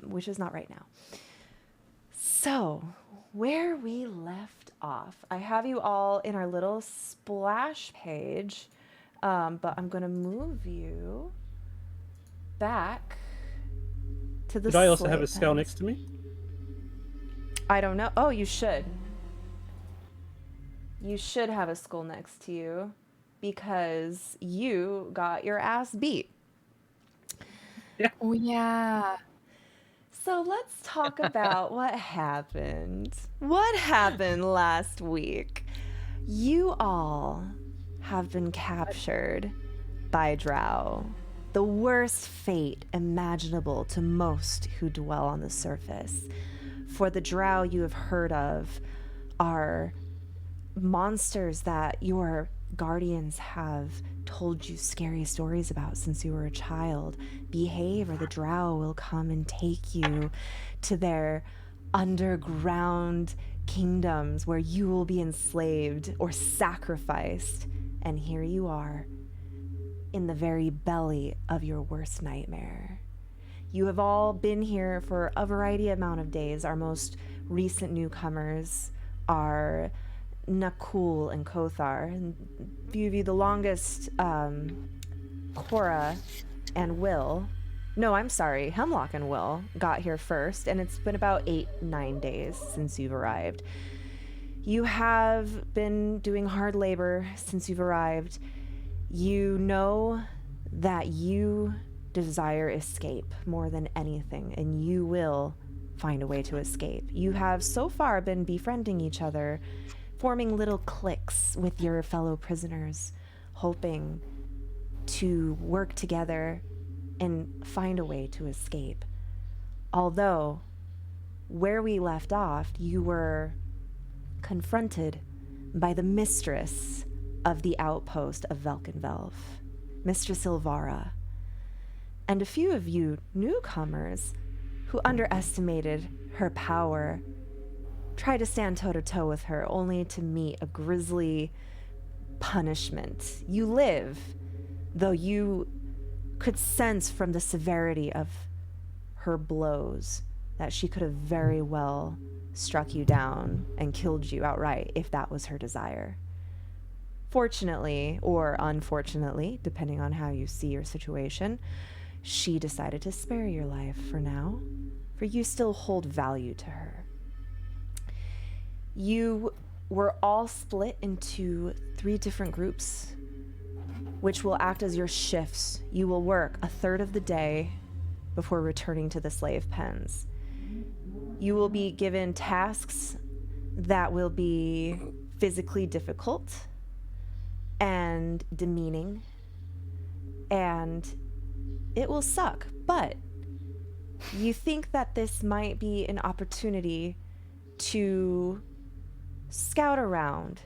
which is not right now. So, where we left off, I have you all in our little splash page, but I'm going to move you back to the Did I also have a slave skull pens. next to me? I don't know. Oh, you should. You should have a skull next to you because you got your ass beat. Yeah. Oh yeah. So let's talk about what happened. What happened last week? You all have been captured by Drow, the worst fate imaginable to most who dwell on the surface. For the Drow you have heard of are monsters that your guardians have told you scary stories about since you were a child. Behave, or the Drow will come and take you to their underground kingdoms where you will be enslaved or sacrificed. And here you are, in the very belly of your worst nightmare. You have all been here for a variety amount of days. Our most recent newcomers are Nakul and Kothar. And a few of you, the longest, Cora and Will. No, I'm sorry, Hemlock and Will got here first, and it's been about 8-9 days since you've arrived. You have been doing hard labor since you've arrived. You know that you desire escape more than anything, and you will find a way to escape. You have so far been befriending each other, forming little cliques with your fellow prisoners, hoping to work together and find a way to escape. Although, where we left off, you were confronted by the mistress of the outpost of Velkenvelf, Mistress Ilvara. And a few of you newcomers who underestimated her power try to stand toe-to-toe with her, only to meet a grisly punishment. You live, though you could sense from the severity of her blows that she could have very well struck you down and killed you outright if that was her desire. Fortunately, or unfortunately, depending on how you see your situation, she decided to spare your life for now, for you still hold value to her. You were all split into 3 different groups, which will act as your shifts. You will work a third of the day before returning to the slave pens. You will be given tasks that will be physically difficult and demeaning, and it will suck, but you think that this might be an opportunity to scout around,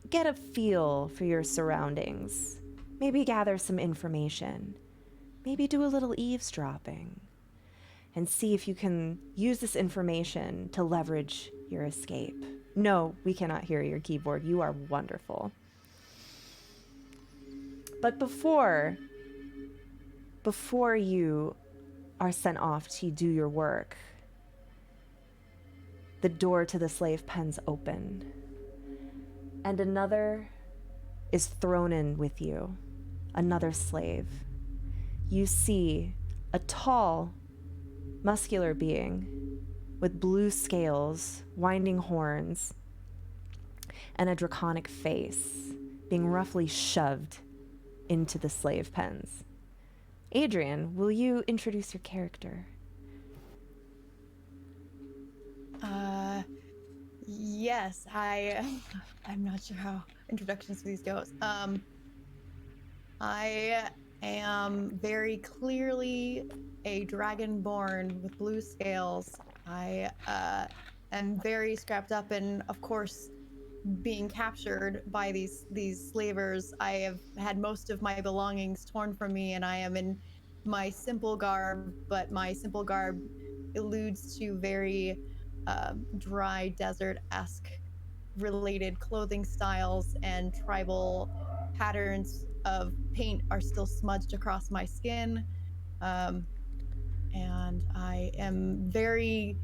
get a feel for your surroundings, maybe gather some information, maybe do a little eavesdropping, and see if you can use this information to leverage your escape. No, we cannot hear your keyboard. You are wonderful. But before you are sent off to do your work, the door to the slave pens open, and another is thrown in with you, another slave. You see a tall, muscular being with blue scales, winding horns, and a draconic face being roughly shoved into the slave pens. Adrian, will you introduce your character? Yes, I'm not sure how introductions to these goes. I am very clearly a dragonborn with blue scales. I am very scrapped up, and of course, being captured by these slavers, I have had most of my belongings torn from me, and I am in my simple garb, but my simple garb alludes to very dry desert-esque related clothing styles, and tribal patterns of paint are still smudged across my skin. and I am very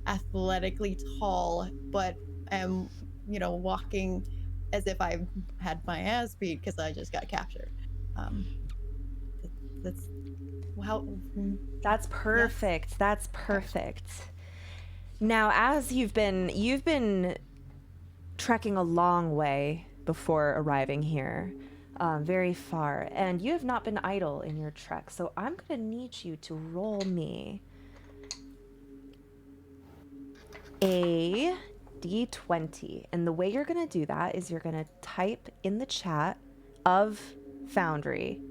athletically tall, but am, walking as if I've had my ass beat because I just got captured. That's how. That's perfect. That's perfect. Now, as you've been trekking a long way before arriving here, very far, and you have not been idle in your trek. So I'm gonna need you to roll me a d20, and the way you're gonna do that is you're gonna type in the chat of Foundry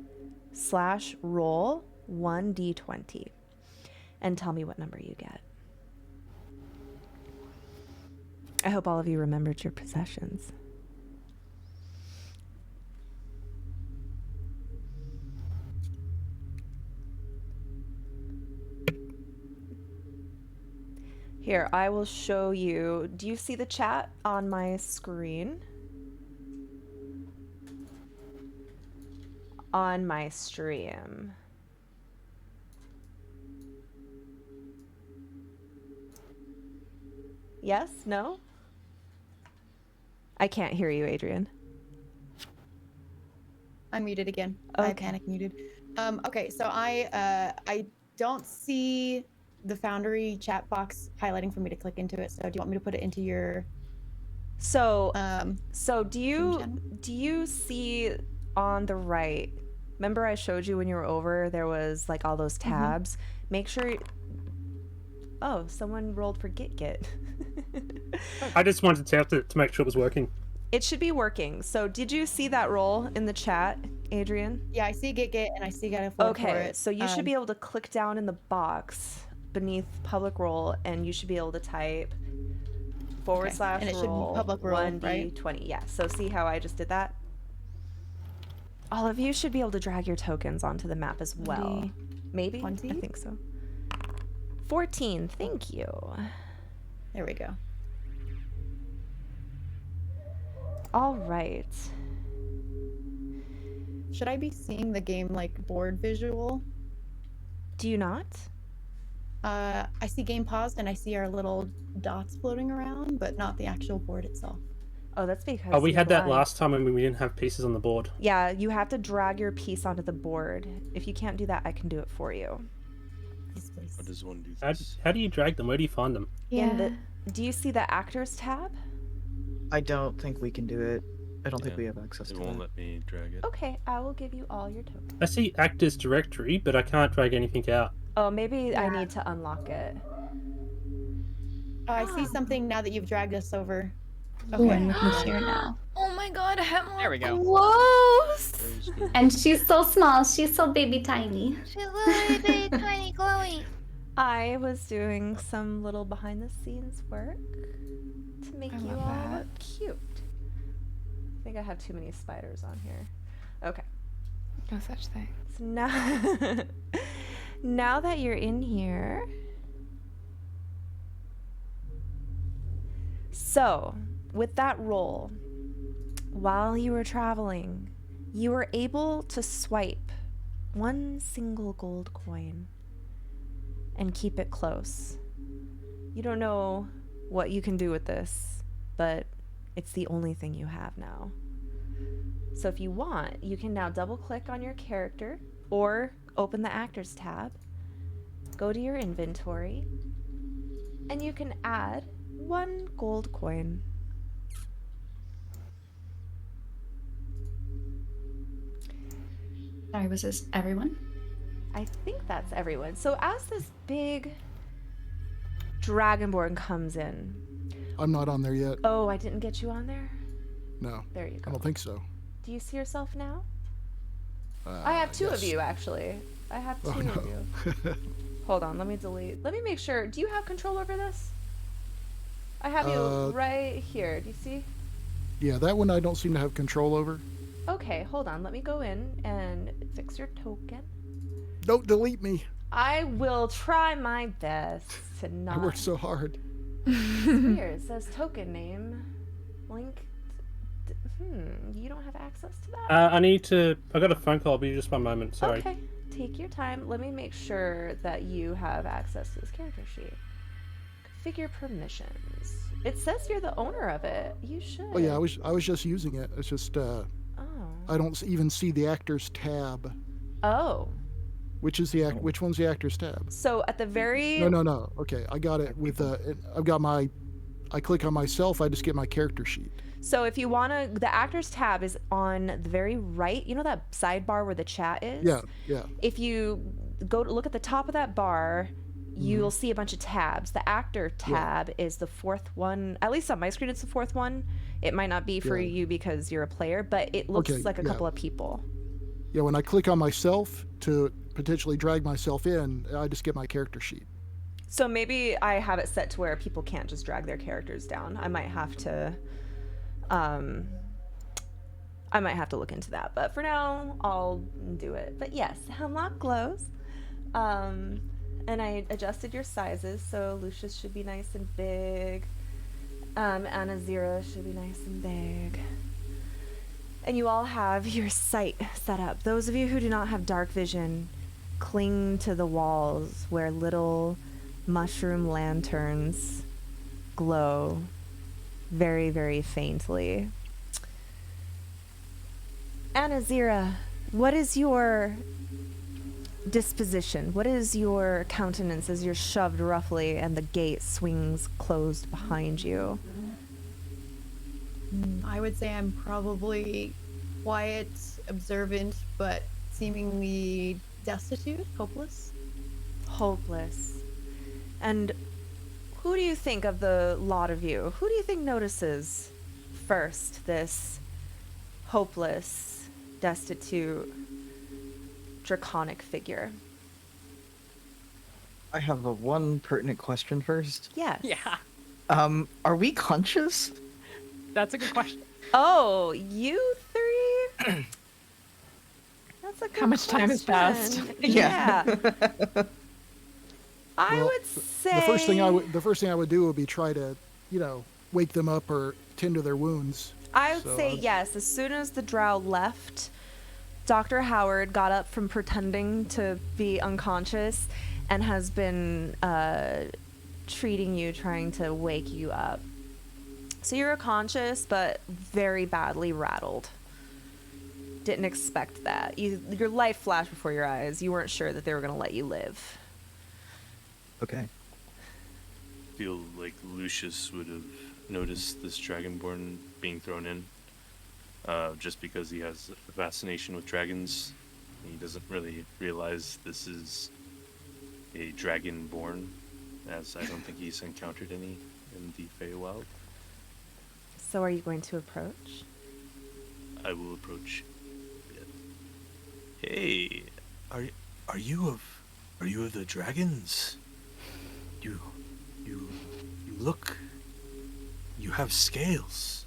/roll 1d20 and tell me what number you get. I hope all of you remembered your possessions. Here, I will show you. Do you see the chat on my screen? On my stream. Yes? No? I can't hear you, Adrian. I'm muted again. Okay. I panic muted. Okay, so I don't see the Foundry chat box highlighting for me to click into it. So do you want me to put it into your So do channel? you see on the right? Remember I showed you when you were over, there was like all those tabs. Make sure. Oh, someone rolled for Git. I just wanted to make sure it was working. It should be working. So did you see that roll in the chat, Adrian? Yeah, I see Git and I see gotta float for Okay, it. so you should be able to click down in the box beneath public roll, and you should be able to type / and it should be roll public roll, 1d20. right? Yeah, so see how I just did that? All of you should be able to drag your tokens onto the map as well. Maybe? 20? I think so. 14, thank you. There we go. All right. Should I be seeing the game like board visual? Do you not? I see game paused and I see our little dots floating around, but not the actual board itself. Oh, that's because Oh, we you're had that blind. last time when we didn't have pieces on the board. Yeah, you have to drag your piece onto the board. If you can't do that, I can do it for you. Please, please. How does one do How, this? how do you drag them? Where do you find them? Do you see the actors tab? I don't think we can do it. I don't think Yeah, we have access It to won't that. let me drag it. Okay, I will give you all your tokens. I see actors directory, but I can't drag anything out. Oh, maybe I Yeah. need to unlock it. I see something now that you've dragged us over. Ooh, I'm looking here now. Oh my god, Hemlock. There we go. Close. Where's the- And she's so small. She's so baby tiny. She's literally big, tiny, glowy. I was doing some little behind the scenes work to make I you love all that. look cute. I think I have too many spiders on here. Okay. No such thing. So now, now that you're in here, so with that roll, while you were traveling, you were able to swipe one single gold coin and keep it close. You don't know what you can do with this, but it's the only thing you have now. So if you want, you can now double click on your character or open the actors tab, go to your inventory, and you can add one gold coin. Sorry, was this everyone? I think that's everyone. So as this big dragonborn comes in, I'm not on there yet. oh, I didn't get you on there? No, There you I go. don't think so. Do you see yourself now? I have two of yes. you, actually. I have two Oh of no. you. Hold on, let me delete. Let me make sure. Do you have control over this? I have you right here. Do you see? Yeah, that one I don't seem to have control over. Okay, hold on. Let me go in and fix your token. Don't delete me. I will try my best to I not. worked so hard. It's weird. It says token name. Link. You don't have access to that? I got a phone call. I'll be just one moment. Sorry. Okay, take your time. Let me make sure that you have access to this character sheet. Configure permissions. It says you're the owner of it. You should. Oh yeah, I was just using it. It's just Oh. I don't even see the actors tab. Oh. Which one's the actors tab? So at the very No. Okay, I got it with I've got my. I click on myself. I just get my character sheet. So if you want to, the actors tab is on the very right. You know that sidebar where the chat is? Yeah. If you go to look at the top of that bar, you'll see a bunch of tabs. The actor tab is the fourth one. At least on my screen, it's the fourth one. It might not be for you because you're a player, but it looks like a couple of people. Yeah, when I click on myself to potentially drag myself in, I just get my character sheet. So maybe I have it set to where people can't just drag their characters down. I might have to look into that, but for now I'll do it. But yes, Hemlock glows. And I adjusted your sizes, so Lucius should be nice and big. Anazira should be nice and big. And you all have your sight set up. Those of you who do not have dark vision, cling to the walls where little mushroom lanterns glow very, very faintly. Anazira, what is your disposition? What is your countenance as you're shoved roughly and the gate swings closed behind you? I would say I'm probably quiet, observant, but seemingly destitute, hopeless. Hopeless. And who do you think of the lot of you? Who do you think notices first this hopeless, destitute, draconic figure? I have a one pertinent question first. Yes. Yeah, Are we conscious? that's a good question. Oh, you three? That's a good How much time has passed? question. Yeah. I Well, would say The first thing I would do would be try to, wake them up or tend to their wounds. I would So say I'd- yes. As soon as the drow left, Dr. Howard got up from pretending to be unconscious and has been treating you, trying to wake you up. So you're conscious, but very badly rattled. Didn't expect that. Your life flashed before your eyes. You weren't sure that they were going to let you live. Okay. Feel like Lucius would have noticed this dragonborn being thrown in, just because he has a fascination with dragons. He doesn't really realize this is a dragonborn, as I don't think he's encountered any in the Feywild. So are you going to approach? I will approach. Hey, are you of the dragons? You look. You have scales.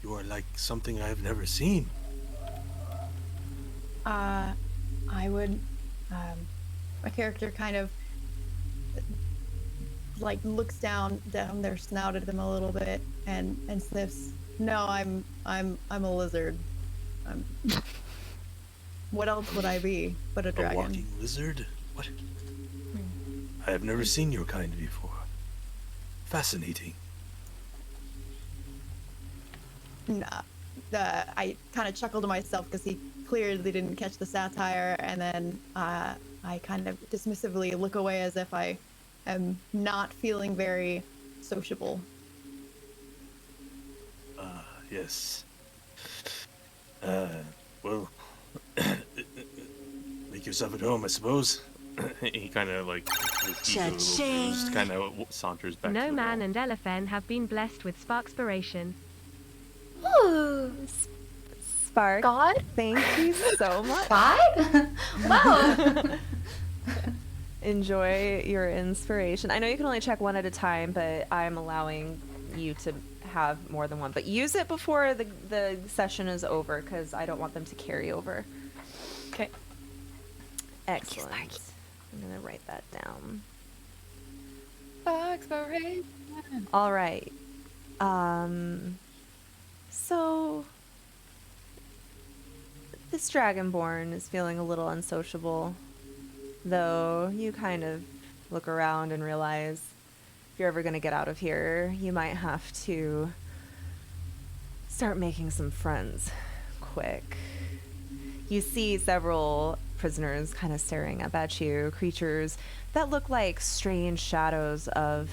You are like something I have never seen. I would, my character kind of like looks down their snout at them a little bit and sniffs. No, I'm a lizard. What else would I be but a dragon? A walking lizard? What? I have never seen your kind before. Fascinating. Nah. I kind of chuckled to myself because he clearly didn't catch the satire, and then I kind of dismissively look away as if I am not feeling very sociable. Yes. Well, make yourself at home, I suppose. He kind of like, his ego a little bruised, kind of saunters back to No the man wall. and Elefen have been blessed with Sparkspiration. Ooh. Spark. God? Thank you so much. God? Wow. Enjoy your inspiration. I know you can only check one at a time, but I'm allowing you to have more than one. But use it before the session is over, because I don't want them to carry over. Okay. Excellent. I'm going to write that down. Sparkspiration. All right. So This Dragonborn is feeling a little unsociable, though you kind of look around and realize if you're ever going to get out of here, you might have to start making some friends quick. You see several prisoners kind of staring up at you, creatures that look like strange shadows of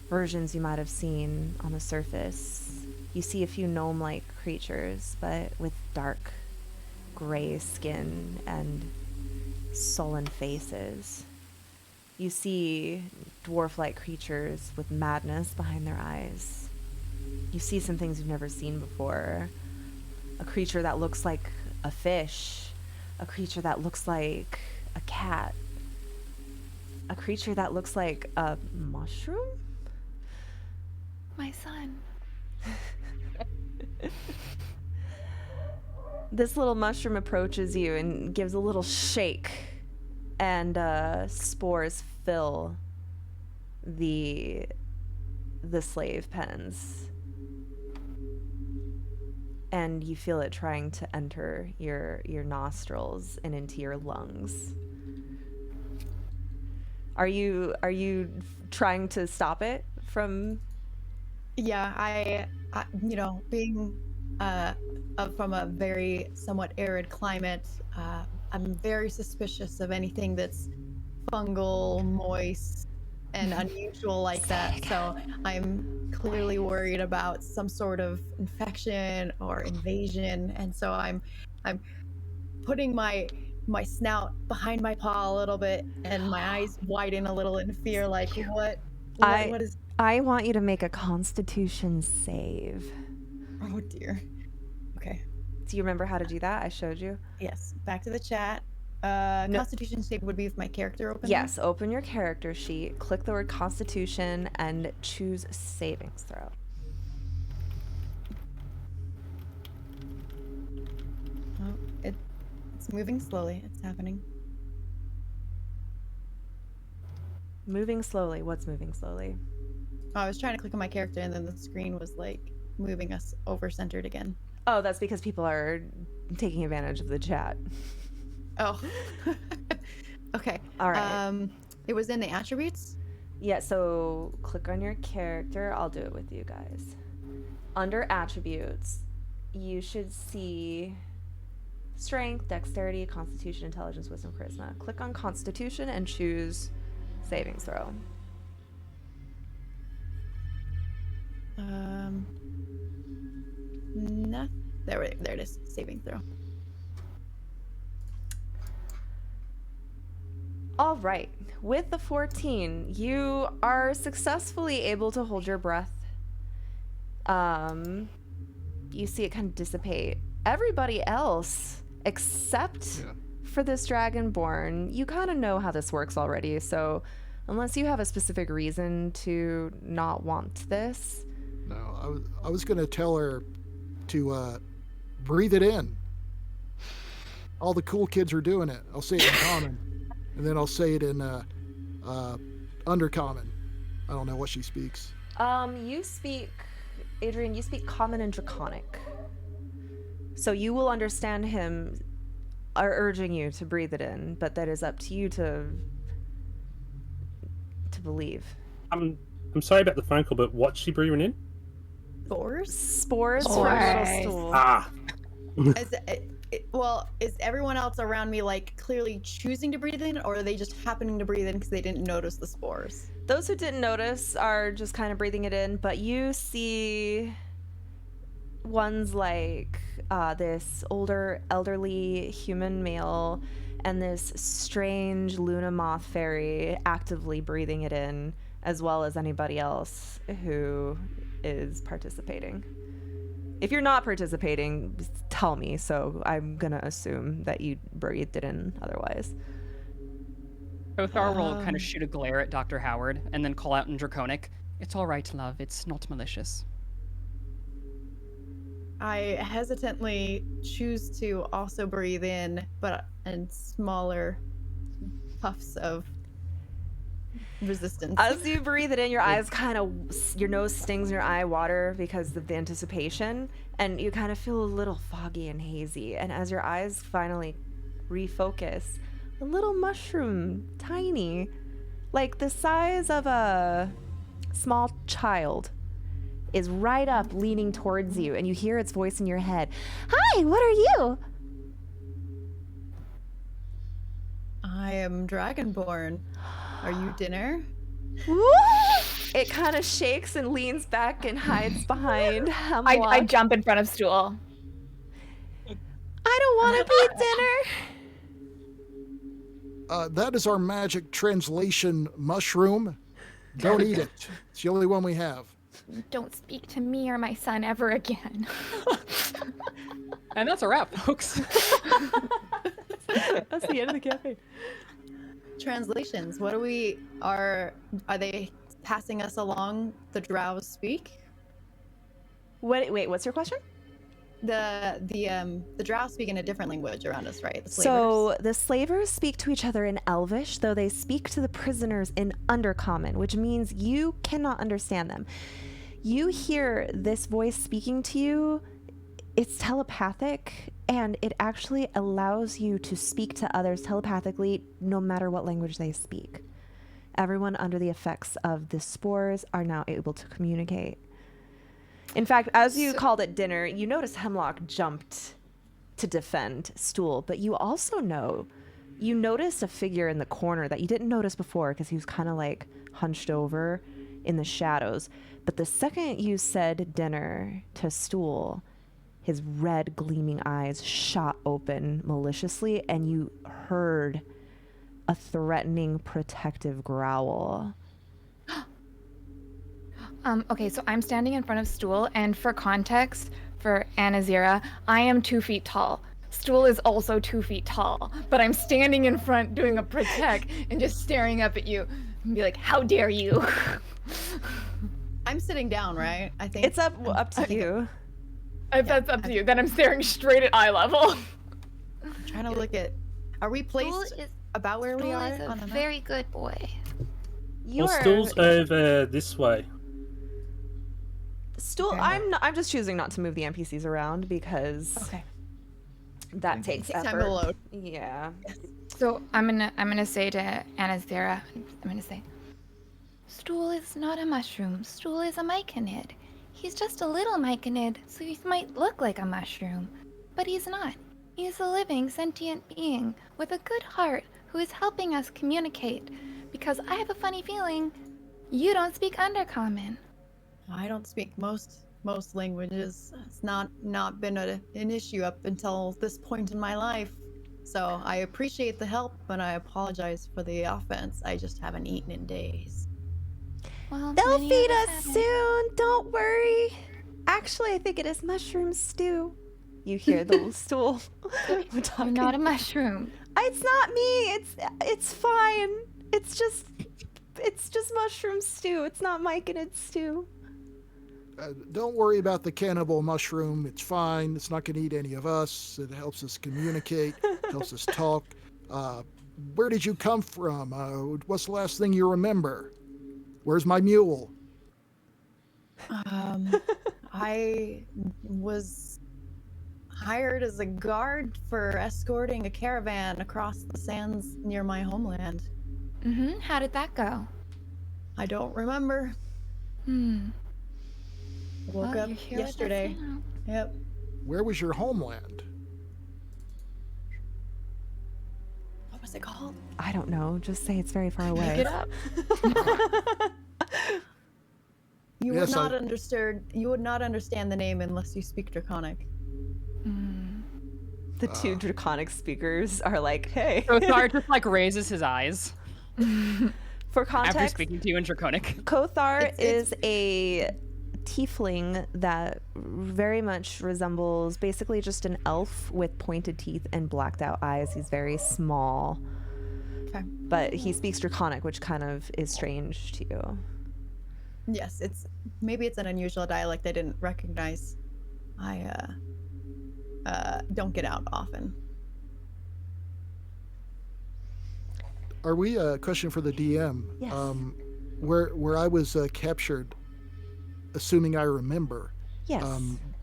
versions you might have seen on the surface. You see a few gnome-like creatures, but with dark gray skin and sullen faces. You see dwarf-like creatures with madness behind their eyes. You see some things you've never seen before. A creature that looks like a fish. A creature that looks like a cat. A creature that looks like a mushroom? My son. This little mushroom approaches you and gives a little shake, and spores fill the slave pens. And you feel it trying to enter your nostrils and into your lungs. Are you trying to stop it from? Yeah, I being from a very somewhat arid climate, I'm very suspicious of anything that's fungal, moist, and unusual like that. So I'm clearly worried about some sort of infection or invasion, and so I'm putting my snout behind my paw a little bit, and my eyes widen a little in fear, like what is? I want you to make a Constitution save. Oh dear. Okay. Do you remember how to do that? I showed you. Yes. Back to the chat. No. Constitution save would be with my character open. Yes, open your character sheet, click the word Constitution, and choose savings throw. Oh, it's moving slowly. It's happening. Moving slowly. What's moving slowly? I was trying to click on my character, and then the screen was like moving us over centered again. Oh, that's because people are taking advantage of the chat. Oh. Okay. All right. It was in the attributes. Yeah, so click on your character. I'll do it with you guys. Under attributes, you should see strength, dexterity, constitution, intelligence, wisdom, charisma. Click on Constitution and choose savings throw. No, there it is. Saving throw. All right. With the 14, you are successfully able to hold your breath. You see it kind of dissipate. Everybody else, except for this Dragonborn, you kind of know how this works already. So unless you have a specific reason to not want this. No, I was going to tell her to breathe it in. All the cool kids are doing it. I'll say it in common. And then I'll say it in undercommon. I don't know what she speaks. You speak, Adrian, you speak common and draconic. So you will understand him urging you to breathe it in, but that is up to you to believe. I'm sorry about the phone call, but what's she breathing in? Spores? Spores from little stools. Ah. Is everyone else around me like clearly choosing to breathe in, or are they just happening to breathe in because they didn't notice the spores? Those who didn't notice are just kind of breathing it in, but you see ones like this elderly human male and this strange Luna Moth fairy actively breathing it in, as well as anybody else who is participating. If you're not participating, tell me, so I'm gonna assume that you breathed it in otherwise. Othar will kind of shoot a glare at Dr. Howard and then call out in Draconic, "It's all right, love. It's not malicious." I hesitantly choose to also breathe in, but in smaller puffs of resistance. As you breathe it in, your eyes your nose stings, your eye water because of the anticipation, and you kind of feel a little foggy and hazy. And as your eyes finally refocus, a little mushroom, tiny, like the size of a small child, is right up leaning towards you, and you hear its voice in your head. Hi, what are you? I am Dragonborn. Are you Dinner? It kind of shakes and leans back and hides behind Hemlock. I jump in front of Stool. I don't want to be dinner. That is our magic translation mushroom. Don't eat it. It's the only one we have. Don't speak to me or my son ever again. And that's a wrap, folks. That's the end of the campaign. Translations. What are they passing us along the drow speak? Wait, what's your question? The drow speak in a different language around us, right? So the slavers speak to each other in Elvish, though they speak to the prisoners in Undercommon, which means you cannot understand them. You hear this voice speaking to you. It's telepathic, and it actually allows you to speak to others telepathically no matter what language they speak. Everyone under the effects of the spores are now able to communicate. In fact, as you called it dinner, you notice Hemlock jumped to defend Stool, but you also noticed a figure in the corner that you didn't notice before because he was kind of like hunched over in the shadows. But the second you said dinner to Stool, his red gleaming eyes shot open maliciously, and you heard a threatening, protective growl. Okay, so I'm standing in front of Stool, and for context, for Anazira, I am 2 feet tall. Stool is also 2 feet tall, but I'm standing in front doing a protect and just staring up at you and be like, how dare you? I'm sitting down, right? I think It's up to you. If that's up to you, then I'm staring straight at eye level. I'm trying to look at. Are we placed about where we are? Stool is on a the map? very good boy. You Well, are Stool's over this way. Stool. Okay. I'm just choosing not to move the NPCs around because that takes It takes time effort. to load. Yeah. So I'm gonna say to Anazira, I'm gonna say, Stool is not a mushroom. Stool is a myconid. He's just a little myconid, so he might look like a mushroom. But he's not. He's a living, sentient being with a good heart who is helping us communicate. Because I have a funny feeling you don't speak Undercommon. I don't speak most languages. It's not been an issue up until this point in my life. So I appreciate the help, but I apologize for the offense. I just haven't eaten in days. Well, They'll many feed of us haven't. soon. Don't worry. Actually, I think it is mushroom stew. You hear the little Stool. We're You're talking. not a mushroom. It's not me. It's fine. It's just mushroom stew. It's not myconid stew. Don't worry about the cannibal mushroom. It's fine. It's not going to eat any of us. It helps us communicate, helps us talk. Where did you come from? What's the last thing you remember? Where's my mule? I was hired as a guard for escorting a caravan across the sands near my homeland. Mm-hmm. How did that go? I don't remember. Woke Well, up you're here with us yesterday. now. Yep. Where was your homeland? What was it called? I don't know. Just say it's very far away. Make it up. You Yes, would not understand. You would not understand the name unless you speak Draconic. The two draconic speakers are like, hey. Kothar just like raises his eyes For after context, speaking to you in Draconic. Kothar It's- is a tiefling that very much resembles basically just an elf with pointed teeth and blacked out eyes. He's very small. Okay. But he speaks Draconic, which kind of is strange to you. Yes, maybe it's an unusual dialect I didn't recognize. I don't get out often. Are we a question for the DM? Yes. Where I was captured, assuming I remember. Yes.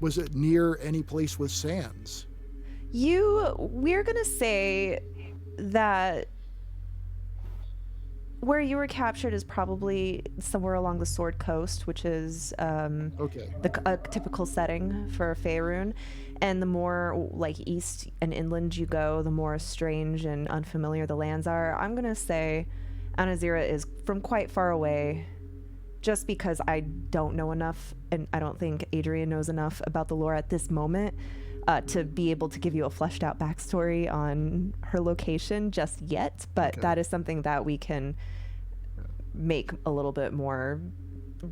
Was it near any place with sands? We're gonna say that where you were captured is probably somewhere along the Sword Coast, which is Okay. a typical setting for Faerun. And the more like east and inland you go, the more strange and unfamiliar the lands are. I'm gonna say Anazira is from quite far away, just because I don't know enough, and I don't think Adrian knows enough about the lore at this moment to be able to give you a fleshed out backstory on her location just yet. But Okay. that is something that we can make a little bit more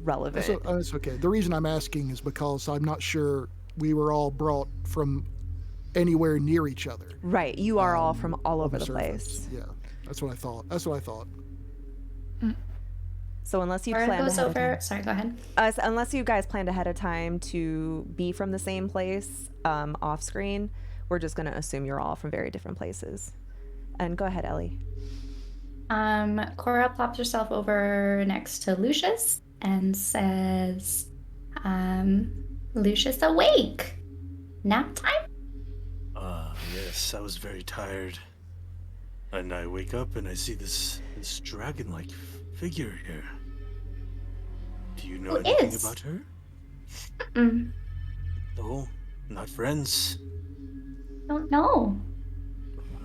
relevant. That's okay. The reason I'm asking is because I'm not sure we were all brought from anywhere near each other. Right, you are all from all on over the surface. place. Yeah, that's what I thought. So unless you Cora planned goes ahead of over. time, Sorry, go ahead. unless you guys planned ahead of time to be from the same place off screen, we're just gonna assume you're all from very different places. And go ahead, Ellie. Cora plops herself over next to Lucius and says, Lucius, awake. Nap time? Yes, I was very tired. And I wake up and I see this dragon-like figure here. Do you know Who anything is? about her? Mm, No, not friends. don't know.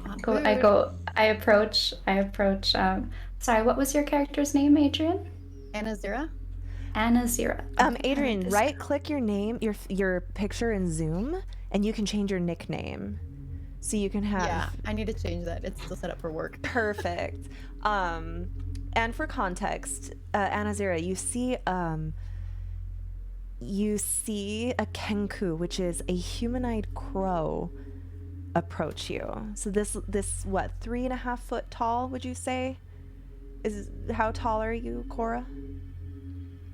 I approach, sorry, what was your character's name, Adrian? Anazira? Anazira. Adrian, right click your name, your picture in Zoom, and you can change your nickname. So you can have Yeah, I need to change that. It's still set up for work. perfect. And for context, Anazira, you see a kenku, which is a humanoid crow, approach you. So this what, 3.5 foot tall, would you say? How tall are you, Cora?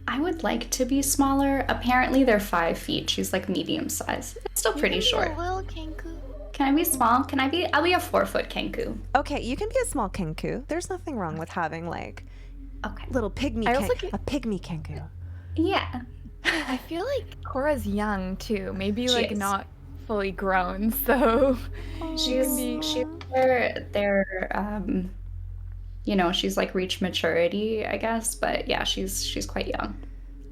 I would like to be smaller. Apparently they're 5 feet. She's like medium size. It's still pretty short. Little Kenku. Can I be small? I'll be a 4-foot Kenku. Okay, you can be a small kenku. There's nothing wrong with having like Okay. little pygmy a pygmy kenku. Yeah. I feel like Cora's young too. Maybe She like is. not fully grown, so She's she's like reached maturity, I guess, but yeah, she's quite young.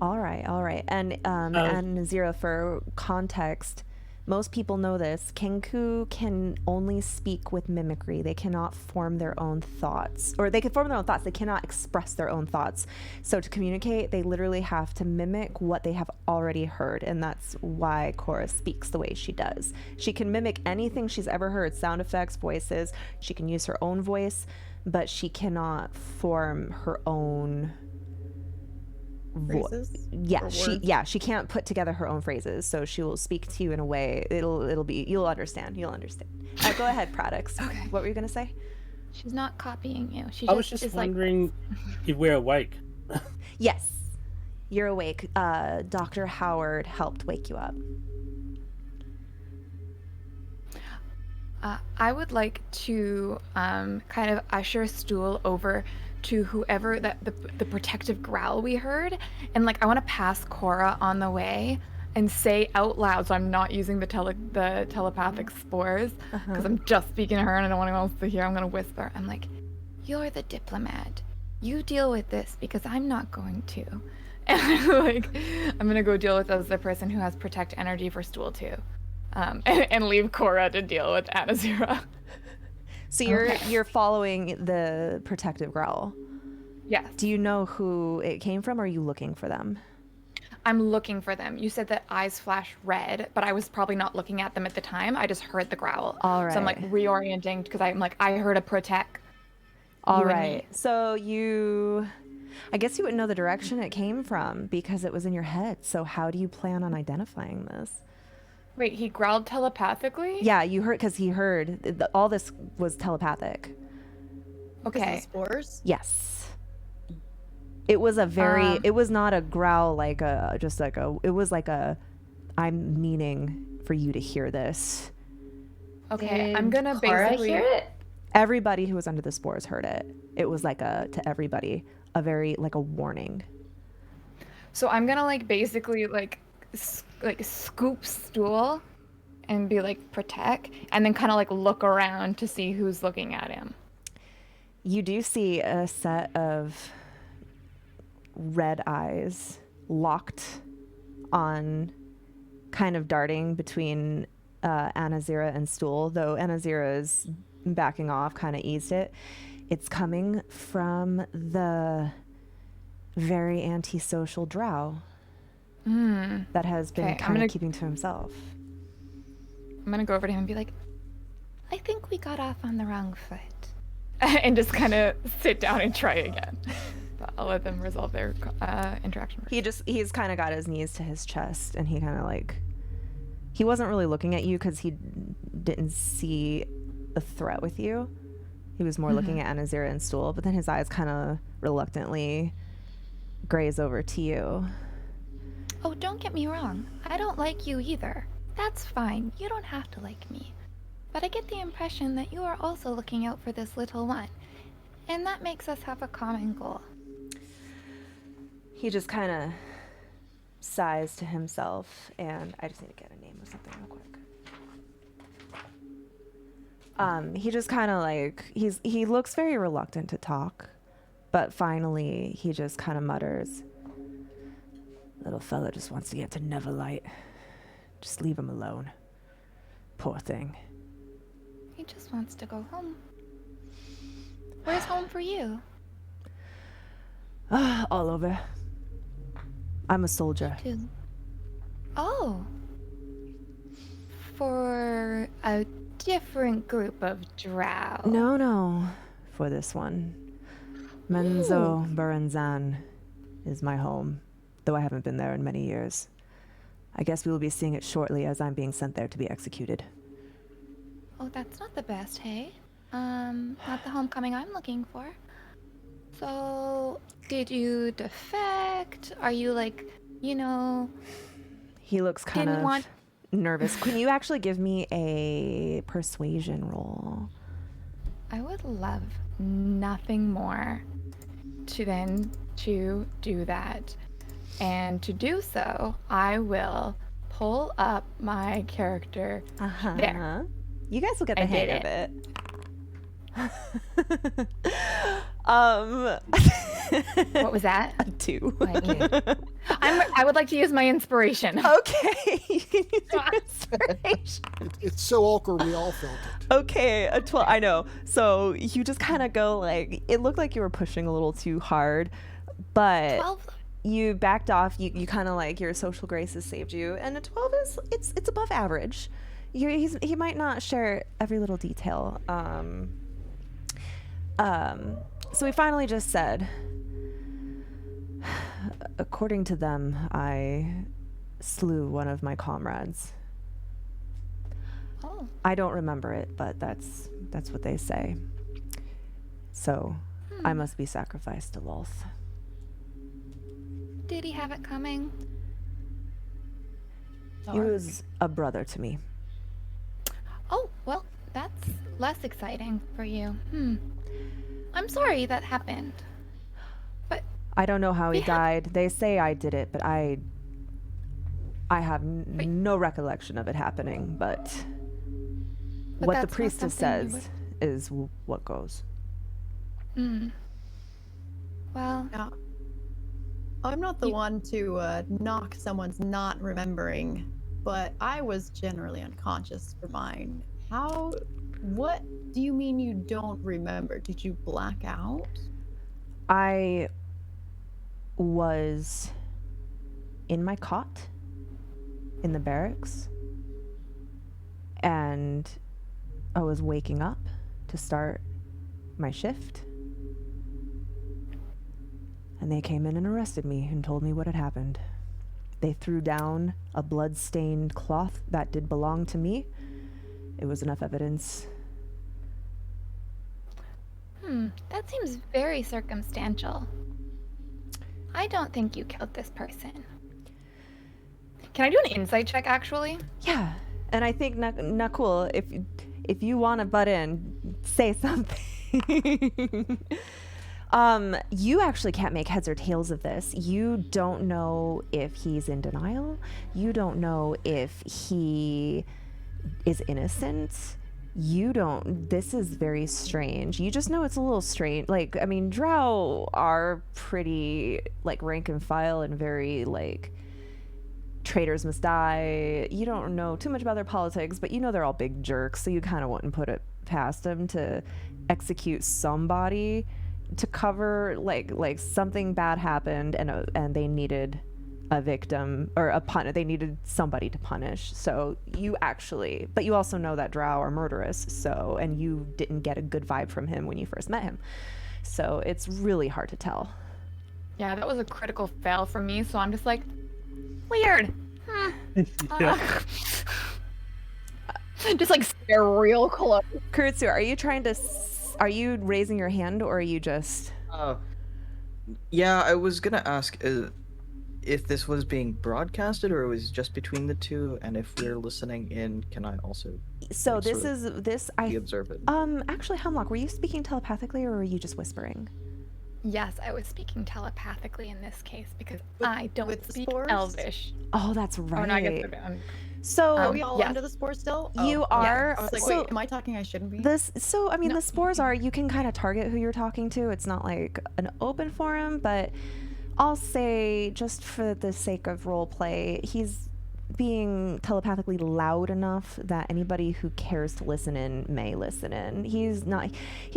All right. And Nazira, for context, most people know this. Kenku can only speak with mimicry. They cannot form their own thoughts. Or they can form their own thoughts. They cannot express their own thoughts. So to communicate, they literally have to mimic what they have already heard. And that's why Cora speaks the way she does. She can mimic anything she's ever heard. Sound effects, voices. She can use her own voice. But she cannot form her own Phrases? Yeah, Or she can't put together her own phrases, so she will speak to you in a way it'll be you'll understand. Go ahead, Pradix. Okay. What were you gonna say? she's not copying you. She I was just just is like wondering if we're awake. Yes, you're awake. Dr. Howard helped wake you up. I would like to kind of usher Stool over to whoever the protective growl we heard, and like I want to pass Cora on the way and say out loud, so I'm not using the telepathic spores because I'm just speaking to her and I don't want anyone else to hear. I'm gonna whisper. I'm like, "You're the diplomat. You deal with this because I'm not going to." And I'm gonna go deal with as the person who has protect energy for Stool too. And leave Cora to deal with Anazira. So you're following the protective growl. Yes. Do you know who it came from, or are you looking for them? I'm looking for them. You said that eyes flash red, but I was probably not looking at them at the time. I just heard the growl. All So I'm right. like reorienting because I'm like, I heard a protect. All you and right. me. So I guess you wouldn't know the direction it came from because it was in your head. So how do you plan on identifying this? Wait, he growled telepathically? Yeah, you heard, because he heard all this was telepathic. Because of the Okay. spores? Yes. It was a very, it was not a growl like it was like a, I'm meaning for you to hear this. Okay, Did I'm gonna Cora basically. hear it? Everybody who was under the spores heard it. It was like to everybody, a very, like a warning. So I'm gonna like basically like scoop Stool and be like protect, and then kind of like look around to see who's looking at him. You do see a set of red eyes locked on, kind of darting between Anazira and Stool, though Anazira is backing off, kind of eased it. It's coming from the very antisocial drow that has been kind of keeping to himself. I'm gonna go over to him and be like, I think we got off on the wrong foot. And just kind of sit down and try again. But I'll let them resolve their interaction. He's kind of got his knees to his chest, and he kind of like, he wasn't really looking at you because he didn't see a threat with you. He was more looking at Anazira and Stool, but then his eyes kind of reluctantly graze over to you. Oh, don't get me wrong. I don't like you either. That's fine. You don't have to like me. But I get the impression that you are also looking out for this little one. And that makes us have a common goal. He just kind of sighs to himself, and I just need to get a name of something real quick. He just kind of like, he looks very reluctant to talk, but finally he just kind of mutters, "Little fella just wants to get to Neverlight. Just leave him alone. Poor thing." He just wants to go home. Where's home for you? All over. I'm a soldier. Too. Oh. For a different group of drow. No. For this one. Menzo Baranzan is my home, though I haven't been there in many years. I guess we will be seeing it shortly as I'm being sent there to be executed. Oh, that's not the best, hey? Not the homecoming I'm looking for. So, did you defect? Are you like, He looks kind of nervous. Can you actually give me a persuasion roll? I would love nothing more to do that. And to do so, I will pull up my character. There. You guys will get the hang of it. What was that? A 2. I would like to use my inspiration. Okay, you can use your inspiration. It's so awkward, we all felt it. Okay, a 12. I know. So you just kind of go like, it looked like you were pushing a little too hard, but 12. You backed off. You kind of like, your social graces saved you, and a 12 is it's above average. He might not share every little detail. So he finally just said, according to them, I slew one of my comrades. Oh. I don't remember it, but that's what they say. So I must be sacrificed to Lolth. Did he have it coming? He was a brother to me. Oh, well, that's less exciting for you. I'm sorry that happened. But I don't know how he died. They say I did it, but I have no recollection of it happening, but what the priestess says is what goes. Well, yeah. I'm not the one to knock someone's not remembering, but I was generally unconscious for mine. What do you mean you don't remember? Did you black out? I was in my cot in the barracks, and I was waking up to start my shift. And they came in and arrested me and told me what had happened. They threw down a blood-stained cloth that did belong to me. It was enough evidence. That seems very circumstantial. I don't think you killed this person. Can I do an insight check, actually? Yeah, and I think Nakul, if if you want to butt in, say something. You actually can't make heads or tails of this. You don't know if he's in denial. You don't know if he is innocent. You don't. This is very strange. You just know it's a little strange. Like, I mean, drow are pretty, like, rank and file and very, like, traitors must die. You don't know too much about their politics, but you know they're all big jerks, so you kind of wouldn't put it past them to execute somebody to cover, like something bad happened and they needed a victim or they needed somebody to punish. So you actually, but you also know that drow are murderous, so, and you didn't get a good vibe from him when you first met him, so it's really hard to tell. Yeah, that was a critical fail for me, so I'm just like, weird. Yeah. Just like stare real close. Kurutsu, are you raising your hand or are you just... Yeah, I was gonna ask if this was being broadcasted or it was just between the two, and if we're listening in, can I also... So like, I observe it? Actually, Hemlock, were you speaking telepathically or were you just whispering? Yes, I was speaking telepathically in this case because I don't speak spores? Elvish. Oh, that's right. Oh, no, I guess so are we all yes. under the spore still? You Oh, are. yeah. I was like, so wait, am I talking? I shouldn't be. I mean, the spores are. You can kind of target who you're talking to. It's not like an open forum, but I'll say, just for the sake of role play, he's being telepathically loud enough that anybody who cares to listen in may listen in. He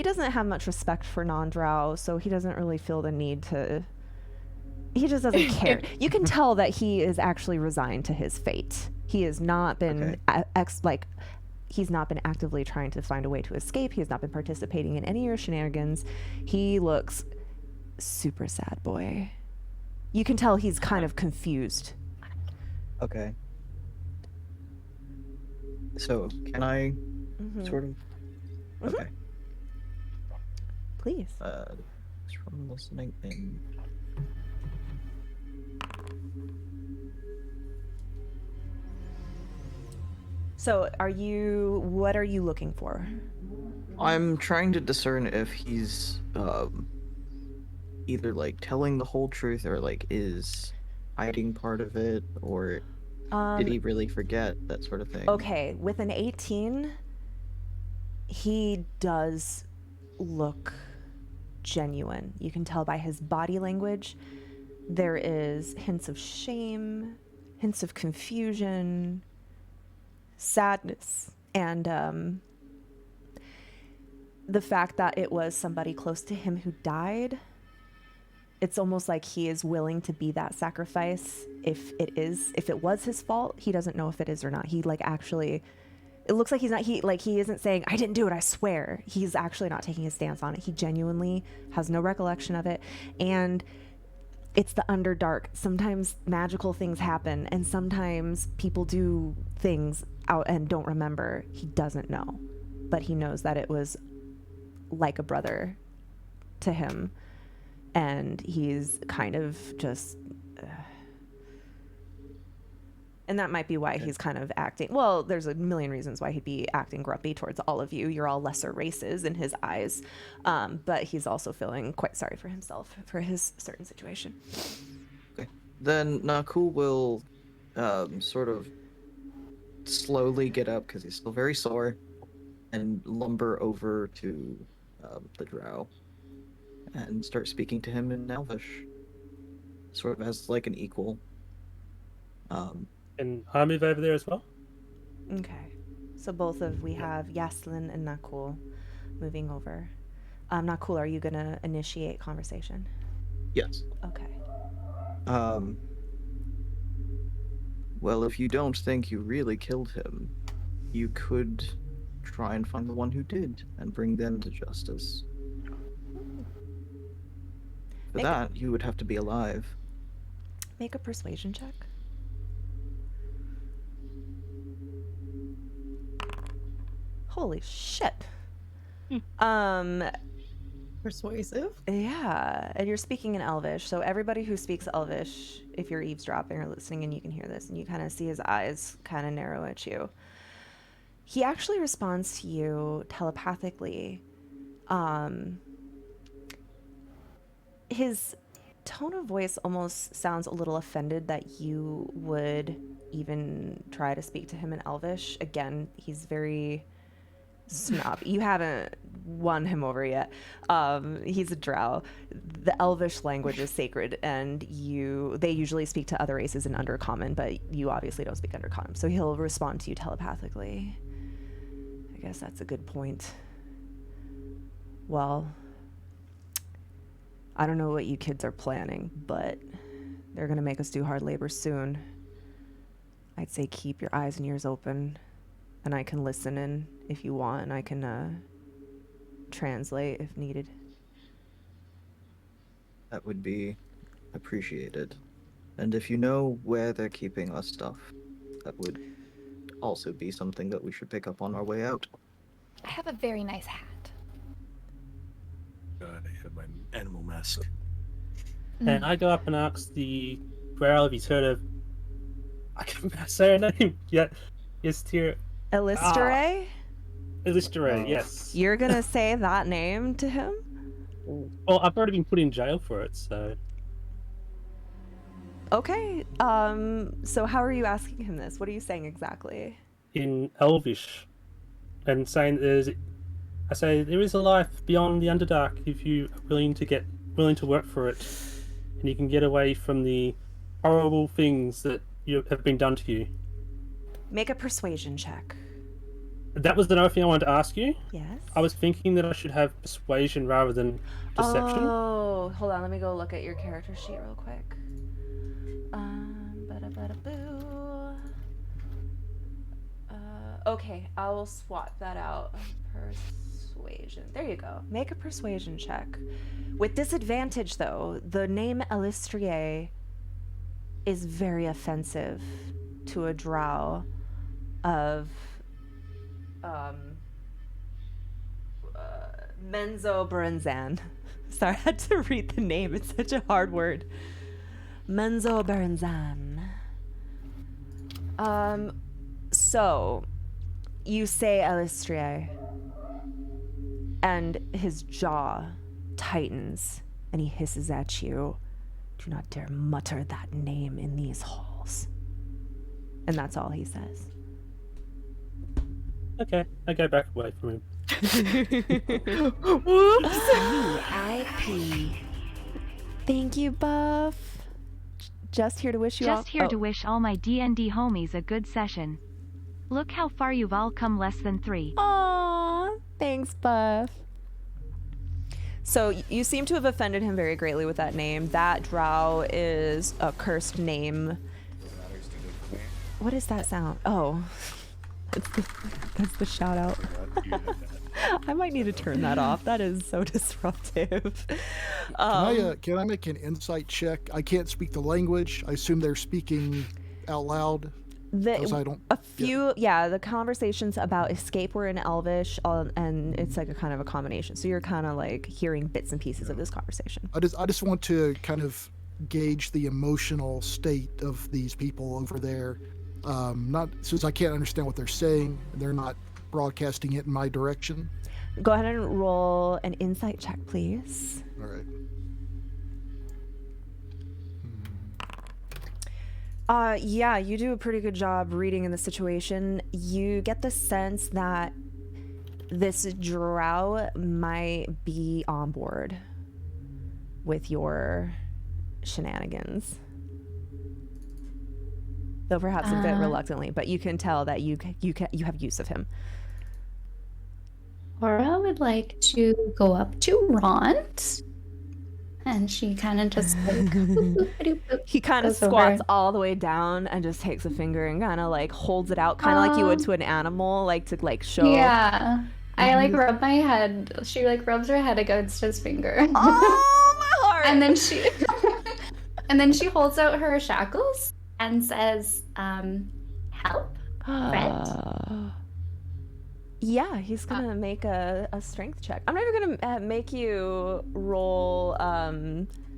doesn't have much respect for non-drow, so he doesn't really feel the need to. He just doesn't care. You can tell that he is actually resigned to his fate. He has not been he's not been actively trying to find a way to escape. He has not been participating in any of your shenanigans. He looks super sad, boy. You can tell he's kind of confused. Okay. So, can I sort of... Okay. Please. From listening in... So, what are you looking for? I'm trying to discern if he's either like telling the whole truth or like is hiding part of it, or did he really forget, that sort of thing. Okay, with an 18, he does look genuine. You can tell by his body language. There is hints of shame, hints of confusion, sadness, and the fact that it was somebody close to him who died. It's almost like he is willing to be that sacrifice if it was his fault. He doesn't know if it is or not. He it looks like he isn't saying, I didn't do it, I swear. He's actually not taking a stance on it. He genuinely has no recollection of it. And it's the Underdark. Sometimes magical things happen, and sometimes people do things out and don't remember. He doesn't know, but he knows that it was like a brother to him, and he's kind of just and that might be why he's kind of acting, well, there's a million reasons why he'd be acting grumpy towards all of you. You're all lesser races in his eyes, but he's also feeling quite sorry for himself for his certain situation. Okay. Then Nakul will sort of slowly get up, because he's still very sore, and lumber over to the drow and start speaking to him in Elvish, sort of as like an equal. And I move over there as well. Okay, so we have Yaslin and Nakul moving over. Nakul, are you gonna initiate conversation? Yes. Okay. Well, if you don't think you really killed him, you could try and find the one who did and bring them to justice. For that, you would have to be alive. Make a persuasion check. Holy shit. Persuasive? Yeah, and you're speaking in Elvish, so everybody who speaks Elvish, if you're eavesdropping or listening and you can hear this, and you kind of see his eyes kind of narrow at you. He actually responds to you telepathically. His tone of voice almost sounds a little offended that you would even try to speak to him in Elvish. Again, he's very snob. You haven't won him over yet. He's a drow. The Elvish language is sacred, and they usually speak to other races in Undercommon, but you obviously don't speak Undercommon, so he'll respond to you telepathically. I guess that's a good point. Well, I don't know what you kids are planning, but they're gonna make us do hard labor soon. I'd say keep your eyes and ears open, and I can listen in if you want, and I can translate if needed. That would be appreciated. And if you know where they're keeping our stuff, that would also be something that we should pick up on our way out. I have a very nice hat. God, I have my animal mask. And I go up and ask the Grail if he's heard of. I can't say her name yet. Ystere. Elistere? Elistere, yes. You're gonna say that name to him? Well, I've already been put in jail for it, so. Okay. So how are you asking him this? What are you saying exactly? In Elvish, and saying I say there is a life beyond the Underdark if you are willing to work for it, and you can get away from the horrible things that have been done to you. Make a persuasion check. That was another thing I wanted to ask you. Yes. I was thinking that I should have persuasion rather than deception. Oh, hold on. Let me go look at your character sheet real quick. Bada-bada-boo. Okay, I will swap that out. Persuasion. There you go. Make a persuasion check. With disadvantage, though, the name Elistere is very offensive to a drow of Menzoberranzan. Sorry, I had to read the name. It's such a hard word. Menzoberranzan. So you say Elistere, and his jaw tightens, and he hisses at you. Do not dare mutter that name in these halls. And that's all he says. Okay, I go back away from him. Whoops! IP. Thank you, Buff. Just here to wish you all. Just here to wish all my D&D homies a good session. Look how far you've all come, less than 3. Aw, thanks, Buff. So you seem to have offended him very greatly with that name. That drow is a cursed name. What is that sound? Oh, that's the shout out. I might need to turn that off. That is so disruptive. Can I make an insight check? I can't speak the language. I assume they're speaking out loud. The conversations about escape were in Elvish, and it's like a kind of a combination. So you're kind of like hearing bits and pieces of this conversation. I just want to kind of gauge the emotional state of these people over there. Not since I can't understand what they're saying, they're not broadcasting it in my direction. Go ahead and roll an insight check, please. All right. Yeah, you do a pretty good job reading in the situation. You get the sense that this drow might be on board with your shenanigans. Though perhaps a bit reluctantly, but you can tell that you have use of him. Laura would like to go up to Ront, and she kind of just like he kind of squats all the way down and just takes a finger and kind of like holds it out, kind of like you would to an animal, like to like show. Yeah, I like rub my head. She like rubs her head against his finger. Oh, my heart! And then she holds out her shackles and says, "Help, friend." Yeah, he's gonna make a strength check. I'm not even gonna make you roll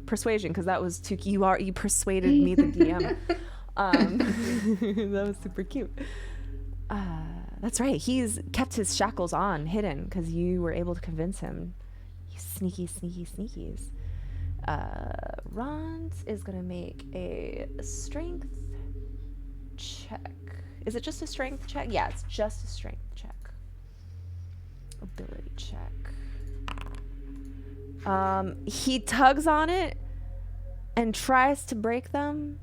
persuasion because that was too. You persuaded me, the DM. That was super cute. that's right. He's kept his shackles on, hidden, because you were able to convince him. You sneaky, sneaky, sneakies. Rond is gonna make a strength check. Is it just a strength check? Yeah, it's just a strength check. Ability check. He tugs on it and tries to break them,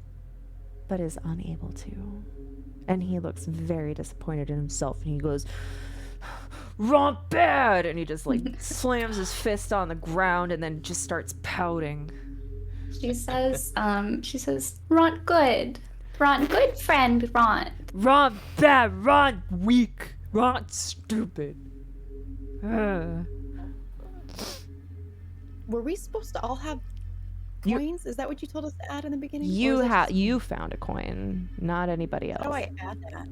but is unable to. And he looks very disappointed in himself, and he goes, "Rond bad!" And he just like slams his fist on the ground and then just starts pouting. She says, Rond good. Rond good friend, Rond. Rond bad, Rond weak, Rond stupid. Were we supposed to all have coins? Is that what you told us to add in the beginning? You found a coin, not anybody else. How do I add that?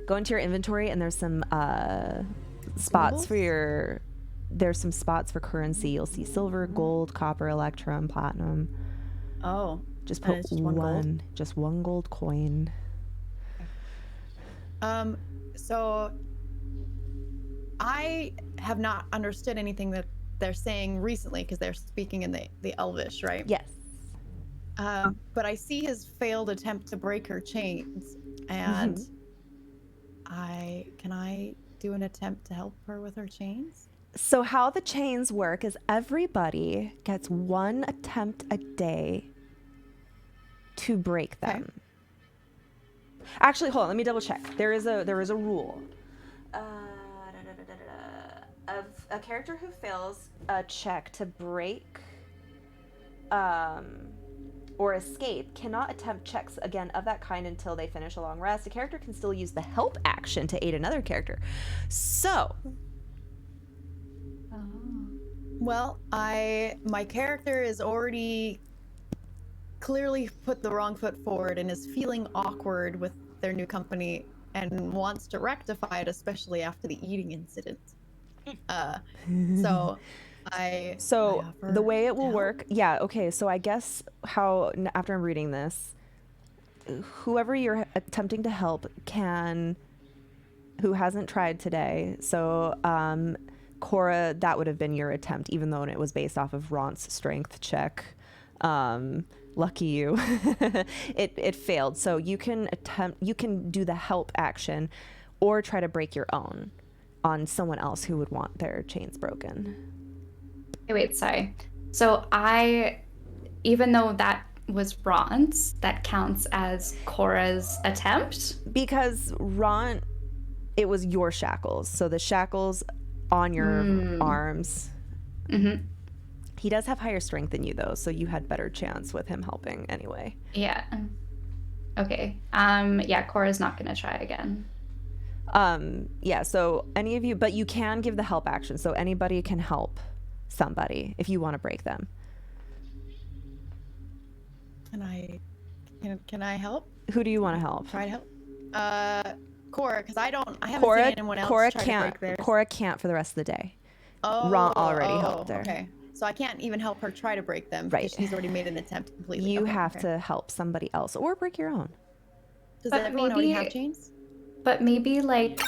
Go into your inventory and there's some spots for your. There's some spots for currency. You'll see silver, gold, copper, electrum, platinum. Oh. Just put just one gold coin. So I have not understood anything that they're saying recently because they're speaking in the Elvish, right? Yes. But I see his failed attempt to break her chains, and can I do an attempt to help her with her chains? So how the chains work is everybody gets one attempt a day to break them. Okay. Actually, hold on. Let me double check. There is a rule. Of a character who fails a check to break or escape cannot attempt checks again of that kind until they finish a long rest. A character can still use the help action to aid another character. So, well, my character is already clearly put the wrong foot forward and is feeling awkward with their new company and wants to rectify it, especially after the eating incident. So the way it will work, so I guess how, after I'm reading this, whoever you're attempting to help who hasn't tried today, so Cora, that would have been your attempt, even though it was based off of Rond's strength check. Lucky you. it failed. So you can do the help action or try to break your own on someone else who would want their chains broken. Hey, wait, sorry. So even though that was Rond's, that counts as Cora's attempt? Because Rond, it was your shackles. So the shackles on your arms. Mm-hmm. He does have higher strength than you, though, so you had better chance with him helping anyway. Yeah. Okay. Cora's not gonna try again. So any of you, but you can give the help action, so anybody can help somebody if you want to break them. Can I help? Who do you want to help? Try to help? Cora, because I haven't seen anyone else try to break theirs. Cora can't for the rest of the day. Ron already helped her. Okay. So I can't even help her try to break them because she's already made an attempt completely. You have to help somebody else or break your own. Does everyone already have chains? But maybe like...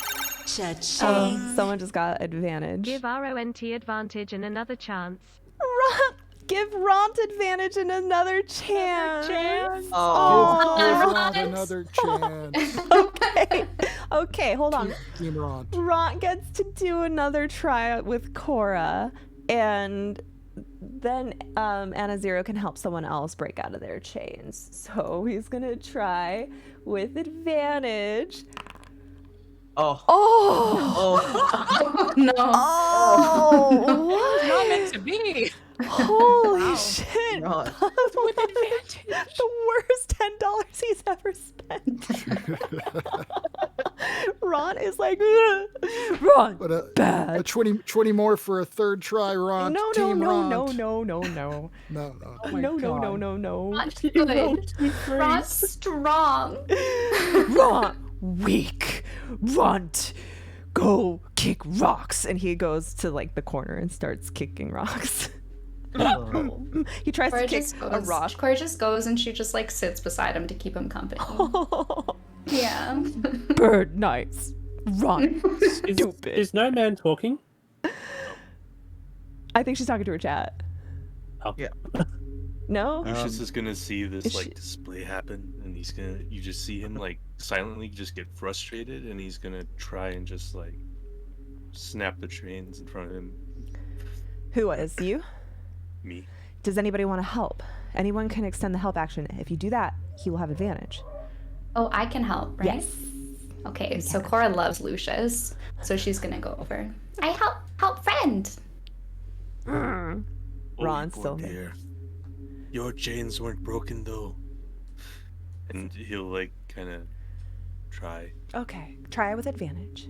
someone just got advantage. Give RONT advantage and another chance. Give Rond advantage and another chance. Give Rond another chance. Okay, hold on. Team Rond. Rond gets to do another try with Cora, and then Anna Zero can help someone else break out of their chains. So he's gonna try with advantage. Oh no! Oh, not meant to be. Holy shit! Ron. With advantage. The worst $10 he's ever spent. Ron is like, Ron, but bad. A 20 more for a third try, Ron. No. No. Not good. Ron's strong. Ron, weak. Runt, go kick rocks. And he goes to like the corner and starts kicking rocks. He tries to kick a rock. Cora just goes and she just like sits beside him to keep him company. Yeah. Bird nice. Ron. Stupid. Is no man talking? I think she's talking to her chat. Oh. Yeah. No? Lucius is gonna see this is like she- display happen, and you just see him like silently just get frustrated, and he's gonna try and just like snap the chains in front of him. Who was you? Me. Does anybody want to help? Anyone can extend the help action. If you do that, he will have advantage. Oh, I can help, right? Yes. Okay, so Cora loves Lucius, so she's gonna go over. I help friend. Ron's poor still there. dear. Your chains weren't broken though. And he'll like kind of try. Okay, try with advantage.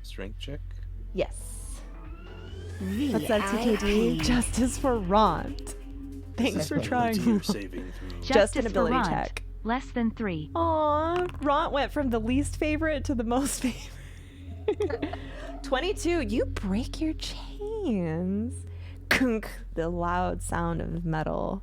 Strength check. Yes. What's that, TKD? Justice for Ron. Thanks for trying. Frontier saving throw. Just Justice an for ability Ron. check. Less than 3. Aw, Ron went from the least favorite to the most favorite. 22, you break your chains. Kunk, the loud sound of metal.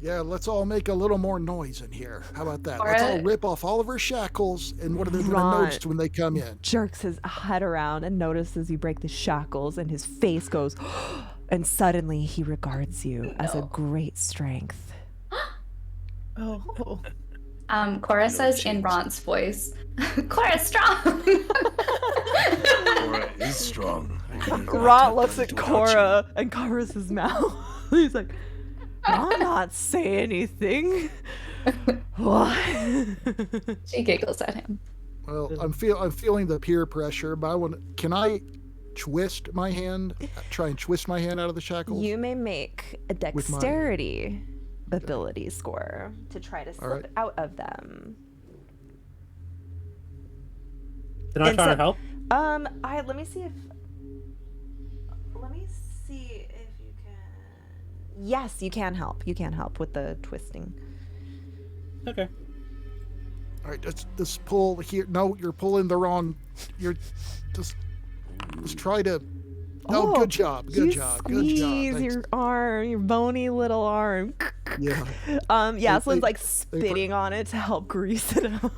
Yeah, let's all make a little more noise in here. How about that? Let's all rip off all of our shackles, and what are they going to Ron notice when they come in? jerks his head around and notices you break the shackles, and his face goes, and suddenly he regards you as a great strength. Oh. Cora says in Ron's voice, Cora's strong. Cora is strong. I couldn't have Ron done looks it at without Cora and covers his mouth. He's like, I'll not say anything. What? She giggles at him. Well, I'm feeling the peer pressure, but can I twist my hand? Try and twist my hand out of the shackles? You may make a With my- dexterity ability score to try to slip right. out of them. Can I And try to so- help? Let me see if you can. Yes, you can help. You can help with the twisting. Okay. All right, just pull here. No, you're pulling the wrong. You're just try to. Oh, good job. Good you job. Good job. Squeeze Thanks. your arm, your bony little arm. Yeah. Yaselin's like they put- spitting on it to help grease it up.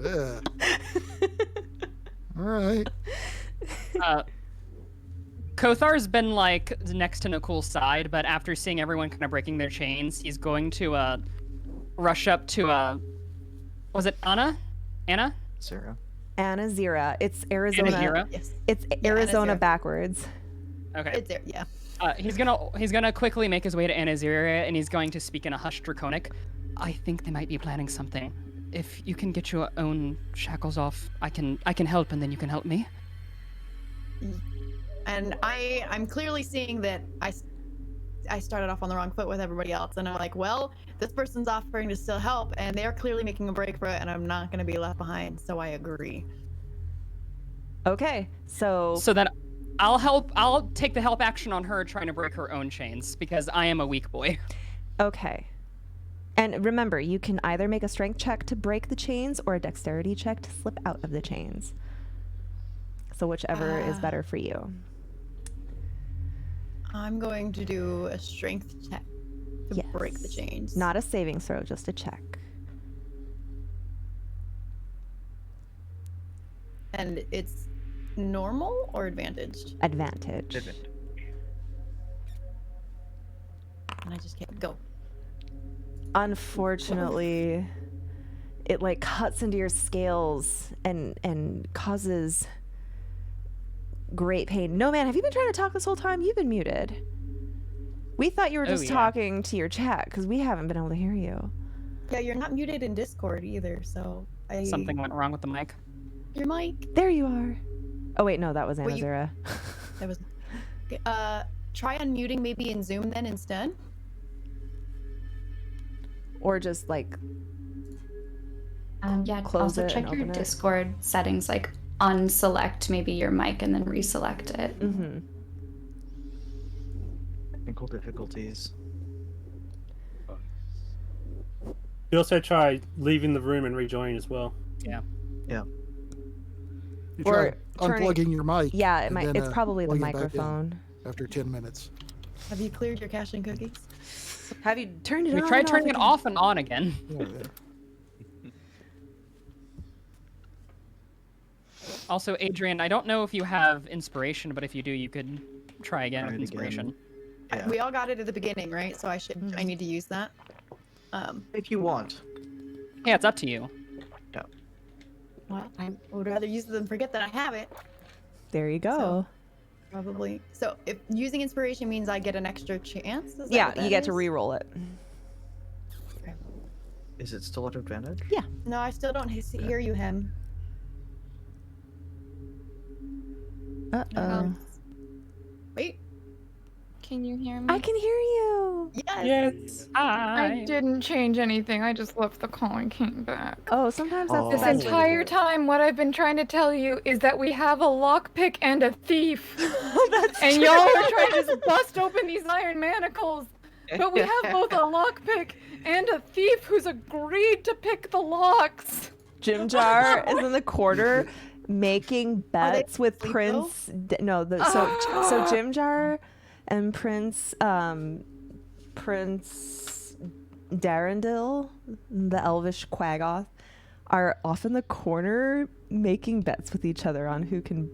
Yeah. All right. Kothar's been like next to Nicole's side, but after seeing everyone kind of breaking their chains, he's going to rush up to was it Anna? Sarah. Anna Zira. It's Arizona. Zira? Yes. It's Yeah, Anna Arizona Zira. backwards. Okay. It's there, yeah. He's gonna quickly make his way to Anazira, and he's going to speak in a hushed draconic. I think they might be planning something. If you can get your own shackles off, I can help, and then you can help me. And I'm clearly seeing that I started off on the wrong foot with everybody else, and I'm like, well, this person's offering to still help, and they're clearly making a break for it, and I'm not going to be left behind, so I agree. Okay, so then I'll help. I'll take the help action on her trying to break her own chains because I am a weak boy. okay. And remember, you can either make a strength check to break the chains or a dexterity check to slip out of the chains. So whichever is better for you. I'm going to do a strength check to Yes. break the chains. Not a saving throw, just a check. And it's normal or advantaged? Advantage. And I just can't go. Unfortunately, it like cuts into your scales and causes great pain. No, man, have you been trying to talk this whole time? You've been muted. We thought you were just yeah. talking to your chat because we haven't been able to hear you. Yeah, you're not muted in Discord either, so Something went wrong with the mic. Your mic. There you are. Oh wait, no, that was Well, you- Anazira. That was. Okay, try unmuting maybe in Zoom then instead. Or just like Yeah, Close also it check and your open it. Discord settings, like unselect maybe your mic and then reselect it. Mm-hmm. Technical difficulties. You also try leaving the room and rejoining as well. Yeah. Yeah. You Or try turning- unplugging your mic. Yeah, it and might. then, It's probably the plug it back in microphone. after 10 minutes. Have you cleared your cache and cookies? Have you turned it We on? tried and turning it again? off and on again. Also, Adrian, I don't know if you have inspiration, but if you do, you could try again with inspiration. Yeah. We all got it at the beginning, right? So I need to use that. If you want. Yeah, it's up to you. Yeah. Well, I would rather use it than forget that I have it. There you go. Probably. So if using inspiration means I get an extra chance? Is that Yeah, what that you get to is? re-roll it. Is it still at advantage? Yeah. No, I still don't hear you, Hem. Uh-oh. Wait. Can you hear me? I can hear you. Yes. I didn't change anything. I just left the call and came back. Oh, sometimes that's This the best way to entire do it. time, what I've been trying to tell you is that we have a lockpick and a thief. And y'all are trying to just bust open these iron manacles. But we have both a lockpick and a thief who's agreed to pick the locks. Jim Jar is in the corner making bets with Prince. So Jim Jar and Prince Darendil, the Elvish Quaggoth, are off in the corner making bets with each other on who can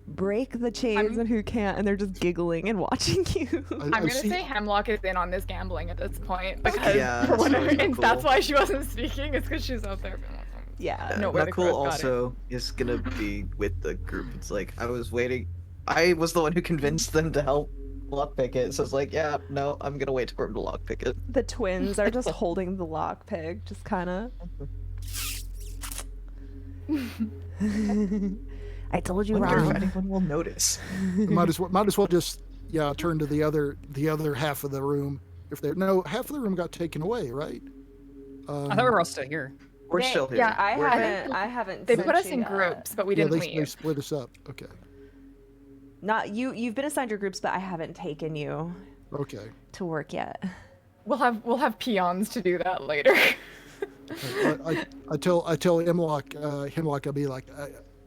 break the chains and who can't, and they're just giggling and watching you. I'm gonna say Hemlock is in on this gambling at this point because Yeah, for whatever, so and cool. that's why she wasn't speaking. It's because she's out there. Yeah. No, where the Nakul crow's got it. also is gonna be with the group. It's like I was waiting. I was the one who convinced them to help lockpick it. So it's like, yeah, no, I'm gonna wait for him to lockpick it. The twins are just holding the lockpick, just kind of. I told you, Wonder if Ron. anyone will notice. might as well just turn to the other half of the room. If there half of the room got taken away, right? I thought we were all still here. We're still here. Yeah, I We're haven't. They sent put us you in yet. groups, but we Yeah, didn't they leave. split us up. Okay. Not you. You've been assigned your groups, but I haven't taken you Okay. to work yet. We'll have peons to do that later. I tell Hemlock, I'll be like,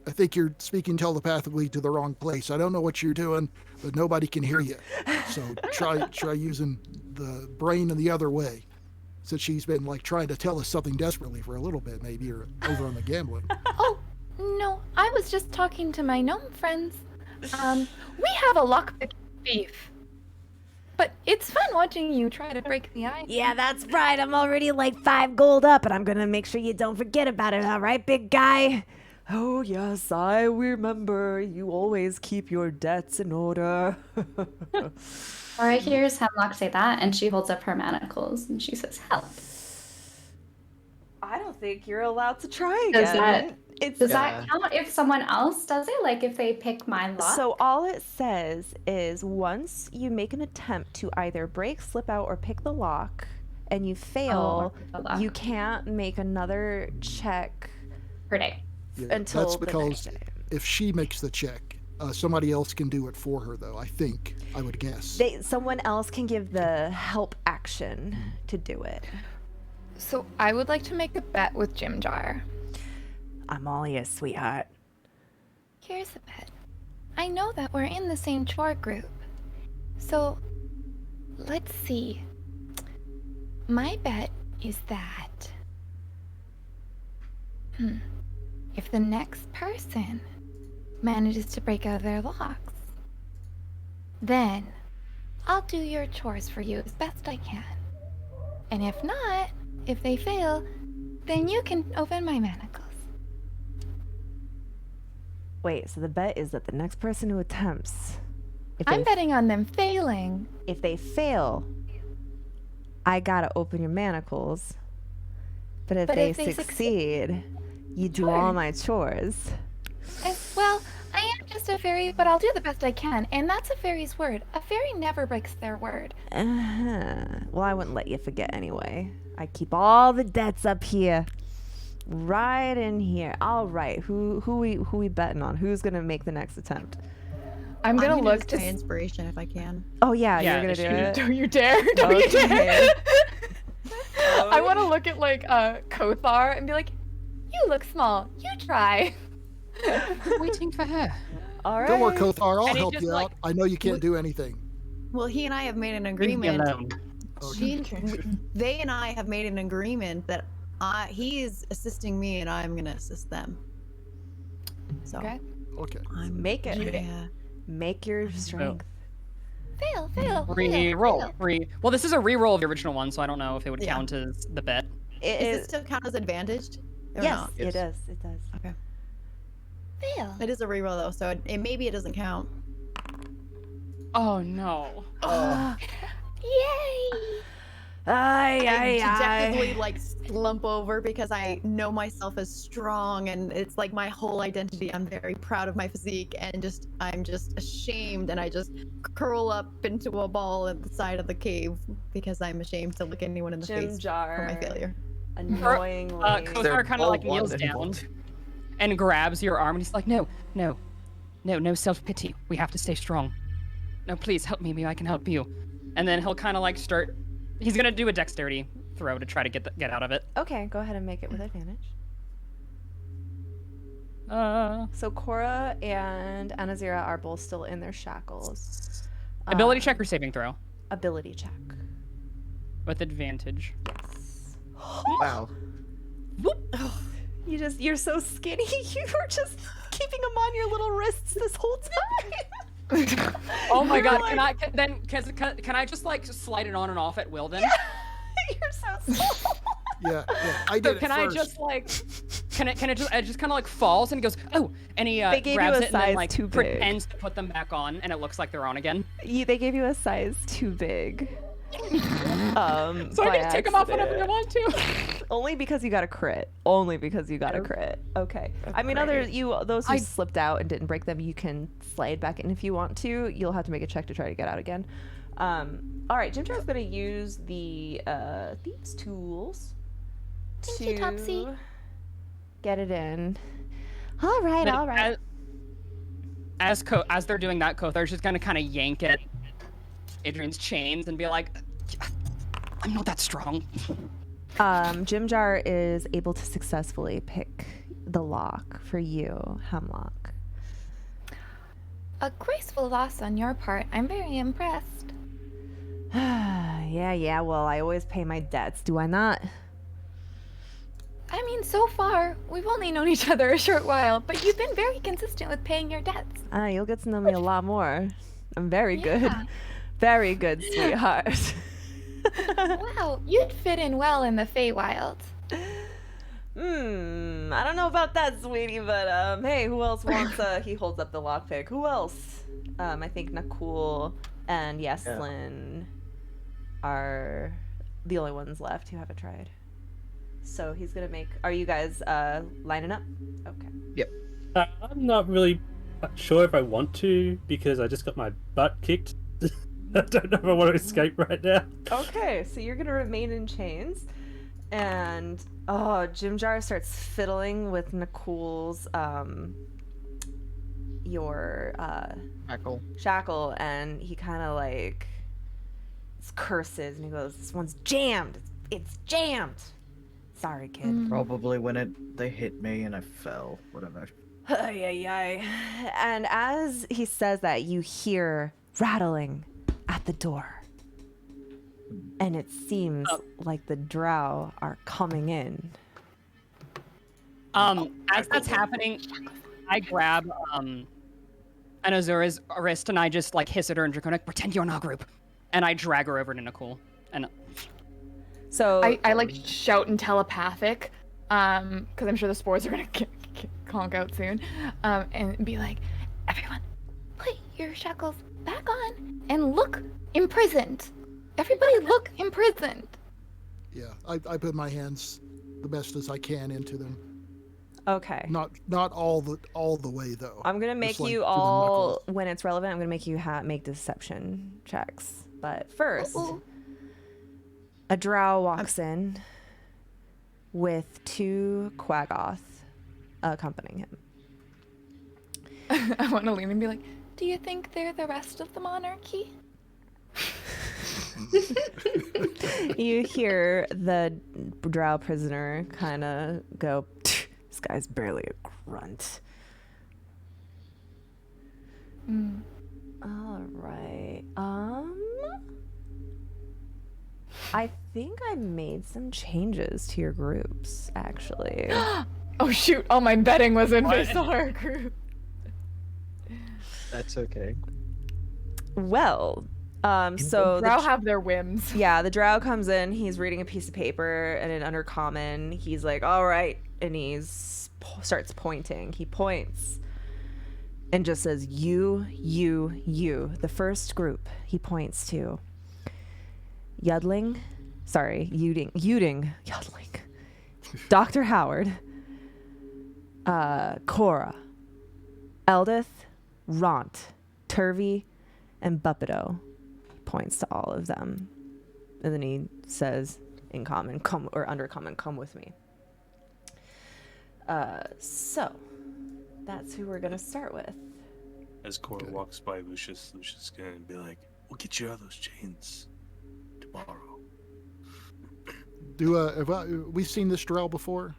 I think you're speaking telepathically to the wrong place. I don't know what you're doing, but nobody can hear you. So try using the brain in the other way. Since she's been trying to tell us something desperately for a little bit, maybe, or over on the gambling. Oh, no, I was just talking to my gnome friends. We have a lockpick thief. But it's fun watching you try to break the ice. Yeah, that's right. I'm already 5 gold up, and I'm gonna make sure you don't forget about it, all right, big guy? Oh yes, I remember. You always keep your debts in order. Cora hears Hemlock say that, and she holds up her manacles and she says, "Help." I don't think you're allowed to try again. Does that count if someone else does it? Like if they pick my lock? So all it says is once you make an attempt to either break, slip out, or pick the lock, and you fail, pick the lock. you can't make another check per day until That's the because next day. if she makes the check, somebody else can do it for her, though. I would guess. Someone else can give the help action to do it. So I would like to make a bet with Jim Jar. I'm all ears, sweetheart. Here's the bet. I know that we're in the same chore group. So, let's see. My bet is that... if the next person manages to break out of their locks, then I'll do your chores for you as best I can. And if not, if they fail, then you can open my manacles. Wait, so the bet is that the next person who attempts, I'm betting on them failing. if they fail, I gotta open your manacles. But if they succeed, you do all my chores. Well, I am just a fairy, but I'll do the best I can, and that's a fairy's word. A fairy never breaks their word. Well, I wouldn't let you forget anyway. I keep all the debts up here. Right in here. All right. Who we betting on? Who's gonna make the next attempt? I'm gonna look use to my inspiration if I can. Oh yeah, you're gonna do it. Don't you dare! Don't you dare! Okay. I want to look at Kothar and be like, "You look small. You try." Waiting for her. All right. Don't worry, Kothar. I'll And he help just, you out. I know you can't do anything. Well, he and I have made an Leave me agreement. alone. They and I have made an agreement that he is assisting me and I'm gonna assist them. So Okay. Okay. Make it. yeah. Make your strength. Fail. Re-roll. Well, this is a re-roll of the original one, so I don't know if it would Yeah. count as the bet. It Does is. it still count as advantaged? Or Yes, not? it does. It does. Okay. Fail. It is a reroll though, so maybe it doesn't count. Oh no. Yay! I dejectedly like slump over because I know myself as strong and it's like my whole identity. I'm very proud of my physique and I'm just ashamed and I just curl up into a ball at the side of the cave because I'm ashamed to look anyone in the Jim face Jar. for my failure. Annoyingly. Kothar kind of like kneels down and grabs your arm and he's like, no self-pity. We have to stay strong. No, please help me. Maybe I can help you. And then he'll kind of like start. He's gonna do a dexterity throw to try to get out of it. Okay, go ahead and make it with advantage. So Cora and Anazira are both still in their shackles. Ability check or saving throw? Ability check. With advantage. Yes. Wow. You're so skinny. You were just keeping them on your little wrists this whole time. Oh my god! Like- Can I just like slide it on and off at will then? You're so small. Yeah, I So did can it I first. just like, can it just kind of like falls and he goes, oh, and he They gave grabs you a it and then size like too big. pretends to put them back on and it looks like they're on again. They gave you a size too big. So I by can take them off whenever I accident. want to. Only because you got a crit. Only because you got a crit. Okay. I mean, those who slipped out and didn't break them, you can slide back in if you want to. You'll have to make a check to try to get out again. All right, Jim Jar's going to use the thieves' tools Thank you, Topsy. get it in. All right, Then all right. As they're doing that, Kothar's just gonna kind of yank at Adrian's chains and be like, I'm not that strong. Jim Jar is able to successfully pick the lock for you, Hemlock. A graceful loss on your part. I'm very impressed. Yeah, well, I always pay my debts, do I not? I mean, so far, we've only known each other a short while, but you've been very consistent with paying your debts. You'll get to know me a lot more. I'm very good. Yeah. Very good, sweetheart. Wow, you'd fit in well in the Feywild. I don't know about that, sweetie, but hey, who else wants he holds up the lockpick. Who else? I think Nakul and Yeslin are the only ones left who haven't tried. So he's gonna make. Are you guys lining up? Okay. Yep. I'm not really sure if I want to because I just got my butt kicked. I don't know if I want to escape right now. Okay, so you're gonna remain in chains, and Jim Jar starts fiddling with Nakul's shackle, and he kind of like curses, and he goes, "This one's jammed. It's jammed." Sorry, kid. Probably when they hit me and I fell. Whatever. And as he says that, you hear rattling at the door. And it seems like the drow are coming in. As that's happening, I grab Anazura's wrist and I just like hiss at her in Draconic, pretend you're in our group. And I drag her over to Nakul. And so I like shout in telepathic, because I'm sure the spores are gonna conk out soon, and be like, everyone, Put your shackles back on and look imprisoned. Everybody look imprisoned. Yeah, I put my hands the best as I can into them. Okay. Not all the way though. I'm gonna make Just, like, you to the all, knuckles. when it's relevant, I'm gonna make you make deception checks. But first, a drow walks in with 2 Quaggoth accompanying him. I want to lean and be like, Do you think they're the rest of the monarchy? You hear the drow prisoner kind of go, "This guy's barely a grunt." All right. I think I made some changes to your groups, actually. Oh shoot! All my betting was in Vaysar group. That's okay. Well, so Drow have their whims. Yeah, the drow comes in, he's reading a piece of paper and in Undercommon, he's like, all right, and starts pointing. He points and just says, you, the first group he points to. Uding, Dr. Howard, Cora, Eldith, Ront, Turvy, and Buppido. He points to all of them. And then he says in common, Undercommon, come with me. So, that's who we're going to start with. As Cora walks by Lucius is going to be like, we'll get you out of those chains tomorrow. Have we seen this drow before?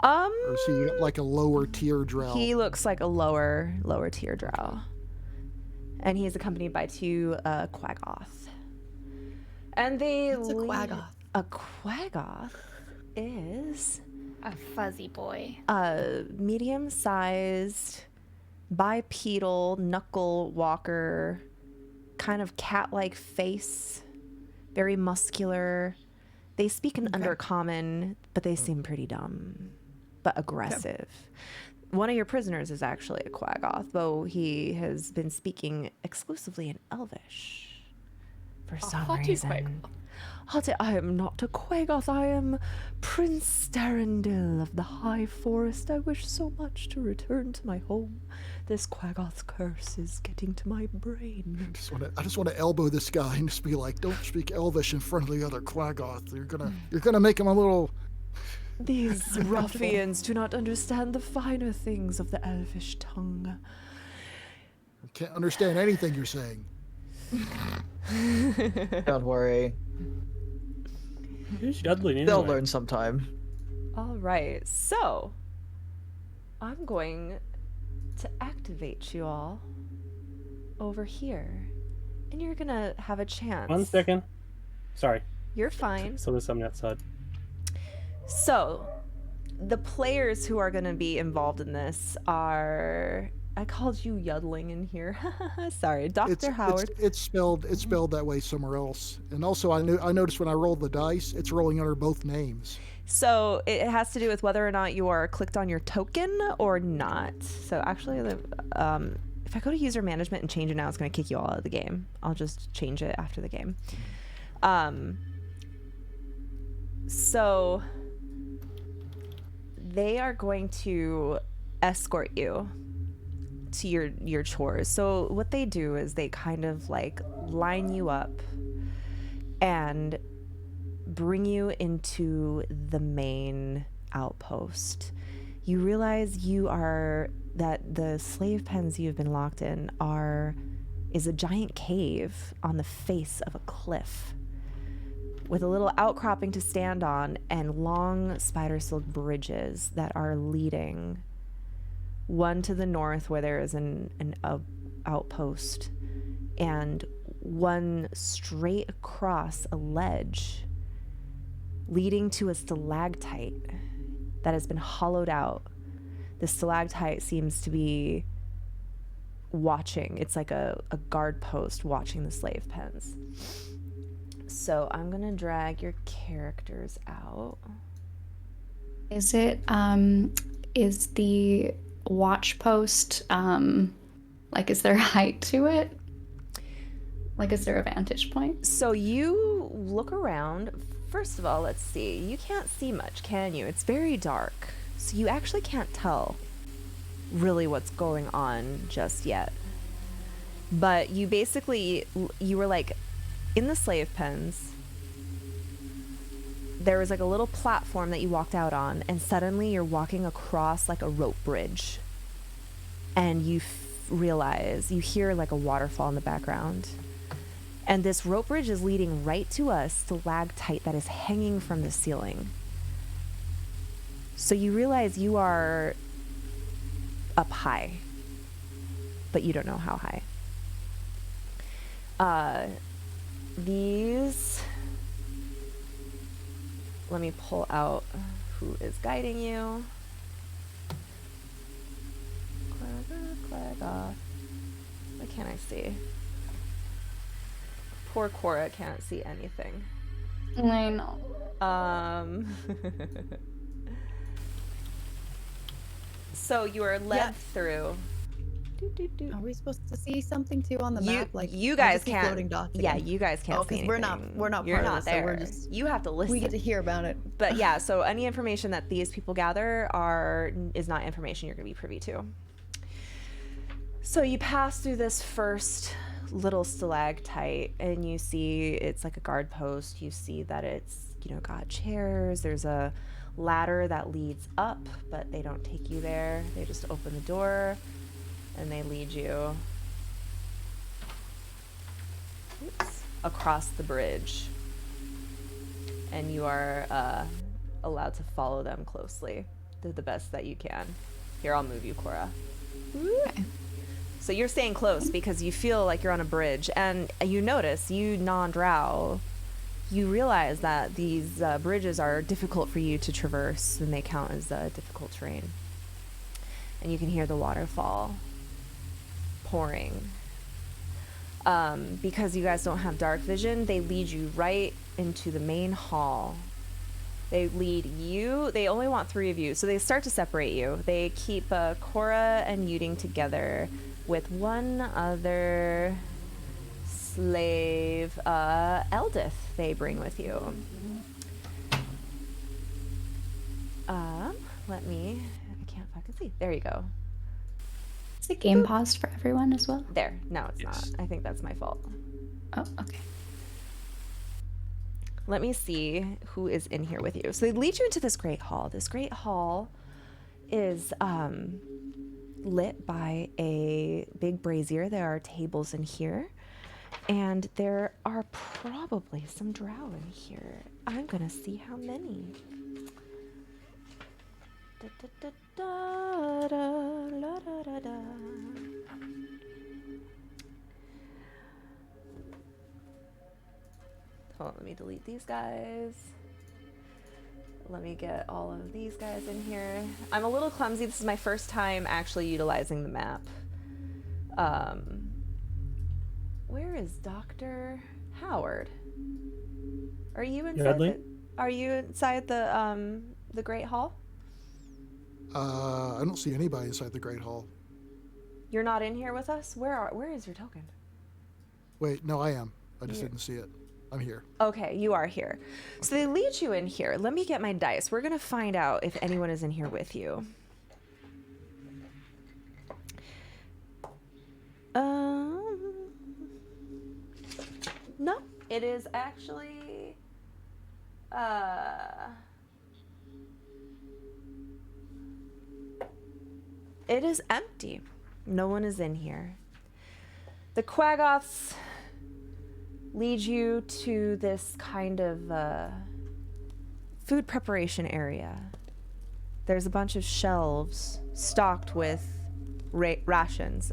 Or is he like a lower tier drow? He looks like a lower tier drow. And he's accompanied by 2 Quaggoth. And What's a Quaggoth? A Quaggoth is a fuzzy boy. A medium-sized, bipedal, knuckle walker, kind of cat-like face, very muscular. They speak in Undercommon, but they seem pretty dumb, but aggressive. One of your prisoners is actually a Quaggoth, though he has been speaking exclusively in Elvish for some reason. I am not a Quaggoth. I am Prince Darendil of the High Forest. I wish so much to return to my home. This Quaggoth's curse is getting to my brain. I just want to elbow this guy and just be like, don't speak Elvish in front of the other Quaggoth. You're gonna make him a little. These ruffians do not understand the finer things of the Elvish tongue. I can't understand anything you're saying. Don't worry. They'll learn sometime. All right, so I'm going to activate you all over here, and you're gonna have a chance. 1 second. Sorry. You're fine. So there's something outside. So, the players who are going to be involved in this are... I called you Uding in here. Sorry, Dr. Howard. It's spelled that way somewhere else. And also, I noticed when I rolled the dice, it's rolling under both names. So it has to do with whether or not you are clicked on your token or not. So actually, if I go to user management and change it now, it's going to kick you all out of the game. I'll just change it after the game. So they are going to escort you to your chores. So what they do is they kind of like line you up and bring you into the main outpost. You realize that the slave pens you've been locked in is a giant cave on the face of a cliff with a little outcropping to stand on and long spider silk bridges that are leading, one to the north where there is an outpost, and one straight across a ledge leading to a stalactite that has been hollowed out. The stalactite seems to be watching. It's like a guard post watching the slave pens. So I'm gonna drag your characters out. Is it is the watch post like, is there height to it? Like, is there a vantage point? So you look around. First of all, let's see. You can't see much, can you? It's very dark. So you actually can't tell really what's going on just yet. But you were like in the slave pens. There was like a little platform that you walked out on, and suddenly you're walking across like a rope bridge. And you hear like a waterfall in the background. And this rope bridge is leading right to a stalactite that is hanging from the ceiling. So you realize you are up high, but you don't know how high. These let me pull out who is guiding you. Quaggoth. What can I see? Poor Cora can't see anything. I know. So you are led through. Are we supposed to see something too on the map? Like you I guys just see can't. floating dots Yeah, again. you guys can't Oh, see 'cause anything. we're not You're part of not this, so there. we're just You have to listen. we get to hear about it. But yeah, so any information that these people gather is not information you're going to be privy to. So you pass through this first little stalactite, and you see it's like a guard post. You see that it's, got chairs. There's a ladder that leads up, but they don't take you there. They just open the door, and they lead you across the bridge. And you are allowed to follow them closely. Do the best that you can. Here, I'll move you, Cora. Okay. So you're staying close because you feel like you're on a bridge, and you notice, you non-drow, you realize that these bridges are difficult for you to traverse, and they count as difficult terrain. And you can hear the waterfall pouring. Because you guys don't have dark vision, they lead you right into the main hall. They lead you, they only want 3 of you, so they start to separate you. They keep Cora and Yuding together with one other slave, Eldith, they bring with you. I can't fucking see. There you go. Is the game paused for everyone as well? There. No, it's not. I think that's my fault. Oh, okay. Let me see who is in here with you. So they lead you into this great hall. This great hall is lit by a big brazier. There are tables in here. And there are probably some drow in here. I'm gonna see how many. Hold on, let me delete these guys. Let me get all of these guys in here. I'm a little clumsy. This is my first time actually utilizing the map. Where is Dr. Howard? Are you inside are you inside the Great Hall? I don't see anybody inside the Great Hall. You're not in here with us? Where is your token? Wait, no, I am. I just didn't see it. I'm here. Okay, you are here. So they lead you in here. Let me get my dice. We're gonna find out if anyone is in here with you. No, it is actually it is empty. No one is in here. The Quaggoths lead you to this kind of food preparation area. There's a bunch of shelves stocked with rations,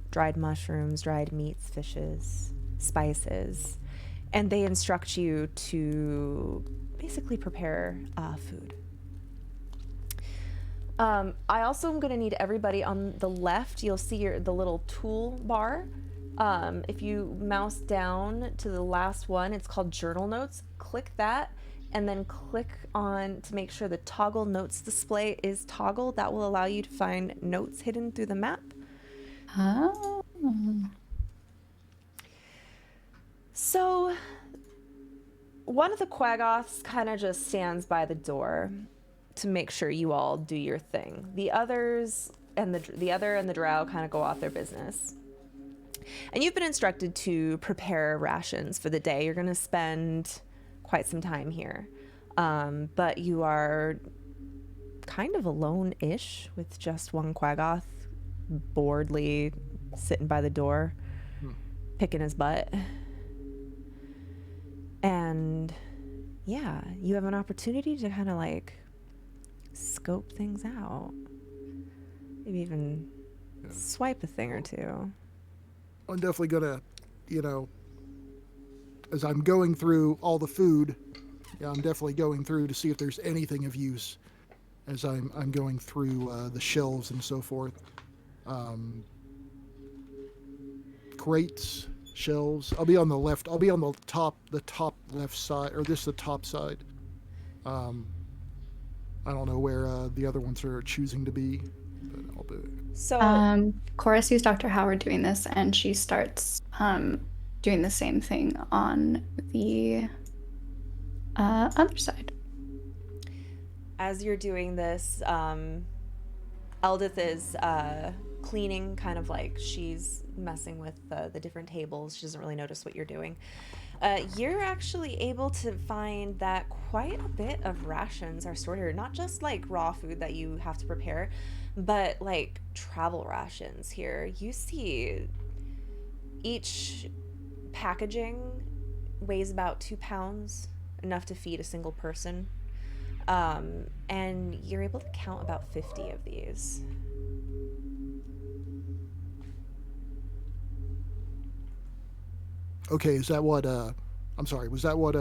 dried mushrooms, dried meats, fishes, spices, and they instruct you to basically prepare food. I also am going to need everybody on the left. You'll see the little tool bar. If you mouse down to the last one, it's called Journal Notes. Click that, and then click on to make sure the toggle notes display is toggled. That will allow you to find notes hidden through the map. Oh. So one of the Quaggoths kind of just stands by the door to make sure you all do your thing. The others and the other and the drow kind of go off their business. And you've been instructed to prepare rations for the day. You're going to spend quite some time here. But you are kind of alone-ish with just one Quaggoth boredly sitting by the door, picking his butt. And yeah, you have an opportunity to kind of like scope things out. Maybe even swipe a thing or two. I'm definitely gonna, as I'm going through all the food, Yeah, I'm definitely going through to see if there's anything of use as I'm going through the shelves and so forth. Crates, shelves. I'll be on the left. I'll be on the top left side, or this the top side. I don't know where the other ones are choosing to be, but I'll do it. So Cora sees Dr. Howard doing this, and she starts doing the same thing on the other side. as you're doing this, Eldith is cleaning, kind of like she's messing with the different tables. She doesn't really notice what you're doing. You're actually able to find that quite a bit of rations are stored here. Not just like raw food that you have to prepare, but like travel rations here. You see each packaging weighs about 2 pounds, enough to feed a single person. And you're able to count about 50 of these. Okay, is that what I'm sorry, was that what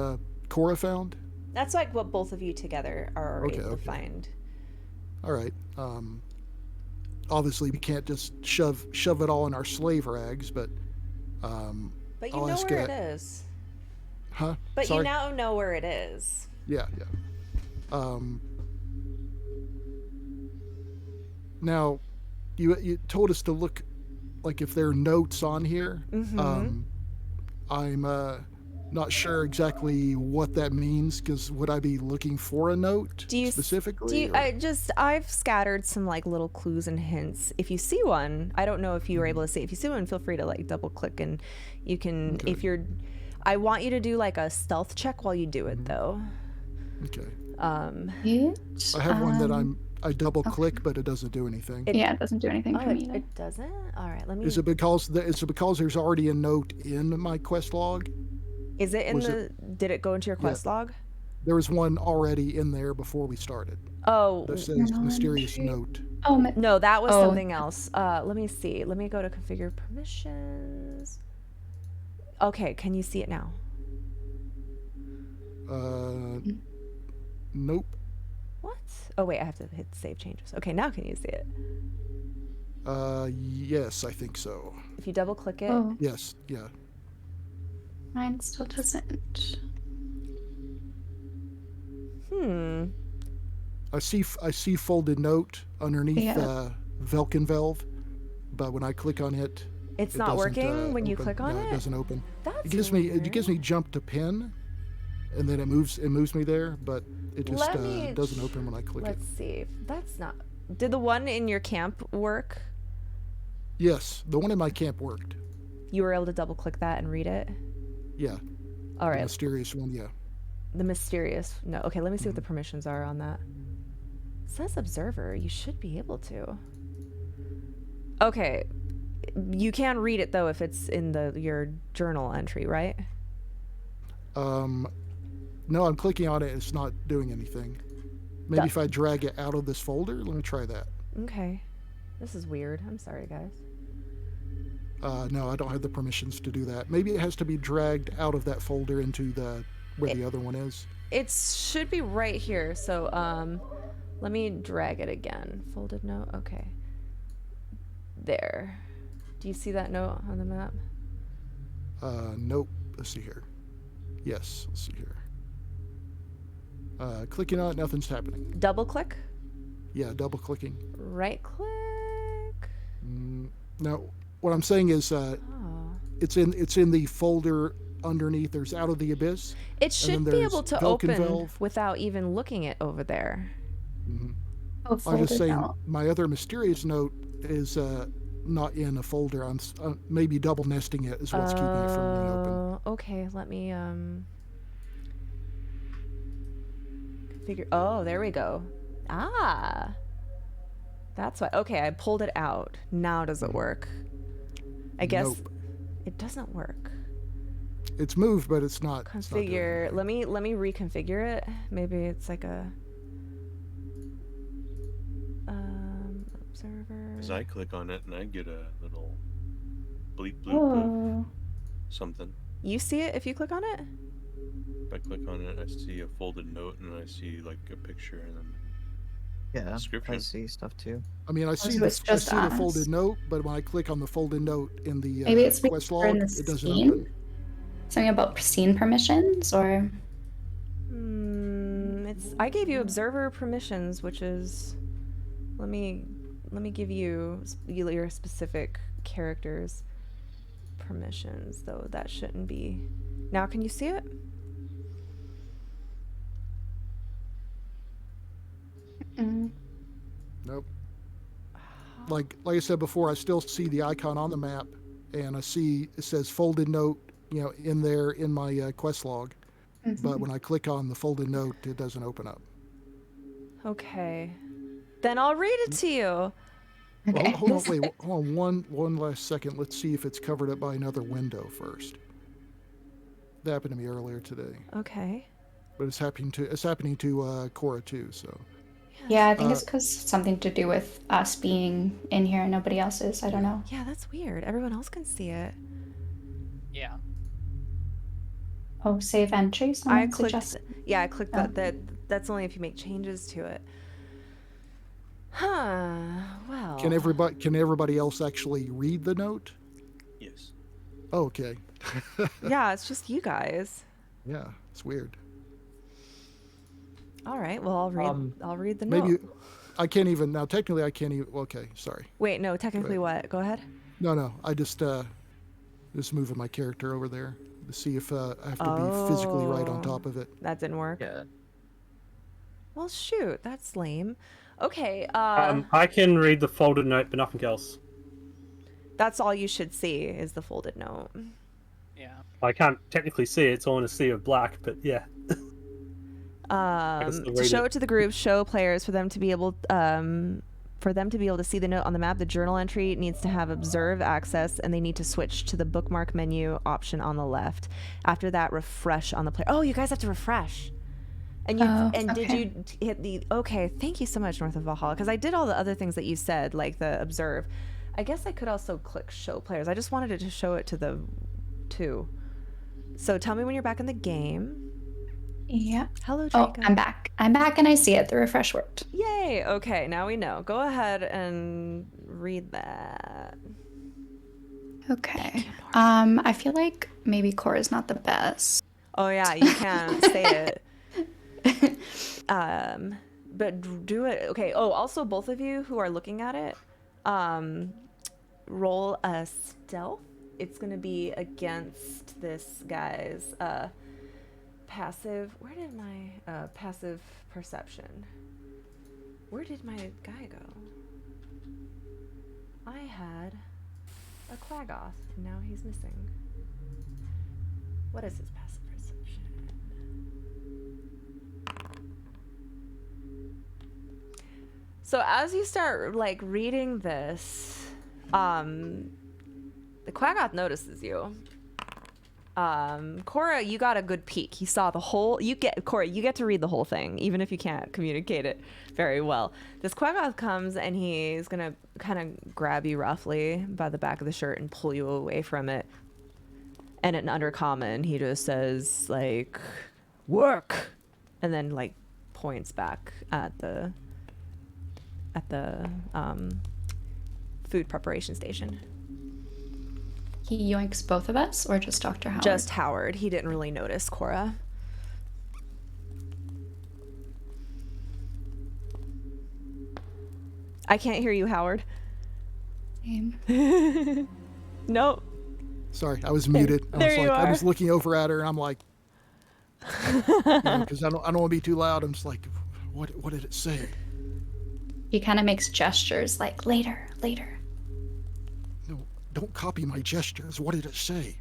Cora found? That's like what both of you together are Okay, able to okay. find. All right. Obviously we can't just shove it all in our slave rags, but But you I'll know ask where it is. Huh? But Sorry? you now know where it is. Yeah. Now, you told us to look, like if there are notes on here. Mhm. I'm not sure exactly what that means, because would I be looking for a note specifically? or- I've scattered some like little clues and hints. If you see one, I don't know if you were able to see. If you see one, feel free to like double click, and you can. Okay. If you're, I want you to do like a stealth check while you do it though. Okay. It, I have one that um, I double click, but it doesn't do anything. yeah, it doesn't do anything Oh, for me. it doesn't. All right, let me. Is it because there's already a note in my quest log? Is it in was the? Did it go into your quest log? There was one already in there before we started. Oh, That says mysterious note. Oh, no, that was oh. something else. Let me see. Let me go to configure permissions. Okay, can you see it now? Nope. What? Oh wait, I have to hit save changes. Okay, now can you see it? Yes, I think so. If you double click it. Oh. Yes, yeah. Mine still doesn't. I see folded note underneath Yeah. Velkenvelv, but when I click on it, It's it not doesn't, working when you open. click on No, it? it doesn't open. That's It gives me jump to pin, and then it moves me there, but it just Let me doesn't open when I click it. Let's see. That's not. Did the one in your camp work? Yes, the one in my camp worked. You were able to double click that and read it? Yeah. All The right. mysterious one, yeah. The mysterious. No. Okay, let me see what the permissions are on that. It says observer. You should be able to. Okay. You can read it though if it's in your journal entry, right? No, I'm clicking on it. It's not doing anything. Maybe if I drag it out of this folder, let me try that. Okay. This is weird. I'm sorry, guys. No, I don't have the permissions to do that. Maybe it has to be dragged out of that folder into where the other one is. It should be right here. So, let me drag it again. Folded note. Okay. There. Do you see that note on the map? Nope. Let's see here. Yes, let's see here. Clicking on it, nothing's happening. Double click. Yeah, double clicking. Right click. No, what I'm saying is, it's in the folder underneath. There's Out of the Abyss. It and should then be there's able to open Velkenvelv. without even looking it over there. Oh, I'm just saying, out. my other mysterious note is not in a folder. I'm maybe double nesting it is what's keeping it from being open. Okay, let me configure. Oh, there we go. Ah, that's why. Okay, I pulled it out. Now does it work? I guess Nope. it doesn't work. It's moved, but it's not. Configure. Let me reconfigure it. Maybe it's like a observer. Because I click on it and I get a little bleep bloop Oh. of something. You see it if you click on it? I click on it, I see a folded note, and I see like a picture and then Yeah, description. I see stuff too. I mean, I see so it's just the us. folded note, but when I click on the folded note in the Maybe it's because quest we're in log, the it doesn't scene? open. Something about scene permissions, or I gave you observer permissions, which is, let me give you your specific characters permissions, though that shouldn't be. Now can you see it? Nope. Like I said before, I still see the icon on the map, and I see it says folded note, in there in my quest log. But when I click on the folded note, it doesn't open up. Okay. Then I'll read it to you. Well, hold on, one last second. Let's see if it's covered up by another window first. That happened to me earlier today. Okay. But it's happening to Cora too. So. yeah, I think it's because something to do with us being in here and nobody else is. I don't know. Yeah, that's weird. Everyone else can see it. Yeah. Oh, save entry. I Someone clicked. suggested. Yeah, I clicked that. That's only if you make changes to it. Huh. Well. Can everybody else actually read the note? Yes. Oh, okay. Yeah, it's just you guys. Yeah, it's weird. All right. Well, I'll read the Maybe note. I can't even now. Technically, I can't even. Okay, sorry. Wait, no. Technically, what? Go ahead. No. I just moving my character over there to see if I have to be physically right on top of it. That didn't work. Yeah. Well, shoot. That's lame. Okay. I can read the folded note, but nothing else. That's all you should see is the folded note. Yeah. I can't technically see it. It's all in a sea of black, but yeah. To show it to the group, show players for them to be able to see the note on the map. The journal entry needs to have observe access, and they need to switch to the bookmark menu option on the left. After that, refresh on the player. Oh, you guys have to refresh. And did you hit the? Okay, thank you so much, North of Valhalla, because I did all the other things that you said, like the observe. I guess I could also click show players. I just wanted it to show it to the two. So tell me when you're back in the game. Yeah. Hello, Draco. Oh, I'm back. I'm back and I see it. The refresh worked. Yay! Okay, now we know. Go ahead and read that. Okay. I feel like maybe Cora's not the best. Oh yeah, you can't say it. But do it. Okay. Oh, also both of you who are looking at it, roll a stealth. It's gonna be against this guy's passive. Where did my passive perception? Where did my guy go? I had a Quaggoth, and now he's missing. What is his passive perception? So as you start like reading this, the Quaggoth notices you. Cora, you got a good peek. He saw the whole. Cora, you get to read the whole thing, even if you can't communicate it very well. This Quaggoth comes and he's gonna kind of grab you roughly by the back of the shirt and pull you away from it. And in Undercommon, he just says like, "Work," and then like points back at the food preparation station. He yoinks both of us, or just Dr. Howard? Just Howard. He didn't really notice Cora. I can't hear you, Howard. Same. Nope. Sorry, I was muted. I was looking over at her, and I'm like, because I don't want to be too loud. I'm just like, what did it say? He kind of makes gestures like later. No, don't copy my gestures. What did it say?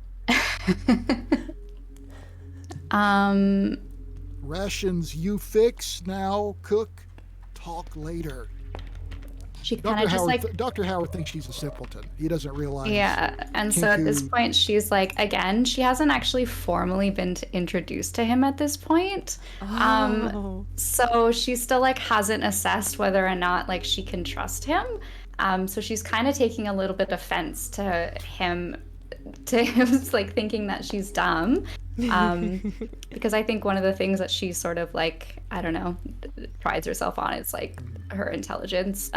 Rations you fix now, cook, talk later. She kind of just like Dr. Howard thinks she's a simpleton. He doesn't realize. Yeah, and so at this point, she's like, again, she hasn't actually formally been introduced to him at this point. So she still like hasn't assessed whether or not like she can trust him. So she's kind of taking a little bit offense to him Tim's like thinking that she's dumb. Because I think one of the things that she sort of like, I don't know, prides herself on is like her intelligence.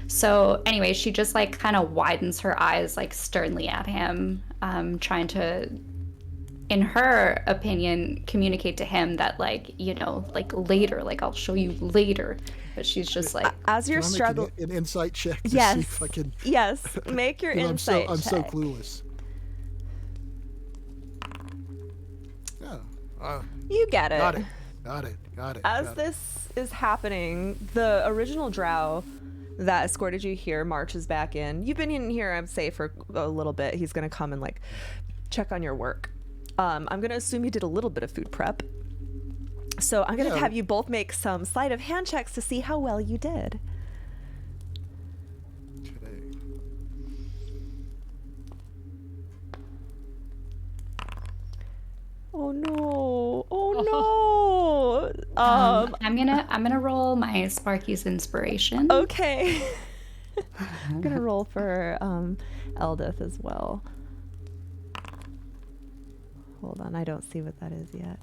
So anyway, she just like kind of widens her eyes like sternly at him, trying to, in her opinion, communicate to him that like, you know, like later, like I'll show you later. But she's just like, as you're Can I make struggling. an insight check to see Yes. if I can. Yes. Make your 'Cause insight I'm so check. clueless. Yeah. You get it. Got it. Got it. Got it. As got it. this is happening, the original drow that escorted you here marches back in. You've been in here, I'd say, for a little bit. He's gonna come and like check on your work. I'm gonna assume you did a little bit of food prep. So I'm gonna Yeah. have you both make some sleight of hand checks to see how well you did. Oh no! Oh no! I'm gonna roll my Sparky's inspiration. Okay. I'm gonna roll for Eldith as well. Hold on, I don't see what that is yet.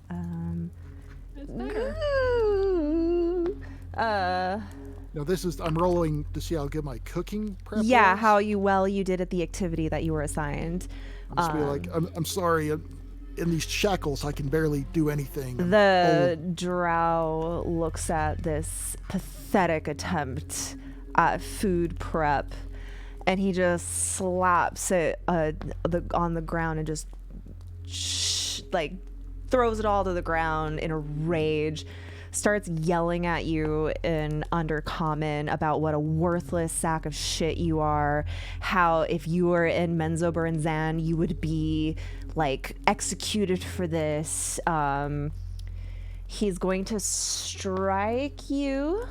No, this is. I'm rolling to see how good my cooking prep Yeah, is. how well you did at the activity that you were assigned. I'm just be like, I'm sorry. In these shackles, I can barely do anything. I'm The old. drow looks at this pathetic attempt at food prep, and he just slaps it on the ground and just like throws it all to the ground in a rage. Starts yelling at you in Undercommon about what a worthless sack of shit you are. How if you were in Menzoberranzan, Zan, you would be like executed for this. He's going to strike you.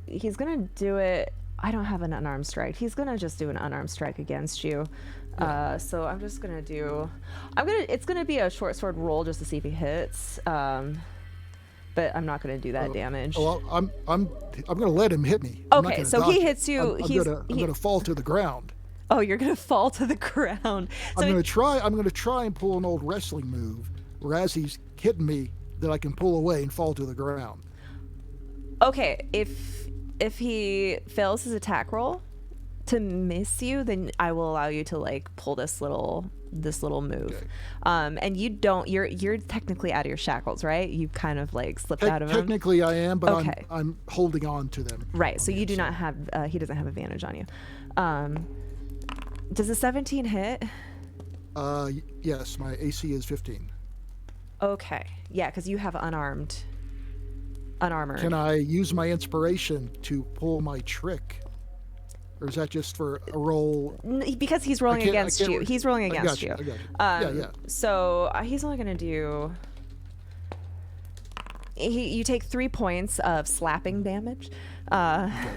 He's gonna do it. I don't have an unarmed strike. He's gonna just do an unarmed strike against you. So I'm just gonna do. It's gonna be a short sword roll just to see if he hits. But I'm not gonna do that damage. Well, I'm gonna let him hit me. I'm not Okay, gonna so he dodge it. hits you. I'm gonna fall to the ground. Oh, you're gonna fall to the ground. So I'm gonna try and pull an old wrestling move, where as he's hitting me, that I can pull away and fall to the ground. okay, if he fails his attack roll to miss you, then I will allow you to like pull this little move. Okay. And you're technically out of your shackles, right? You kind of like slipped out of them. Technically, I am, but Okay. I'm holding on to them. Right. So you do not have. He doesn't have advantage on you. Does a 17 hit? Yes, my AC is 15. Okay. Yeah, because you have unarmored. Can I use my inspiration to pull my trick? Or is that just for a roll? Because he's rolling against you. He's rolling I against got you. you. I got you. Yeah. So he's only gonna do. You take 3 points of slapping damage.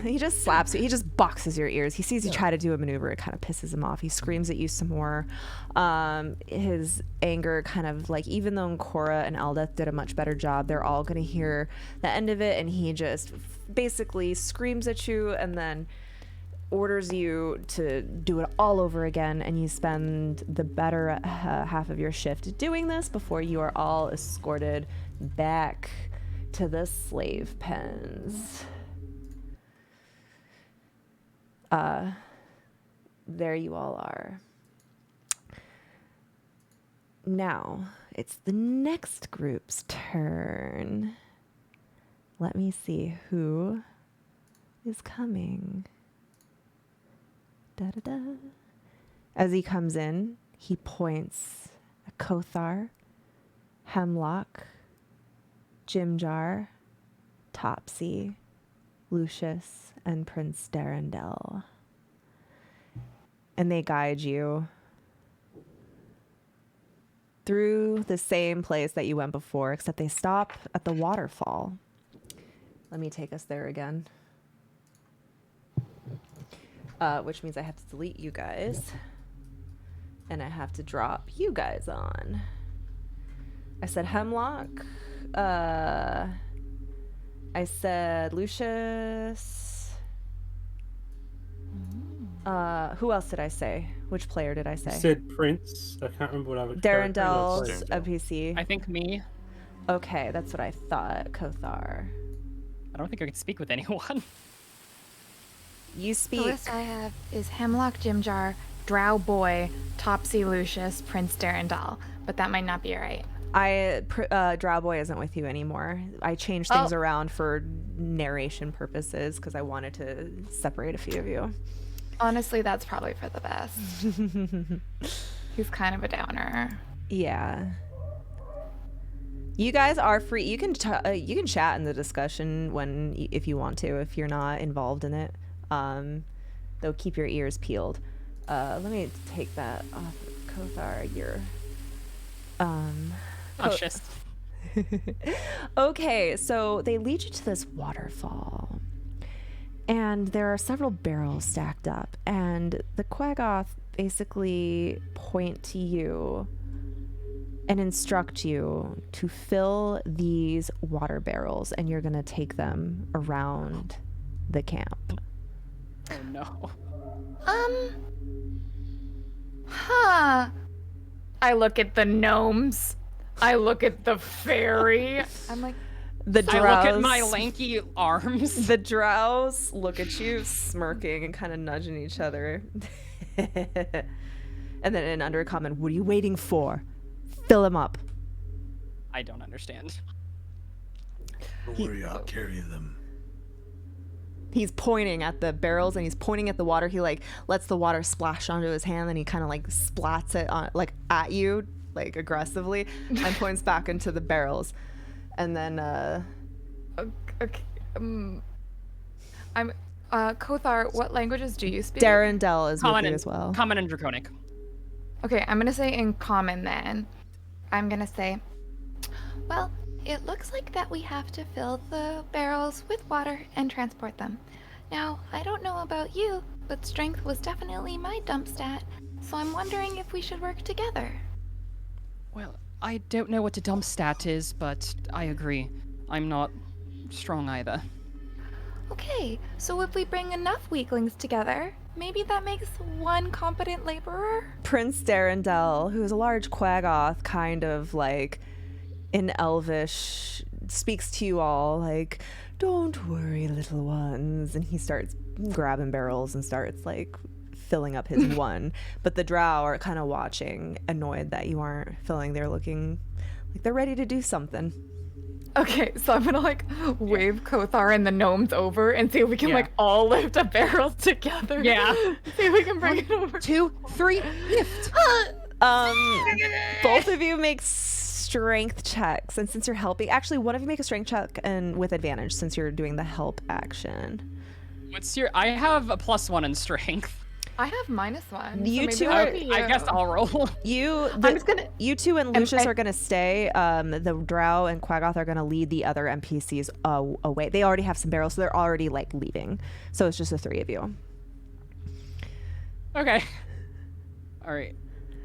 He just slaps you. He just boxes your ears. He sees you try to do a maneuver. It kind of pisses him off. He screams at you some more. His anger kind of like, even though Cora and Eldeth did a much better job, they're all going to hear the end of it. And he just basically screams at you and then orders you to do it all over again. And you spend the better half of your shift doing this before you are all escorted back to the slave pens. There you all are. Now, it's the next group's turn. Let me see who is coming. Da-da-da. As he comes in, he points at Kothar, Hemlock, Jimjar, Topsy, Lucius, and Prince Darendel. And they guide you through the same place that you went before, except they stop at the waterfall. Let me take us there again. Which means I have to delete you guys. And I have to drop you guys on. I said Hemlock. I said Lucius. Who else did I say? Which player did I You say? said Prince. I can't remember what other character I Darendell's played. a PC. I think me. Okay, that's what I thought. Kothar. I don't think I could speak with anyone. You The speak. list I have is Hemlock Jimjar, Drow Boy, Topsy Lucius, Prince Darendal, but that might not be right. Drow Boy isn't with you anymore. I changed things around for narration purposes because I wanted to separate a few of you. Honestly, that's probably for the best. He's kind of a downer. Yeah. You guys are free. You can chat in the discussion if you want to. If you're not involved in it, though, keep your ears peeled. Let me take that off. Kothar, you're Cautious. Okay, so they lead you to this waterfall, and there are several barrels stacked up, and the Quaggoth basically point to you and instruct you to fill these water barrels, and you're gonna take them around the camp. Oh no. I look at the gnomes. I look at the fairy. I'm like, The I look at my drows- lanky arms. The drows look at you, smirking and kind of nudging each other. And then in undercommon, what are you waiting for? Fill him up. I don't understand. Don't worry, I'll carry them. He's pointing at the barrels and he's pointing at the water. He like lets the water splash onto his hand, and he kind of like splats it on like at you, like aggressively, and points back into the barrels. And then okay, I'm Kothar, what languages do you speak? Darendel is with Common you and, as well. Common and Draconic. Okay, I'm gonna say in common then. I'm gonna say, Well, it looks like that we have to fill the barrels with water and transport them. Now, I don't know about you, but strength was definitely my dump stat, so I'm wondering if we should work together. Well, I don't know what a dump stat is, but I agree. I'm not strong either. Okay, so if we bring enough weaklings together, maybe that makes one competent laborer? Prince Darendel, who is a large Quaggoth, kind of like in Elvish, speaks to you all like, "Don't worry, little ones," and he starts grabbing barrels and starts like filling up his one. But the drow are kind of watching, annoyed that you aren't filling. They're looking like they're ready to do something. okay, so I'm gonna like wave Kothar and the gnomes over and see if we can like all lift a barrel together. Yeah. See if we can bring it over. 2, 3, lift. Both of you make strength checks, and since you're helping, actually one of you make a strength check and with advantage since you're doing the help action. What's your? I have a +1 in strength. I have -1. You so two maybe are- that'll be I you. guess I'll roll. You two and Lucius I- are gonna stay. The drow and Quaggoth are gonna lead the other NPCs away. They already have some barrels, so they're already like leaving. So it's just the three of you. Okay. All right.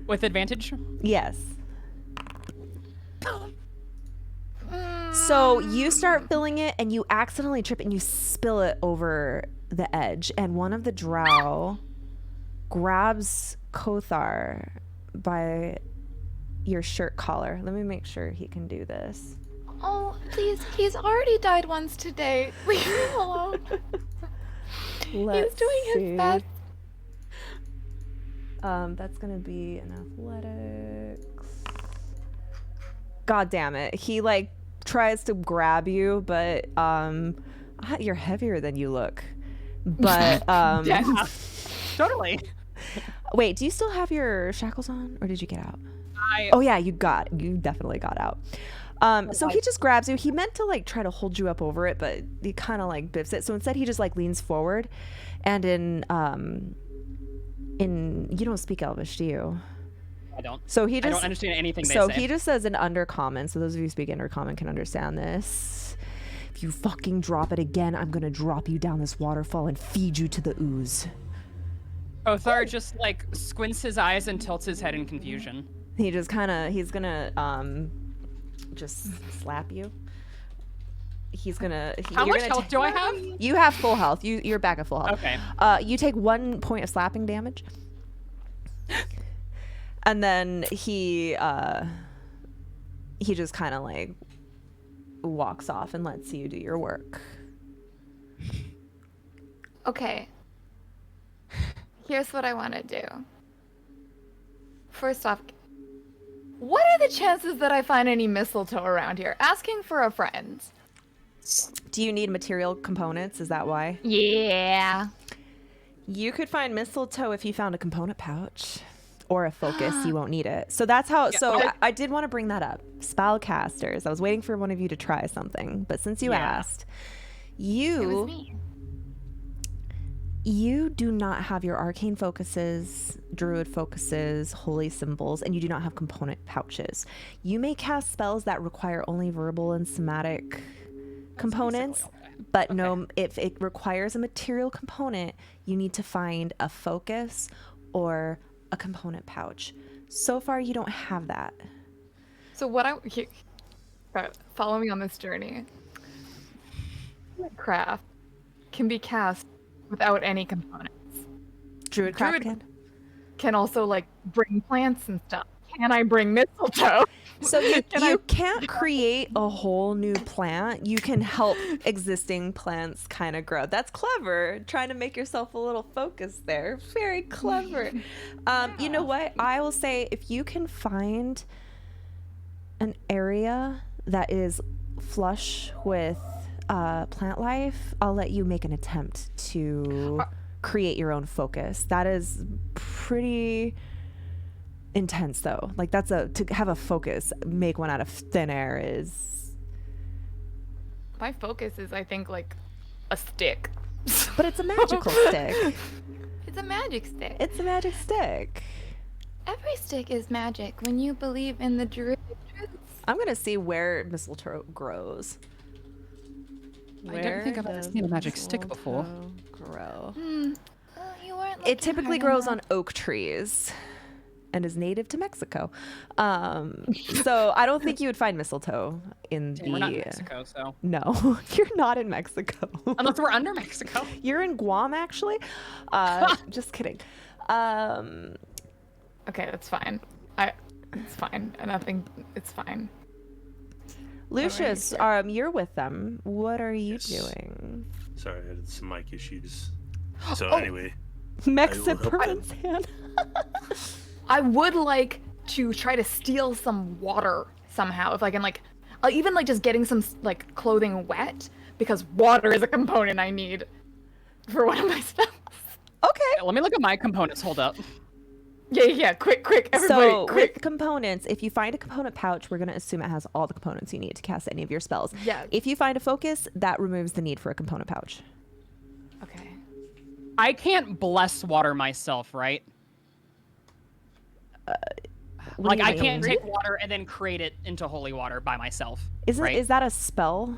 With advantage? Yes. So you start filling it, and you accidentally trip and you spill it over the edge, and one of the drow grabs Kothar by your shirt collar. Let me make sure he can do this. Oh, please, he's already died once today. Leave him alone. Let's He's doing see. his best. That's gonna be an athletics. God damn it. He like tries to grab you, but you're heavier than you look. But Yeah. Totally. wait, do you still have your shackles on, or did you get out? I. Oh yeah, you definitely got out. So he just grabs you. He meant to like try to hold you up over it, but he kind of like biffs it. So instead he just like leans forward, and in you don't speak Elvish, do you? I don't. So he just I don't understand anything they So say. he just says in Undercommon. So those of you who speak Undercommon can understand this. If you fucking drop it again, I'm gonna drop you down this waterfall and feed you to the ooze. Othar just like squints his eyes and tilts his head in confusion. He's gonna just slap you. he's gonna. How you're much gonna health do I have? You have full health. You're back at full health. Okay. You take 1 point of slapping damage, and then he just kind of like walks off and lets you do your work. Okay. Here's what I want to do. First off, what are the chances that I find any mistletoe around here? Asking for a friend. Do you need material components? Is that why? Yeah. You could find mistletoe if you found a component pouch or a focus. You won't need it. So that's how. I did want to bring that up. Spellcasters. I was waiting for one of you to try something, but since you asked, It was me. you do not have your arcane focuses, druid focuses, holy symbols, and you do not have component pouches. You may cast spells that require only verbal and somatic components, but no, if it requires a material component, you need to find a focus or a component pouch. So far, you don't have that. So what follow me on this journey. Craft can be cast without any components. Druid can also like bring plants and stuff. Can I bring mistletoe? So you can't create a whole new plant. You can help existing plants kind of grow. That's clever. Trying to make yourself a little focus there. Very clever. You know what? I will say if you can find an area that is flush with plant life, I'll let you make an attempt to create your own focus. That is pretty intense though. Like to have a focus, make one out of thin air is. My focus is, I think, like a stick. But it's a magical stick. It's a magic stick. It's a magic stick. Every stick is magic when you believe in the druidic truths. I'm gonna see where mistletoe grows. I don't think I've ever seen a magic stick before. Grow. You weren't It typically grows on oak trees and is native to Mexico. So I don't think you would find mistletoe in We're not in Mexico, so. No, you're not in Mexico. Unless we're under Mexico. You're in Guam, actually. Just kidding. Okay, that's fine. It's fine. It's fine. Lucius, you're with them. What are you doing? Sorry, I had some mic issues. So Oh. anyway. Mexican. I would like to try to steal some water somehow. If I can, like, even like just getting some like clothing wet, because water is a component I need for one of my spells. Okay. Yeah, let me look at my components. Hold up. Yeah. Quick, everybody, So quick. with components, if you find a component pouch, we're going to assume it has all the components you need to cast any of your spells. Yeah. If you find a focus, that removes the need for a component pouch. Okay. I can't bless water myself, right? What do Like you I can't mean? take water and then create it into holy water by myself. Is right? that a spell?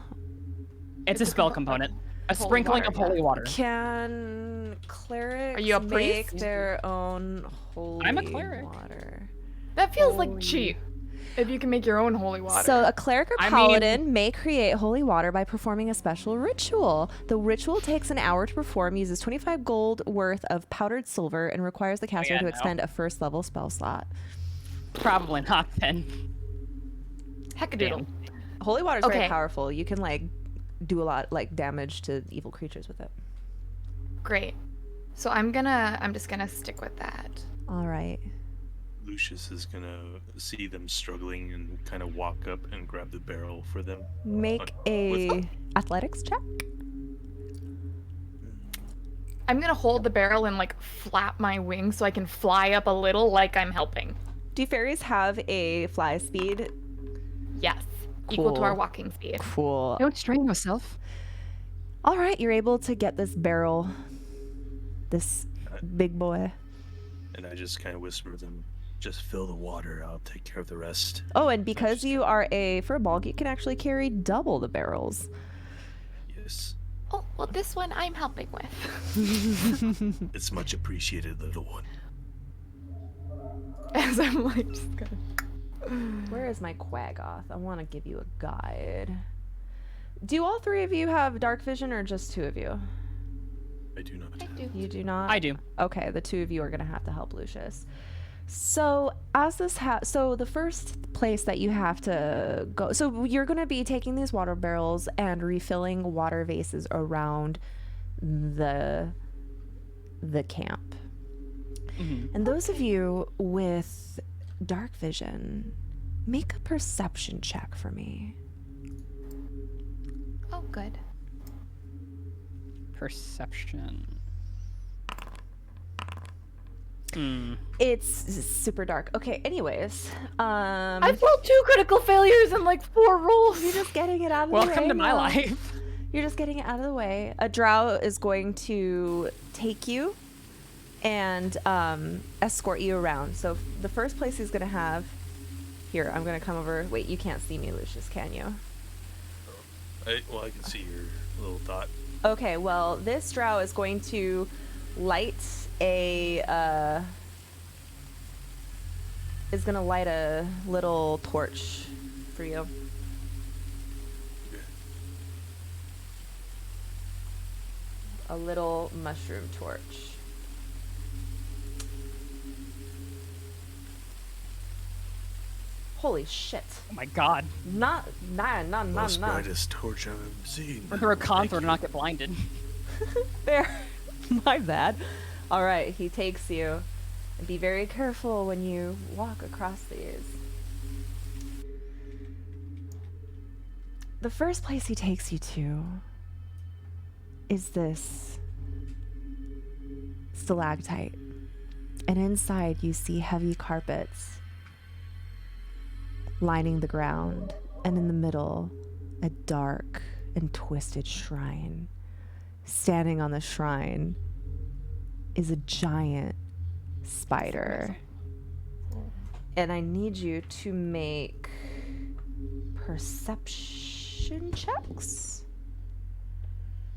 It's a spell component. A sprinkling of holy water. Can clerics Are you a make priest? their own holy I'm a cleric. water? That feels like cheap. If you can make your own holy water. So a cleric or I paladin may create holy water by performing a special ritual. The ritual takes an hour to perform, uses 25 gold worth of powdered silver, and requires the caster yeah, to no. expend a first level spell slot. Probably not then. Heckadoodle. Holy water is very Okay. powerful. You can like do a lot like damage to evil creatures with it. Great. So I'm just gonna stick with that. All right. Lucius is gonna see them struggling and kind of walk up and grab the barrel for them. Make a athletics check. I'm gonna hold the barrel and like flap my wings so I can fly up a little like I'm helping. Do fairies have a fly speed? Yes. Equal to our Cool. walking speed. Cool. Don't strain yourself. All right, you're able to get this barrel, this big boy. And I just kind of whisper to them, just fill the water, I'll take care of the rest. Oh, and because you are a furball, you can actually carry double the barrels. Yes. Oh, well, this one I'm helping with. It's much appreciated, little one. As I'm like just gonna. Where is my Quaggoth? I want to give you a guide. Do all three of you have dark vision or just two of you? I do not. I do. You do not? I do. Okay, the two of you are going to have to help Lucius. So, as this so the first place that you have to go, so you're going to be taking these water barrels and refilling water vases around the camp. Mm-hmm. And those of you with dark vision, make a perception check for me. Oh, good. Perception. It's super dark. Okay, anyways. I've rolled 2 critical failures in like 4 rolls. You're just getting it out of the way. Welcome to my now. life. You're just getting it out of the way. A drow is going to take you and escort you around. So the first place he's going to have... Here, I'm going to come over. Wait, you can't see me, Lucius, can you? I can see your little dot. Okay, well, this drow is going to light a little torch for you. A little mushroom torch. Holy shit. Oh my god. Not. Most brightest torch I've ever seen. Or through a contour to not get blinded. There. My bad. All right, he takes you. And be very careful when you walk across these. The first place he takes you to is this stalactite. And inside you see heavy carpets lining the ground. And in the middle, a dark and twisted shrine. Standing on the shrine is a giant spider. And I need you to make perception checks.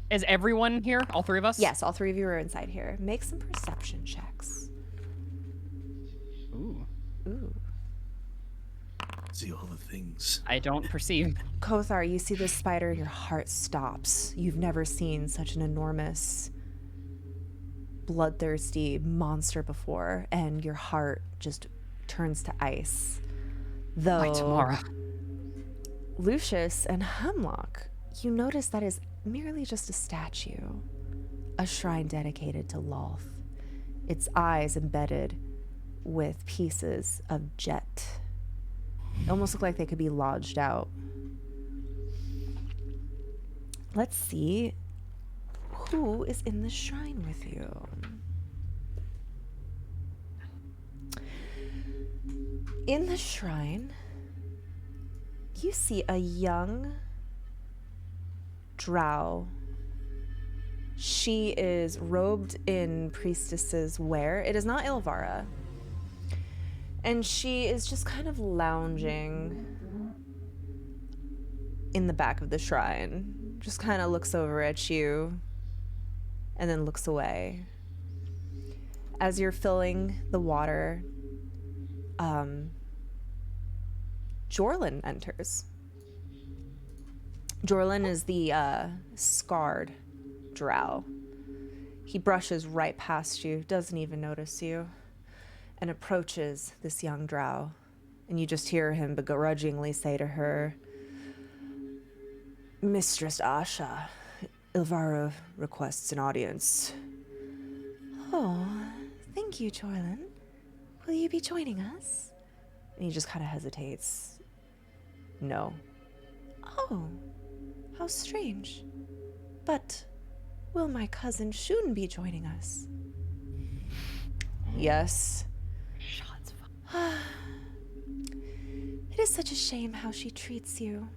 Is everyone here? All three of us? Yes, all three of you are inside here. Make some perception checks. Ooh. See all the things. I don't perceive. Kothar, you see this spider, your heart stops. You've never seen such an enormous, bloodthirsty monster before, and your heart just turns to ice. Though, By tomorrow. Lucius and Hemlock, you notice that is merely just a statue, a shrine dedicated to Lolth, its eyes embedded with pieces of jet. They almost look like they could be lodged out. Let's see who is in the shrine with you. In the shrine, you see a young drow. She is robed in priestess's wear. It is not Ilvara. And she is just kind of lounging in the back of the shrine. Just kind of looks over at you and then looks away. As you're filling the water, Jorlin enters. Jorlin is the scarred drow. He brushes right past you, doesn't even notice you, and approaches this young drow. And you just hear him begrudgingly say to her, "Mistress Asha, Ilvara requests an audience." "Oh, thank you, Jorlin. Will you be joining us?" And he just kind of hesitates. "No." "Oh, how strange. But will my cousin Shun be joining us?" "Yes." Shots fired. It is such a shame how she treats you,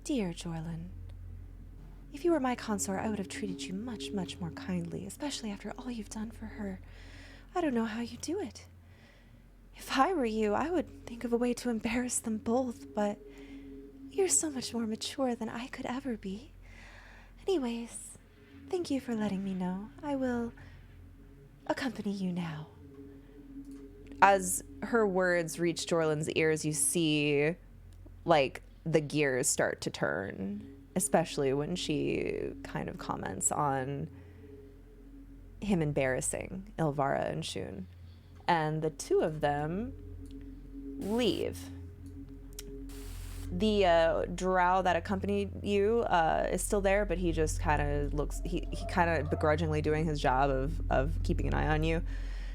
dear Jorlin. If you were my consort, I would have treated you much, much more kindly, especially after all you've done for her. I don't know how you do it. If I were you, I would think of a way to embarrass them both, but you're so much more mature than I could ever be. Anyways, thank you for letting me know. I will accompany you now. As her words reach Jorlin's ears, you see, like, the gears start to turn. especially when she kind of comments on him embarrassing Ilvara and Shun. And the two of them leave. The drow that accompanied you is still there, but he just kind of looks, he kind of begrudgingly doing his job of keeping an eye on you.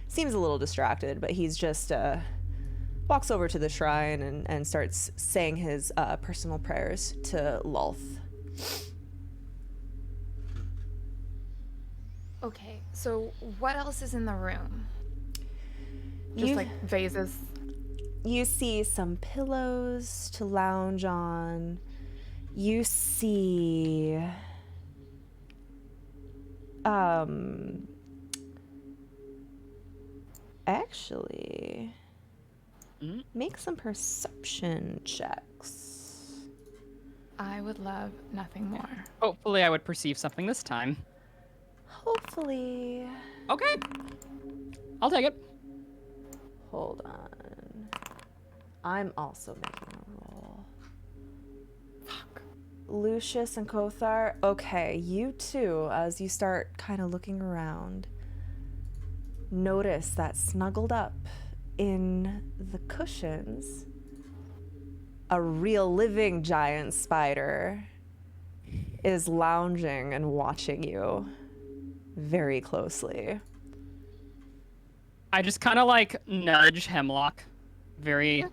Seems a little distracted, but he's just walks over to the shrine and starts saying his personal prayers to Lolth. Okay, so what else is in the room? Just like vases. You see some pillows to lounge on. You see actually make some perception checks. I would love nothing more. Hopefully I would perceive something this time. Hopefully. Okay. I'll take it. Hold on. I'm also making a roll. Fuck. Lucius and Kothar. Okay, you two, as you start kind of looking around, notice that snuggled up in the cushions, a real living giant spider is lounging and watching you very closely. I just kind of like nudge Hemlock very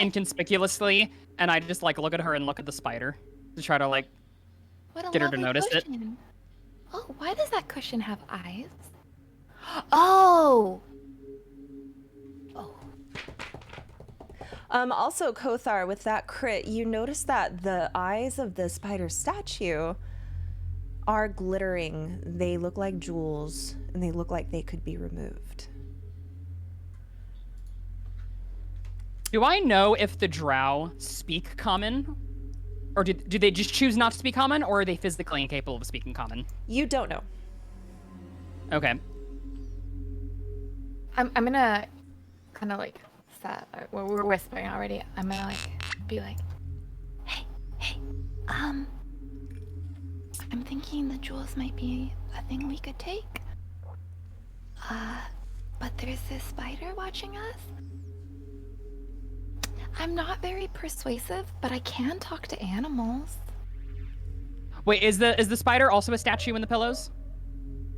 inconspicuously, and I just like look at her and look at the spider to try to like get her to notice it. Oh, why does that cushion have eyes? Oh! Also, Kothar, with that crit, you notice that the eyes of the spider statue are glittering. They look like jewels, and they look like they could be removed. Do I know if the drow speak common? Or do they just choose not to speak common, or are they physically incapable of speaking common? You don't know. Okay. I'm gonna kind of like we're whispering already. I'm gonna like be like, hey, I'm thinking the jewels might be a thing we could take. But there's this spider watching us. I'm not very persuasive, but I can talk to animals. Wait, is the spider also a statue in the pillows?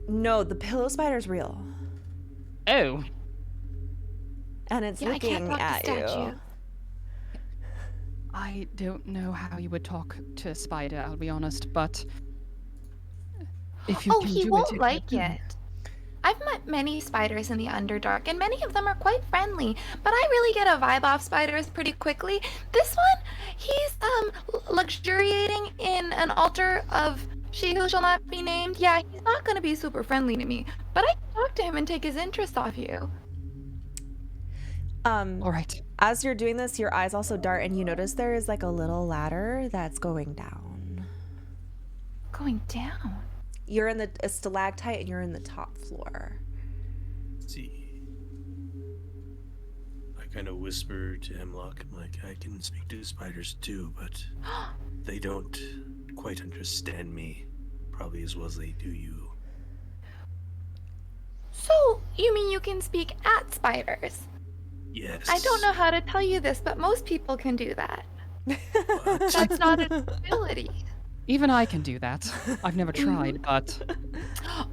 No, the pillow spider's real. Oh. And it's I can't looking talk at to you. statue. I don't know how you would talk to a spider, I'll be honest, but if you can he do won't it, like it. I've met many spiders in the Underdark, and many of them are quite friendly, but I really get a vibe off spiders pretty quickly. This one, he's luxuriating in an altar of she who shall not be named. Yeah, he's not going to be super friendly to me, but I can talk to him and take his interest off you. All right. As you're doing this, your eyes also dart, and you notice there is like a little ladder that's going down. Going down? You're in a stalactite, and you're in the top floor. Let's see. I kind of whisper to Hemlock, I'm like, I can speak to spiders too, but they don't quite understand me probably as well as they do you. So, you mean you can speak at spiders? Yes. I don't know how to tell you this, but most people can do that. That's not an ability. Even I can do that. I've never tried, but...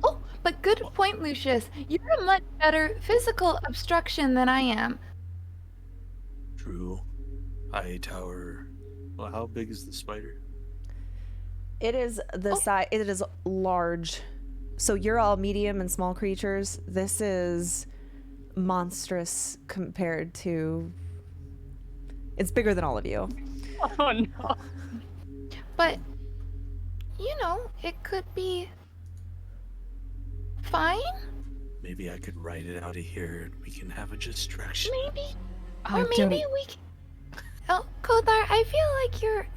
Oh, but good point, Lucius. You're a much better physical obstruction than I am. True. High tower. Well, how big is the spider? It is the size. It is large. So you're all medium and small creatures. This is monstrous compared to. It's bigger than all of you. Oh no. But, you know, it could be fine. Maybe I could write it out of here and we can have a distraction. Maybe. I Or maybe don't- we can. Oh, Kothar, I feel like you're,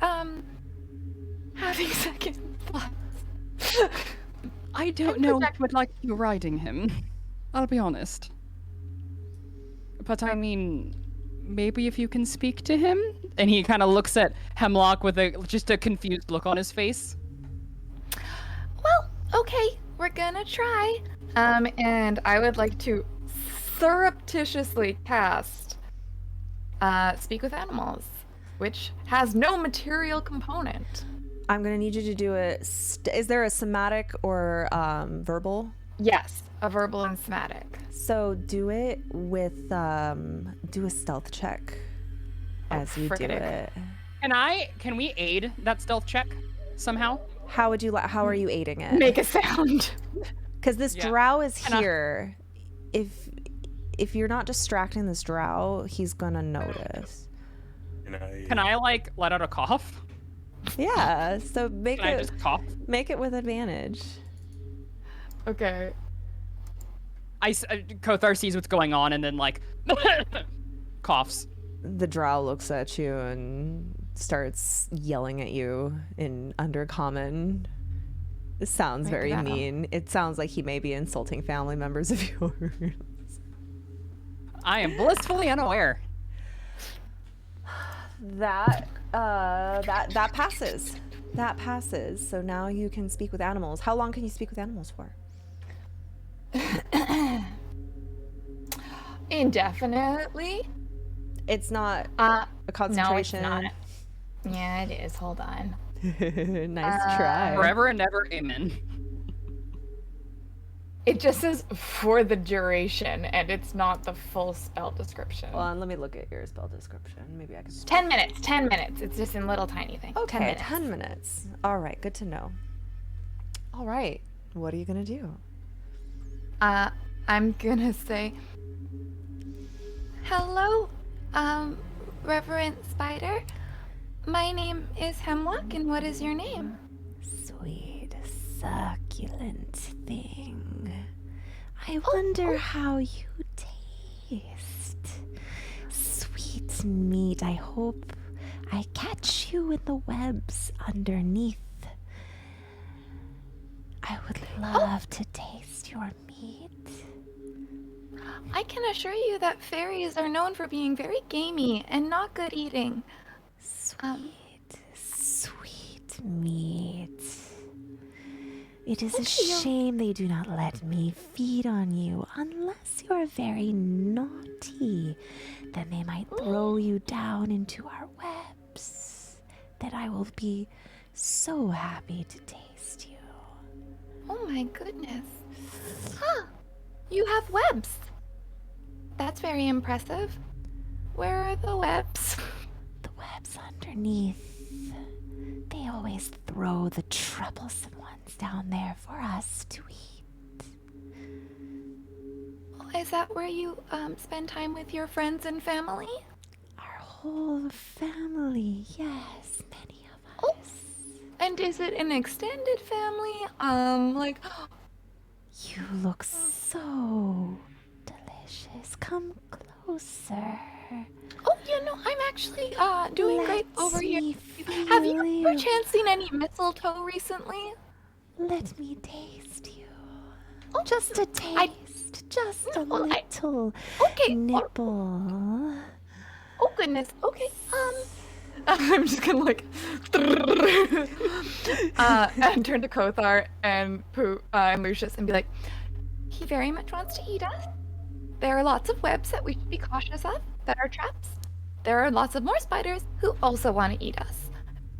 having second thoughts. I don't know if I would like you riding him. I'll be honest. But I mean, maybe if you can speak to him? And he kind of looks at Hemlock with just a confused look on his face. Well, okay, we're gonna try. And I would like to surreptitiously cast Speak with Animals, which has no material component. I'm gonna need you to do a. Is there a somatic or verbal? Yes, a verbal and somatic. So do it with do a stealth check as you do it. Can we aid that stealth check somehow? How would you? How are you aiding it? Make a sound. Because this drow is here. If you're not distracting this drow, he's gonna notice. Can I like let out a cough? Yeah. So make Can it. I just cough? Make it with advantage. Okay. Kothar sees what's going on and then like coughs. The drow looks at you and starts yelling at you in Undercommon. It sounds very mean. It sounds like he may be insulting family members of yours. I am blissfully unaware. That passes. That passes. So now you can speak with animals. How long can you speak with animals for? Indefinitely. It's not a concentration. No, it's not. Yeah, it is. Hold on. Nice try. Forever and ever, amen. It just says for the duration, and it's not the full spell description. Well, and let me look at your spell description. Maybe I can. 10 minutes. 10 minutes. It's just in little tiny things. Okay, 10 minutes. 10 minutes. All right, good to know. All right, what are you gonna do? I'm gonna say, hello, Reverend Spider. My name is Hemlock, and what is your name? Sweet, succulent thing. I wonder how you taste. Sweet meat. I hope I catch you in the webs underneath. I would love to taste your meat. I can assure you that fairies are known for being very gamey and not good eating. Sweet meat. It is a shame they do not let me feed on you unless you're very naughty. Then they might throw you down into our webs. Then I will be so happy to taste you. Oh my goodness. Huh. You have webs. That's very impressive. Where are the webs? The webs underneath. They always throw the troublesome ones down there for us to eat. Is that where you spend time with your friends and family? Our whole family, yes, many of us. And is it an extended family? You look so delicious. Come closer. Oh, I'm actually doing great over here. Have you by chance seen any mistletoe recently? Let me taste you. Just a taste. Just a little nibble. Oh goodness. Okay. I'm just gonna and turn to Kothar and Pooh and Lucius and be like, he very much wants to eat us. There are lots of webs that we should be cautious of that are traps. There are lots of more spiders who also want to eat us.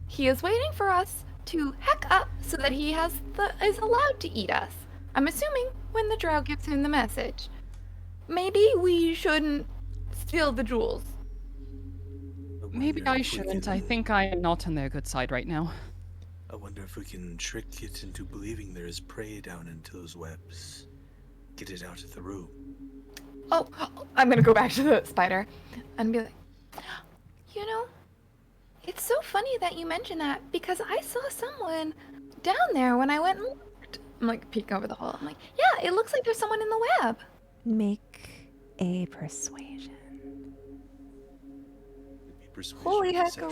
He is waiting for us to heck up so that he is allowed to eat us. I'm assuming when the drow gives him the message. Maybe we shouldn't steal the jewels. Maybe I shouldn't. I think I am not on their good side right now. I wonder if we can trick it into believing there is prey down into those webs. Get it out of the room. Oh, I'm gonna go back to the spider and be like, it's so funny that you mentioned that because I saw someone down there when I went and looked. I'm like peeking over the hole. I'm like, yeah, it looks like there's someone in the web. Make a persuasion. Holy Deception.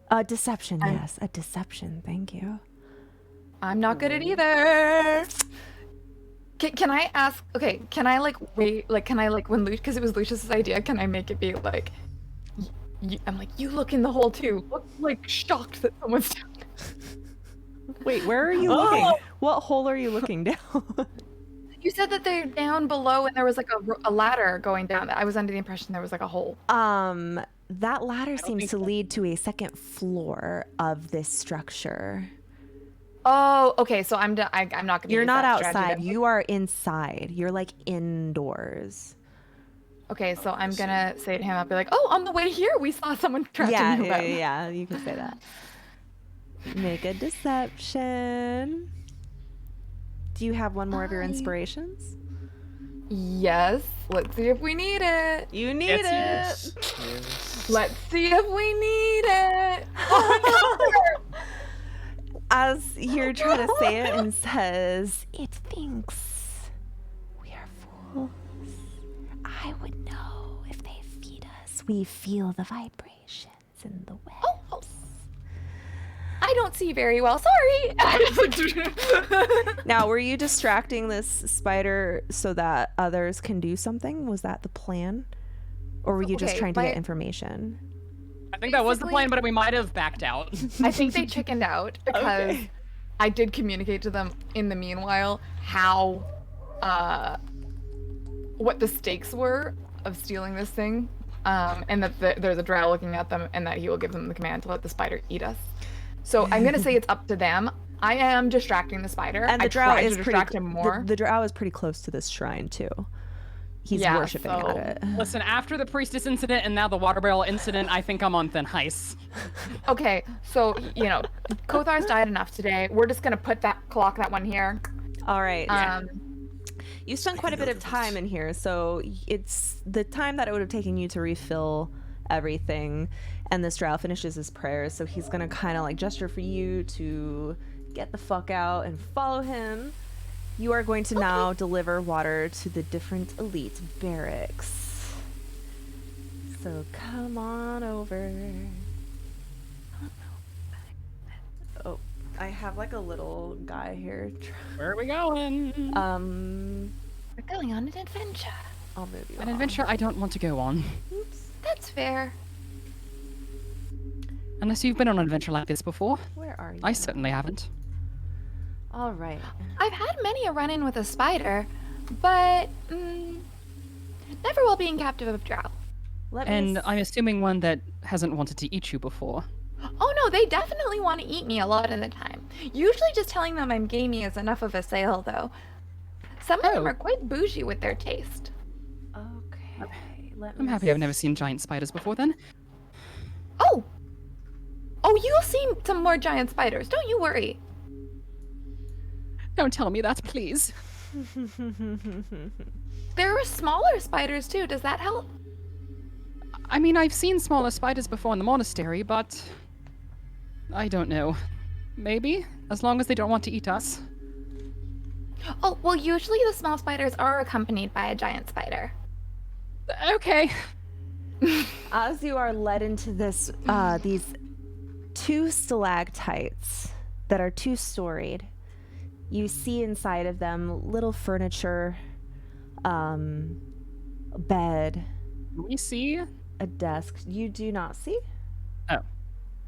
heckaroo. Deception, yes. A deception, thank you. I'm not good at either. Can I ask? Okay, can I like wait? Like, can I like when Lucius? Because it was Lucius's idea. Can I make it be like? I'm like, you look in the hole too. Look like shocked that someone's down. Wait, where are you looking? What hole are you looking down? You said that they're down below and there was like a ladder going down. I was under the impression there was like a hole. That ladder seems to lead to a second floor of this structure. Oh, okay. So I'm not gonna. You're use not that strategy outside. then. You are inside. You're like indoors. Okay, so I'm gonna say to him, I'll be like, "Oh, on the way here, we saw someone trapped Yeah, in the web." yeah, you can say that. Make a deception. Do you have one more of your inspirations? Yes. Let's see if we need it. You need it. Yes. Let's see if we need it. As you're trying to say it, and says, "It thinks we are fools. I would know if they feed us. We feel the vibrations in the web." Oh. I don't see very well. Sorry. Now, were you distracting this spider so that others can do something? Was that the plan? Or were you just Okay, trying to get information? I think that was the plan, but we might have backed out. I think they chickened out because I did communicate to them in the meanwhile how, what the stakes were of stealing this thing, and that there's a drow looking at them, and that he will give them the command to let the spider eat us. So I'm gonna say it's up to them. I am distracting the spider. And the I drow tried is to distract him more. The drow is pretty close to this shrine too. He's Yeah, worshiping so- at it. Listen, after the priestess incident and now the water barrel incident, I think I'm on thin ice. Okay, so Kothar's died enough today. We're just gonna clock that one here. All right. Um, You spent quite a bit of time in here, so it's the time that it would have taken you to refill everything. And this drow finishes his prayers, so he's gonna kind of like gesture for you to get the fuck out and follow him. You are going to now deliver water to the different elite barracks. So come on over. Oh, I have like a little guy here. Where are we going? We're going on an adventure. I'll move you. An adventure I don't want to go on. That's fair. Unless you've been on an adventure like this before. Where are you? I certainly haven't. All right. I've had many a run-in with a spider, but never while being captive of drow. And I'm assuming one that hasn't wanted to eat you before. Oh no, they definitely want to eat me a lot of the time. Usually just telling them I'm gamey is enough of a sale, though. Some of them are quite bougie with their taste. Okay. I'm happy I've never seen giant spiders before then. Oh, you'll see some more giant spiders. Don't you worry. Don't tell me that, please. There are smaller spiders too. Does that help? I mean, I've seen smaller spiders before in the monastery, but I don't know. Maybe, as long as they don't want to eat us. Oh, well, usually the small spiders are accompanied by a giant spider. Okay. As you are led into this, these two stalactites that are two-storied, you see inside of them little furniture, a bed. We see a desk. You do not see? Oh.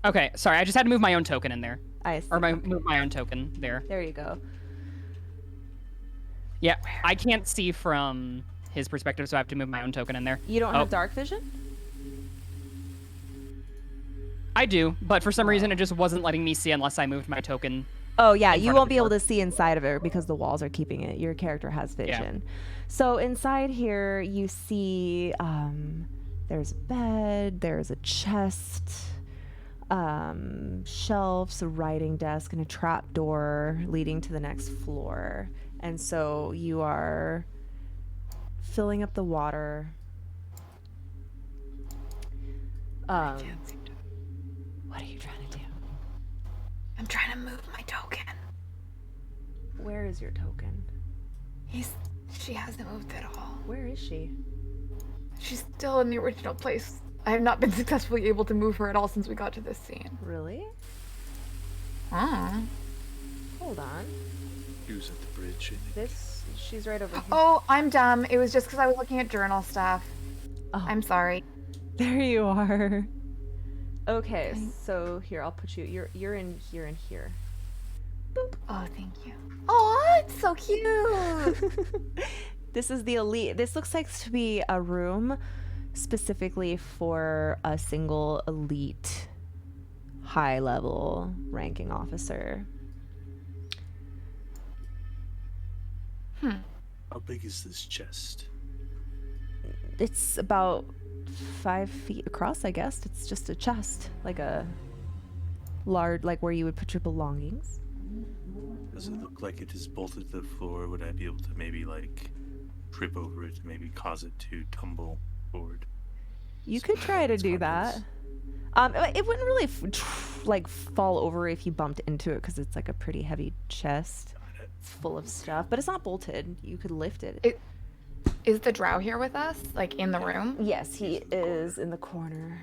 Okay, sorry, I just had to move my own token in there. I see. Or move my own token there. There you go. Yeah, I can't see from his perspective, so I have to move my own token in there. You don't have dark vision? I do, but for some reason it just wasn't letting me see unless I moved my token. Oh yeah, in you front of won't the be able door. to see inside of it because the walls are keeping it. Your character has vision. So inside here you see there's a bed, there's a chest, shelves, a writing desk, and a trap door leading to the next floor. And so you are filling up the water. What are you trying to do? I'm trying to move my token. Where is your token? She hasn't moved at all. Where is she? She's still in the original place. I have not been successfully able to move her at all since we got to this scene. Really? Ah. Hold on. He was at the bridge, I think. She's right over here. Oh, I'm dumb. It was just because I was looking at journal stuff. Oh. I'm sorry. There you are. Okay, so here, I'll put you, you're in here and here. Boop. Oh, thank you. Oh, it's so cute. This is the elite. This looks like to be a room specifically for a single elite high level ranking officer. How big is this chest? It's about 5 feet across, I guess. It's just a chest, like a large, like where you would put your belongings. Does it look like it is bolted to the floor? Would I be able to maybe like trip over it and maybe cause it to tumble forward? You could try to do that. It wouldn't really like fall over if you bumped into it because it's like a pretty heavy chest. It's full of stuff, but it's not bolted. You could lift it. Is the drow here with us, like in the room? Yes, he is in the corner.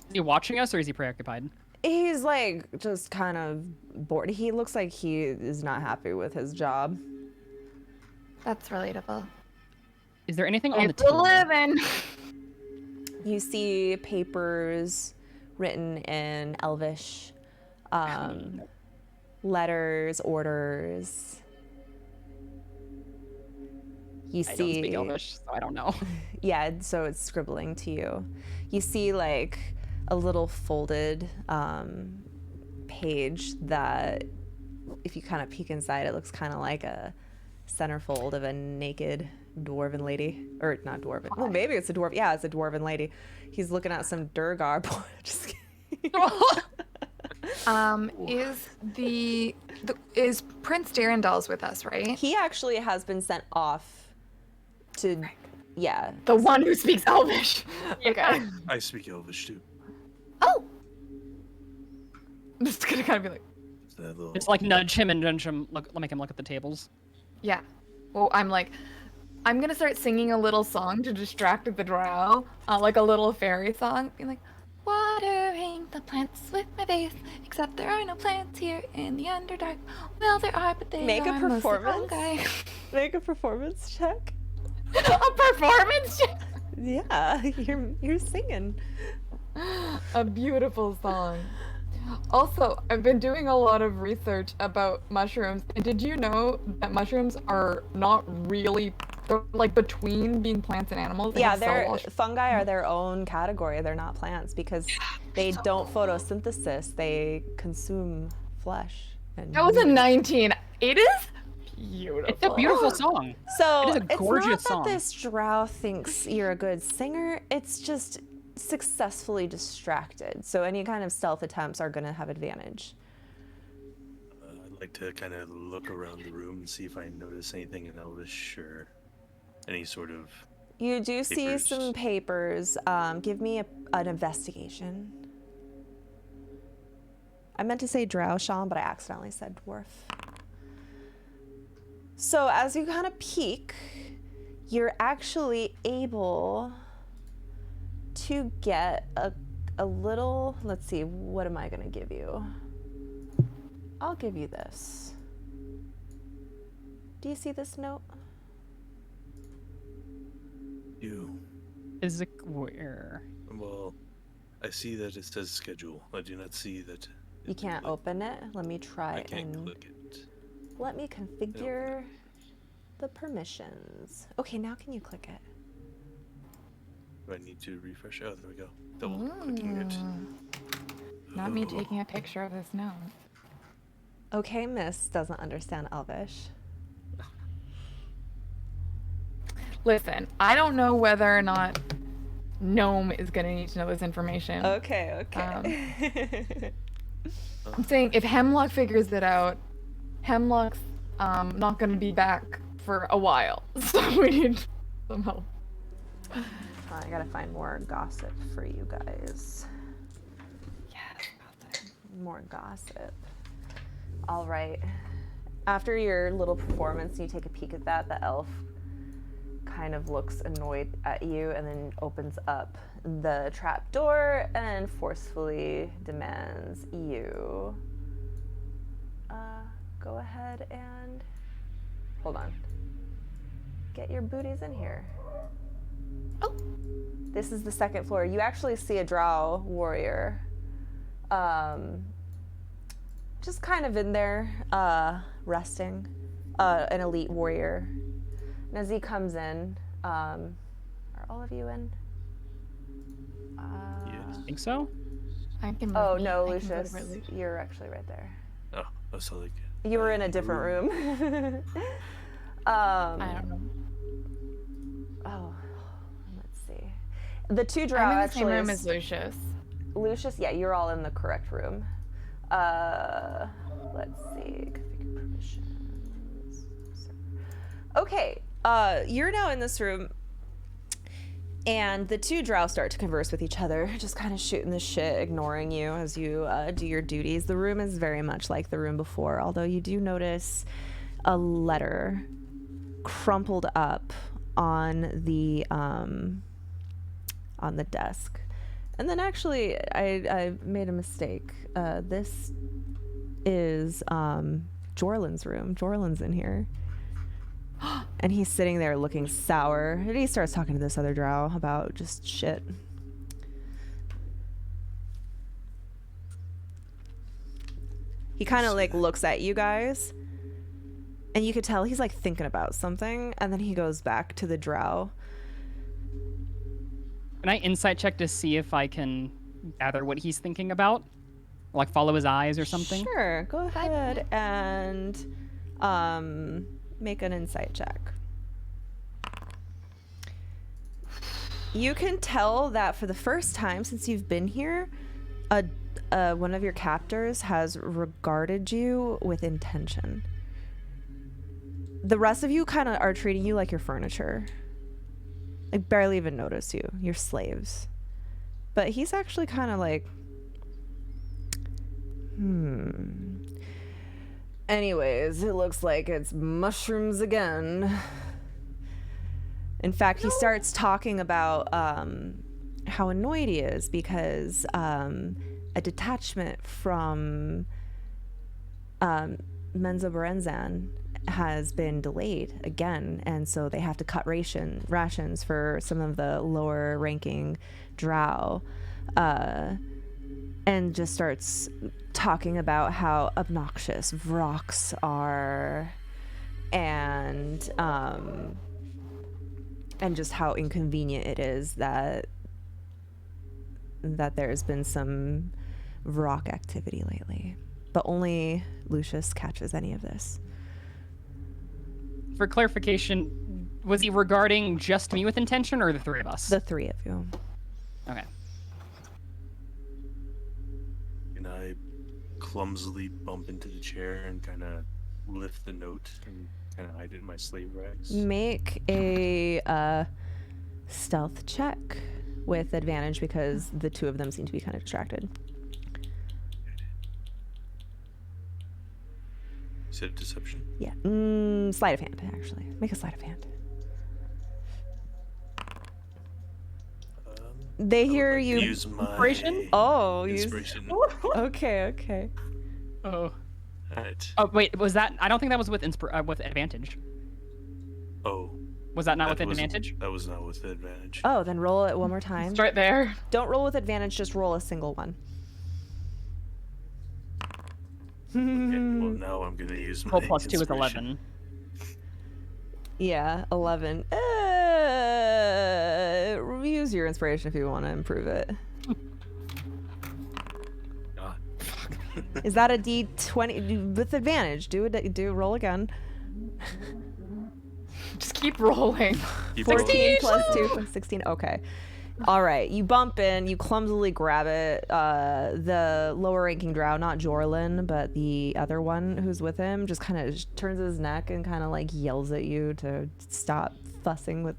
Is he watching us or is he preoccupied? He's like just kind of bored. He looks like he is not happy with his job. That's relatable. Is there anything on the It's a table? living. You see papers written in Elvish, letters, orders. You see, I don't speak Elvish, so I don't know. Yeah, so it's scribbling to you. You see like a little folded page that, if you kind of peek inside, it looks kind of like a centerfold of a naked dwarven lady, or not dwarven. Well, maybe it's a dwarf. Yeah, it's a dwarven lady. He's looking at some Durgar. Just kidding. Is Prince Darendal's with us, right? He actually has been sent off to, yeah. The one who speaks Elvish. Okay. I speak Elvish too. Oh. I'm just gonna kind of be like, That little... Just like nudge him and nudge him. Look, make him look at the tables. yeah. Well, I'm gonna start singing a little song to distract the drow, like a little fairy song, being like, watering the plants with my face, except there are no plants here in the Underdark. Well, there are, but they Make a are mostly performance. fungi. Make a performance check. A performance check. Yeah, you're singing. A beautiful song. Also, I've been doing a lot of research about mushrooms, and did you know that mushrooms are not really, like, between being plants and animals? They Yeah, have cell wall- fungi are their own category. They're not plants because they don't photosynthesis. They consume flesh. And That was a 19. It is beautiful. It's a beautiful song. So It is a it's gorgeous not song. that this drow thinks you're a good singer. It's just successfully distracted. So any kind of stealth attempts are going to have advantage. I'd like to kind of look around the room and see if I notice anything in Elvish or any sort of... You do see Papers. some papers. Give me an investigation. I meant to say drow, Sean, but I accidentally said dwarf. So as you kind of peek, you're actually able to get a little, let's see, what am I gonna give you? I'll give you this. Do you see this note? You. Is it where? Well, I see that it says schedule. I do not see that... You can't open it? Let me try I can't and click it. let me configure the permissions. Okay, now can you click it? Do I need to refresh? Oh, there we go. Double clicking it. Not me taking a picture of this note. Okay, Miss doesn't understand Elvish. Listen, I don't know whether or not Gnome is gonna need to know this information. Okay, okay. I'm saying if Hemlock figures it out, Hemlock's not gonna be back for a while, so we need some help. I gotta find more gossip for you guys. Yes, More gossip. All right. After your little performance, you take a peek at that. The elf kind of looks annoyed at you and then opens up the trap door and forcefully demands you go ahead and hold on. Get your booties in here. Oh. This is the second floor. You actually see a drow warrior. Just kind of in there, resting. An elite warrior. And as he comes in, are all of you in? I think so. I can. Oh move- no, I can go to Lucius, Lucius. you're actually right there. Oh, that's so like. You were in a different room. I don't know. Oh, let's see. The two drow I'm in the actually. same room as Lucius. Lucius, yeah, you're all in the correct room. Let's see. Configure permissions. Okay, you're now in this room, and the two drow start to converse with each other, just kind of shooting the shit, ignoring you as you do your duties. The room is very much like the room before, although you do notice a letter crumpled up on the desk. And then actually, I made a mistake. This is Jorlin's room. Jorlin's in here. And he's sitting there looking sour. And he starts talking to this other drow about just shit. He kind of like looks at you guys. And you could tell he's like thinking about something. And then he goes back to the drow. Can I insight check to see if I can gather what he's thinking about? Like follow his eyes or something? Sure, go ahead and make an insight check. You can tell that for the first time since you've been here, one of your captors has regarded you with intention. The rest of you kind of are treating you like your furniture. Like barely even notice you. You're slaves. But he's actually kind of like, Anyways, it looks like it's mushrooms again. In fact, he starts talking about how annoyed he is because a detachment from Menzo Berenzan has been delayed again, and so they have to cut rations for some of the lower ranking drow, and just starts talking about how obnoxious Vrox are, and just how inconvenient it is that there's been some Vrock activity lately. But only Lucius catches any of this. For clarification, was he regarding just me with intention or the three of us? The three of you. Okay. Can I clumsily bump into the chair and kind of lift the note and kind of hide it in my slave rags? Make a stealth check with advantage because the two of them seem to be kind of distracted. You said deception? Yeah. Sleight of hand, actually. Make a sleight of hand. They hear you. Use my Inspiration? Oh, inspiration. Okay. Oh. Alright. Oh wait, was that? I don't think that was with with advantage. Oh. Was that not with wasn't- advantage? That was not with advantage. Oh, then roll it one more time. It's right there. Don't roll with advantage, just roll a single one. Okay, well now I'm gonna use my Roll plus 2 is inspiration. 11. Yeah, 11. Use your inspiration if you want to improve it. God. Is that a D20 with advantage? Roll again. Just keep rolling. Keep 14 rolling. plus 2 plus 16. Okay. All right. You bump in. You clumsily grab it. The lower ranking drow, not Jorlin, but the other one who's with him, just kind of turns his neck and kind of like yells at you to stop fussing with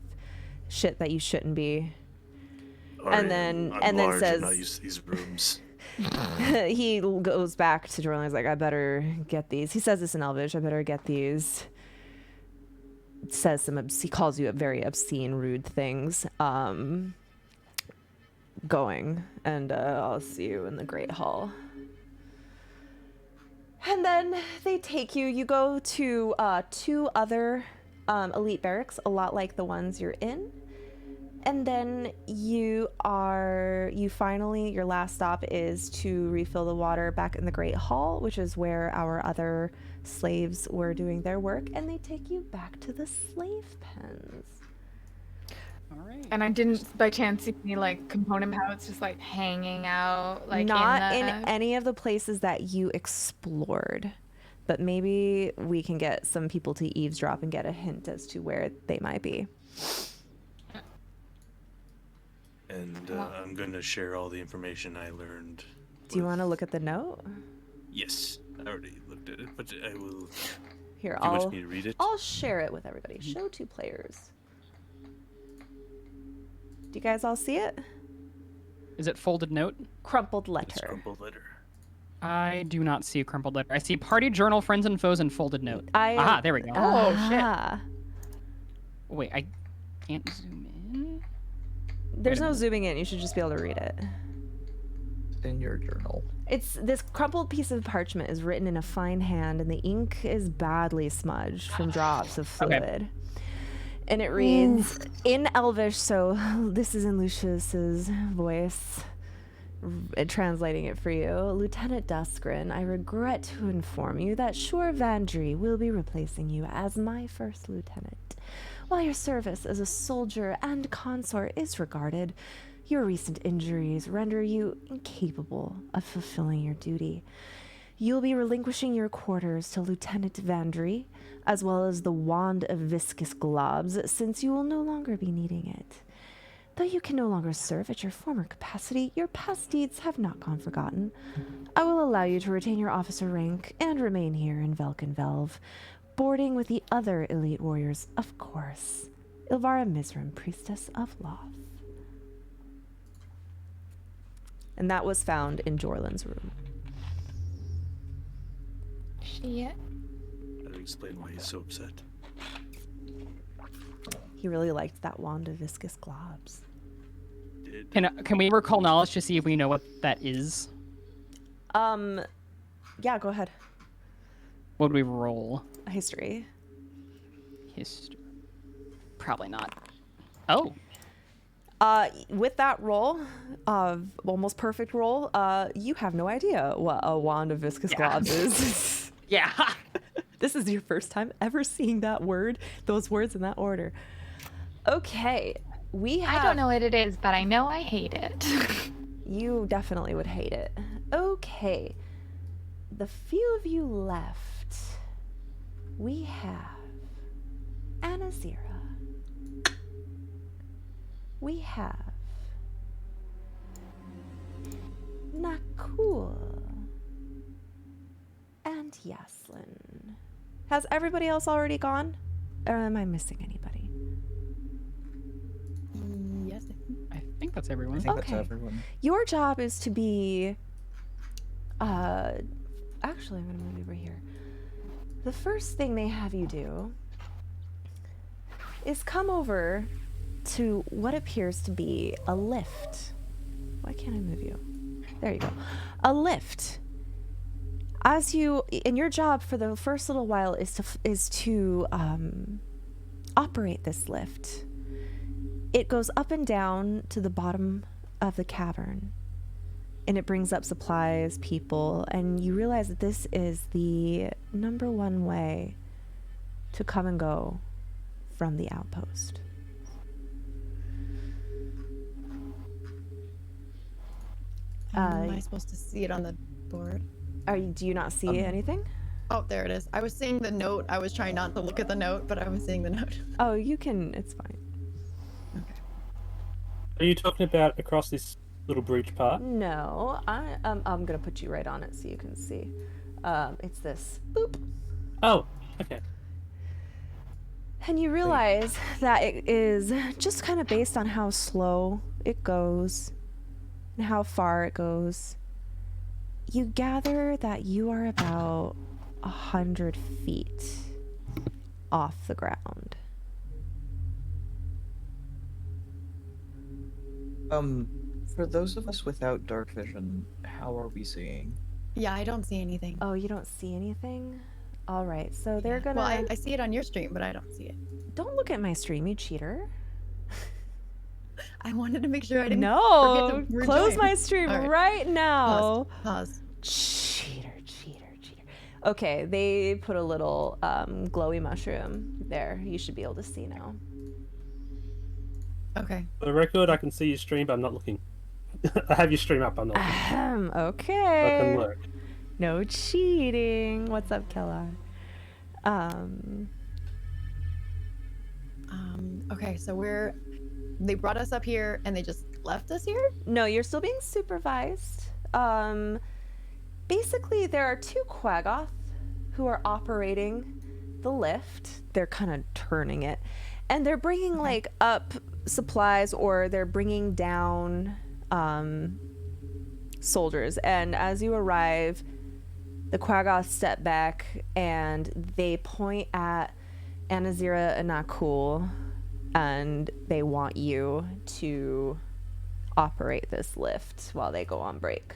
shit that you shouldn't be. I'm then large says- and not used to these rooms. He goes back to Jorlin. He's like, I better get these. He says this in Elvish. I better get these. Says he calls you very obscene, rude things. Going, and I'll see you in the Great Hall. And then they take you. You go to 2 other elite barracks, a lot like the ones you're in. And then your last stop is to refill the water back in the Great Hall, which is where our other slaves were doing their work, and they take you back to the slave pens. All right. And I didn't, by chance, see any like component pouches just like hanging out, like Not in, in any of the places that you explored, but maybe we can get some people to eavesdrop and get a hint as to where they might be. And I'm going to share all the information I learned. Do you want to look at the note? Yes, I already looked at it, but I will. Here, Do you want me to read it? I'll share it with everybody. Show to players. Do you guys all see it? Is it folded note? Crumpled It's letter. crumpled letter. I do not see a crumpled letter. I see party journal, friends and foes, and folded note. Aha, there we go. Oh, shit. Wait, I can't zoom in. There's Wait a no minute. zooming in. You should just be able to read it. In your journal. It's this crumpled piece of parchment is written in a fine hand, and the ink is badly smudged from drops of Okay. fluid. And it reads in Elvish, so this is in Lucius's voice, translating it for you. Lieutenant Duskgrin, I regret to inform you that Shor Vandry will be replacing you as my first lieutenant. While your service as a soldier and consort is regarded, your recent injuries render you incapable of fulfilling your duty. You'll be relinquishing your quarters to Lieutenant Vandry, as well as the Wand of Viscous Globs, since you will no longer be needing it. Though you can no longer serve at your former capacity, your past deeds have not gone forgotten. I will allow you to retain your officer rank and remain here in Velkenvelv, boarding with the other elite warriors, of course. Ilvara Mizrim, Priestess of Loth. And that was found in Jorlin's room. Shit. That'll explain why he's so upset. He really liked that Wand of Viscous Globs. Can we recall knowledge to see if we know what that is? Yeah, go ahead. What would we roll? History. History. Probably not. Oh. With that roll, almost perfect roll, you have no idea what a Wand of Viscous Globs is. Yeah. This is your first time ever seeing that word, those words in that order. Okay, we have... I don't know what it is, but I know I hate it. You definitely would hate it. Okay, the few of you left, we have Anazira. We have Nakul and Yaslin. Has everybody else already gone? Or am I missing anybody? Yes. I think that's everyone. I think Okay. that's everyone. Your job is to be... Actually, I'm going to move over here. The first thing they have you do is come over to what appears to be a lift. Why can't I move you? There you go. A lift. As you, and your job for the first little while is to operate this lift. It goes up and down to the bottom of the cavern, and it brings up supplies, people, and you realize that this is the #1 way to come and go from the outpost. Am I supposed to see it on the board? Do you not see anything? Oh, there it is. I was seeing the note. I was trying not to look at the note, but I was seeing the note. Oh, you can. It's fine. Are you talking about across this little breach part? No, I'm gonna put you right on it so you can see. It's this. Boop. Oh, okay. And you realize that it is just kind of based on how slow it goes and how far it goes. You gather that you are about 100 feet off the ground. For those of us without dark vision, how are we seeing? Yeah, I don't see anything. Oh, you don't see anything? All right, so they're gonna. Well, I see it on your stream, but I don't see it. Don't look at my stream, you cheater. I wanted to make sure I didn't No, forget to close rejoin. my stream All right now. Pause. Cheater. Okay, they put a little glowy mushroom there. You should be able to see now. Okay. For the record, I can see your stream, but I'm not looking. I have your stream up, I'm not looking. I Okay. can look. No cheating. What's up, Kellar? Okay, so they brought us up here and they just left us here? No, you're still being supervised. Basically, there are 2 Quaggoth who are operating the lift. They're kind of turning it. And they're bringing, like, up supplies or they're bringing down soldiers. And as you arrive, the Quaggoth step back and they point at Anazira and Nakul and they want you to operate this lift while they go on break.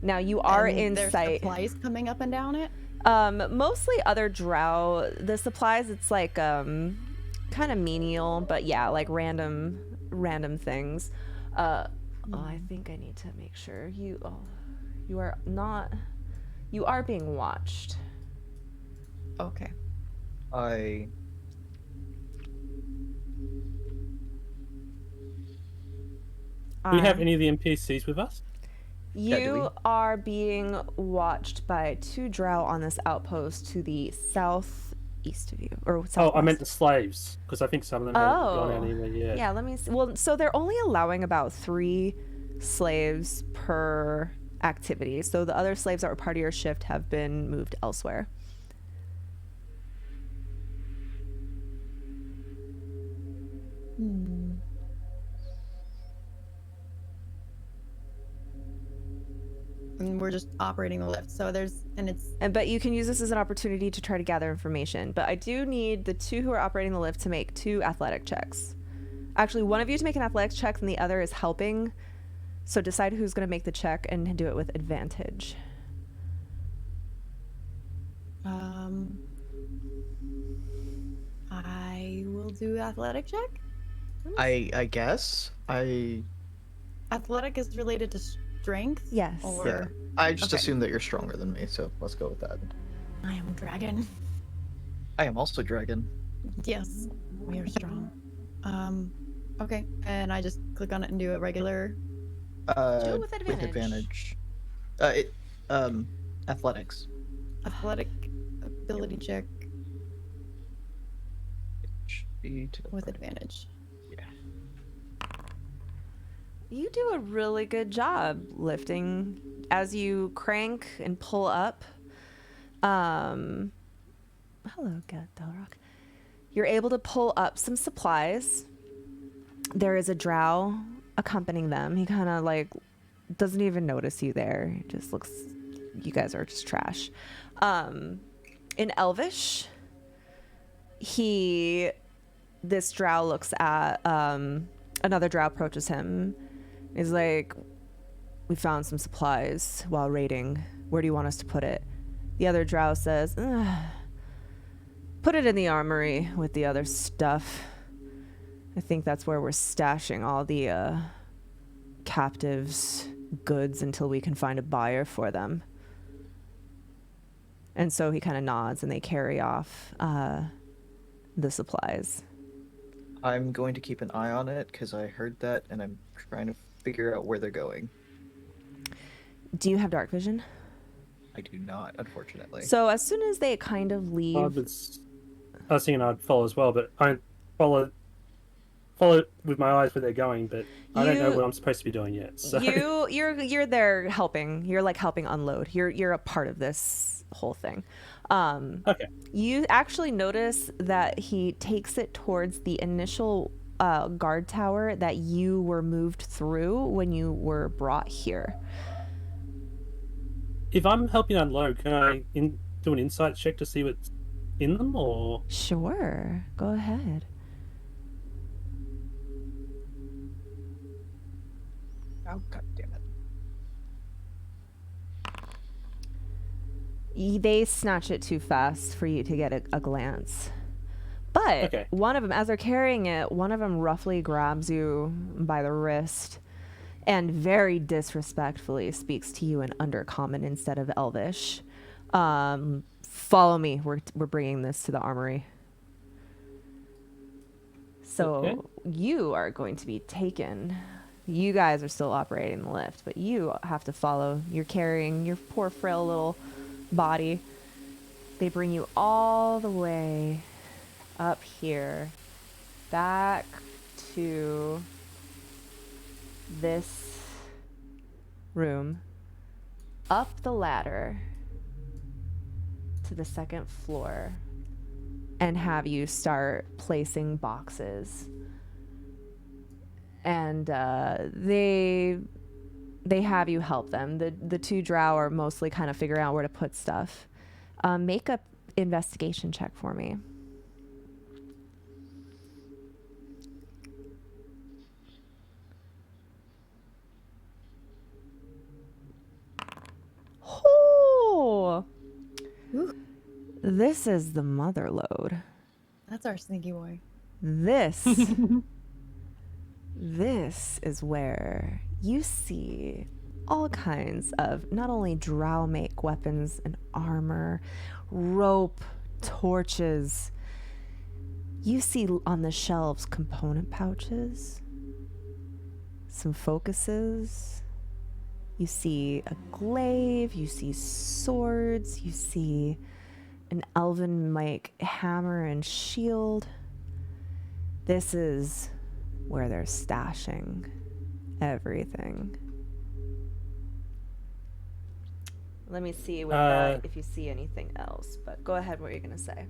Now you are And in there's sight. supplies coming up and down it? Mostly other drow. The supplies, it's like kind of menial, but yeah, like random things. I think I need to make sure you are not. You are being watched. Okay. Do we have any of the NPCs with us? You are being watched by 2 drow on this outpost to the southeast of you, or southwest. Oh, I meant the slaves, because I think some of them haven't gone out anywhere yet. Yeah, let me see. Well, so they're only allowing about 3 slaves per activity. So the other slaves that were part of your shift have been moved elsewhere. And we're just operating the lift. So but you can use this as an opportunity to try to gather information. But I do need the 2 who are operating the lift to make 2 athletic checks. Actually, one of you to make an athletics check and the other is helping. So decide who's going to make the check and do it with advantage. I will do athletic check. I guess. Athletic is related to strength? Yes. Or... Yeah. I just Okay. assume that you're stronger than me, so let's go with that. I am dragon. I am also dragon. Yes, we are strong. Okay, and I just click on it and do a regular. Do it with advantage. Athletics. Athletic ability check with advantage. You do a really good job lifting as you crank and pull up. Hello, Delrock. You're able to pull up some supplies. There is a drow accompanying them. He kind of like doesn't even notice you there. He just looks, you guys are just trash. In Elvish, this drow looks at, another drow approaches him. He's like, we found some supplies while raiding. Where do you want us to put it? The other drow says, put it in the armory with the other stuff. I think that's where we're stashing all the captives' goods until we can find a buyer for them. And so he kind of nods and they carry off the supplies. I'm going to keep an eye on it because I heard that and I'm trying to figure out where they're going. Do you have dark vision? I do not, unfortunately. So as soon as they kind of leave... I was thinking I'd follow as well, but I follow with my eyes where they're going, but I don't know what I'm supposed to be doing yet. So You're there helping. You're like helping unload. You're a part of this whole thing. Okay. You actually notice that he takes it towards the initial guard tower that you were moved through when you were brought here. If I'm helping unload, can I do an insight check to see what's in them, or? Sure, go ahead. Oh, god damn it. They snatch it too fast for you to get a glance. But Okay. one of them, as they're carrying it, one of them roughly grabs you by the wrist and very disrespectfully speaks to you in Undercommon instead of Elvish. Follow me. We're bringing this to the armory. So Okay. you are going to be taken. You guys are still operating the lift, but you have to follow. You're carrying your poor frail little body. They bring you all the way up here, back to this room, up the ladder to the second floor, and have you start placing boxes. And they have you help them. The two drow are mostly kind of figuring out where to put stuff. Make a investigation check for me. Oh, this is the mother lode. That's our sneaky boy. This is where you see all kinds of not only drow make weapons and armor, rope, torches. You see on the shelves component pouches, some focuses. You see a glaive, you see swords, you see an elven make hammer and shield. This is where they're stashing everything. Let me see with that if you see anything else, but go ahead. What are you gonna say?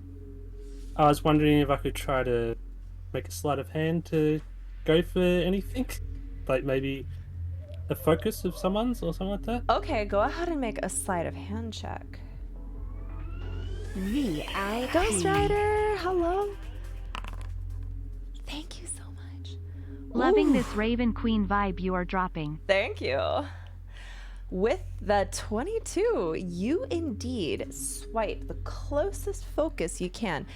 I was wondering if I could try to make a sleight of hand to go for anything, like maybe a focus of someone's or something like that. Okay, go ahead and make a sleight of hand check. VIP. Ghost Rider, hello. Thank you so much. Loving Ooh. this Raven Queen vibe you are dropping. Thank you. With the 22, you indeed swipe the closest focus you can.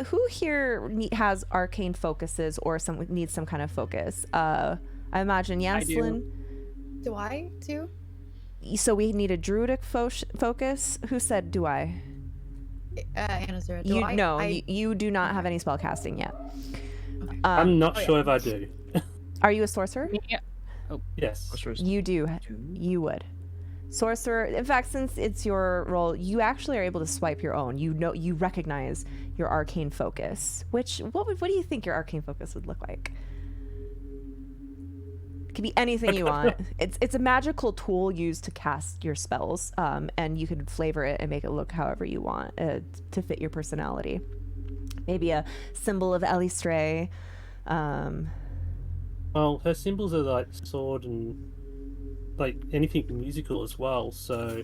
Who here has arcane focuses or needs some kind of focus? I imagine Yanslin. Do I too? So we need a druidic focus. Who said do I? Anazura, You do not have any spell casting yet. I'm not sure if I do. Are you a sorcerer? Yeah. Oh. Yes. You do. You would. Sorcerer. In fact, since it's your role, you actually are able to swipe your own. You recognize your arcane focus. What do you think your arcane focus would look like? It could be anything you want. It's a magical tool used to cast your spells, and you can flavor it and make it look however you want to fit your personality. Maybe a symbol of Elistre. Well, her symbols are like sword and like anything musical as well. So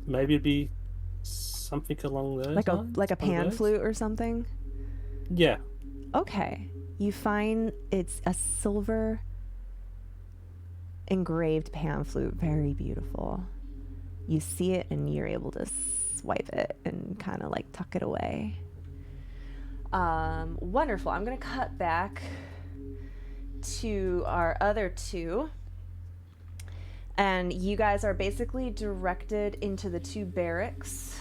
maybe it'd be something along those lines. Like a pan flute or something. Yeah. Okay. You find it's a silver engraved pan flute, very beautiful. You see it and you're able to swipe it and kind of like tuck it away. Wonderful. I'm gonna cut back to our other two, and you guys are basically directed into the two barracks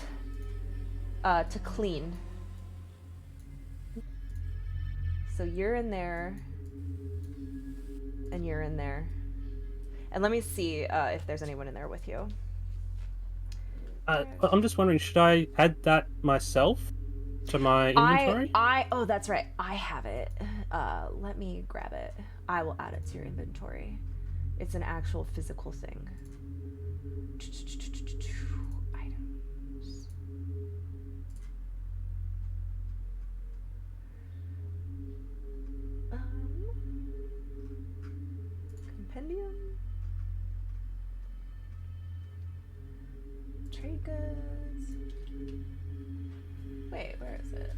to clean. So you're in there and you're in there. And let me see if there's anyone in there with you. I'm just wondering, should I add that myself to my inventory? Oh, that's right. I have it. Let me grab it. I will add it to your inventory. It's an actual physical thing. Items. Compendium. Trade goods. Wait, where is it?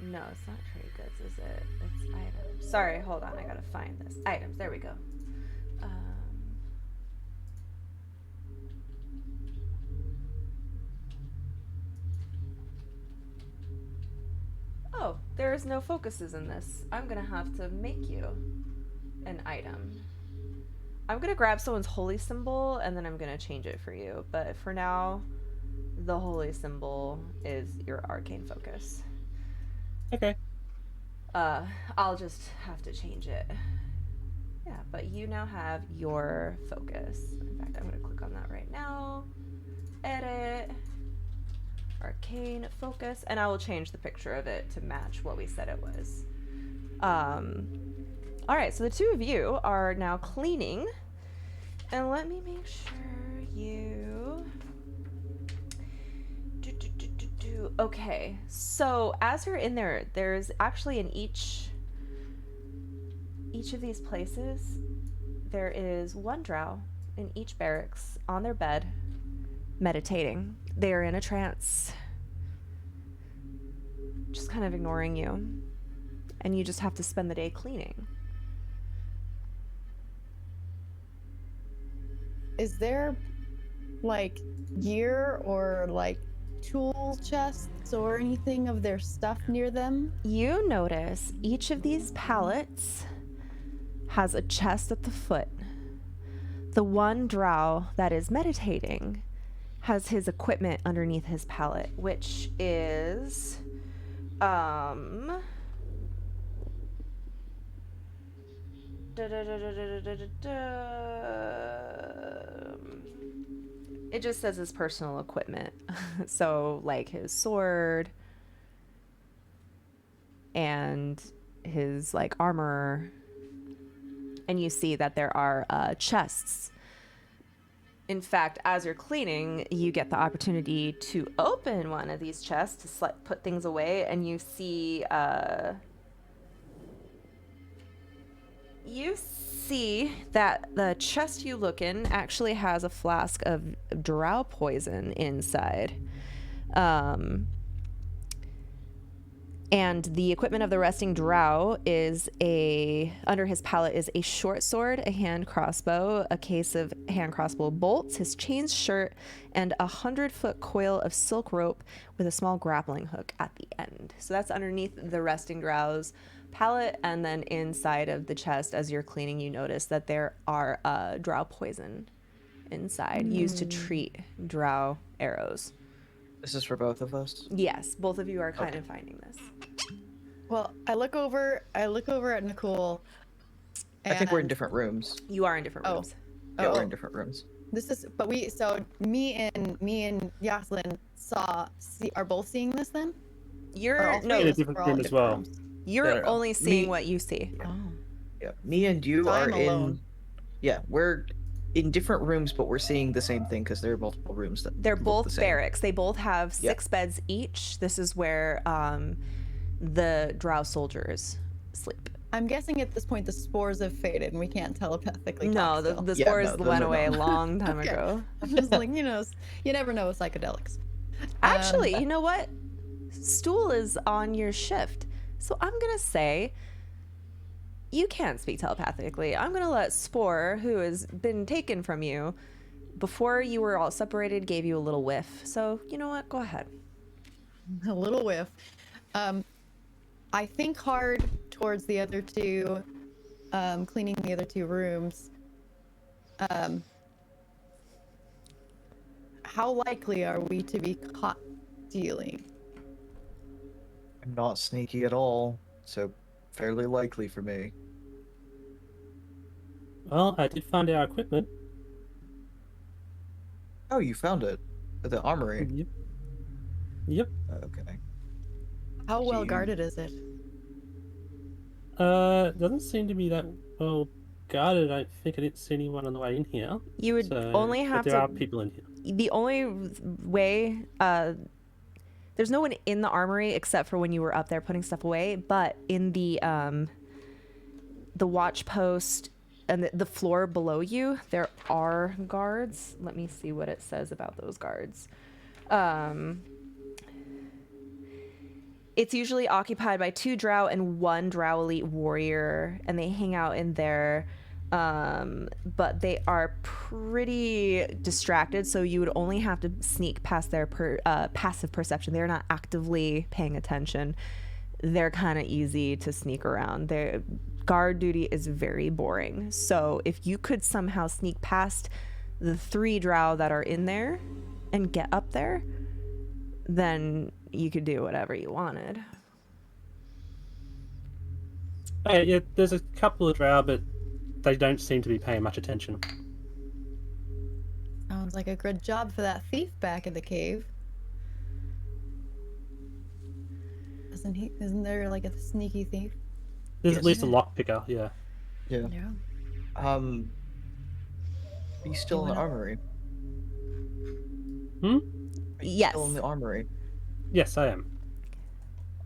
No, it's not trade goods, is it? It's items. Sorry, hold on. I gotta find this. Items. There we go. Oh, there's no focuses in this. I'm gonna have to make you an item. I'm gonna grab someone's holy symbol and then I'm gonna change it for you. But for now, the holy symbol is your arcane focus. Okay. I'll just have to change it. Yeah, but you now have your focus. In fact, I'm gonna click on that right now. Edit. Arcane focus, and I will change the picture of it to match what we said it was. All right, so the two of you are now cleaning, and let me make sure you. Okay, so as you're in there, there's actually in each of these places, there is one drow in each barracks on their bed, meditating. They are in a trance, just kind of ignoring you, and you just have to spend the day cleaning. Is there like gear or like tool chests or anything of their stuff near them? You notice each of these pallets has a chest at the foot. The one drow that is meditating has his equipment underneath his pallet, which is it just says his personal equipment. So like his sword and his like armor, and you see that there are chests. In fact, as you're cleaning, you get the opportunity to open one of these chests to put things away, and you see that the chest you look in actually has a flask of drow poison inside. And the equipment of the resting drow is under his pallet is a short sword, a hand crossbow, a case of hand crossbow bolts, his chains shirt, and 100-foot coil of silk rope with a small grappling hook at the end. So that's underneath the resting drow's pallet, and then inside of the chest, as you're cleaning, you notice that there are drow poison inside, used to treat drow arrows. This is for both of us? Yes, both of you are kind of finding this. Well, I look over at Nicole. I think we're in different rooms. You are in different rooms. Yeah, we're in different rooms. This is, but me and Yaslin are both seeing this then? You're in a different room as well. You're only seeing what you see. Oh. Yeah, me and you So are I'm alone. we're in different rooms, but we're seeing the same thing because there are multiple rooms that They're look both the same. barracks. They both have 6 beds each. This is where the drow soldiers sleep. I'm guessing at this point the spores have faded and we can't telepathically No, talk the still. spores went away a long time Okay. ago. I'm just like, you never know with psychedelics. Actually, you know what? Stool is on your shift. So I'm going to say you can't speak telepathically. I'm going to let Spore, who has been taken from you before you were all separated, gave you a little whiff. So, you know what? Go ahead. A little whiff. I think hard towards the other two, cleaning the other 2 rooms. How likely are we to be caught stealing? I'm not sneaky at all, so fairly likely for me. Well, I did find our equipment. Oh, you found it at the armory. Yep. Okay. How well guarded is it? Doesn't seem to be that well guarded. I think I didn't see anyone on the way in here. You would only have but there to. are people in here. The only way, there's no one in the armory except for when you were up there putting stuff away. But in the watch post and the floor below you, there are guards. Let me see what it says about those guards. It's usually occupied by 2 drow and 1 drow elite warrior, and they hang out in there. But they are pretty distracted, so you would only have to sneak past their passive perception. They're not actively paying attention. they're kind of easy to sneak around. Their guard duty is very boring. So if you could somehow sneak past the 3 drow that are in there and get up there, then you could do whatever you wanted. Yeah, there's a couple of drow, but they don't seem to be paying much attention. Sounds like a good job for that thief back in the cave. Isn't there like a sneaky thief? There's at least a lockpicker, yeah. Yeah. Are you still in the armory? Hmm? Are you Yes. still in the armory? Yes, I am.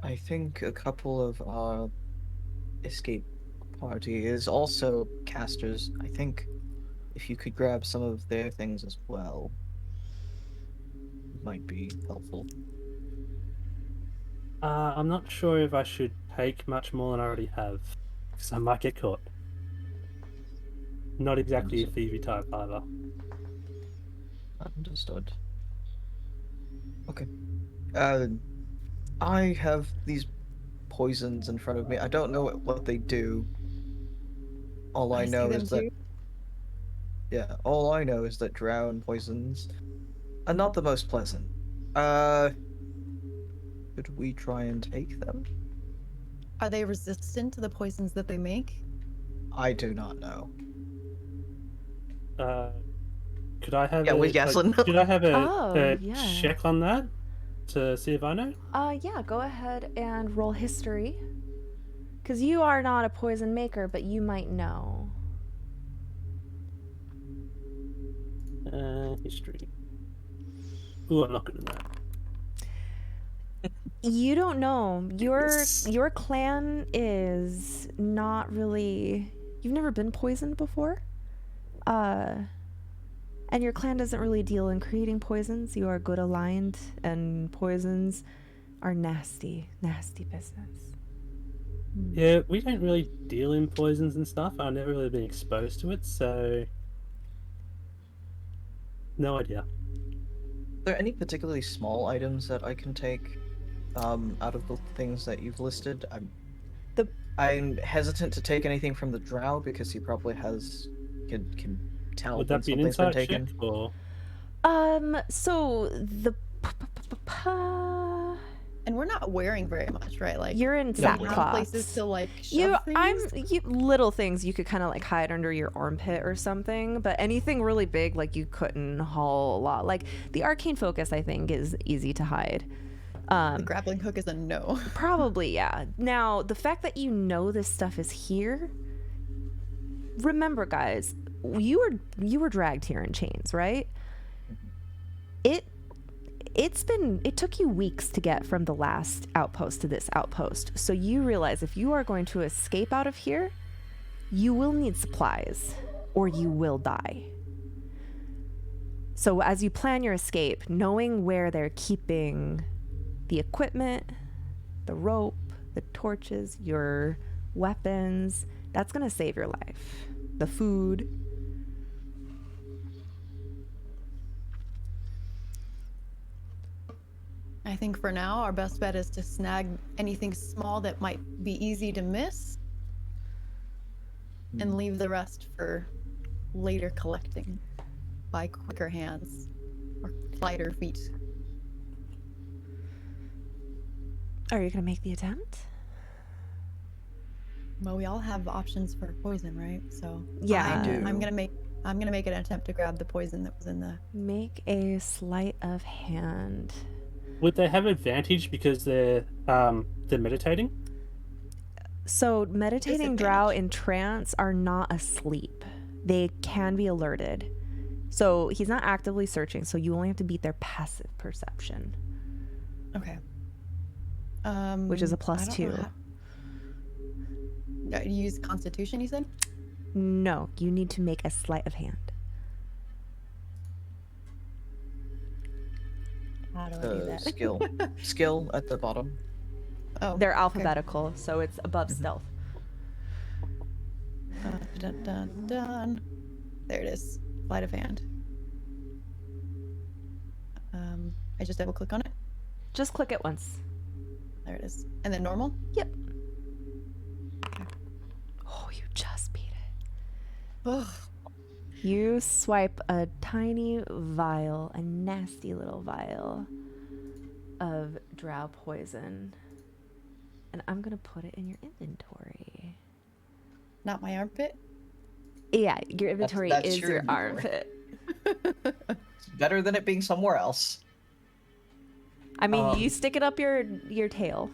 I think a couple of our escape party is also casters. I think if you could grab some of their things as well, it might be helpful. I'm not sure if I should take much more than I already have, because I might get caught. Not exactly a thievy type either. Understood. Okay. I have these poisons in front of me. I don't know what they do. All I know is that... Yeah, all I know is that drown poisons are not the most pleasant. Could we try and take them? Are they resistant to the poisons that they make? I do not know. Could I have Yeah, with Yaslin. Could I have a Oh, yeah. check on that to see if I know? Yeah, go ahead and roll history. Because you are not a poison maker, but you might know. History. Ooh, I'm not good at that. You don't know. Your clan is not really... You've never been poisoned before? And your clan doesn't really deal in creating poisons. You are good aligned, and poisons are nasty, nasty business. Yeah, we don't really deal in poisons and stuff. I've never really been exposed to it, so... No idea. Are there any particularly small items that I can take out of the things that you've listed? I'm hesitant to take anything from the drow because he probably can tell Would when that be an something's been insight taken. check, or... So the... And we're not wearing very much, right? Like You're in do we have sackcloth. places to like shove things? Little things you could kind of like hide under your armpit or something, but anything really big, like you couldn't haul a lot. Like the arcane focus, I think, is easy to hide. The grappling hook is a no. Probably, yeah. Now, the fact that you know this stuff is here, remember, guys, you were dragged here in chains, right? It took you weeks to get from the last outpost to this outpost. So you realize if you are going to escape out of here, you will need supplies or you will die. So as you plan your escape, knowing where they're keeping the equipment, the rope, the torches, your weapons, that's going to save your life. The food. I think for now, our best bet is to snag anything small that might be easy to miss and leave the rest for later collecting by quicker hands or lighter feet. Are you going to make the attempt? Well, we all have options for poison, right? So Yeah. I'm gonna make an attempt to grab the poison that was in the... Make a sleight of hand. Would they have advantage because they're meditating? So meditating drow in trance are not asleep. They can be alerted. So he's not actively searching, so you only have to beat their passive perception. Okay. Which is a I plus don't 2. know how... You use Constitution, you said? No, you need to make a sleight of hand. How do I do that? Skill. Skill at the bottom. Oh, They're alphabetical, so it's above stealth. Dun, dun, dun. There it is. Sleight of hand. I just double click on it. Just click it once. There it is. And then normal? Yep. Oh, you just beat it. Ugh. You swipe a tiny vial, a nasty little vial of drow poison. And I'm going to put it in your inventory. Not my armpit? Yeah, your inventory that's is your your inventory. armpit. It's better than it being somewhere else. I mean, you stick it up your tail.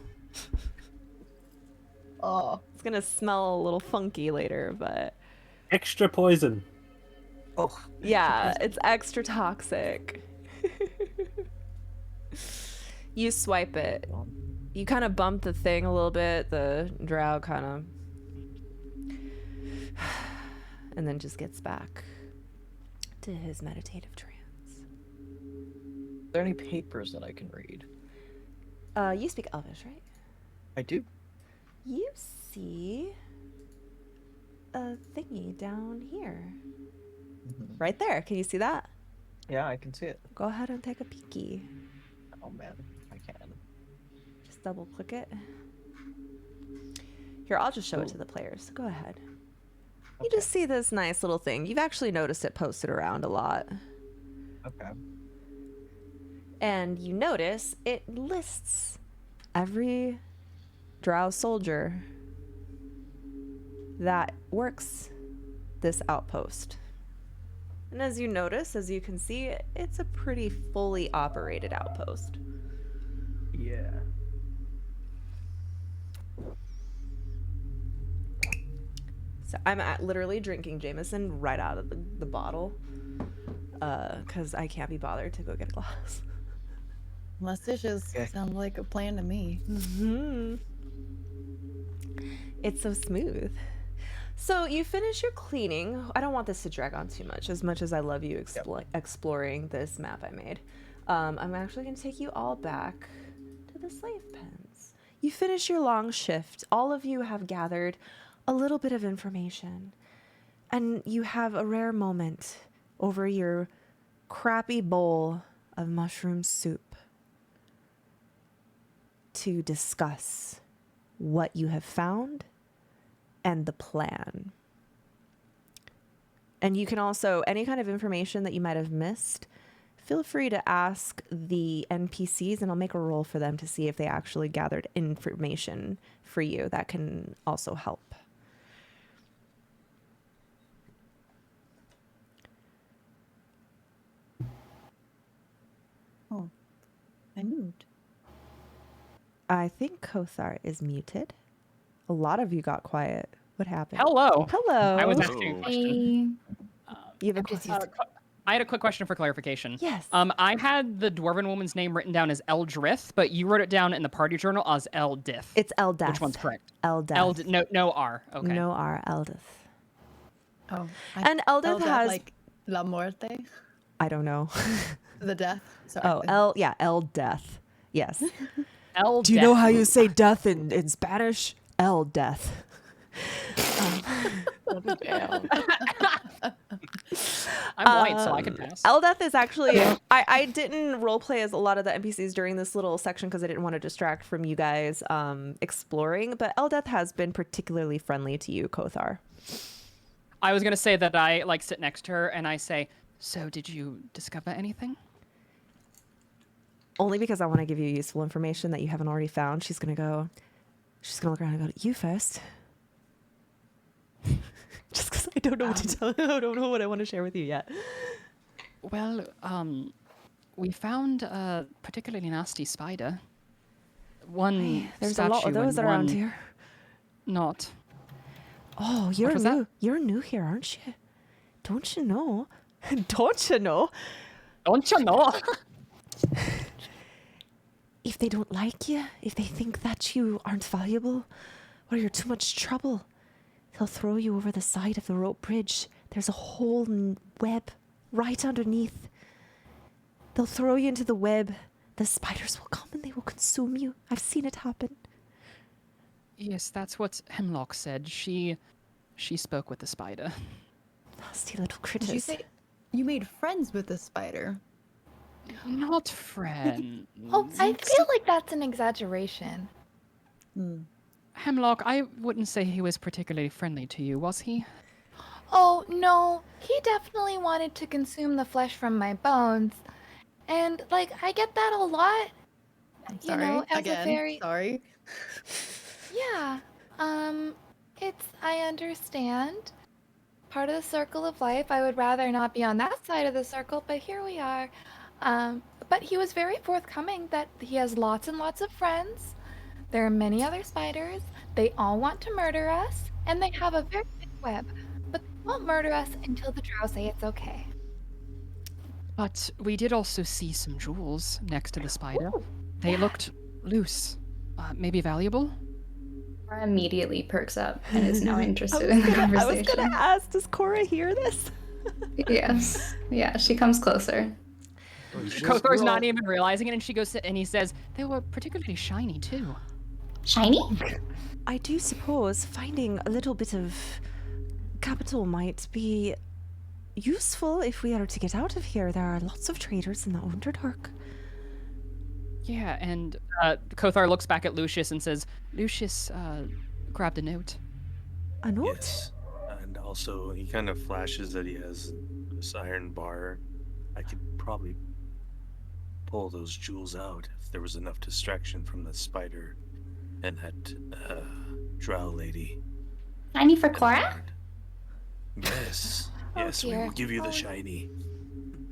Oh. It's going to smell a little funky later, but... Extra poison. Oh. Yeah, it's extra toxic. You swipe it. You kind of bump the thing a little bit. The drow kind of... and then just gets back to his meditative trance. Are there any papers that I can read? You speak Elvish, right? I do. You see a thingy down here. Right there. Can you see that? Yeah, I can see it. Go ahead and take a peeky. Oh man, I can. Just double click it. Here, I'll just show it to the players. Go ahead. You just see this nice little thing. You've actually noticed it posted around a lot. Okay. And you notice it lists every drow soldier that works this outpost. And as you notice, as you can see, it's a pretty fully operated outpost. Yeah. So I'm literally drinking Jameson right out of the bottle because I can't be bothered to go get a glass. Less dishes. Sounds like a plan to me. Mm-hmm. It's so smooth. So you finish your cleaning. I don't want this to drag on too much as I love you exploring this map I made. I'm actually going to take you all back to the slave pens. You finish your long shift. All of you have gathered a little bit of information. And you have a rare moment over your crappy bowl of mushroom soup to discuss what you have found and the plan. And you can also, any kind of information that you might have missed, feel free to ask the NPCs and I'll make a roll for them to see if they actually gathered information for you that can also help. Oh, I moved. I think Kothar is muted. A lot of you got quiet. What happened? Hello. Hello. I was asking a question. You have a question? I had a quick question for clarification. Yes. I had the dwarven woman's name written down as Eldrith, but you wrote it down in the party journal as Eldith. It's Eldeth. Which one's correct? Eldeth. No R. Okay. No R. Eldeth. Oh. And Eldeth has like La Muerte, I don't know. the death. Sorry. Oh, Eldeth. Yes. Eldeth. Do you know how you say death in Spanish? Eldeth. I'm white, so I can pass. Eldeth is actually... I didn't roleplay as a lot of the NPCs during this little section because I didn't want to distract from you guys exploring, but Eldeth has been particularly friendly to you, Kothar. I was going to say that I sit next to her and I say, so did you discover anything? Only because I want to give you useful information that you haven't already found. She's going to look around and go, you first. Just because I don't know what to tell you. I don't know what I want to share with you yet. Well, we found a particularly nasty spider. One There's a lot of those and around one here. Not. Oh, you're was new. that? You're new here, aren't you? Don't you know? Don't you know? Don't you know? If they don't like you, if they think that you aren't valuable, or you're too much trouble, they'll throw you over the side of the rope bridge. There's a whole web right underneath. They'll throw you into the web. The spiders will come and they will consume you. I've seen it happen. Yes, that's what Hemlock said. She spoke with the spider. Nasty little Did critters. you say you made friends with the spider? Not friend. Oh, I feel like that's an exaggeration. Hemlock, I wouldn't say he was particularly friendly to you, was he? Oh, no. He definitely wanted to consume the flesh from my bones. And, like, I get that a lot. You know, as again. a very... Sorry. Yeah. I understand. Part of the circle of life. I would rather not be on that side of the circle, but here we are. But he was very forthcoming that he has lots and lots of friends. There are many other spiders. They all want to murder us, and they have a very big web. But they won't murder us until the drow say it's okay. But we did also see some jewels next to the spider. They looked loose. Maybe valuable? Cora immediately perks up and is now interested in the conversation. I was gonna ask, does Cora hear this? Yes. Yeah, she comes closer. Kothor's not even realizing it, and she goes and he says they were particularly shiny too. Shiny? I do suppose finding a little bit of capital might be useful if we are to get out of here. There are lots of traders in the Underdark. Yeah, and Kothar looks back at Lucius and says, Lucius grabbed a note. A note? Yes. And also, he kind of flashes that he has this iron bar. I could probably pull those jewels out if there was enough distraction from the spider and that drow lady. Shiny for Cora? Yes. Oh, Yes, we dear. will give you the shiny.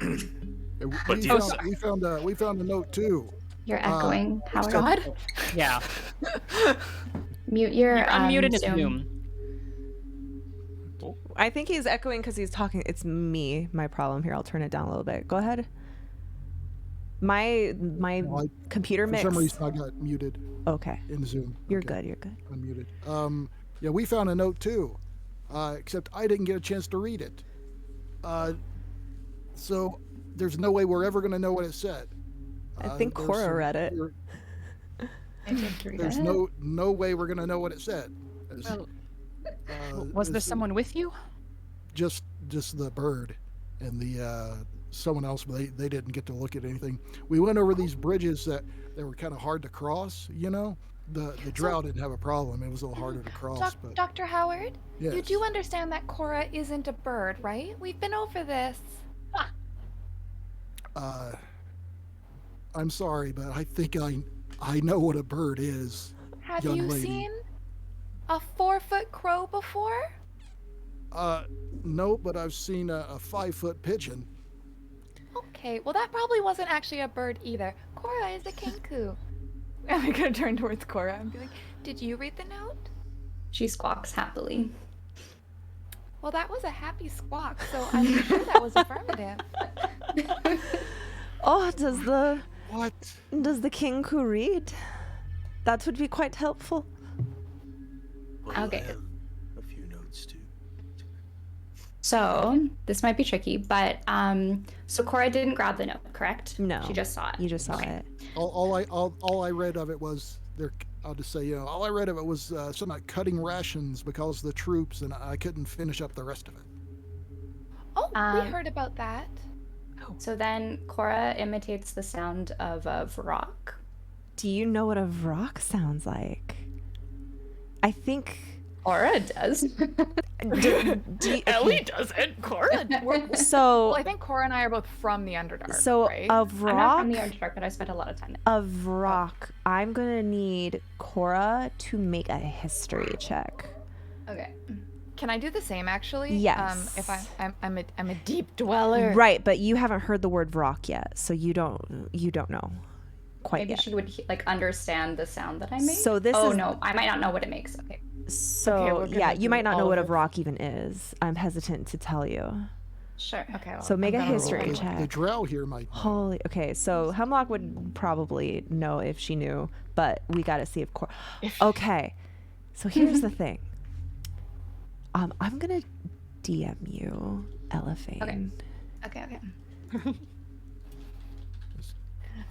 We yes. found a note too. You're echoing, Howard. God? Yeah. Mute your I'm muted in Zoom. Zoom. I think he's echoing because he's talking. It's me, my problem here. I'll turn it down a little bit. Go ahead. My computer mix. For some reason, I got muted. Okay. In Zoom. You're Okay. good. You're good. Unmuted. Yeah, we found a note too, except I didn't get a chance to read it. So there's no way we're ever going to know what it said. I think Cora read it. I did read There's it. no way we're going to know what it said. Well, was there someone with you? Just the bird and the someone else, but they didn't get to look at anything. We went over these bridges that were kind of hard to cross, you know? The drow didn't have a problem. It was a little harder to cross, but Dr. Howard, you Yes. do understand that Cora isn't a bird, right? We've been over this. I'm sorry, but I think I know what a bird is. Have young you lady. seen a 4-foot crow before? No, but I've seen a 5-foot pigeon. Okay, well that probably wasn't actually a bird either. Cora is a kinku. I'm gonna turn towards Cora and be like, did you read the note? She squawks happily. Well, that was a happy squawk, so I'm sure that was affirmative. Oh, does the kinku read? That would be quite helpful. Well, Okay. I have a few notes too. So this might be tricky, but so Cora didn't grab the note, correct? No. She just saw it. You just saw Okay. it. All I read of it was there. I'll just say, all I read of it was something like cutting rations because of the troops, and I couldn't finish up the rest of it. Oh, we heard about that. So then Cora imitates the sound of a vrock. Do you know what a vrock sounds like? I think Cora does. Ellie doesn't. Cora. So Well, I think Cora and I are both from the Underdark. So right? a I'm not from the vrock, Underdark, but I spent a lot of time there. a vrock. I'm gonna need Cora to make a history check. Okay. Can I do the same actually? Yes. If I'm a deep dweller. Right, but you haven't heard the word vrock yet, so you don't know quite Maybe yet. she would like understand the sound that I made. So this oh is- no, I might not know what it makes. Okay. So Okay, we're yeah, gonna you might do not know all what a of it. vrock even is. I'm hesitant to tell you. Sure. Okay. Well, So make a I'm gonna roll history it. check. The drow here might. Holy. Okay, so Hemlock would probably know if she knew, but we got to see if Cora. Okay, so here's the thing. I'm gonna DM you, Elephane. Okay.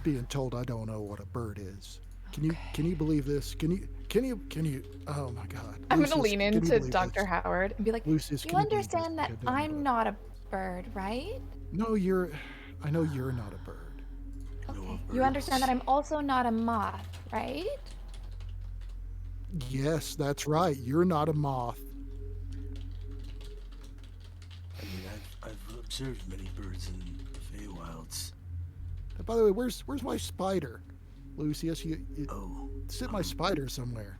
Being told I don't know what a bird is. Can you believe this? Can you? Oh my God. I'm Lucius, gonna lean can you into believe Dr. this? Howard and be like, Lucius, You can believe this? understand that I don't know. I'm not a bird, right? No, I know you're not a bird. Okay. You understand that I'm also not a moth, right? Yes, that's right. You're not a moth. I mean, I've observed many birds in the Feywilds. By the way, where's my spider, Lucius? You sent my um, spider somewhere.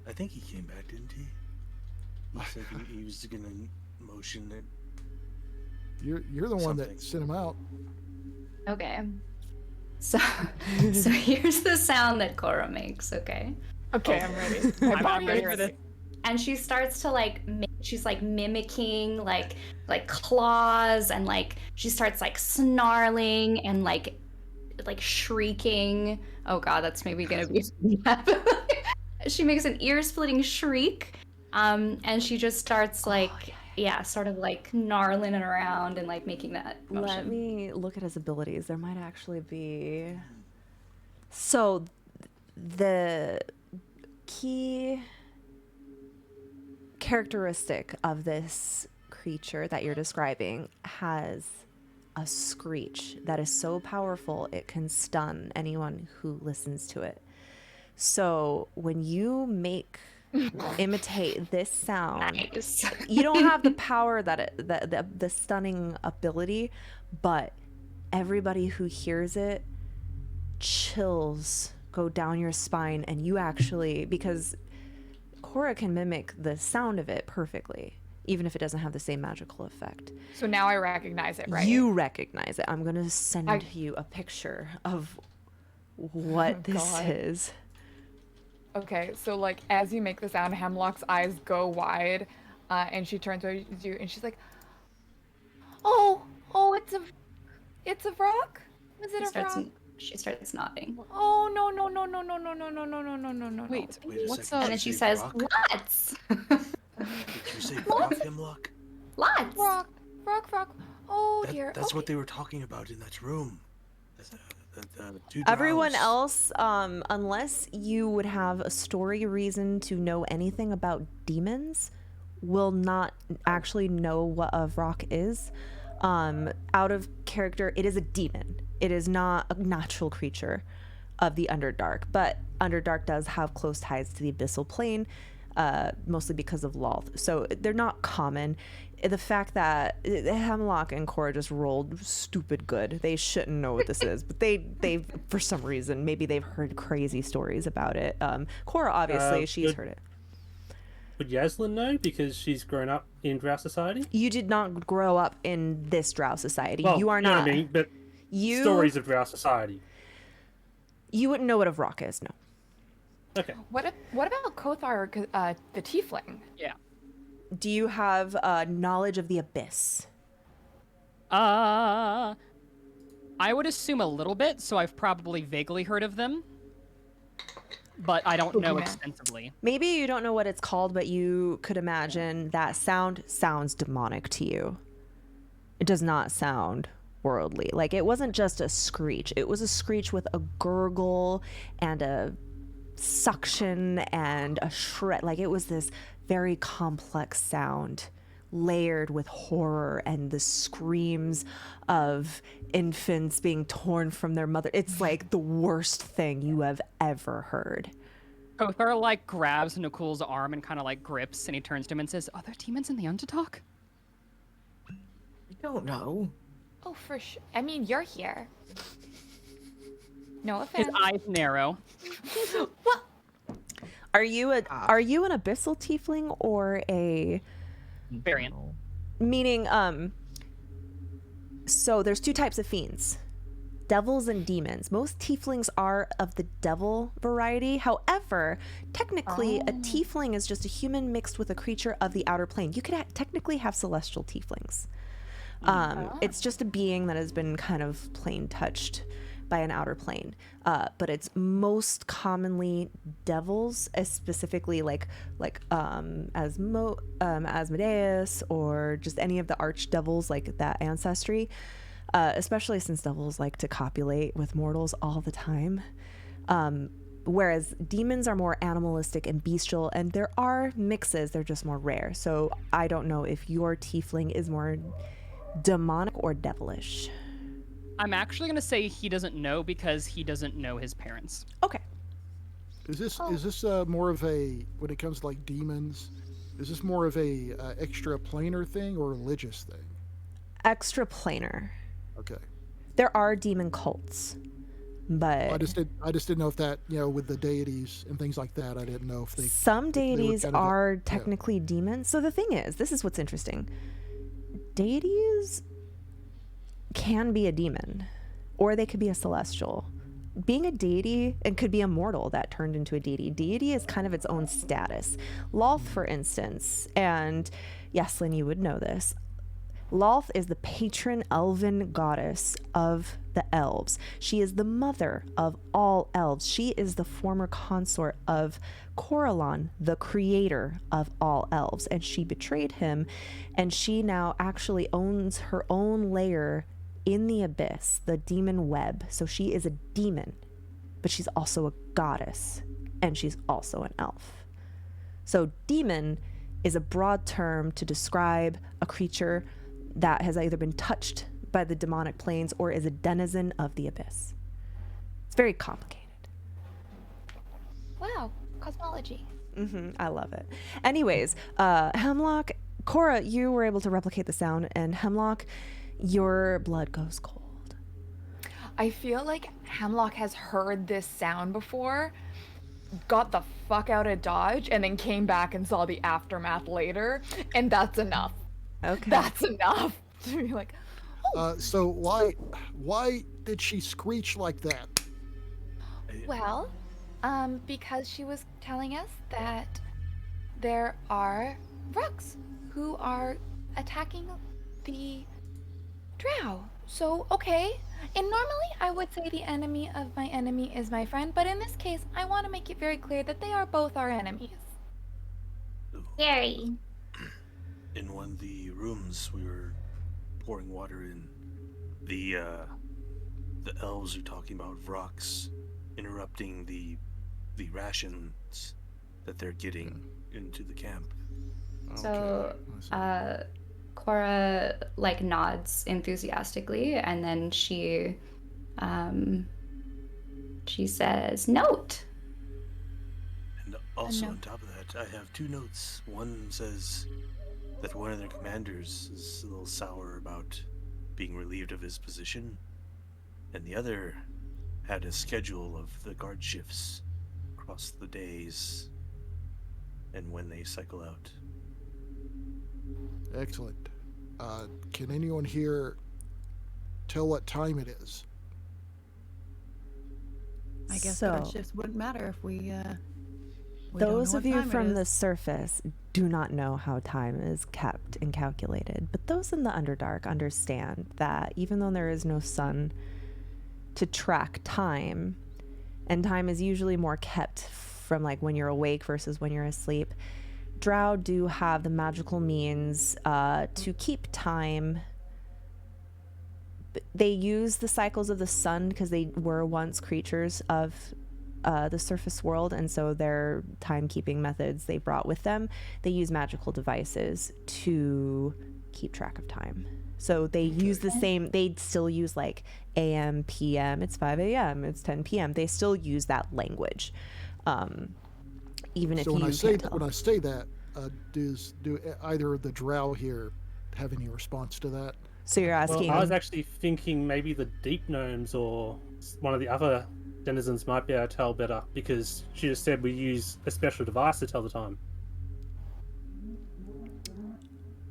I think he came back, didn't he? He said he was gonna motion it. You're the one that sent him out. Okay. So here's the sound that Cora makes, okay? Okay, I'm ready. I'm ready for this. And she starts to like she's like mimicking like claws, and like she starts like snarling and like shrieking. Oh god, that's maybe gonna be she makes an ear-splitting shriek, and she just starts like sort of like gnarling around and like making that motion. Let me look at his abilities. There might actually be. So, the key characteristic of this creature that you're describing has a screech that is so powerful it can stun anyone who listens to it. So when you imitate this sound, nice. You don't have the power that the stunning ability, but everybody who hears it, chills go down your spine, and you actually, because Cora can mimic the sound of it perfectly, even if it doesn't have the same magical effect. So now I recognize it, right? You recognize it. I'm going to send you a picture of what this God. is. Okay, so like as you make the sound, Hemlock's eyes go wide, and she turns to you and she's like, "Oh, it's a rock? Is it a rock?" She starts nodding. Oh no. Wait, what's up? And then she says, "Lots." Did you say rock, Hemlock? Lots. Rock. Oh dear. That's what they were talking about in that room. Two Everyone drows. else, unless you would have a story reason to know anything about demons, will not actually know what a rock is. Out of character, it is a demon. It is not a natural creature of the Underdark, but Underdark does have close ties to the Abyssal Plane, mostly because of Lolth. So they're not common. The fact that Hemlock and Cora just rolled stupid good. They shouldn't know what this is, but they for some reason, maybe they've heard crazy stories about it. Cora, obviously, she's heard it. Would Yaslin know because she's grown up in Drow society? You did not grow up in this Drow society. Well, you are know not. what I mean, but stories of Drow society. You wouldn't know what a rock is, no. Okay. What about Kothar, the tiefling? Yeah. Do you have knowledge of the abyss? I would assume a little bit, so I've probably vaguely heard of them. But I don't know extensively. Maybe you don't know what it's called, but you could imagine that sound sounds demonic to you. It does not sound worldly. Like, it wasn't just a screech. It was a screech with a gurgle and a suction and a shred. Like, it was this very complex sound layered with horror and the screams of infants being torn from their mother. It's like the worst thing you have ever heard. Kothar like grabs Nakul's arm and kind of like grips, and he turns to him and says, "Are there demons in the Underdark?" I don't know. Oh, for sure. I mean, you're here. No offense. His eyes narrow. What? Are you an abyssal tiefling or a variant? Meaning, so there's two types of fiends. Devils and demons. Most tieflings are of the devil variety. However, technically, a tiefling is just a human mixed with a creature of the outer plane. You could technically have celestial tieflings. It's just a being that has been kind of plane touched by an outer plane. But it's most commonly devils, specifically like Asmodeus or just any of the archdevils, like that ancestry. Especially since devils like to copulate with mortals all the time. Whereas demons are more animalistic and bestial, and there are mixes, they're just more rare. So I don't know if your tiefling is more demonic or devilish. I'm actually going to say he doesn't know because he doesn't know his parents. Okay. Is this Oh. is this more of a, when it comes to like demons? Is this more of a extra planar thing or a religious thing? Extra planar. Okay. There are demon cults, but I just didn't know if that, with the deities and things like that. I didn't know if they. some they were deities kind of are technically demons. So the thing is, this is what's interesting. Deities can be a demon, or they could be a celestial. Being a deity, and could be a mortal that turned into a deity. Deity is kind of its own status. Lolth, for instance, and yes, Lynn, you would know this. Lolth is the patron elven goddess of the elves. She is the mother of all elves. She is the former consort of Coralon, the creator of all elves, and she betrayed him, and she now actually owns her own lair in the abyss, the demon web. So she is a demon, but she's also a goddess, and she's also an elf. So demon is a broad term to describe a creature that has either been touched by the demonic planes or is a denizen of the abyss. It's very complicated. Wow, cosmology. I love it. Anyways, Hemlock, Cora, you were able to replicate the sound, and Hemlock, your blood goes cold. I feel like Hemlock has heard this sound before, got the fuck out of Dodge, and then came back and saw the aftermath later, and that's enough. Okay. That's enough to be like, So why did she screech like that? Well, because she was telling us that there are Rooks who are attacking the Drow. So, okay. And normally I would say the enemy of my enemy is my friend, but in this case, I want to make it very clear that they are both our enemies. Very. In one of the rooms we were pouring water in, the elves are talking about rocks interrupting the rations that they're getting into the camp. So, Cora nods enthusiastically, and then she says, "Note." And also on top of that, I have two notes. One says that one of their commanders is a little sour about being relieved of his position, and the other had a schedule of the guard shifts across the days and when they cycle out. Excellent. Can anyone here tell what time it is? I guess So- guard shifts wouldn't matter if we don't Those know of what you time it from the is. surface do not know how time is kept and calculated, but those in the Underdark understand that even though there is no sun to track time, and time is usually more kept from when you're awake versus when you're asleep, Drow do have the magical means to keep time. They use the cycles of the sun because they were once creatures of the surface world, and so their timekeeping methods they brought with them, they use magical devices to keep track of time. So they use the same, they still use AM, PM, it's 5 a.m., it's 10 p.m. They still use that language. Even if So you when I say can't tell. when I say that, do either of the Drow here have any response to that? So you're asking. Well, I was actually thinking maybe the deep gnomes or one of the other denizens might be able to tell better, because she just said we use a special device to tell the time.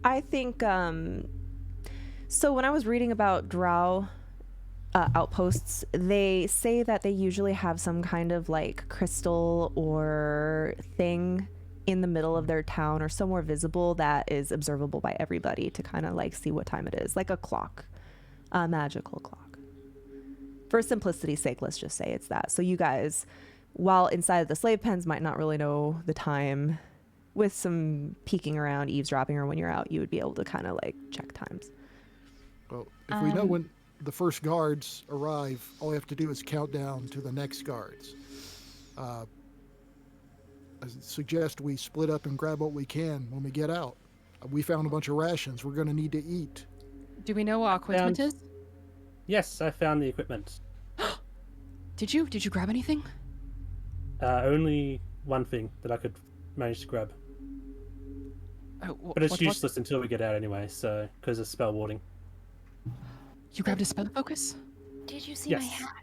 I think so when I was reading about Drow outposts, they say that they usually have some kind of crystal or thing in the middle of their town or somewhere visible that is observable by everybody to kind of see what time it is, like a clock, a magical clock. For simplicity's sake, let's just say it's that. So you guys, while inside of the slave pens, might not really know the time. With some peeking around, eavesdropping, or when you're out, you would be able to kind of check times. Well, if we know when the first guards arrive, all we have to do is count down to the next guards. I suggest we split up and grab what we can when we get out. We found a bunch of rations. We're going to need to eat. Do we know what our equipment is? Yes, I found the equipment. Did you grab anything? Only one thing that I could manage to grab. But it's useless until we get out anyway, so because of spell warding. You grabbed a spell focus? Did you see my Yes. hat?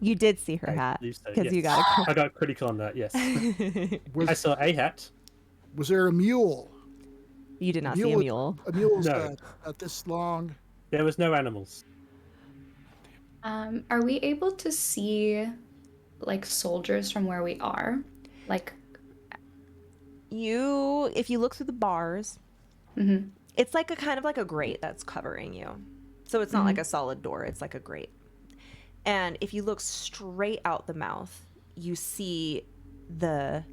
You did see her hat believe so, because you yes. got I got critical on that, yes. Was, I saw a hat. was there a mule? You did not see a mule. A mule's No. at this long. There was no animals. Are we able to see like soldiers from where we are? Like If you look through the bars, Mhm. it's like a kind of like a grate that's covering you. So it's not like a solid door, it's like a grate. And if you look straight out the mouth, you see the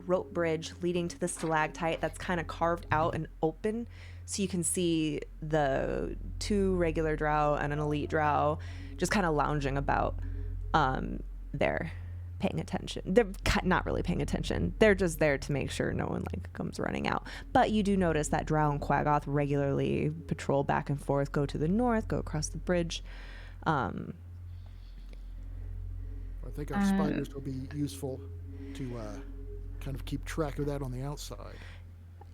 rope bridge leading to the stalactite that's kind of carved out and open. So you can see the 2 regular drow and an elite drow just kind of lounging about there, paying attention. They're not really paying attention. They're just there to make sure no one like comes running out. But you do notice that Drow and Quaggoth regularly patrol back and forth, go to the north, go across the bridge. I think our spiders will be useful to kind of keep track of that on the outside.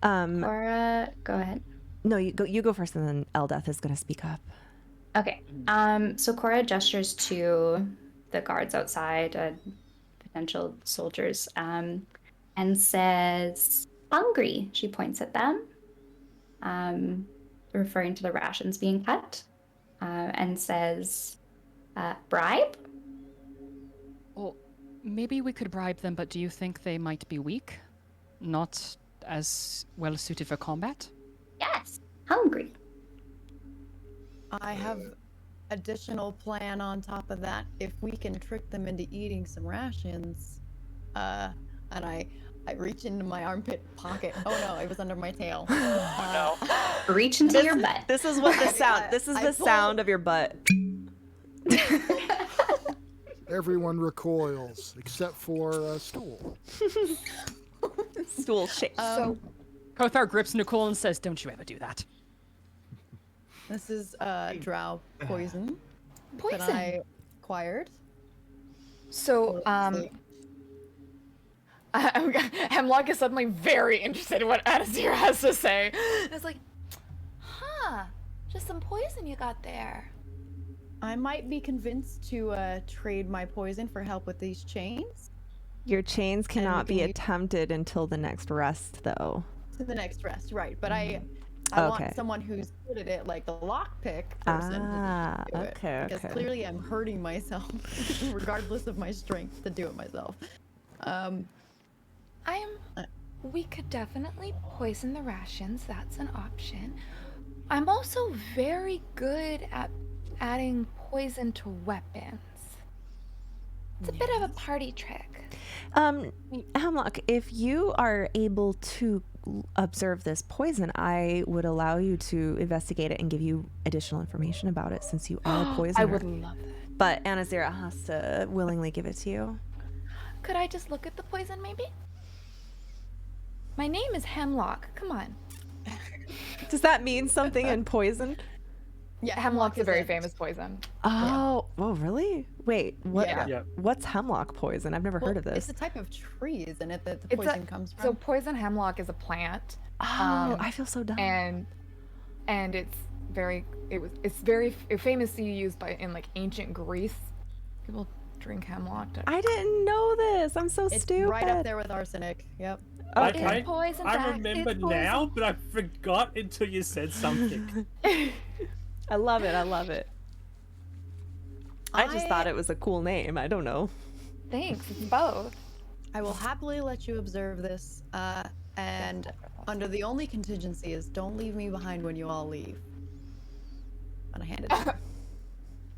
Cora, go ahead. No, you go first, and then Eldeth is going to speak up. Okay. So Cora gestures to the guards outside, potential soldiers, and says, "Hungry." She points at them, referring to the rations being cut, and says, "Bribe?" Well, maybe we could bribe them, but do you think they might be weak? Not as well suited for combat? Yes. Hungry. I have additional plan on top of that. If we can trick them into eating some rations, and I reach into my armpit pocket. Oh no, it was under my tail. Reach into your butt. This is what the sound. This is I the pull- sound of your butt. Everyone recoils except for Stool. Stool shakes. So, Kothar grips Nicole and says, "Don't you ever do that." This is drow poison that Poison. I acquired. So, Hemlock is suddenly very interested in what Anazir has to say. It's like, huh, just some poison you got there. I might be convinced to trade my poison for help with these chains. Your chains cannot be can you- attempted until the next rest, though. To the next rest, right? But I Okay. want someone who's good at it, like the lockpick person, Ah, to do it. okay, Because okay. clearly I'm hurting myself, regardless of my strength, to do it myself. We could definitely poison the rations. That's an option. I'm also very good at adding poison to weapons. It's a bit of a party trick. Hemlock, if you are able to observe this poison, I would allow you to investigate it and give you additional information about it, since you are a poisoner. I would love that. But Anazira has to willingly give it to you. Could I just look at the poison, maybe? My name is Hemlock. Come on. Does that mean something in poison? Yeah, Hemlock's a very it. famous poison. Oh, really? Wait, what? Yeah. What's hemlock poison? I've never heard of It's this. a type of tree, isn't it, that the It's poison comes from? So poison hemlock is a plant. Oh, I feel so dumb. And it's very famously used in like ancient Greece. People drink hemlock. I didn't know this. I'm so It's stupid. right up there with arsenic. Yep. Okay. Poison. I Zach, remember it's poison. now, but I forgot until you said something. I love it. I love it. I just thought it was a cool name. I don't know. Thanks. It's both. I will happily let you observe this, and under the only contingency is don't leave me behind when you all leave. And I hand it to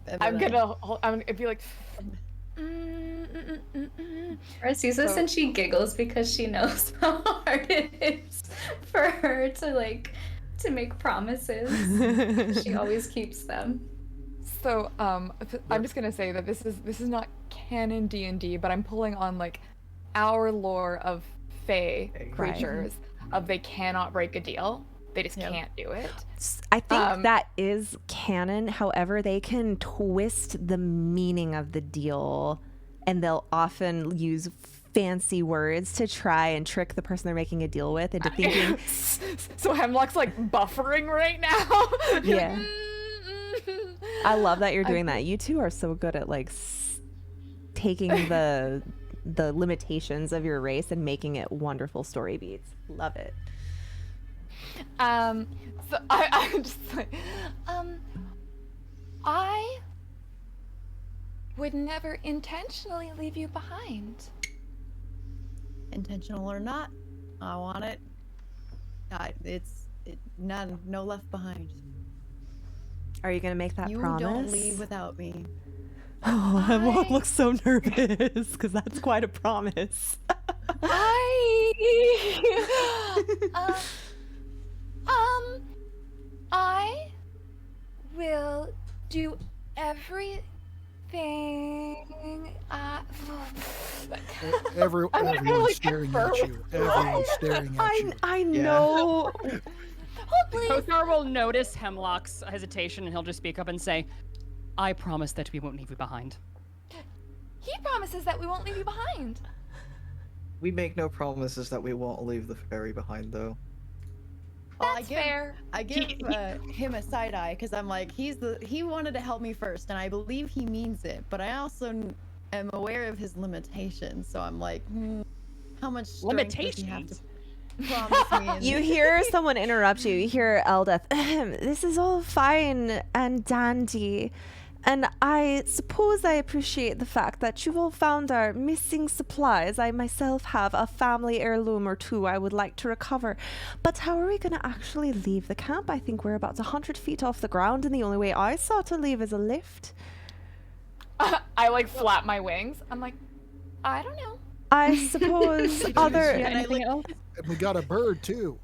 you. I'm gonna be like. Cora sees this and she giggles because she knows how hard it is for her to make promises. She always keeps them. So I'm just gonna say that this is not canon D&D, but I'm pulling on like our lore of Fae creatures of they cannot break a deal. They just can't do it. I think that is canon. However, they can twist the meaning of the deal and they'll often use fancy words to try and trick the person they're making a deal with into thinking. So Hemlock's like buffering right now. Yeah. I love that you're doing that. You two are so good at like taking the limitations of your race and making it wonderful story beats. Love it. So I'm just like, I would never intentionally leave you behind. Intentional or not, I want it. No left behind. Are you gonna make that You promise? don't leave without me. Oh, Hemlock looks so nervous because that's quite a promise. I will do everything. Everyone's staring at you. Everyone's staring at you. I know. Kothar will notice Hemlock's hesitation and he'll just speak up and say, I promise that we won't leave you behind. He promises that we won't leave you behind. We make no promises that we won't leave the fairy behind, though. That's fair. I give him a side eye because I'm like, he wanted to help me first, and I believe he means it. But I also am aware of his limitations, so I'm like, how much strength does he have to promise me? You hear someone interrupt you. You hear Eldeth. This is all fine and dandy. And I suppose I appreciate the fact that you've all found our missing supplies. I myself have a family heirloom or two I would like to recover. But how are we going to actually leave the camp? I think we're about 100 feet off the ground, and the only way I saw to leave is a lift. I like flap my wings. I'm like, I don't know. I suppose other... Anything else? And we got a bird, too.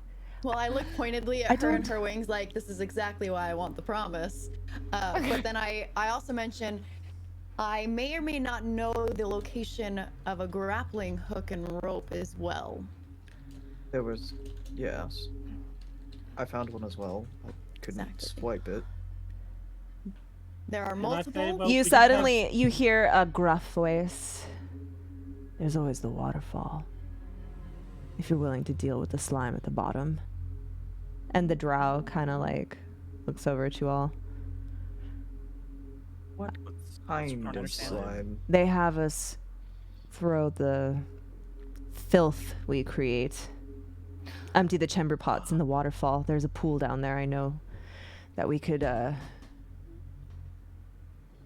Well, I look pointedly at her and her wings like, this is exactly why I want the promise. But then I also mention, I may or may not know the location of a grappling hook and rope as well. There was, yes. I found one as well. I couldn't swipe it. There are multiple. You suddenly, you hear a gruff voice. There's always the waterfall. If you're willing to deal with the slime at the bottom. And the drow kind of like looks over at you all. What kind of slime? They have us throw the filth we create. Empty the chamber pots in the waterfall. There's a pool down there. I know that we could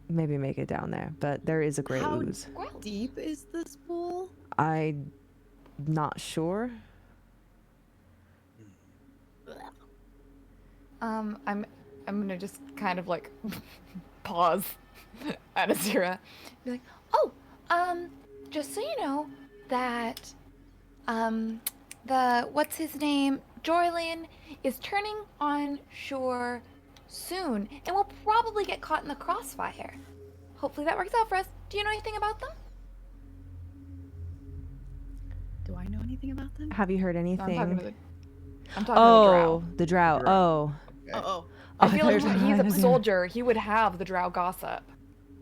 maybe make it down there, but there is a great ooze. How deep is this pool? I'm not sure. I'm gonna just kind of like pause at Azira. Be like, oh, just so you know that, what's his name, Jorlin is turning on shore soon, and we'll probably get caught in the crossfire. Hopefully that works out for us. Do you know anything about them? Do I know anything about them? Have you heard anything? I'm talking to the drow. Oh. I feel like he's a soldier. He would have the drow gossip.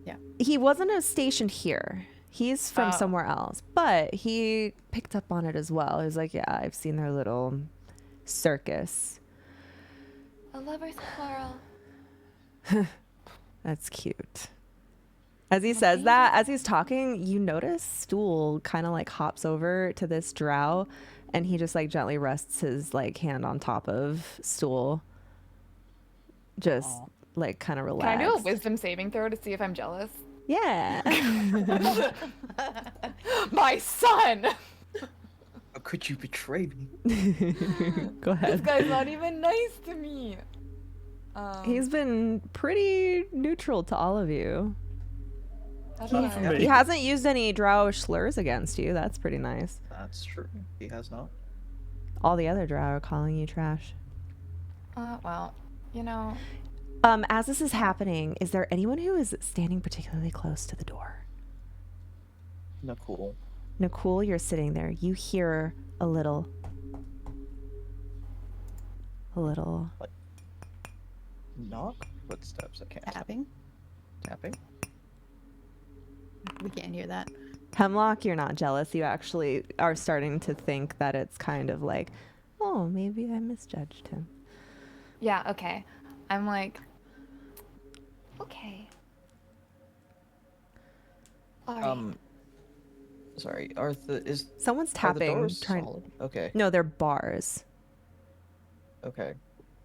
Yeah. He wasn't stationed here. He's from somewhere else, but he picked up on it as well. He was like, yeah, I've seen their little circus. A lover's quarrel. That's cute. As he says that, as he's talking, you notice Stool kind of like hops over to this drow, and he just like gently rests his like hand on top of Stool. Just like kind of relaxed. Can I do a wisdom saving throw to see if I'm jealous? Yeah. My son! How could you betray me? Go ahead. This guy's not even nice to me. He's been pretty neutral to all of you. He He hasn't used any drowish slurs against you. That's pretty nice. That's true. He has not. All the other drow are calling you trash. Well, you know. As this is happening, is there anyone who is standing particularly close to the door? Nicole. Nicole, you're sitting there. You hear a little. Like, knock? Footsteps. I can't. Tapping. Tapping? We can't hear that. Hemlock, you're not jealous. You actually are starting to think that it's kind of like, oh, maybe I misjudged him. Yeah, okay. I'm like, okay. All right. Sorry, Arthur, is... Someone's are the tapping. doors Trying... solid? Okay. No, they're bars. Okay.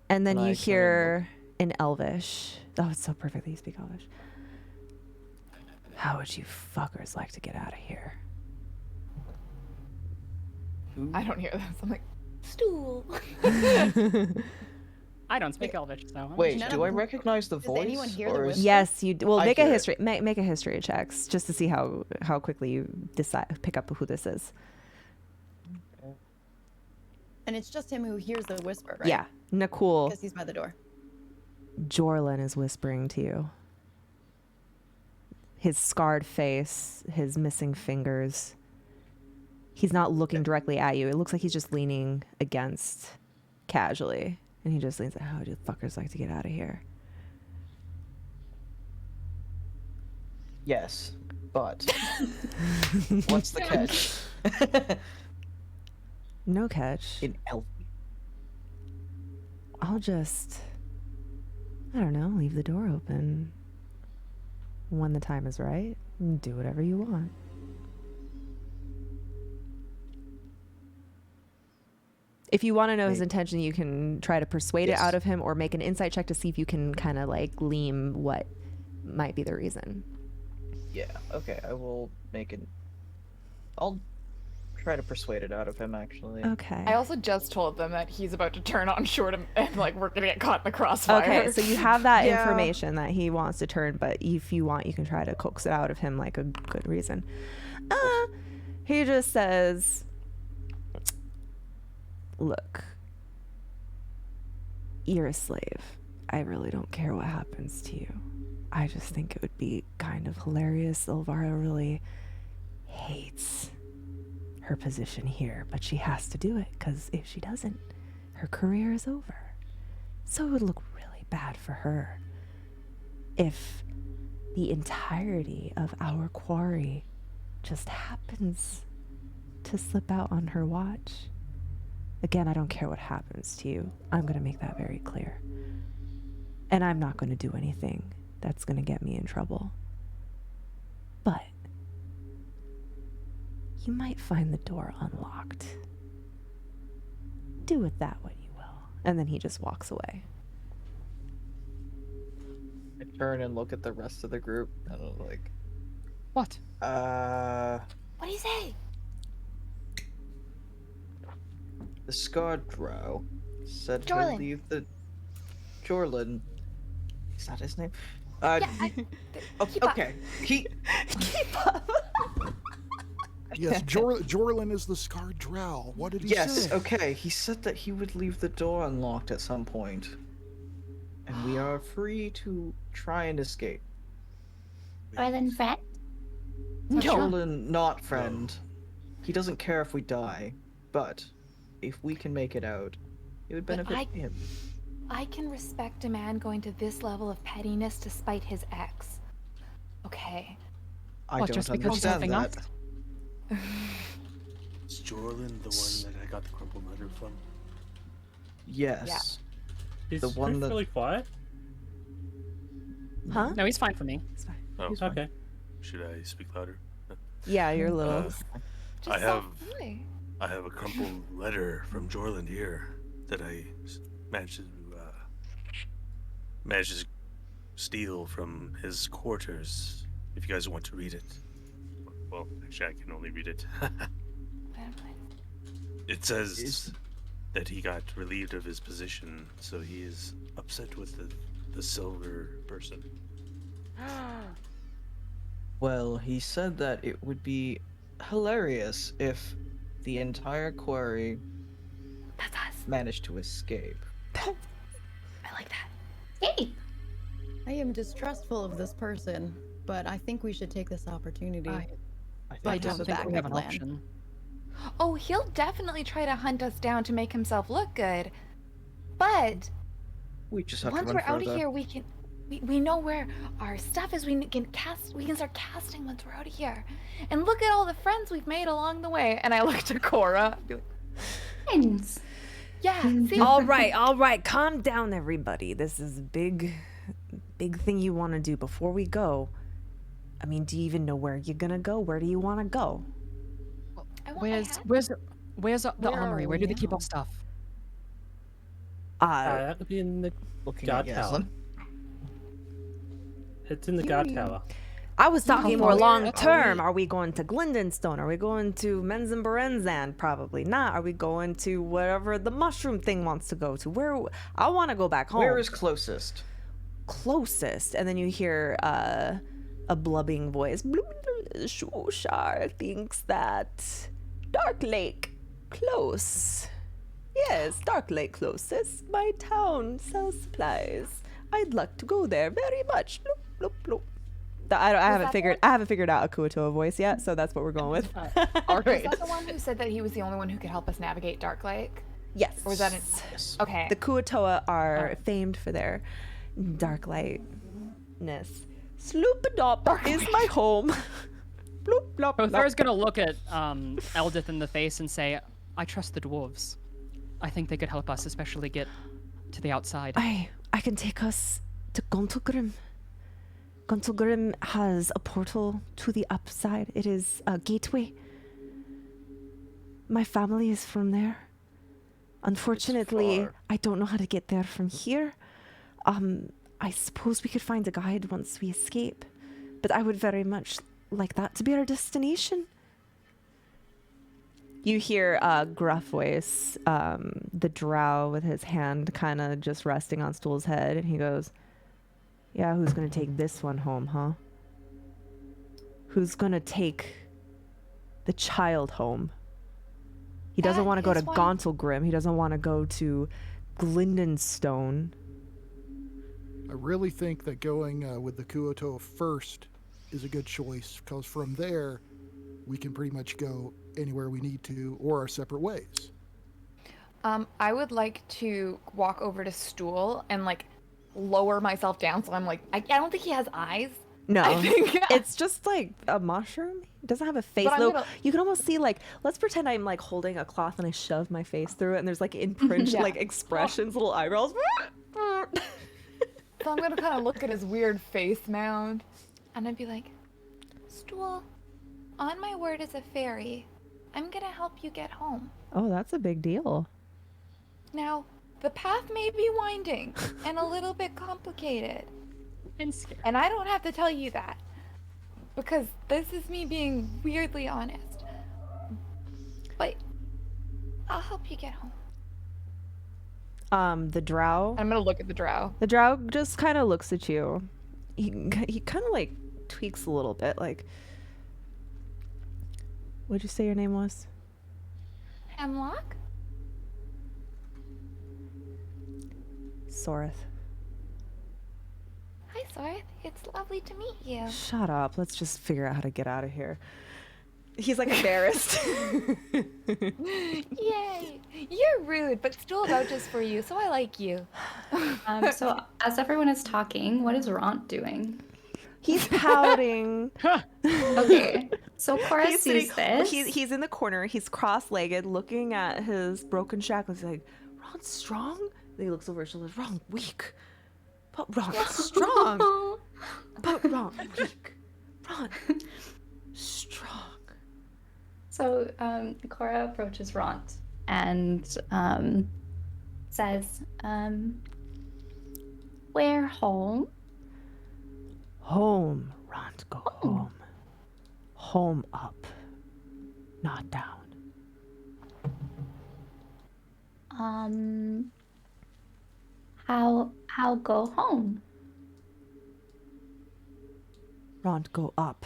And then Can I you come hear in Elvish. Oh, it's so perfect that you speak Elvish. How would you fuckers like to get out of here? I don't hear this. I'm like, stool. I don't speak Elvish, so. Wait, do I recognize the voice? anyone hear the or is- whisper? Yes, you. Well, I make a hear it. history. Make a history checks just to see how quickly you pick up who this is. And it's just him who hears the whisper, right? Yeah, Nakul. Because he's by the door. Jorlin is whispering to you. His scarred face, his missing fingers. He's not looking directly at you. It looks like he's just leaning against casually. And he just leans like, how do fuckers like to get out of here? Yes, but... what's the catch? No catch. In elf. I'll just, I don't know, leave the door open. When the time is right, and do whatever you want. If you want to know his intention, you can try to persuade it out of him or make an insight check to see if you can kind of like glean what might be the reason. Yeah, okay, I will make it... I'll try to persuade it out of him, actually. Okay. I also just told them that he's about to turn on Short and like we're gonna get caught in the crossfire. Okay, so you have that Yeah. information that he wants to turn, but if you want, you can try to coax it out of him like a good reason. He just says, look, you're a slave. I really don't care what happens to you. I just think it would be kind of hilarious. Elvira really hates her position here, but she has to do it because if she doesn't, her career is over. So it would look really bad for her if the entirety of our quarry just happens to slip out on her watch. Again, I don't care what happens to you. I'm going to make that very clear. And I'm not going to do anything that's going to get me in trouble. But you might find the door unlocked. Do with that what you will. And then he just walks away. I turn and look at the rest of the group, and I'm like... What? What do you say? The Scarred Drow said he'll Jorlin. leave the... Jorlin. Is that his name? Keep up. Okay. Keep up. Yes, Jorlin is the Scarred Drow. What did he say? Yes, okay. He said that he would leave the door unlocked at some point. And we are free to try and escape. Jorlin friend? Jorlin, not friend. He doesn't care if we die. But if we can make it out, it would benefit him. I can respect a man going to this level of pettiness to spite his ex. Okay. I What, don't just because he's understand helping that. us? Is Jorlin the one that I got the crumpled letter from? Yes. Is The one Griff that- really quiet? Huh? No, he's fine for me. It's fine. Oh, He's fine. Okay. should I speak louder? Yeah, you're a little. I have a crumpled letter from Jorlin here that I managed to steal from his quarters. If you guys want to read it, well, actually, I can only read it. It says that he got relieved of his position, so he is upset with the silver person. Well, he said that it would be hilarious if the entire quarry managed to escape. I like that. Hey! I am distrustful of this person, but I think we should take this opportunity. I But don't have a think we have backup an plan. option. Oh, he'll definitely try to hunt us down to make himself look good. But We just have to once run we're out of further. here, we can. We know where our stuff is. We can start casting once we're out of here. And look at all the friends we've made along the way. And I look to Cora. Be like, Friends. yeah. See? All right. Calm down, everybody. This is a big thing you want to do before we go. I mean, do you even know where you're gonna go? Where do you want to go? Where's the armory? Where do they keep our stuff? That would be in the guard at tower. Yaslin. It's in the guard tower. I was talking more where long are term. we? Are we going to Glindenstone? Are we going to Menzen Berenzan? Probably not. Are we going to wherever the mushroom thing wants to go to? Where I want to go back home. Where is closest? Closest? And then you hear a blubbing voice. Shushar thinks that Dark Lake close. Yes, Dark Lake closest. My town sells supplies. I'd like to go there very much. Bloop, bloop, bloop. I haven't figured out a Kuotoa voice yet, so that's what we're going with. All right. Is that the one who said that he was the only one who could help us navigate Dark Lake? Yes. Or was that Yes. Okay. The Kuotoa are famed for their dark lightness. Sloopadop is my home. Bloop, blop, Kothor's gonna look at Eldith in the face and say, I trust the dwarves. I think they could help us, especially get to the outside. I can take us to Gontelgrim. Gontelgrim has a portal to the upside. It is a gateway. My family is from there. Unfortunately, I don't know how to get there from here. I suppose we could find a guide once we escape, but I would very much like that to be our destination. You hear a gruff voice, the drow with his hand kind of just resting on Stool's head, and he goes, yeah, who's going to take this one home, huh? Who's going to take the child home? He doesn't want to go to Gontelgrim. He doesn't want to go to Glindenstone. I really think that going with the Kuotoa first is a good choice, because from there, we can pretty much go anywhere we need to, or our separate ways. I would like to walk over to Stool and like lower myself down so I'm like I don't think he has eyes. No, I think it's just like a mushroom. It doesn't have a face. But I'm Though gonna- you can almost see like, let's pretend I'm like holding a cloth and I shove my face through it, and there's like imprinted Yeah. like expressions, little eyebrows. So I'm gonna kind of look at his weird face mound, and I'd be like, Stool, on my word as a fairy, I'm gonna help you get home. Oh, that's a big deal. Now, the path may be winding and a little bit complicated. And scary. And I don't have to tell you that, because this is me being weirdly honest. But I'll help you get home. The drow. I'm gonna look at the drow. The drow just kind of looks at you. He kind of like tweaks a little bit. Like, what'd you say your name was? Hemlock? Soreth. Hi, Sorth. It's lovely to meet you. Shut up. Let's just figure out how to get out of here. He's like embarrassed. Yay! You're rude, but Stool vouches for you, so I like you. So as everyone is talking, what is Ront doing? He's pouting. Okay, so Cora He's sees sitting- this. He's in the corner. He's cross-legged, looking at his broken shackles. He's like, "Ron's strong." Then he looks over his shoulder. "Ron weak, but Ron strong. But Ron weak. Ron strong." So Cora approaches Ront and says, "Where home?" Home, Ront, go home. Home up, not down. How go home? Ront, go up,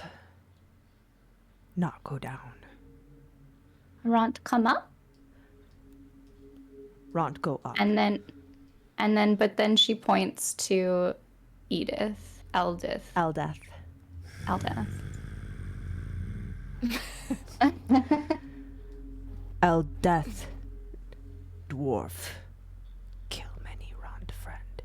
not go down. Ront come up? Ront, go up. But then she points to Edith, Eldith. Eldeth. Eldeth, dwarf, kill many, Ront, friend.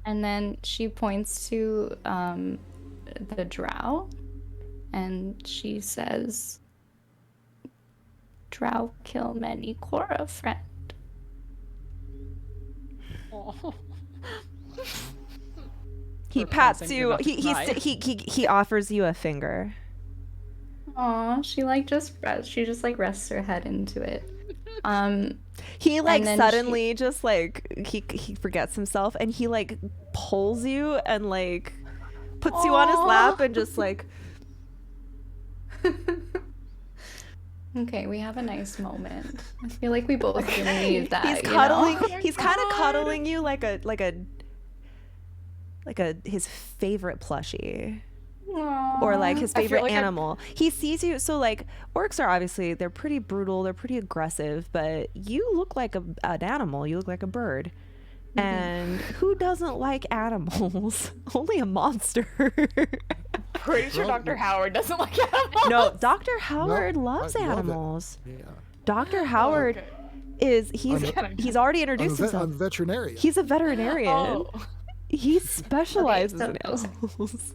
And then she points to the drow, and she says, "Drow kill many, Cora, friend." He pats you. He offers you a finger. Aw, she just rests her head into it. He like and then suddenly just like he forgets himself and he like pulls you and like puts you on his lap and just like Okay, we have a nice moment. I feel like we both really need that. he's you cuddling. know? He's kind of cuddling you like his favorite plushie. Or like his I feel favorite like animal. He sees you. So like orcs are obviously they're pretty brutal. They're pretty aggressive. But you look like an animal. You look like a bird. And who doesn't like animals? Only a monster. Pretty sure Dr. Howard doesn't like animals. No, Dr. Howard loves I love it. animals. Yeah. Dr. Howard he's already introduced himself. I'm a veterinarian. He's a veterinarian. Oh. He specializes Okay, in animals.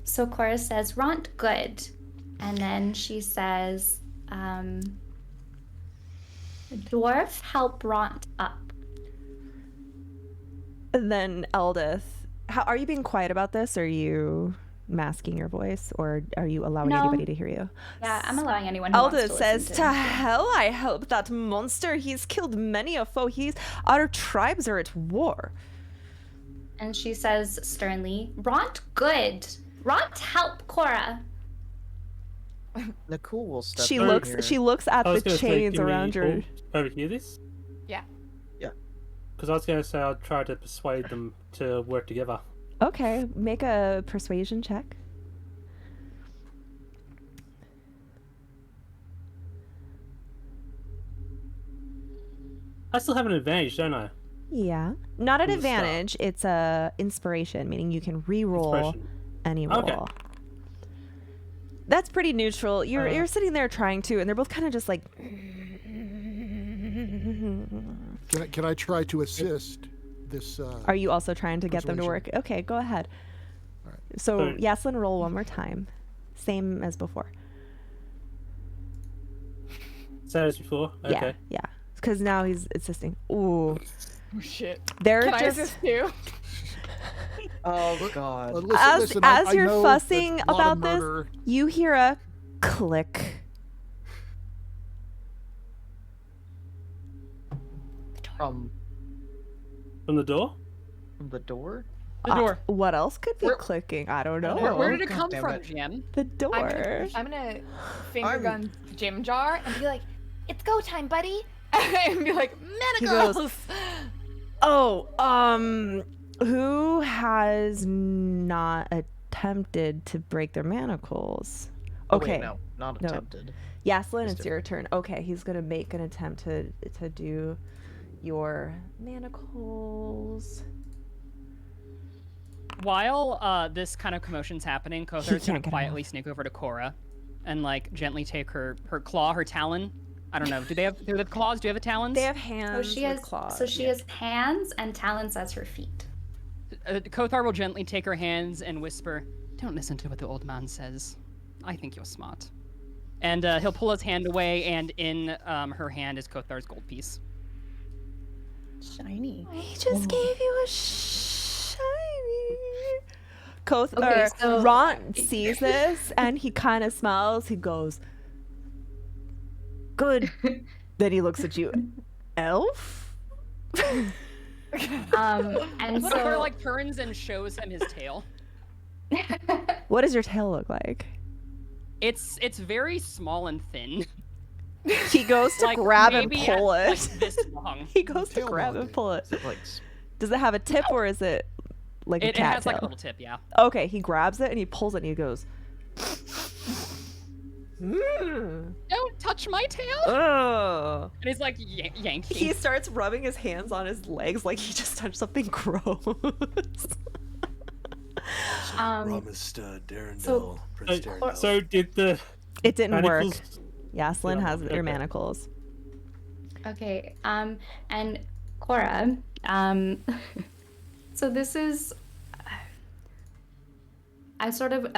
So Cora says, "Ront good," and then she says, "Dwarf help Ront up." And then Eldith, are you being quiet about this? Or are you masking your voice, or are you allowing No. anybody to hear you? Yeah, I'm allowing anyone who wants Eldith to says, listen "To hell I help that monster. He's killed many a foe. Our tribes are at war." And she says sternly, "Ront good. Ront help Cora." Nakul will step She in looks. here. She looks at I was the gonna say, chains give me around your. overhear this? Yeah. Because I was going to say I'd try to persuade them to work together. Okay, make a persuasion check. I still have an advantage, don't I? Yeah, not an From the start. advantage. It's a inspiration, meaning you can re-roll Inspiration. any roll. Okay. That's pretty neutral. You're sitting there trying to, and they're both kind of just like. Can I try to assist this? Are you also trying to get them to persuasion? work? Okay, go ahead. So So- Yaslin, roll one more time, same as before. Same as before? Okay. Yeah, because now he's assisting. Ooh, Oh shit. they're Can I just assist too? Oh god. Listen, as I you're know fussing that a lot of about this, murder- you hear a click. From From the door? the door? The door. What else could be clicking? I don't know. Where did it God come damn from, it. Jen? The door. I'm gonna finger gun Jim Jar and be like, It's go time, buddy. and be like, He manacles. goes, "Oh, who has not attempted to break their manacles?" Oh, Okay. wait, no, not No. attempted. Yaslin, It's it's your turn. Okay, he's gonna make an attempt to do your manacles. While this kind of commotion's happening, Kothar's can't gonna get 'em quietly sneak over to Cora and like gently take her claw, her talon. I don't know. Do they have claws? Do you have a talons? They have hands. So she has claws. So she has hands and talons as her feet. Kothar will gently take her hands and whisper, "Don't listen to what the old man says. I think you're smart." And he'll pull his hand away, and in her hand is Kothar's gold piece. Shiny. He just gave you a shiny. Kothar, Okay, so- Ron sees this and he kind of smiles. He goes, "Good." Then he looks at you, elf. And Kothar so like turns and shows him his tail. What does your tail look like? It's very small and thin. He goes to Like, grab and maybe pull at, it. like, this long. He goes to grab and pull it. Is it like Does it have a tip or is it like a It cat has tail? like a little tip, yeah. Okay, he grabs it and he pulls it and he goes, Don't touch my tail. "Oh." And he's like yanking. He starts rubbing his hands on his legs like he just touched something gross. Ramistad, Darendelle, Prince Darendelle. So did the It didn't work. manacles- Yaslin has okay. your manacles. okay, and Cora, So this is. I sort of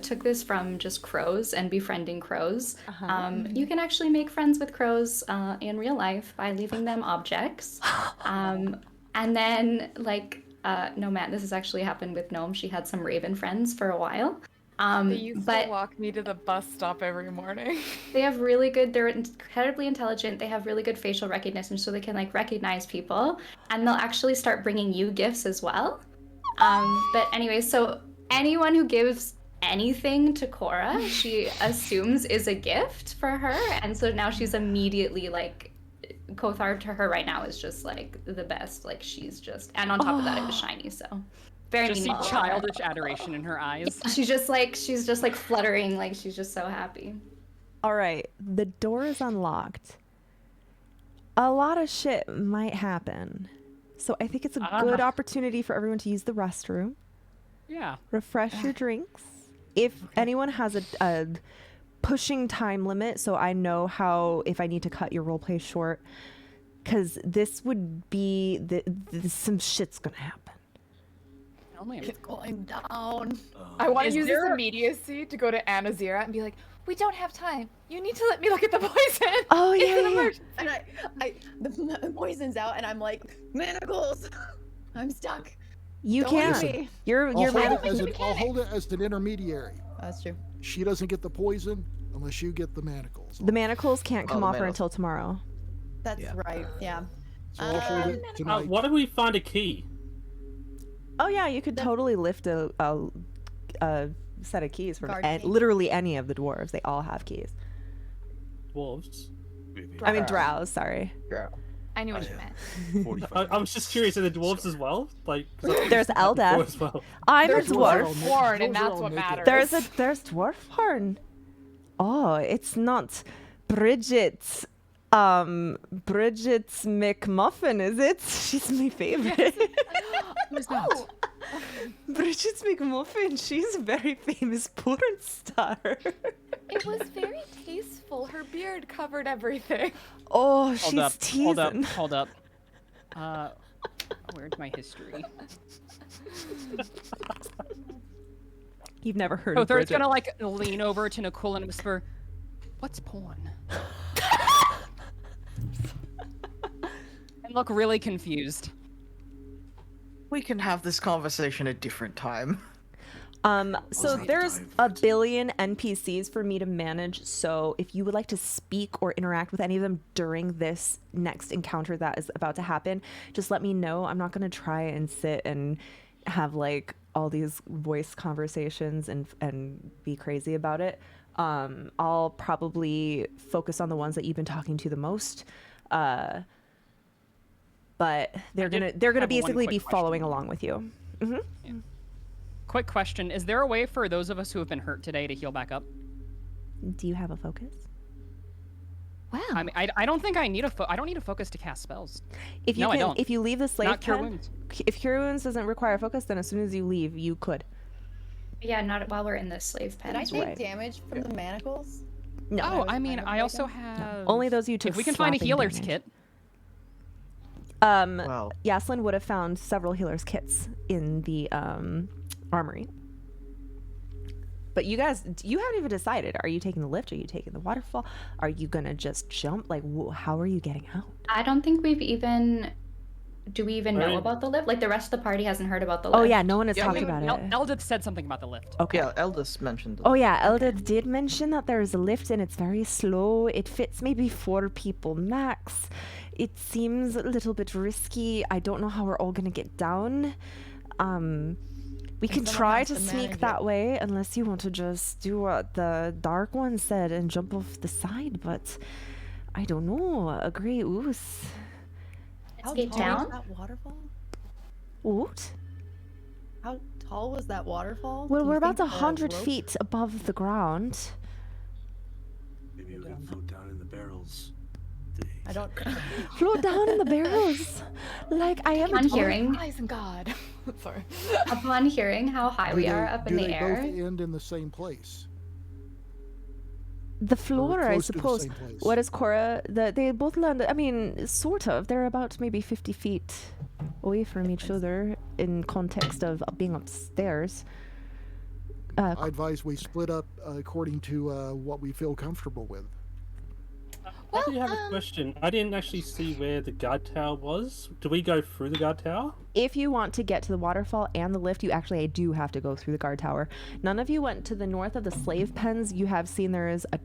took this from just crows and befriending crows. You can actually make friends with crows in real life by leaving them objects. And then, like, Nomad, this has actually happened with Gnome. She had some raven friends for a while. They used to walk me to the bus stop every morning. They have really good, they're incredibly intelligent. They have really good facial recognition, so they can, like, recognize people. And they'll actually start bringing you gifts as well. But anyway, so anyone who gives anything to Cora, she assumes is a gift for her. And so now she's immediately, like, Kothar to her right now is just, like, the best. Like, she's just, and on top of that, it was shiny, so. Very Just see meaningful. childish adoration in her eyes. She's just like fluttering, like she's just so happy. All right, the door is unlocked. A lot of shit might happen. So I think it's a good opportunity for everyone to use the restroom. Yeah. Refresh your drinks. If anyone has a pushing time limit, so I know how, if I need to cut your roleplay short, because this would be, some shit's gonna happen. It's going down. I want to Is use there- this immediacy to go to Anazira and be like, we don't have time. You need to let me look at the poison. Oh, It's yeah, an yeah. emergency." And the poison's out, and I'm like, manacles. I'm stuck. You Don't can. worry. You're I'll man- hold it as an intermediary. That's true. She doesn't get the poison unless you get the manacles. the manacles can't come the off her manacles. until tomorrow. That's right. Yeah. So I'll hold it tonight. What if we find a key? Oh yeah, you could totally lift a set of keys from Guard key. literally any of the dwarves. They all have keys. Dwarves. I mean drows, sorry. I knew what you meant. I was just curious, are the dwarves as well? Like, 'cause I- There's before Eldeth. as well. I'm a There's dwarf. dwarf porn, and that's what matters. There's dwarf porn. Oh, it's not Bridget's McMuffin, is it? She's my favorite. Who's that? Bridget's McMuffin. She's a very famous porn star. It was very tasteful. Her beard covered everything. Oh, she's Hold up, teasing. hold up. Where's my history? You've never heard of Kothar's Bridget. gonna like lean over to Nicole and whisper, "What's porn?" and look really confused. We can have this conversation a different time. So there's a billion NPCs for me to manage. So if you would like to speak or interact with any of them during this next encounter that is about to happen, just let me know. I'm not going to try and sit and have like all these voice conversations and be crazy about it. I'll probably focus on the ones that you've been talking to the most. But they're gonna have one basically quick be question. following along with you. Quick question: is there a way for those of us who have been hurt today to heal back up? Do you have a focus? Wow. I mean, I don't think I need I don't need a focus to cast spells. If you No, I can, don't. if you leave the slave Not Cure pen, Wounds. if Cure Wounds doesn't require focus, then as soon as you leave, you could. Yeah, not while we're in the slave pen. Did I take right. damage from the manacles? No. Oh, I was mean, kind of I also broken? have. Only those you took. If we can find a slapping healer's damage. kit. Well, Yaslin would have found several healer's kits in the armory. But you guys, you haven't even decided. Are you taking the lift? Are you taking the waterfall? Are you gonna just jump? Like, how are you getting out? I don't think we've even. Do we even know Right. about the lift? Like the rest of the party hasn't heard about the lift. Oh yeah, no one has talked wait, about it. Eldith said something about the lift. Okay. yeah, Eldest mentioned. Oh yeah, Eldith did mention that there is a lift and it's very slow. It fits maybe 4 people max. It seems a little bit risky. I don't know how we're all gonna get down. We can someone try has to to sneak manage that it. way unless you want to just do what the Dark One said and jump off the side, but I don't know. A grey ooze. How get tall down? was that waterfall? What? How tall was that waterfall? Well, Do you we're about think the 100 rope- feet above the ground. Maybe we can float down in the barrels. I don't. Float down in the barrels. Like I am a Upon dwarf. hearing, God. Sorry. upon hearing how high we are up in do the they air, both end in the same place? The floor, I close to the suppose. same place. What is Cora? They both land. I mean, sort of. They're about maybe 50 feet away from each other in context of being upstairs. I advise we split up according to what we feel comfortable with. I do have a question. I didn't actually see where the guard tower was. Do we go through the guard tower? If you want to get to the waterfall and the lift, you actually do have to go through the guard tower. None of you went to the north of the slave pens. You have seen there is a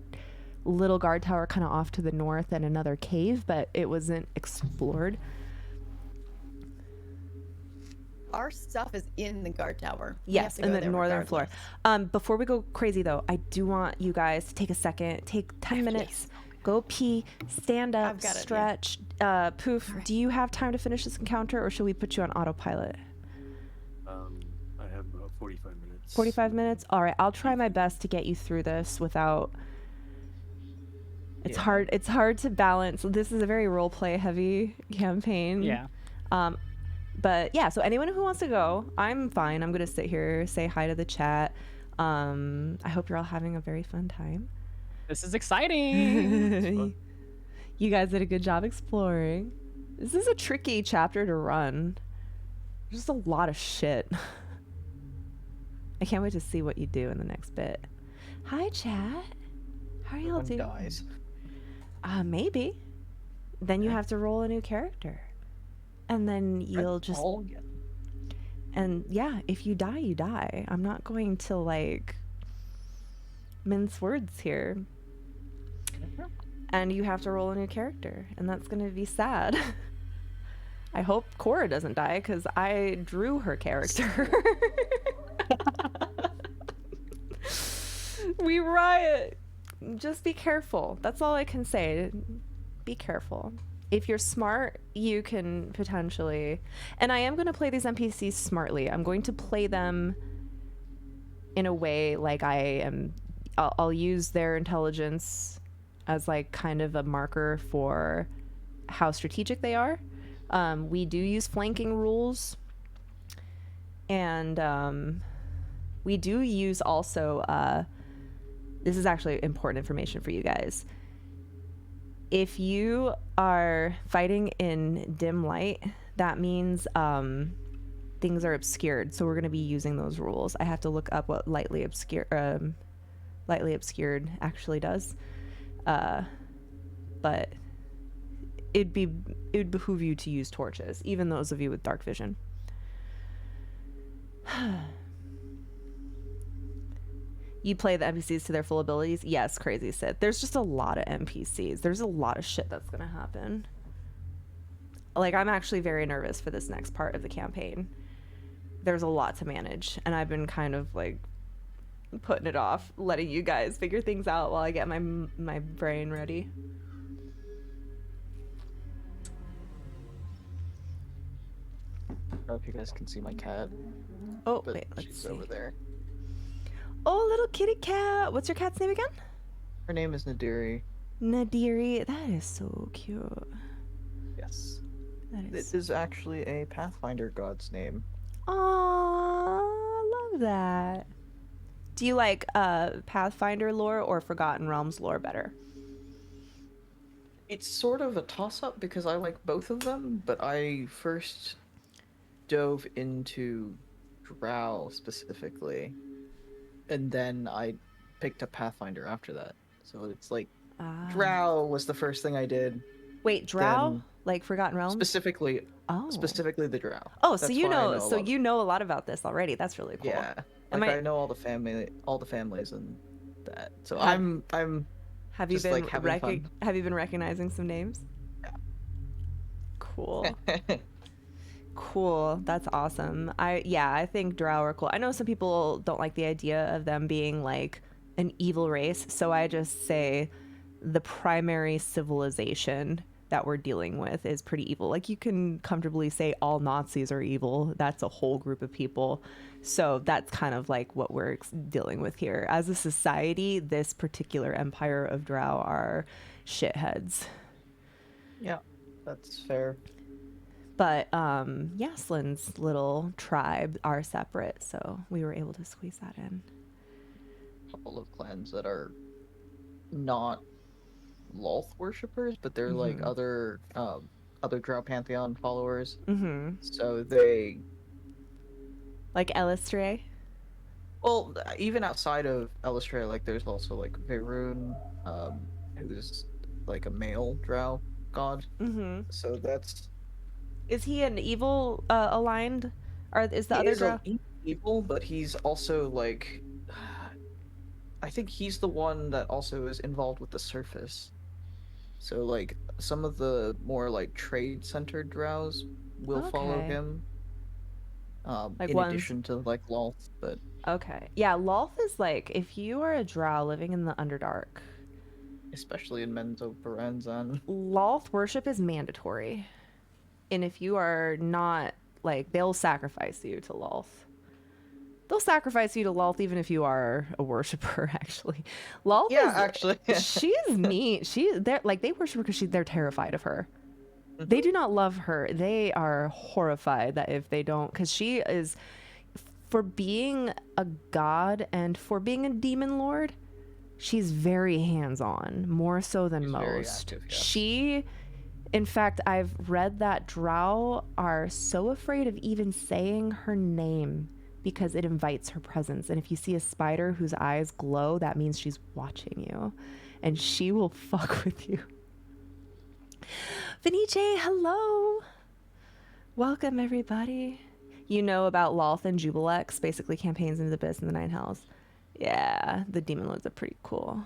little guard tower kind of off to the north and another cave, but it wasn't explored. Our stuff is in the guard tower. We Yes, have to in go the there northern floor. regardless. Before we go crazy though, I do want you guys to take a second, take 10 minutes, go pee, stand up, I've got it, yeah. stretch. Poof, do you have time to finish this encounter, or should we put you on autopilot? I have about 45 minutes. 45 minutes? All right, I'll try my best to get you through this without... It's hard. It's hard to balance. This is a very roleplay heavy campaign. Yeah. But yeah, so anyone who wants to go, I'm fine. I'm gonna sit here, say hi to the chat. I hope you're all having a very fun time. This is exciting. You guys did a good job exploring. This is a tricky chapter to run. There's just a lot of shit. I can't wait to see what you do in the next bit. Hi, chat. How are y'all doing? Dies. Maybe. Then you have to roll a new character. And then you'll just... And yeah, if you die, you die. I'm not going to, like, mince words here. And you have to roll a new character. And that's going to be sad. I hope Cora doesn't die, because I drew her character. We riot. Just be careful. That's all I can say. Be careful. If you're smart, you can potentially... And I am going to play these NPCs smartly. I'm going to play them in a way like I am... I'll use their intelligence as like kind of a marker for how strategic they are. We do use flanking rules. And we do use also... this is actually important information for you guys. If you are fighting in dim light, that means things are obscured. So we're going to be using those rules. I have to look up what lightly obscured actually does. But it would behoove you to use torches, even those of you with dark vision. You play the NPCs to their full abilities? Yes, Crazy Sith. There's just a lot of NPCs. There's a lot of shit that's gonna happen. Like, I'm actually very nervous for this next part of the campaign. There's a lot to manage, and I've been kind of, like, putting it off, letting you guys figure things out while I get my brain ready. I don't know if you guys can see my cat. Oh, but wait, let's she's see. over there. Oh, little kitty cat. What's your cat's name again? Her name is Nadiri. Nadiri. That is so cute. Yes. That is... It is actually a Pathfinder god's name. Aww, love that. Do you like Pathfinder lore or Forgotten Realms lore better? It's sort of a toss-up because I like both of them, but I first dove into Drow specifically, and then I picked up Pathfinder after that. So it's like Drow was the first thing I did. Wait, Drow? Then Like Forgotten Realms? Specifically the Drow. Oh, so That's you why I know, a so lot. you know a lot about this already. That's really cool. Yeah. Am Like I know all the families and that. So I'm Have you just, been like, having fun. have you been recognizing some names? Yeah. Cool. Cool. That's awesome. I think Drow are cool. I know some people don't like the idea of them being like an evil race, so I just say the primary civilization that we're dealing with is pretty evil. Like, you can comfortably say all Nazis are evil. That's a whole group of people. So that's kind of like what we're dealing with here. As a society, this particular empire of Drow are shitheads. Yeah, that's fair. But Yaslin's little tribe are separate, so we were able to squeeze that in. A couple of clans that are not Lolth worshippers, but they're like Mhm. other Drow Pantheon followers. Mm-hmm. So they, Like Elistray. well, even outside of Elistray, like there's also like Verun, who's like a male Drow god. Mm-hmm. So that's Is he an evil aligned, or is the he other is Drow? evil, but he's also like, I think he's the one that also is involved with the surface. So like some of the more like trade-centered Drows will follow Okay. him. Like in ones- addition to like Lolth, but Okay. Yeah, Lolth is like if you are a Drow living in the Underdark, especially in Menzo Berenzan. Lolth worship is mandatory. And if you are not, like, they'll sacrifice you to Lolth. They'll sacrifice you to Lolth even if you are a worshiper, actually. Lolth Yeah, is, actually. she's neat. They're like, they worship her because they're terrified of her. They do not love her. They are horrified that if they don't, because she is, for being a god and for being a demon lord, she's very hands-on, more so than She's very most. active, yes. She, in fact, I've read that Drow are so afraid of even saying her name because it invites her presence. And if you see a spider whose eyes glow, that means she's watching you, and she will fuck with you. Vinice, hello. Welcome, everybody. You know about Lolth and Jubilex, basically campaigns into the Abyss and the Nine Hells. Yeah, the Demon Lords are pretty cool.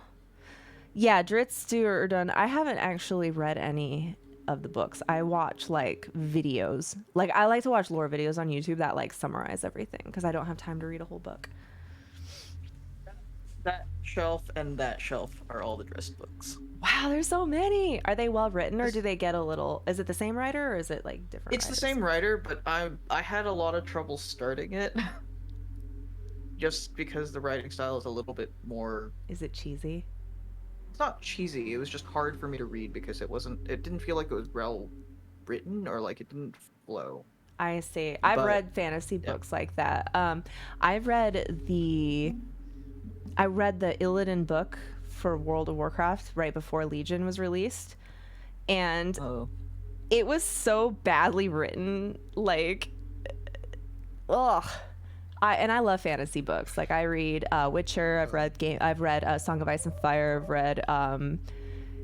Yeah, Dritz Duerden. I haven't actually read any of the books. I watch like videos. Like I like to watch lore videos on YouTube that like summarize everything because I don't have time to read a whole book. That shelf and that shelf are all the Drizzt books. Wow, there's so many. Are they well written or do they get a little? Is it the same writer or is it like different? It's the writers? same writer, but I had a lot of trouble starting it. Just because the writing style is a little bit more. Is it cheesy? It's not cheesy. It was just hard for me to read because it didn't feel like it was well written or like it didn't flow. I see. I've But- read fantasy books like that. I read the Illidan book for World of Warcraft right before Legion was released, and it was so badly written. Like, ugh. I love fantasy books. Like I read Witcher. I've read Song of Ice and Fire. I've read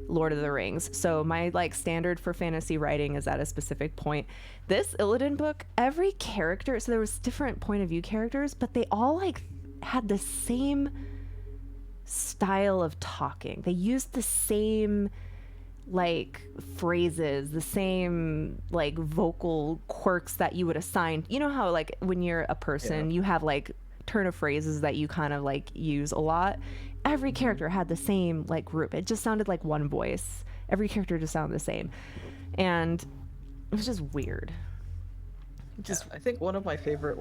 Lord of the Rings. So my like standard for fantasy writing is at a specific point. This Illidan book, every character, so there was different point of view characters, but they all like had the same style of talking. They used the same like phrases, the same like vocal quirks that you would assign. You know how like when you're a person, you have like turn of phrases that you kind of like use a lot. Every character had the same like group. It just sounded like one voice. Every character just sounded the same, and it was just weird. I think one of my favorite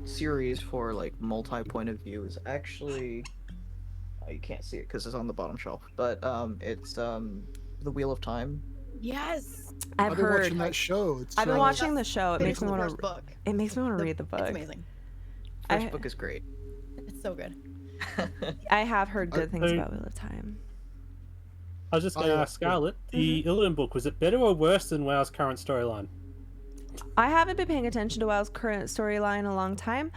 series for like multi-point of view is actually you can't see it because it's on the bottom shelf, but it's The Wheel of Time. Yes. I've been watching that show. It's, I've been watching the show. It makes me want first to. book. It makes me want to read the book. It's amazing. First book is great. It's so good. I have heard good things I- about Wheel of Time. I was just going to ask Scarlett, the Illidan book, was it better or worse than WoW's current storyline? I haven't been paying attention to WoW's current storyline in a long time.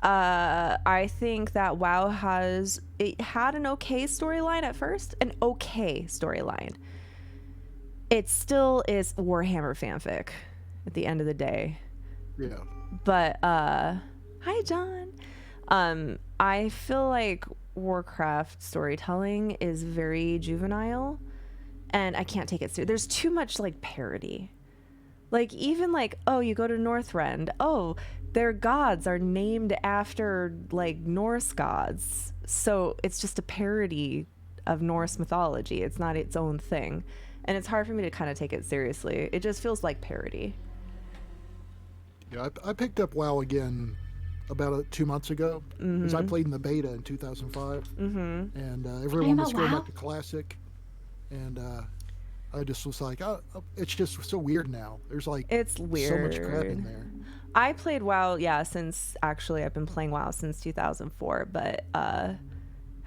I think that WoW had an okay storyline at first, an okay storyline. It still is Warhammer fanfic at the end of the day. Yeah. But hi John. I feel like Warcraft storytelling is very juvenile and I can't take it seriously. There's too much like parody. Like even like, oh, you go to Northrend, oh, their gods are named after like Norse gods. So it's just a parody of Norse mythology. It's not its own thing. And it's hard for me to kind of take it seriously. It just feels like parody. Yeah, I picked up WoW again about 2 months ago because I Mhm. played in the beta in 2005, Mhm. and everyone was about going WoW? back to classic, and I just was like, oh, it's just so weird now. There's like It's weird. so much crap in there. I played WoW, since actually I've been playing WoW since 2004, but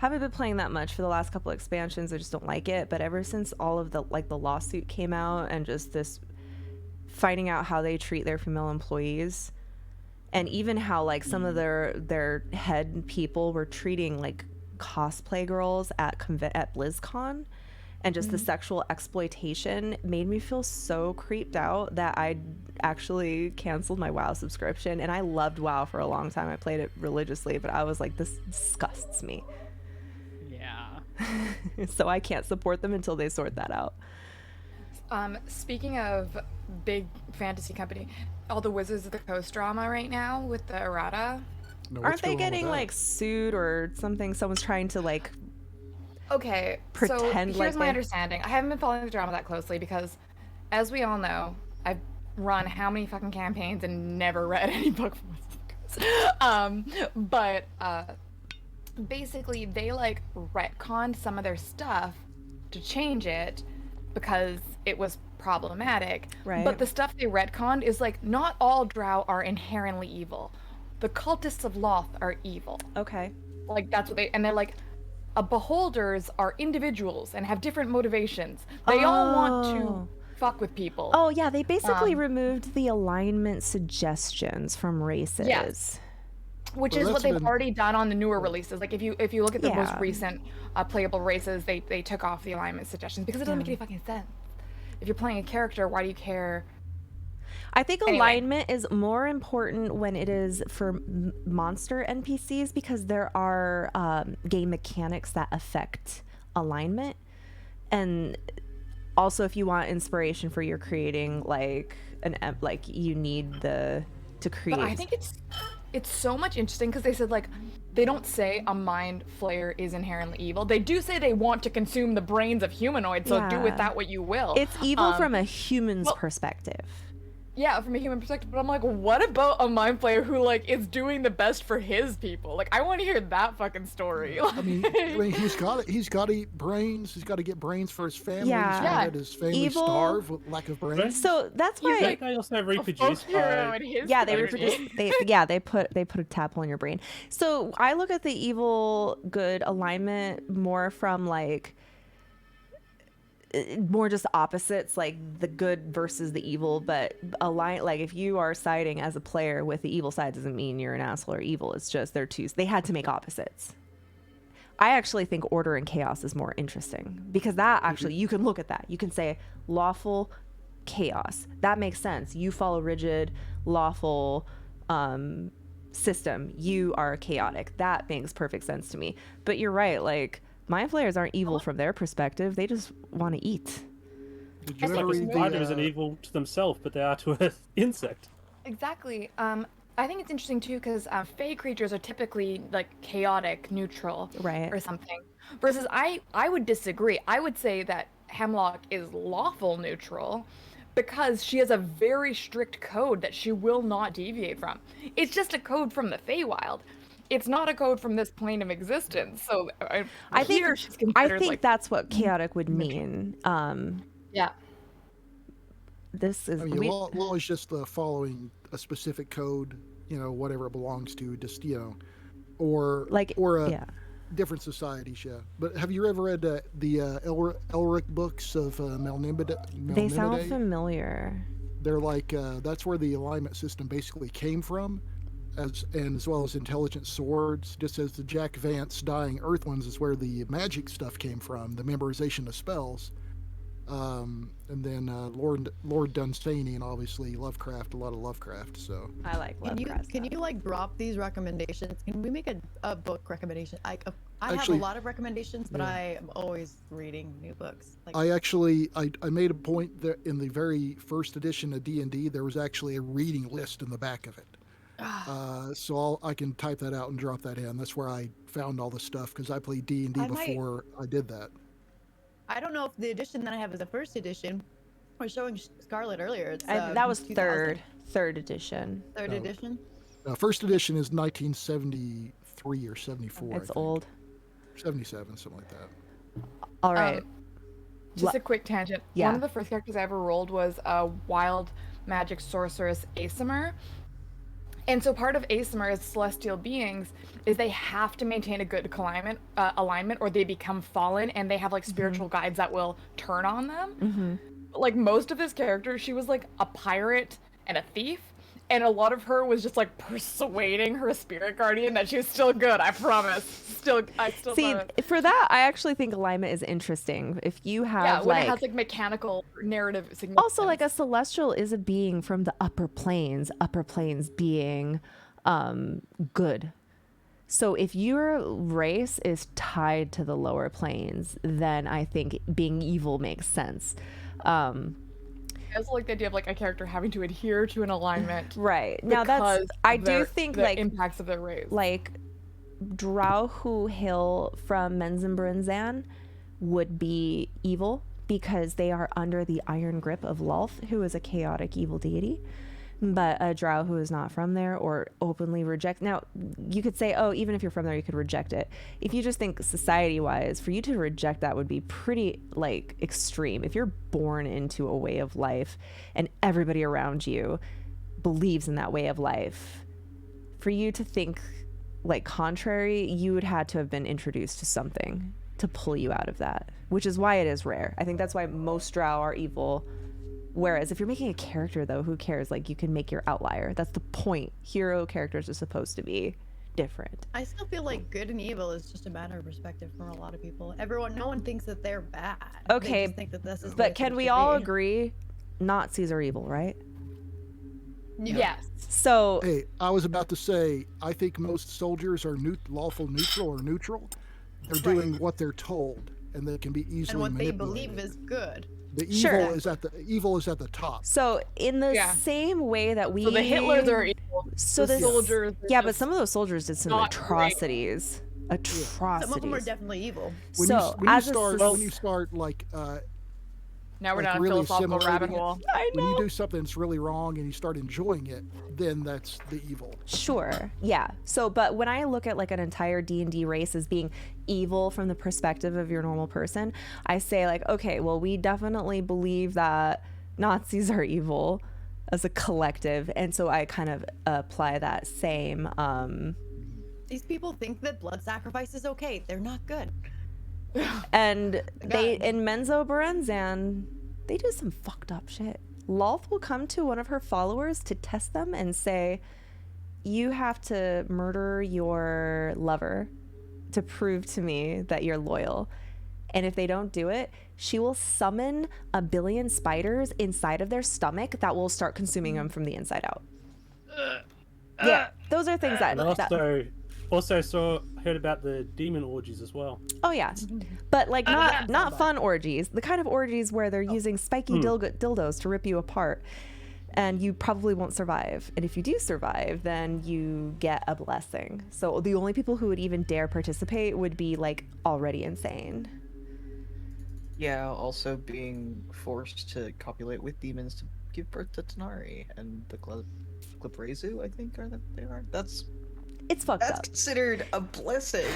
haven't been playing that much for the last couple expansions. I just don't like it. But ever since all of the lawsuit came out and just this finding out how they treat their female employees, and even how like some of their head people were treating like cosplay girls at BlizzCon, and just the sexual exploitation made me feel so creeped out that I actually canceled my WoW subscription. And I loved WoW for a long time. I played it religiously, but I was like, this disgusts me. Yeah. So I can't support them until they sort that out. Speaking of big fantasy company, all the Wizards of the Coast drama right now with the errata. Aren't they getting like sued or something? Someone's trying to like Okay, pretend so like here's my understanding. I haven't been following the drama that closely because, as we all know, I've run how many fucking campaigns and never read any book from Wizards of the Coast. But basically, they like retconned some of their stuff to change it because it was problematic. Right. But the stuff they retconned is like, not all drow are inherently evil. The cultists of Loth are evil. Okay. Like that's what and they're like, beholders are individuals and have different motivations. They all want to fuck with people. Oh yeah, they basically removed the alignment suggestions from races. Yes. Which Well, is what that's they've been- already done on the newer releases. Like if you look at the most Yeah. recent playable races, they took off the alignment suggestions because it doesn't make any fucking sense. If you're playing a character, why do you care? I think Anyway. alignment is more important when it is for monster NPCs because there are game mechanics that affect alignment, and also if you want inspiration for your creating like you need to create. But I think it's so much interesting because they said like they don't say a mind flayer is inherently evil. They do say they want to consume the brains of humanoids, so do with Yeah. that what you will. It's evil from a human's perspective. Yeah, from a human perspective, but I'm like, what about a mind flayer who like is doing the best for his people? Like, I want to hear that fucking story. I mean, he's got to eat brains. He's got to get brains for his family. Yeah. He's got to let his family Evil- starve with lack of brains. So that's He's why like, they also reproduce by... yeah, they reproduce. They put a tadpole in your brain. So I look at the evil good alignment more from like more just opposites, like the good versus the evil. But like if you are siding as a player with the evil side, doesn't mean you're an asshole or evil. It's just they had to make opposites. I actually think order and chaos is more interesting because that actually you can look at that. You can say lawful chaos. That makes sense. You follow rigid, lawful system. You are chaotic. That makes perfect sense to me. But you're right. Like mind flayers aren't evil from their perspective. They just want to eat. Did It's like a spider isn't evil to themselves, but they are to an insect. Exactly. I think it's interesting too because fey creatures are typically like chaotic, neutral, right, or something. Versus, I would disagree. I would say that Hemlock is lawful neutral because she has a very strict code that she will not deviate from. It's just a code from the Feywild. It's not a code from this plane of existence. So I think she's considered, like, that's what chaotic would mean. Yeah. This is I mean, law is just following a specific code, whatever it belongs to, just or yeah. different societies, yeah. But have you ever read the Elric books of Melnibide? They sound familiar. They're like that's where the alignment system basically came from, as well as intelligent swords. Just as the Jack Vance Dying Earth ones is where the magic stuff came from, the memorization of spells. And then Lord Dunsany, and obviously Lovecraft, a lot of Lovecraft. So I like Lovecraft. Can you like drop these recommendations? Can we make a book recommendation? I have Actually, a lot of recommendations, but yeah. I am always reading new books. Like, I made a point that in the very first edition of D&D, there was actually a reading list in the back of it. So I can type that out and drop that in. That's where I found all the stuff because I played D&D before I did that. I don't know if the edition that I have is the first edition. I was showing Scarlet earlier. It's, That was 2000. third edition. Third edition? First edition is 1973 or 74. It's old. 77, something like that. All right. Just a quick tangent. Yeah. One of the first characters I ever rolled was a wild magic sorceress Aesimer. And so part of Aesmer as celestial beings is they have to maintain a good alignment or they become fallen, and they have like spiritual guides that will turn on them. Like most of this character, she was like a pirate and a thief, and a lot of her was just like persuading her spirit guardian that she was still good. I promise. I still See, promise. for that, I actually think alignment is interesting. If you have when like, it has like mechanical narrative significance. also like a celestial is a being from the upper planes being good. So if your race is tied to the lower planes, then I think being evil makes sense. I also like the idea of like a character having to adhere to an alignment. Right. Now that's, I do think the like impacts of their race. Like drow who hail from Menzoberranzan would be evil because they are under the iron grip of Lolth, who is a chaotic evil deity. But a drow who is not from there or openly reject. Now, you could say, oh, even if you're from there, you could reject it. If you just think society-wise, for you to reject that would be pretty, like, extreme. If you're born into a way of life and everybody around you believes in that way of life, for you to think, like, contrary, you would have to have been introduced to something to pull you out of that, which is why it is rare. I think that's why most drow are evil. Whereas if you're making a character, though, who cares? Like, you can make your outlier. That's the point. Hero characters are supposed to be different. I still feel like good and evil is just a matter of perspective for a lot of people. No one thinks that they're bad. Okay, They just think that this is but can we all agree Nazis are evil, right? Yes. So Hey, I was about to say, I think most soldiers are lawful neutral or neutral. They're doing what they're told, and they can be easily and what they manipulated. believe is good. The Sure. evil is at the top. So in the same way that we, So the Hitlers are evil. So the the soldiers. yeah, but some of those soldiers did some not great. atrocities. Atrocities. Some of them are definitely evil. When So you as a start like Now we're like down a really philosophical rabbit assimilating it, hole. when you do something that's really wrong and you start enjoying it, then that's the evil. Sure. Yeah. So, but when I look at like an entire D&D race as being evil from the perspective of your normal person, I say like, okay, well, we definitely believe that Nazis are evil as a collective. And so I kind of apply that same, These people think that blood sacrifice is okay. They're not good. and they, in Menzoberranzan, they do some fucked up shit. Lolth will come to one of her followers to test them and say, you have to murder your lover to prove to me that you're loyal. And if they don't do it, she will summon 1 billion spiders inside of their stomach that will start consuming them from the inside out. Yeah, those are things that... And also heard about the demon orgies as well. Oh yeah, but like not fun orgies. The kind of orgies where they're using spiky dildos to rip you apart, and you probably won't survive. And if you do survive, then you get a blessing. So the only people who would even dare participate would be like already insane. Yeah, also being forced to copulate with demons to give birth to Tanari and the Kliprezu, I think they are. It's fucked up. That's considered a blessing.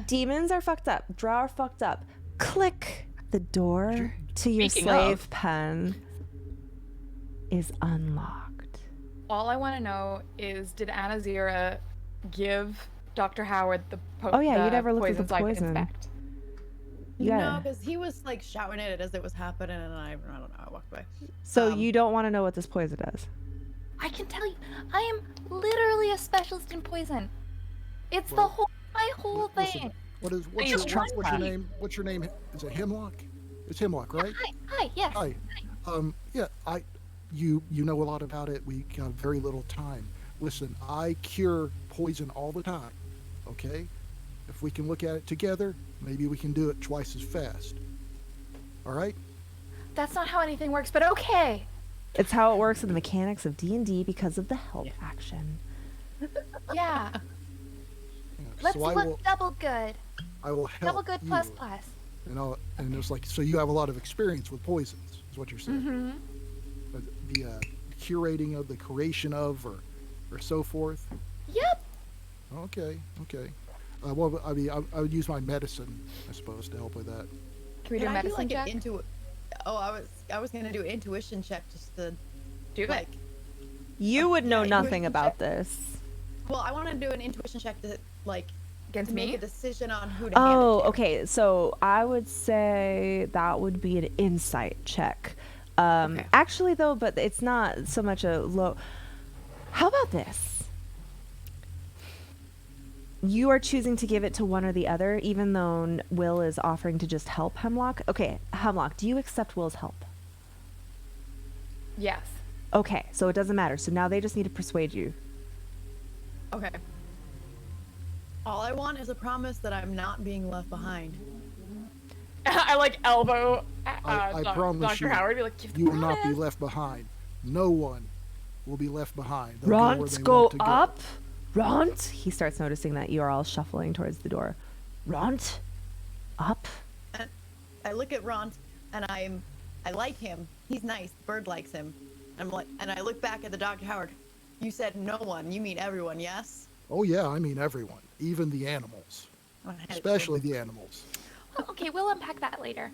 Demons are fucked up. Drow are fucked up. Click. The door to your Speaking slave pen is unlocked. All I want to know is, did Anazira give Dr. Howard the Oh yeah, you never looked at the poison so I could poison. inspect? Yeah. No, because he was like shouting at it as it was happening, and I don't know, I walked away. So you don't want to know what this poison does? I can tell you, I am literally a specialist in poison. It's my whole thing. What's your name? What's your name? Is it Hemlock? It's Hemlock, right? Hi, yes. Hi. Yeah, you know a lot about it. We have very little time. Listen, I cure poison all the time. Okay? If we can look at it together, maybe we can do it twice as fast. All right? That's not how anything works, but okay. It's how it works in the mechanics of D&D because of the help action. Yeah. So Let's double good. I will help Double good you. plus plus. And it's like, so you have a lot of experience with poisons, is what you're saying. Mm-hmm. The curating of, the creation of, or so forth. Yep. Okay. Well, I mean, I would use my medicine, I suppose, to help with that. Can we do a medicine check? I was gonna do an intuition check just to do like You would know Yeah, nothing intuition about check. this. Well, I want to do an intuition check to like Against to make me? a decision on who to hand Oh, it to. okay. So I would say that would be an insight check. Actually, though, but it's not so much a low. How about this? You are choosing to give it to one or the other, even though Will is offering to just help Hemlock. Okay, Hemlock, do you accept Will's help? Yes. Okay, so it doesn't matter. So now they just need to persuade you. Okay. All I want is a promise that I'm not being left behind. I like elbow I promise Dr. you, Howard. Be like, give the you will not be promise." left behind. No one will be left behind. They'll go where Ront, they go want to go. up. Ront. He starts noticing that you are all shuffling towards the door. Ront, up. And I look at Ront, and I like him. He's nice. The bird likes him. I'm like, and I look back at the Dr. Howard. You said no one. You mean everyone, yes? Oh yeah, I mean everyone, even the animals, especially the animals. Oh, okay, we'll unpack that later.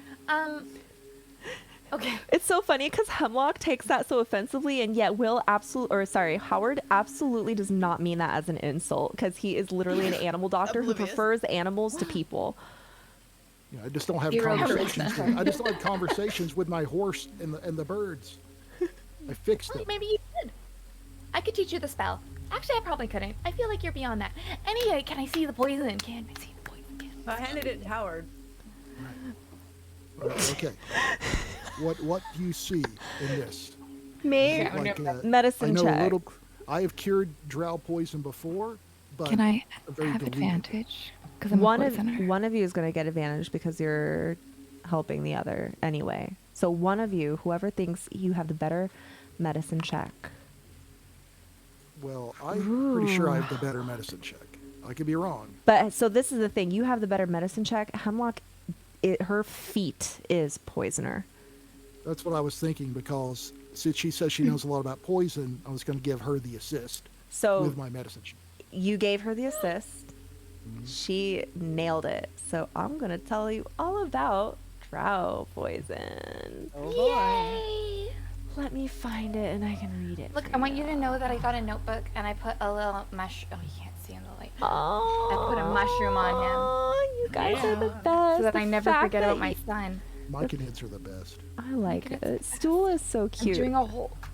Okay. It's so funny because Hemlock takes that so offensively, and yet Howard absolutely does not mean that as an insult because he is literally an animal doctor who prefers animals to people. You know, I just don't have Zero conversations. charisma. I just don't have conversations with my horse and the birds. I fixed Well, it. maybe you could. I could teach you the spell. Actually, I probably couldn't. I feel like you're beyond that. Anyway, can I see the poison? Can I see the poison? I handed it to Howard. Okay. What do you see in this? Me? Medicine I know check. a little. I have cured drow poison before, but Can I very have diluted. advantage? Because I'm a poisoner. One of you is going to get advantage because you're helping the other anyway. So one of you, whoever thinks you have the better medicine check. Well, I'm pretty sure I have the better medicine check. I could be wrong. But so this is the thing. You have the better medicine check. Hemlock, her feet is poisoner. That's what I was thinking because since she says she knows a lot about poison, I was going to give her the assist So with my medicine check. you gave her the assist. She nailed it. So I'm going to tell you all about drow poison. Yay! Let me find it and I can read it. Look, I want you to know that I got a notebook and I put a little mushroom. Oh, you can't see in the light. Oh, I put a mushroom on him. You guys are the best. So that I The never fact forget that about my you- son. Myconids are the best. I like it. Stool is so cute.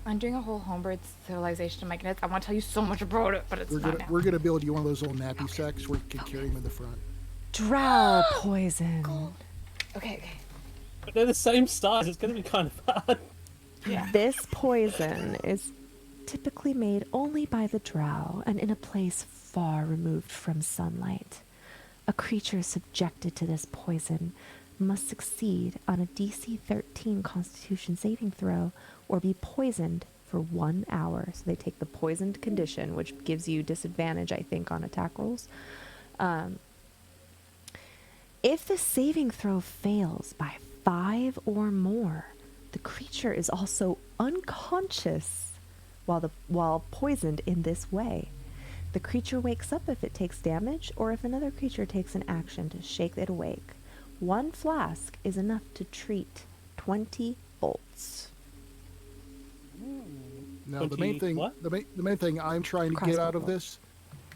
I'm doing a whole homebred civilization of Myconids. I want to tell you so much about it, but it's not now. We're gonna build you one of those little nappy sacks where you can carry them in the front. Drow poison. Okay. But they're the same size. It's going to be kind of hard. This poison is typically made only by the drow and in a place far removed from sunlight. A creature subjected to this poison must succeed on a DC 13 Constitution saving throw or be poisoned for 1 hour. So they take the poisoned condition, which gives you disadvantage, I think, on attack rolls. If the saving throw fails by 5 or more, the creature is also unconscious while poisoned in this way. The creature wakes up if it takes damage or if another creature takes an action to shake it awake. 1 flask is enough to treat 20 bolts. Now the main thing, the main thing I'm trying to get out of this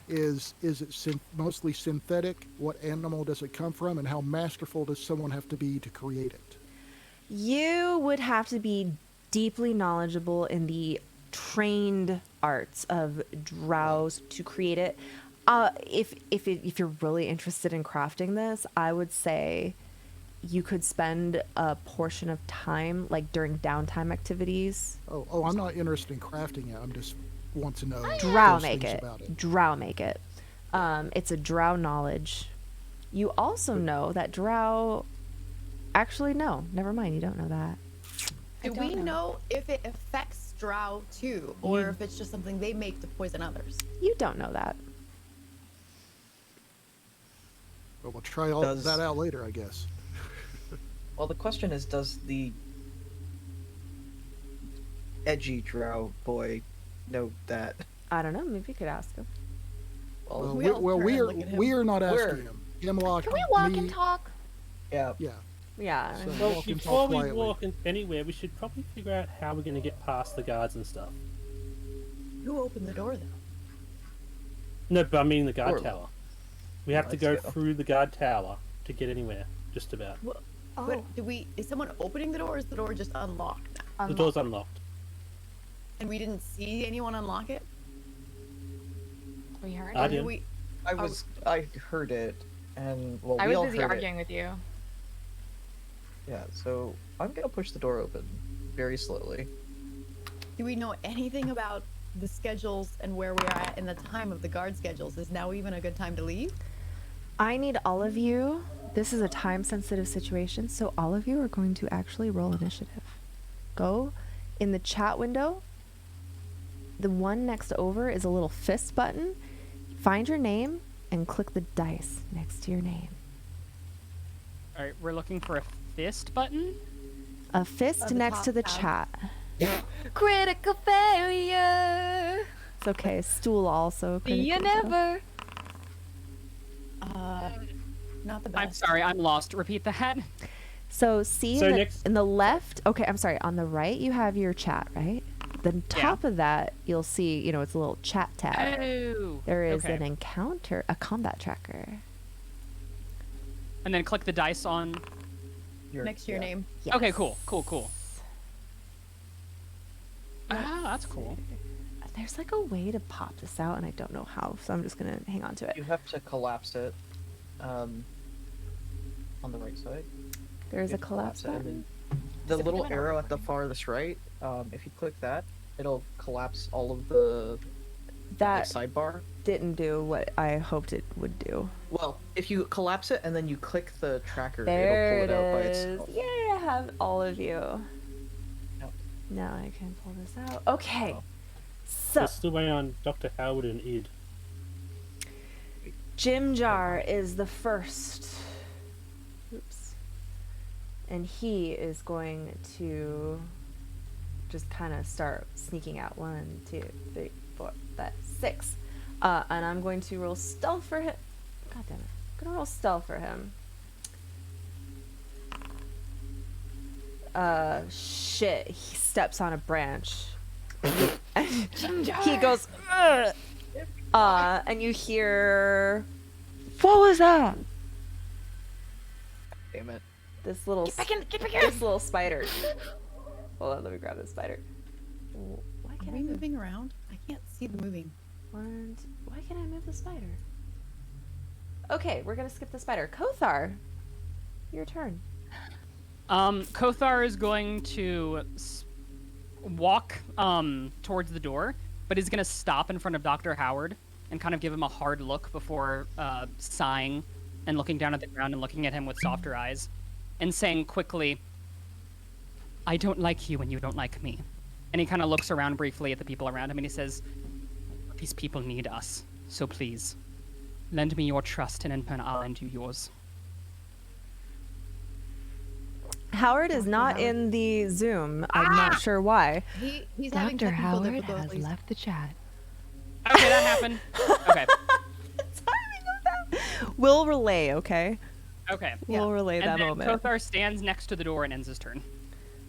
is it mostly synthetic? What animal does it come from, and how masterful does someone have to be to create it? You would have to be deeply knowledgeable in the trained arts of drows to create it. If you're really interested in crafting this, I would say you could spend a portion of time, like during downtime activities. Oh, I'm not interested in crafting it. I'm just want to know. Drow those make things it. about it. Drow make it. It's a drow knowledge. You also know that drow. Actually, no. Never mind. You don't know that. Do we know if it affects drow too, or if it's just something they make to poison others? You don't know that. Well, we'll try that out later, I guess. Well, the question is, does the edgy drow boy know that? I don't know. Maybe you could ask him. Well, we are not asking him. Hemlock, Can we walk me, and talk? Yeah. Yeah. Yeah. So Well, walk and before talk we quietly. walk anywhere, we should probably figure out how we're going to get past the guards and stuff. Who opened the door, though? No, but I mean the guard Or- tower. We have to go Let's go. through the guard tower to get anywhere, just about. But is someone opening the door, or is the door just unlocked now? The door's unlocked. And we didn't see anyone unlock it? We heard I it. did. I heard it, and well, I we all was busy heard arguing with you. it. Yeah, so I'm gonna push the door open very slowly. Do we know anything about the schedules and where we are at in the time of the guard schedules? Is now even a good time to leave? I need all of you. This is a time-sensitive situation, so all of you are going to actually roll initiative. Go in the chat window. The one next over is a little fist button. Find your name and click the dice next to your name. All right, we're looking for a fist button. A fist the next top to the tab. chat. Critical failure. It's okay. Stool also. See ya critical fail. never. Not the best. I'm sorry, I'm lost. Repeat that. So see So in, the, next- in the left. Okay, I'm sorry. On the right, you have your chat, right? The top of that, you'll see. It's a little chat tab. Oh. There is okay. an encounter, a combat tracker. And then click the dice on. Next to your name. Okay, cool. Ah, that's cool. There's like a way to pop this out, and I don't know how, so I'm just gonna hang on to it. You have to collapse it, on the right side. There's You a have to collapse it, and button. then the little arrow at the farthest right. If you click that, it'll collapse all of the That sidebar. didn't do what I hoped it would do. Well, if you collapse it and then you click the tracker, There it'll pull it out by is. itself. Yay, I have all of you. Yep. Now I can pull this out. Okay. So, We're still waiting on Dr. Howard and Id. Jim Jar is the first. Oops. And he is going to just kind of start sneaking out. 1, 2, 3, 4, 5, 6. And I'm going to roll stealth for him. God damn it. I'm going to roll stealth for him. Shit. He steps on a branch. And he goes, "Ugh." And you hear, what was that? Damn it. This little, Get back in, this little spider. Hold on, let me grab this spider. Why Are can't we I move? moving around? I can't see the moving. Why can't I move the spider? Okay, we're gonna skip the spider. Kothar, your turn. Kothar is going to walk towards the door, but he's going to stop in front of Dr. Howard and kind of give him a hard look before sighing and looking down at the ground and looking at him with softer eyes and saying quickly, I don't like you and you don't like me. And he kind of looks around briefly at the people around him and he says, these people need us, so please, lend me your trust and in turn I'll lend you yours. Howard is not in the Zoom. I'm not sure why. He's having Dr. technical Howard has difficulties. left the chat. Okay, that happened. Okay. We'll relay, okay? Okay. We'll relay And that then moment. Kothar stands next to the door and ends his turn.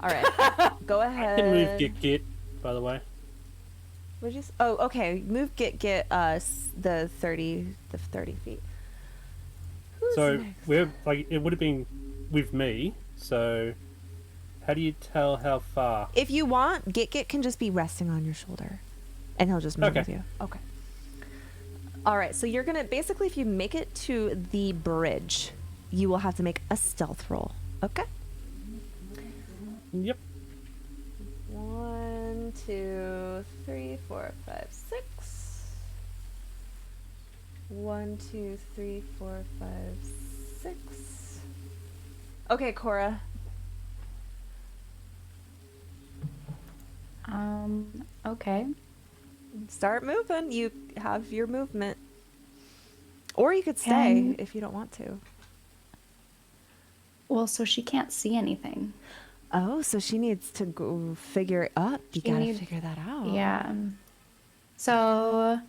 All right. Go I ahead. can move Git, by the way. What'd you oh, okay. Move get the 30 feet. Who's So next? we're like it would have been with me. So how do you tell how far? If you want, Git can just be resting on your shoulder, and he'll just move Okay. with you. Okay. All right. So you're gonna basically, if you make it to the bridge, you will have to make a stealth roll. Okay. Yep. 1, 2, 3, 4, 5, 6. 1, 2, 3, 4, 5, 6. Okay, Cora. Okay. Start moving. You have your movement. Or you could stay Can- if you don't want to. Well, so she can't see anything. Oh, so she needs to go figure it up. You She gotta need- figure that out. Yeah. So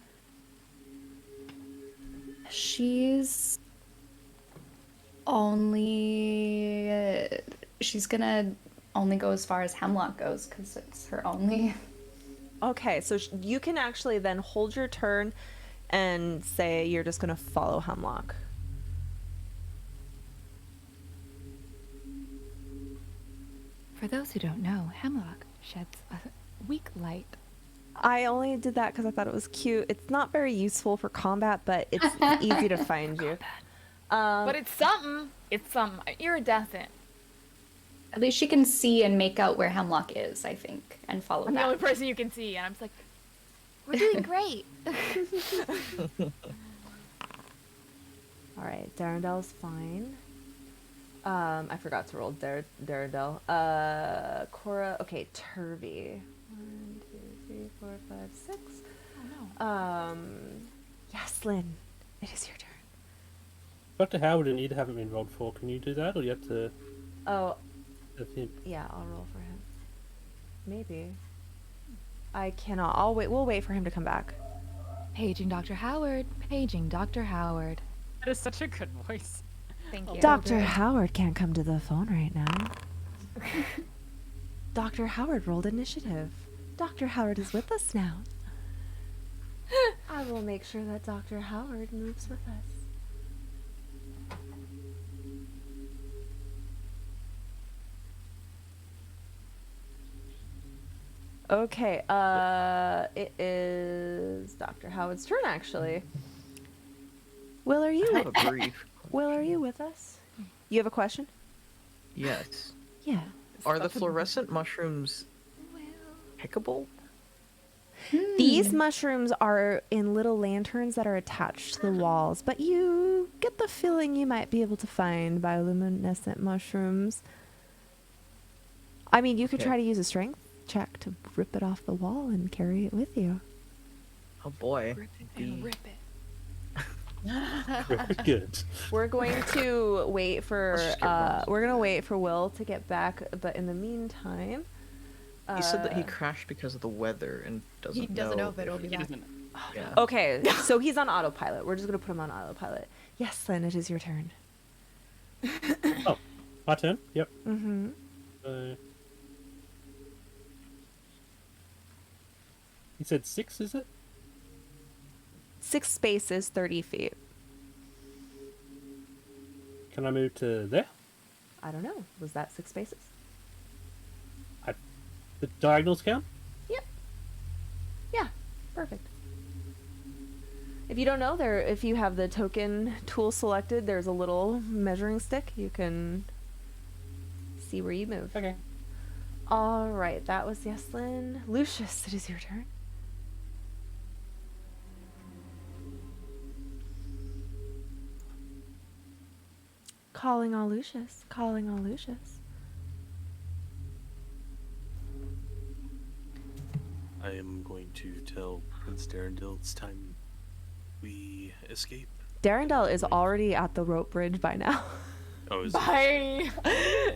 she's she's gonna only go as far as Hemlock goes because it's her only Okay, so you can actually then hold your turn and say you're just going to follow Hemlock. For those who don't know, Hemlock sheds a weak light. I only did that because I thought it was cute. It's not very useful for combat, but it's easy to find you. But it's something. It's something. Iridescent. At least she can see and make out where Hemlock is, I think, and follow I'm that. the only person you can see, and I'm just like, we're doing great. All right, Darrendel's fine. I forgot to roll Darendel. Cora. Okay, Turvy. 1, 2, 3, 4, 5, 6. Oh no. Yaslin, it is your turn. Dr. Howard and Eda haven't been rolled for. Can you do that, or do you have to? Oh. Have him? Yeah, I'll roll for him. Maybe. I cannot. I'll wait. We'll wait for him to come back. Paging Dr. Howard. Paging Dr. Howard. That is such a good voice. Thank you. Dr. Howard can't come to the phone right now. Dr. Howard rolled initiative. Dr. Howard is with us now. I will make sure that Dr. Howard moves with us. Okay, it is Dr. Howard's turn, actually. Will, are you? I have a brief. Will, are you with us? You have a question? Yes. Yeah. Are the fluorescent mushrooms pickable? These mushrooms are in little lanterns that are attached to the walls, but you get the feeling you might be able to find bioluminescent mushrooms. I mean, you could Okay. try to use a strength check to rip it off the wall and carry it with you. Oh boy. Rip it and rip it. Very good. We're going to wait for Let's just get we're gonna wait for Will to get back, but in the meantime, He said that he crashed because of the weather and doesn't He doesn't know if it'll be back. Yeah. okay, so he's on autopilot. We're just gonna put him on autopilot. Yes, Lynn, it is your turn. Oh, my turn. Yep. Mm-hmm. He said 6, is it? 6 spaces, 30 feet. Can I move to there? I don't know. Was that 6 spaces? The diagonals count? Yep. Yeah. Perfect. If you don't know, if you have the token tool selected, there's a little measuring stick. You can see where you move. Okay. All right, that was Yeslin. Lucius, it is your turn. Calling all Lucius. Calling all Lucius. I am going to tell Prince Darendil it's time we escape. Darendel is already at the rope bridge by now. Oh, is Bye.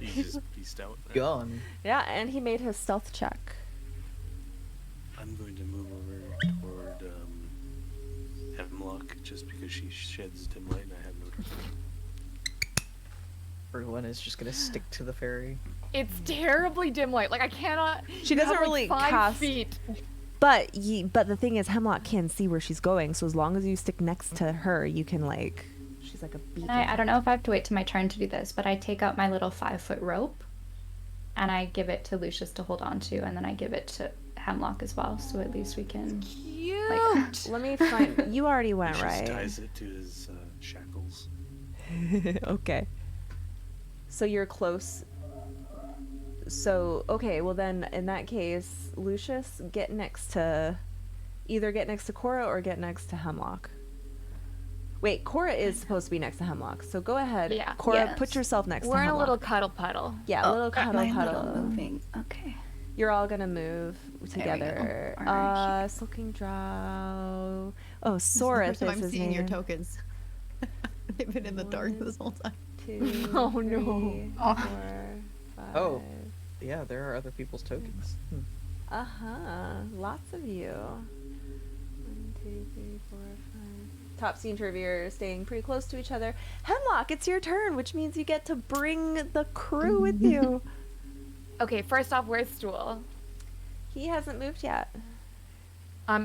he just pieced out? Gone. Yeah, and he made his stealth check. I'm going to move over toward Hemlock just because she sheds dim light and I have no dark vision. Everyone is just gonna stick to the ferry. It's terribly dim light. Like I cannot. She you doesn't have, like, really 5 cast. feet. But the thing is, Hemlock can see where she's going. So as long as you stick next to her, you can like. She's like a beacon. I don't know if I have to wait to my turn to do this, but I take out my little 5-foot rope and I give it to Lucius to hold on to, and then I give it to Hemlock as well, so at least we can. Cute. Let me find. You already went He just right. ties it to his shackles. Okay. So you're close. So okay, well then in that case, Lucius, get next to Cora or get next to Hemlock. Wait, Cora is supposed to be next to Hemlock, so go ahead. Yeah. Cora, Yes. put yourself next We're to in a Hemlock. little cuddle puddle. Yeah, a little cuddle my puddle. little moving. Okay. You're all gonna move together. All right. Sulking Drow. Oh, This is the Soreth first time is I'm his seeing your name. tokens. They've been in the dark this whole time. 2, Oh, no. 3, 4, 5. Oh. Yeah, there are other people's tokens. Uh-huh. Lots of you. 1, 2, 3, 4, 5. Topsy and Turvy are staying pretty close to each other. Hemlock, it's your turn, which means you get to bring the crew with you. Okay, first off, where's Stool? He hasn't moved yet.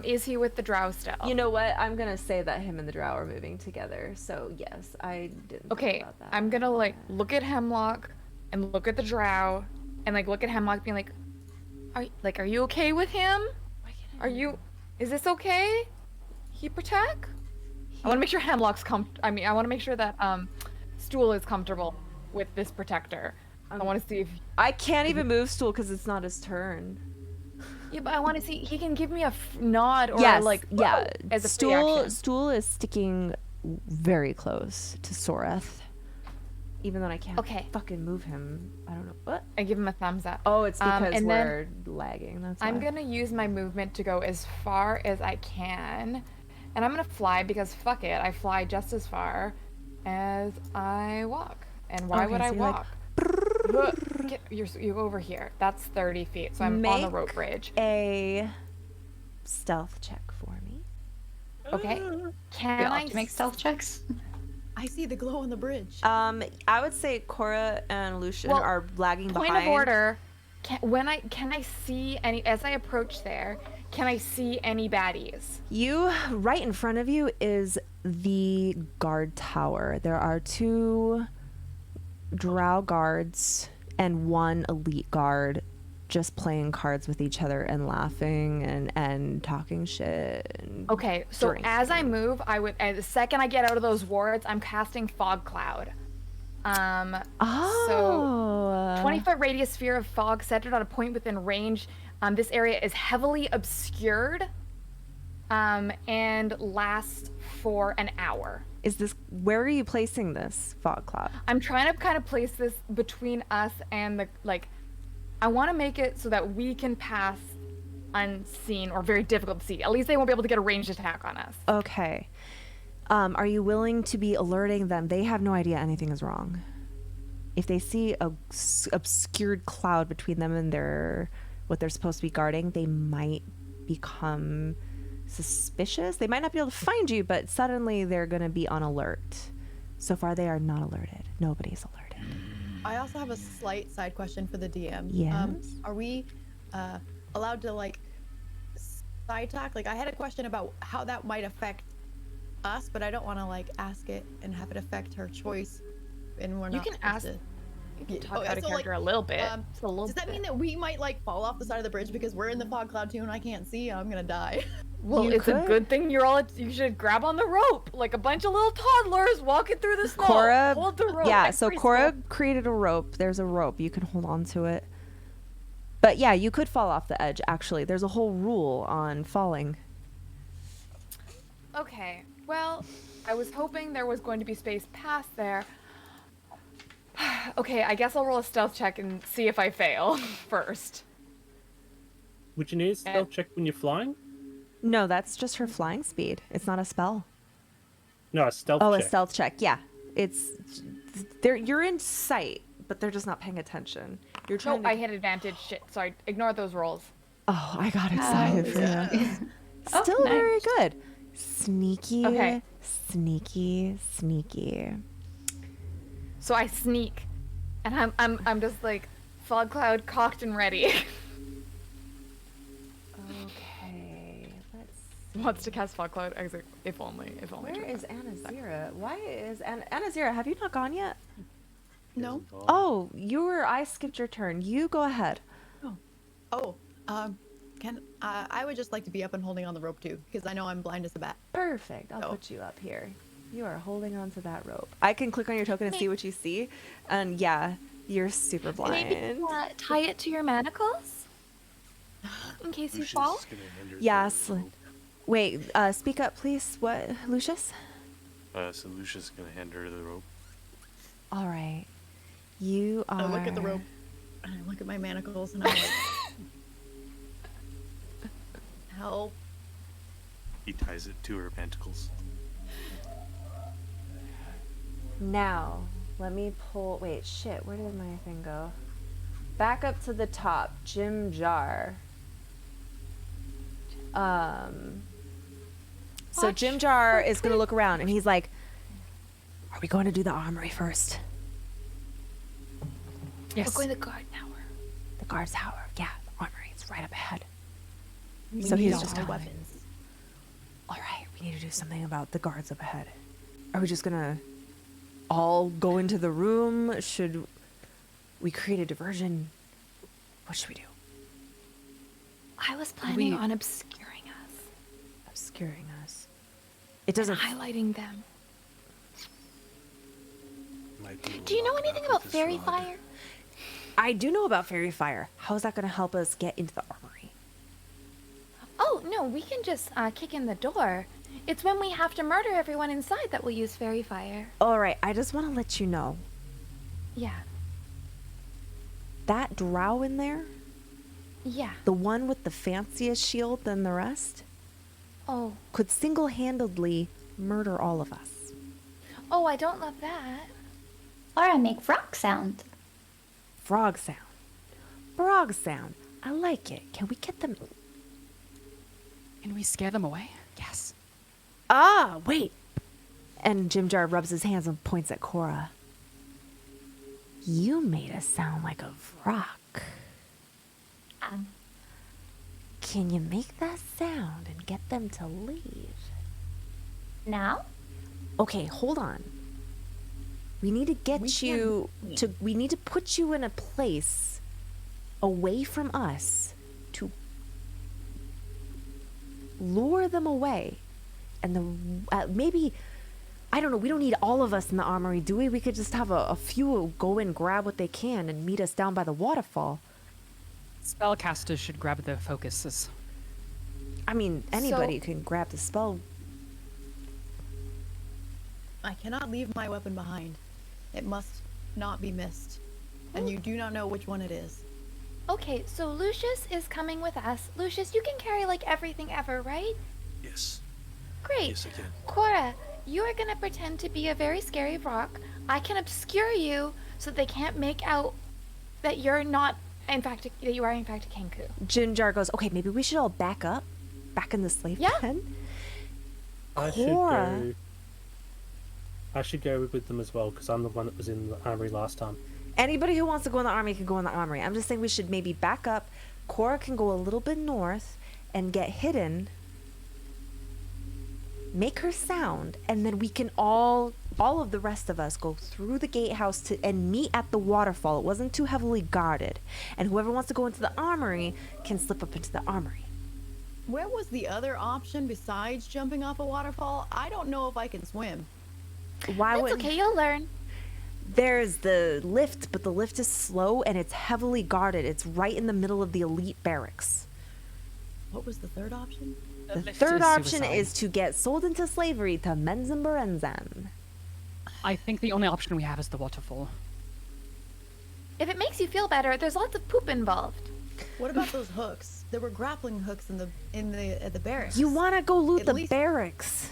Is he with the drow still? You know what? I'm gonna say that him and the drow are moving together. So yes, I didn't. think Okay, about that. I'm gonna like look at Hemlock and look at the drow and like look at Hemlock being like, are you okay with him? Is this okay? He protect? I want to make sure Hemlock's I want to make sure that Stool is comfortable with this protector. I want to see if I can't even move Stool because it's not his turn. Yeah, but I want to see. He can give me a nod or Yes, like yeah. as a Stool reaction. is sticking very close to Soreth. Even though I can't fucking move him. I don't know. What? I give him a thumbs up. Oh, it's because and we're then lagging. That's I'm why. gonna use my movement to go as far as I can. And I'm gonna fly because fuck it. I fly just as far as I walk. And why Okay, would I so you're like, walk? You go over here. That's 30 feet. So I'm on the rope bridge. A stealth check for me. Okay. Can We all I have to make stealth checks? I see the glow on the bridge. I would say Cora and Lucian are lagging Point behind. of order. Can I see any as I approach there? Can I see any baddies? Right in front of you is the guard tower. There are 2 drow guards and 1 elite guard just playing cards with each other and laughing and talking shit. And Okay, so drinking. as I move, the second I get out of those wards, I'm casting fog cloud. So 20-foot radius sphere of fog centered on a point within range. This area is heavily obscured and lasts for an hour. Where are you placing this fog cloud? I'm trying to kind of place this between us and the I want to make it so that we can pass unseen or very difficult to see. At least they won't be able to get a ranged attack on us. Okay. Are you willing to be alerting them? They have no idea anything is wrong. If they see a obscured cloud between them and what they're supposed to be guarding, they might become suspicious. They might not be able to find you, but suddenly they're going to be on alert. So far, they are not alerted. Nobody's alerted. I also have a slight side question for the DM. Yes? Are we allowed to side talk? I had a question about how that might affect us, but I don't want to ask it and have it affect her choice. And we're You not can supposed ask. to- You can talk Okay, about a so, character a little bit. Just a little Does that bit. mean that we might fall off the side of the bridge because we're in the fog cloud too and I can't see? I'm gonna die. Well, it's a good thing you should grab on the rope like a bunch of little toddlers walking through the snow. Cora, Hold the rope. yeah, like so preschool. Cora created a rope. There's a rope. You can hold on to it. But yeah, you could fall off the edge, actually. There's a whole rule on falling. Okay, well, I was hoping there was going to be space past there. Okay, I guess I'll roll a stealth check and see if I fail first. Would you need a stealth check when you're flying? No, that's just her flying speed. It's not a spell. No, a stealth Oh, check. a stealth check. Yeah. You're in sight, but they're just not paying attention. You're No, trying to... I hit advantage. Shit, sorry. Ignore those rolls. Oh, I got excited for you. Oh, Still nice. very good. Sneaky, Okay. sneaky, sneaky. So I sneak, and I'm just fog cloud cocked and ready. Okay, let's Wants to cast fog cloud exit if only. Where is Anazira? Why is Anazira? Have you not gone yet? No. Oh, I skipped your turn. You go ahead. I would just like to be up and holding on the rope too, because I know I'm blind as a bat. Perfect. I'll put you up here. You are holding on to that rope. I can click on your token and see what you see. And yeah, you're super blind. Maybe tie it to your manacles in case you fall. Yes. Wait, speak up, please. What, Lucius? So Lucius is gonna hand her the rope. All right. You are... I look at the rope, and I look at my manacles, and I'm like... Help. He ties it to her manacles. Now, let me pull... Wait, shit. Where did my thing go? Back up to the top. Jim Jar. So Jim Jar is going to look around, and he's like, are we going to do the armory first? Yes. We're going to the guard tower. The guard tower. Yeah, the armory is right up ahead. We So need he's all just our telling me. weapons. We need to do something about the guards up ahead. Are we just gonna all go into the room? Should we create a diversion? What should we do? I was planning on obscuring us. Obscuring us. It doesn't. Highlighting them. Might be Do you know locked anything up about with this fairy rod. fire? I do know about fairy fire. How is that gonna help us get into the armory? Oh, no, we can just kick in the door. It's when we have to murder everyone inside that we'll use fairy fire. All right. I just want to let you know Yeah. that drow in there, Yeah. the one with the fanciest shield than the rest, Oh. could single-handedly murder all of us. Oh, I don't love that. Or I make frog sound. Frog sound. Frog sound. I like it. Can we get them? Can we scare them away? Yes. Ah, wait. And Jimjar rubs his hands and points at Cora. You made us sound like a rock. Can you make that sound and get them to leave? Now? Okay, hold on. We need to get we need to put you in a place away from us to lure them away. And maybe, I don't know, we don't need all of us in the armory, do we? We could just have a few go and grab what they can and meet us down by the waterfall. Spellcasters should grab their focuses. I mean, anybody can grab the spell. I cannot leave my weapon behind. It must not be missed. And you do not know which one it is. Okay, so Lucius is coming with us. Lucius, you can carry like everything ever, right? Yes. Great. Yes, I can. Cora, you are gonna pretend to be a very scary rock. I can obscure you so they can't make out that you're not, in fact, that you are in fact a Kenku. Jinjar goes, okay, maybe we should all back up, back in the slave pen. Cora. I should go with them as well because I'm the one that was in the armory last time. Anybody who wants to go in the army can go in the armory. I'm just saying we should maybe back up. Cora can go a little bit north and get hidden. Make her sound, and then we can all of the rest of us go through the gatehouse and meet at the waterfall. It wasn't too heavily guarded. And whoever wants to go into the armory can slip up into the armory. Where was the other option besides jumping off a waterfall? I don't know if I can swim. Why That's would okay, you'll learn. There's the lift, but the lift is slow and it's heavily guarded. It's right in the middle of the elite barracks. What was the third option? The third option is to get sold into slavery to Menzin Berenzan. I think the only option we have is the waterfall. If it makes you feel better, there's lots of poop involved. What about those hooks? There were grappling hooks at the barracks. You want to go loot At the least- barracks.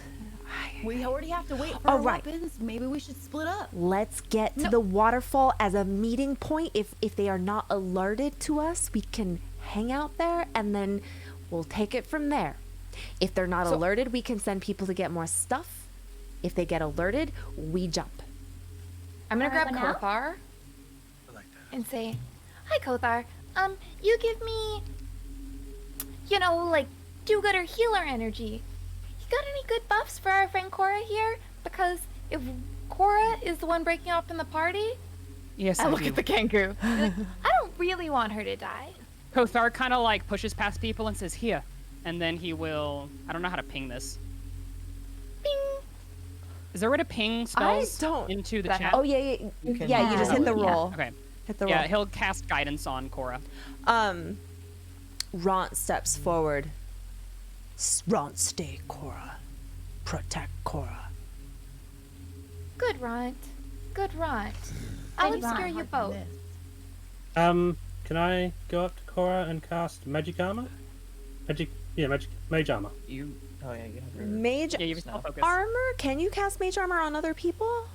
We already have to wait for Oh, our right. weapons. Maybe we should split up. Let's get to the waterfall as a meeting point. If they are not alerted to us, we can hang out there and then we'll take it from there. If they're not alerted, we can send people to get more stuff. If they get alerted, we jump. I'm gonna grab Everyone out? Kothar and say, "Hi, Kothar. You give me, like do-gooder healer energy. You got any good buffs for our friend Cora here? Because if Cora is the one breaking up in the party, Yes, I I look do. at the Kenku. Like, I don't really want her to die. Kothar kind of like pushes past people and says, "Here," and then he will. I don't know how to ping this. Bing. Is there a way to ping spells don't- into the That chat? Oh yeah, you just hit the roll. Okay. Hit the Yeah, roll. he'll cast guidance on Cora. Ront steps forward. Ront, stay, Cora. Protect Cora. Good Ront. Good Ront. I'll Thank you, obscure Ront. you both. Can I go up to Cora and cast magic armor? Mage armor. You. Oh yeah, you have your. Mage Yeah, you have spell focus. armor? Can you cast mage armor on other people?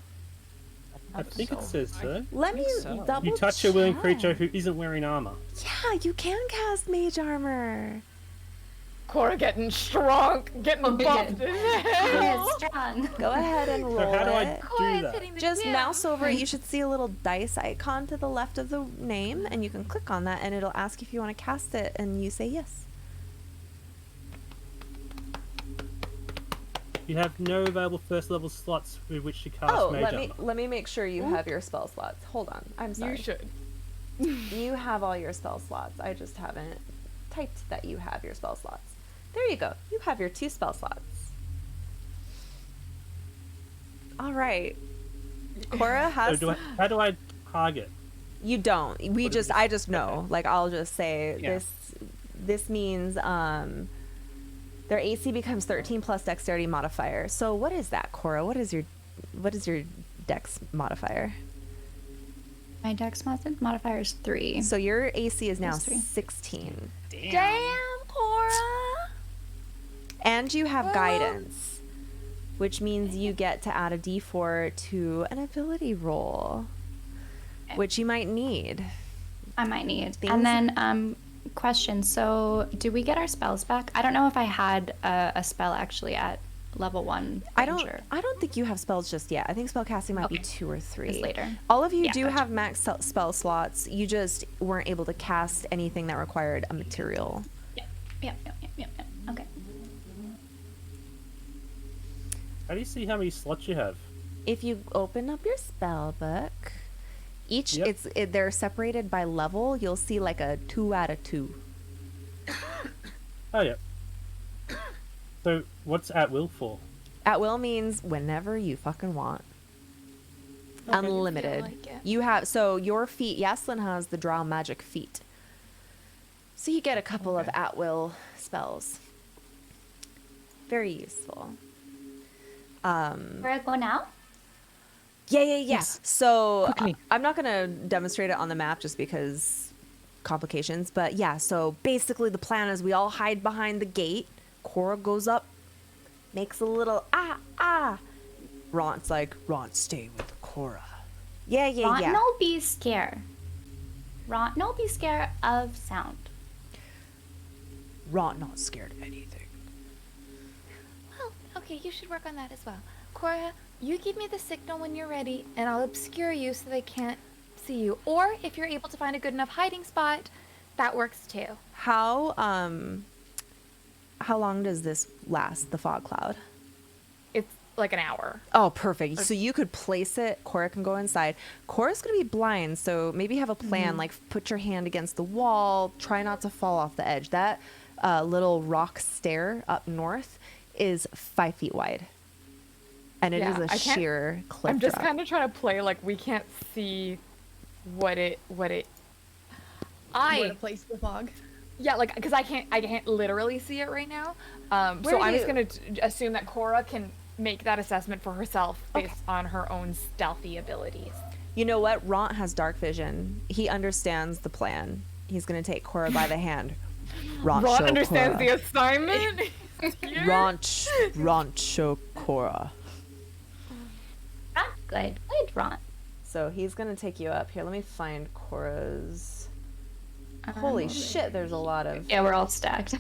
I think it says so. Let me double You touch a willing check. creature who isn't wearing armor. Yeah, you can cast mage armor. Cora getting strong, getting buffed. Strong. Go ahead and roll how do I it. do that? Just mouse over it. You should see a little dice icon to the left of the name, and you can click on that, and it'll ask if you want to cast it, and you say yes. You have no available first level slots with which to cast Oh, Mage Armor. let me make sure you have your spell slots. Hold on. I'm sorry. You should. You have all your spell slots. I just haven't typed that you have your spell slots. There you go. You have your 2 spell slots. All right. Cora has. So how do I target? You don't. I just know. Like, I'll just say Yeah. this means their AC becomes 13 plus dexterity modifier. So what is that, Cora? What is your dex modifier? My dex modifier is 3. So your AC is now Plus 3. 16. Damn, Cora. And you have guidance, which means you get to add a d4 to an ability roll, which you might need. I might need. And then, question. So, do we get our spells back? I don't know if I had a spell actually at level 1. I don't think you have spells just yet. I think spellcasting might be 2 or 3. It's later. All of you Yeah, do gotcha. have max spell slots. You just weren't able to cast anything that required a material. Yep. Okay. How do you see how many slots you have? If you open up your spell book, each Yep. they're separated by level. You'll see like a 2 out of 2. Oh yeah. So what's at will for? At will means whenever you fucking want. Unlimited. like it. You have your feat. Yaslin has the draw magic feat. So you get a couple of at will spells. Very useful. Where I go now? Yeah. Yes. So Quickly. I'm not gonna demonstrate it on the map just because complications. But yeah. So basically, the plan is we all hide behind the gate. Cora goes up, makes a little Ront's like, Ront, stay with Cora. Yeah. Ront, no be scared. Ront, no be scared of sound. Ront not scared of anything. Well, okay, you should work on that as well. Cora, you give me the signal when you're ready, and I'll obscure you so they can't see you. Or if you're able to find a good enough hiding spot, that works too. How long does this last, the fog cloud? It's like an hour. Oh, perfect. So you could place it. Cora can go inside. Cora's going to be blind, so maybe have a plan. Like, put your hand against the wall. Try not to fall off the edge. That little rock stair up north is 5 feet wide. And it is a I can't- sheer cliff I'm just drop. kind of trying to play like we can't see what it. Where to place the fog. Yeah, like because I can't literally see it right now. Where So do I'm just you- gonna assume that Cora can make that assessment for herself based on her own stealthy abilities. You know what? Ront has dark vision. He understands the plan. He's going to take Cora by the hand. Ront Ron show understands Cora. the assignment. Ront show Cora. Good, Ront. So he's going to take you up. Here, let me find Cora's... Holy shit, there's a lot of... Yeah, we're all stacked.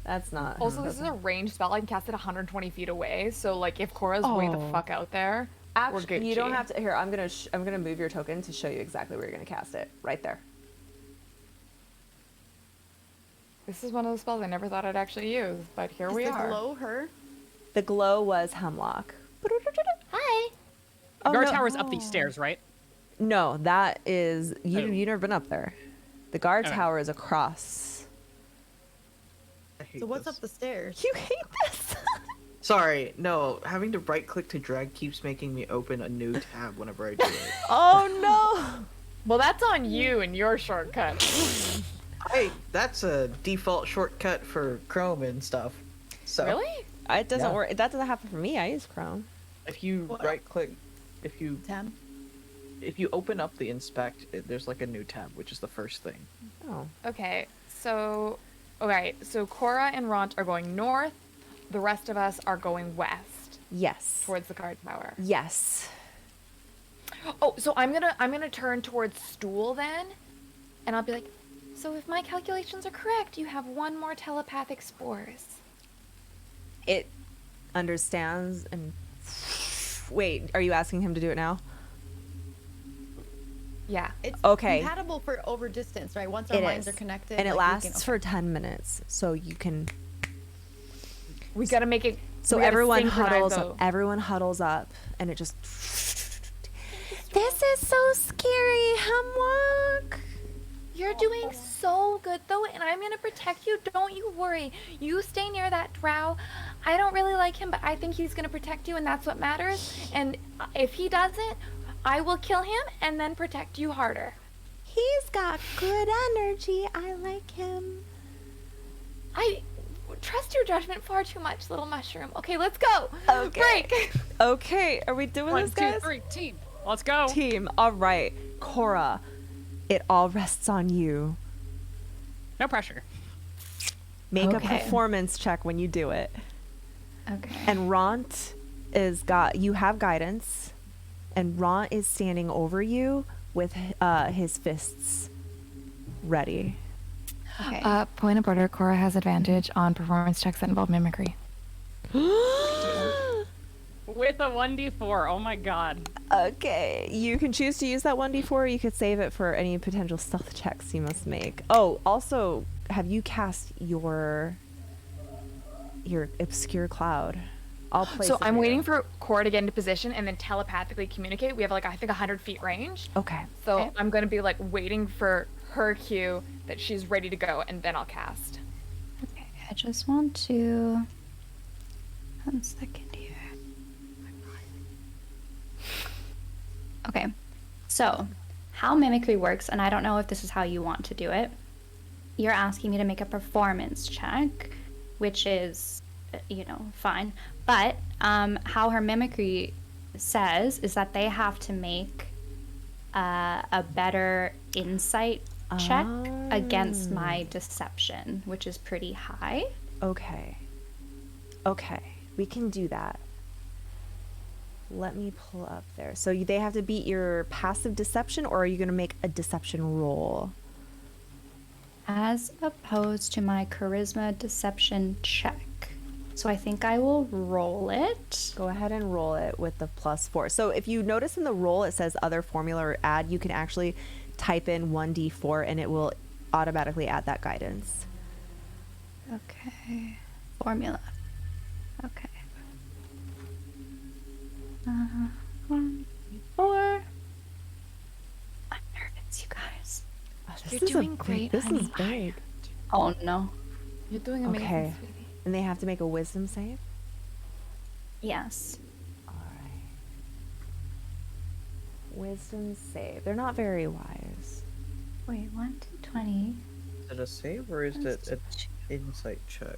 That's not... Also, this is a ranged spell. I can cast it 120 feet away. So, like, if Cora's way the fuck out there, we're Actually, Gucci. you don't have to... Here, I'm gonna move your token to show you exactly where you're going to cast it. Right there. This is one of the spells I never thought I'd actually use, but here we the are. glow her? The glow was Hemlock. Hi. Oh, Guard no. tower's up these stairs, right? No, that is... Oh. You've never been up there. The guard Okay. tower is across. So what's up the stairs? You hate this? Sorry, no. Having to right click to drag keeps making me open a new tab whenever I do it. Oh no! Well, that's on you and your shortcut. Hey, that's a default shortcut for Chrome and stuff. So Really? It doesn't Yeah. work. That doesn't happen for me. I use Chrome. if you What? right click, if you Tab. open up the inspect, there's like a new tab, which is the first thing. Oh. Okay, so Cora and Ront are going north. The rest of us are going west Yes. towards the guard tower. Yes. Oh, so I'm gonna turn towards Stool then, and I'll be like, So if my calculations are correct, you have 1 more telepathic spores. It understands and... Wait, are you asking him to do it now? yeah. It's Okay. compatible for over distance, right? Once our It minds is. are connected. And it like, we can- lasts for 10 minutes. So you can... We gotta make it So We gotta everyone synchronize huddles those. up. Everyone huddles up, and it just. This is so scary, Hemlock. You're doing so good though, and I'm gonna protect you. Don't you worry. You stay near that drow. I don't really like him, but I think he's gonna protect you, and that's what matters. And if he doesn't, I will kill him and then protect you harder. He's got good energy. I like him. I trust your judgment far too much, little mushroom. Okay, let's go. Okay. Break. Okay, are we doing 1, this, 2, guys? 3, team. Let's go. Team. All right, Cora. It all rests on you. No pressure. Make a Okay. performance check when you do it. Okay. And Ront you have guidance, and Ront is standing over you with his fists ready. Okay. Point of order, Cora has advantage on performance checks that involve mimicry. With a 1d4. Oh my god. Okay, you can choose to use that 1d4, or you could save it for any potential stealth checks you must make. Oh, also, have you cast your obscure cloud? I'll place So it I'm for waiting you. for Cora to get into position and then telepathically communicate. We have like I think 100 feet range. Okay. So I'm gonna be like waiting for her cue that she's ready to go, and then I'll cast. Okay, I just want to. 1 second here. Okay, so how mimicry works, and I don't know if this is how you want to do it. You're asking me to make a performance check, which is, fine. But how her mimicry says is that they have to make a better insight check against my deception, which is pretty high. Okay, we can do that. Let me pull up there. So they have to beat your passive deception, or are you going to make a deception roll? As opposed to my charisma deception check. So I think I will roll it. Go ahead and roll it with the +4. So if you notice in the roll, it says other formula or add. You can actually type in 1d4 and it will automatically add that guidance. Okay. Formula. Okay. 1, 4. I'm nervous, you guys. This You're is doing a big, great, This honey. is big. Oh no. You're doing amazing, Okay. sweetie. And they have to make a wisdom save? Yes. Alright. Wisdom save. They're not very wise. Wait, 1 to 20. Is it a save or is it an insight check?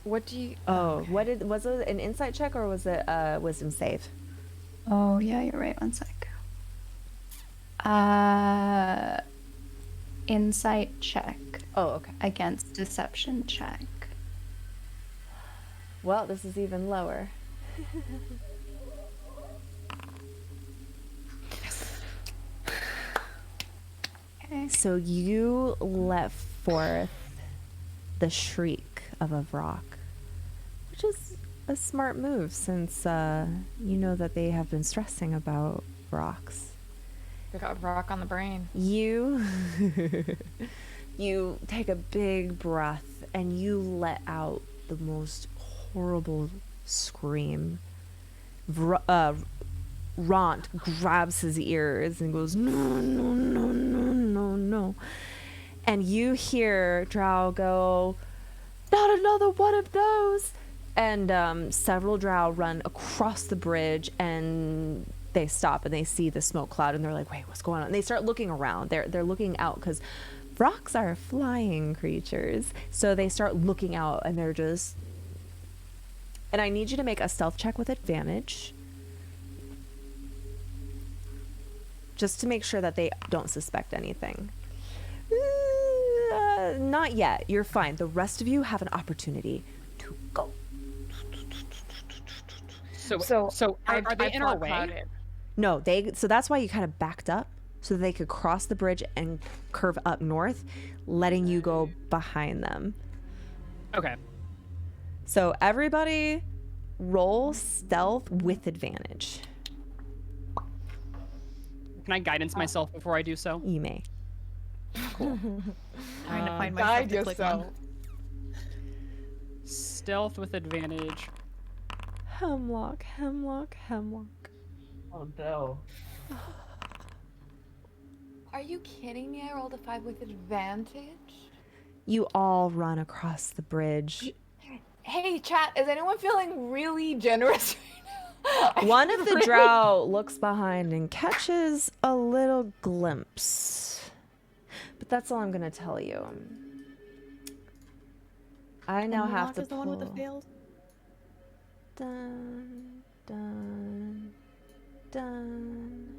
What do you? Oh, was it an insight check or was it a wisdom save? Oh yeah, you're right. 1 sec. Insight check. Oh, okay. Against deception check. Well, this is even lower. Okay. So you let forth the shriek of a Vrock, which is a smart move since you know that they have been stressing about Vrocks. They got rock on the brain. You you take a big breath and you let out the most horrible scream. Ront grabs his ears and goes, no, no, no, no, no, no. And you hear Drow go, not another one of those. And several Drow run across the bridge and they stop and they see the smoke cloud and they're like, wait, what's going on? And they start looking around. They're looking out because Vrocks are flying creatures. So they start looking out and they're just... And I need you to make a stealth check with advantage. Just to make sure that they don't suspect anything. Not yet. You're fine. The rest of you have an opportunity to go. So are they in our way? Clouded. No, so that's why you kind of backed up so that they could cross the bridge and curve up north, letting you go behind them. Okay. So everybody roll stealth with advantage. Can I guidance myself before I do so? You may. Cool. Trying to find my Guide stuff to click on. yourself. Stealth with advantage. Hemlock, Hemlock, Hemlock. Oh no. Are you kidding me? I rolled a 5 with advantage. You all run across the bridge. Hey, chat, is anyone feeling really generous right now? One of the drow looks behind and catches a little glimpse. But that's all I'm gonna tell you. I now have Hemlock to is the one with the pull. failed. Dun, dun, dun.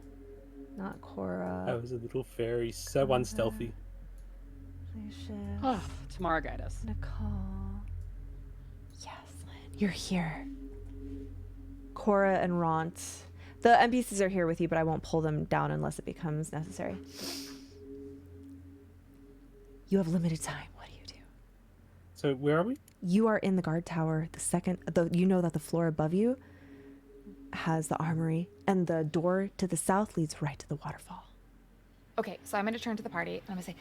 Not Cora. I was a little fairy, so unstealthy. Lucius. Tomorrow guide us. Nicole. Yes, you're here. Cora and Ront. The NPCs are here with you, but I won't pull them down unless it becomes necessary. You have limited time. What do you do? So where are we? You are in the guard tower. You know that the floor above you has the armory, and the door to the south leads right to the waterfall. Okay, so I'm gonna turn to the party and I'm gonna say,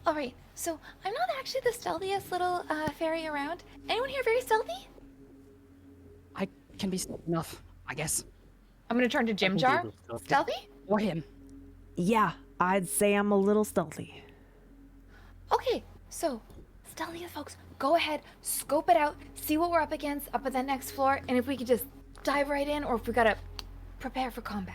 All right, so I'm not actually the stealthiest little fairy around. Anyone here very stealthy? I can be enough, I guess. I'm gonna turn to Jim Jar. Stealthy? Or him. Yeah, I'd say I'm a little stealthy. Okay, so stealthiest folks, go ahead, scope it out, see what we're up against up at that next floor, and if we could just dive right in, or if we gotta prepare for combat.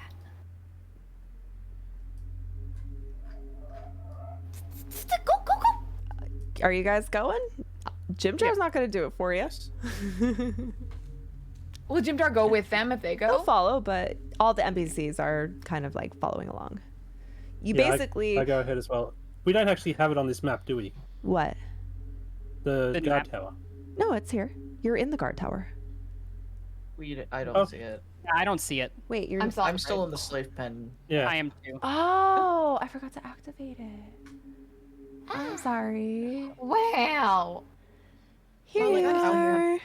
Go, go, go! Are you guys going? Jim Jar's not going to do it for you. Will Jim Jar go with them if they go? He'll follow, but all the NPCs are kind of like following along. You Yeah, basically... I go ahead as well. We don't actually have it on this map, do we? What? The guard map. tower. No, it's here. You're in the guard tower. I don't see it. I don't see it. Wait, you're... I'm still in the slave pen. Yeah. I am too. Oh, I forgot to activate it. I'm sorry. Wow. Here you are.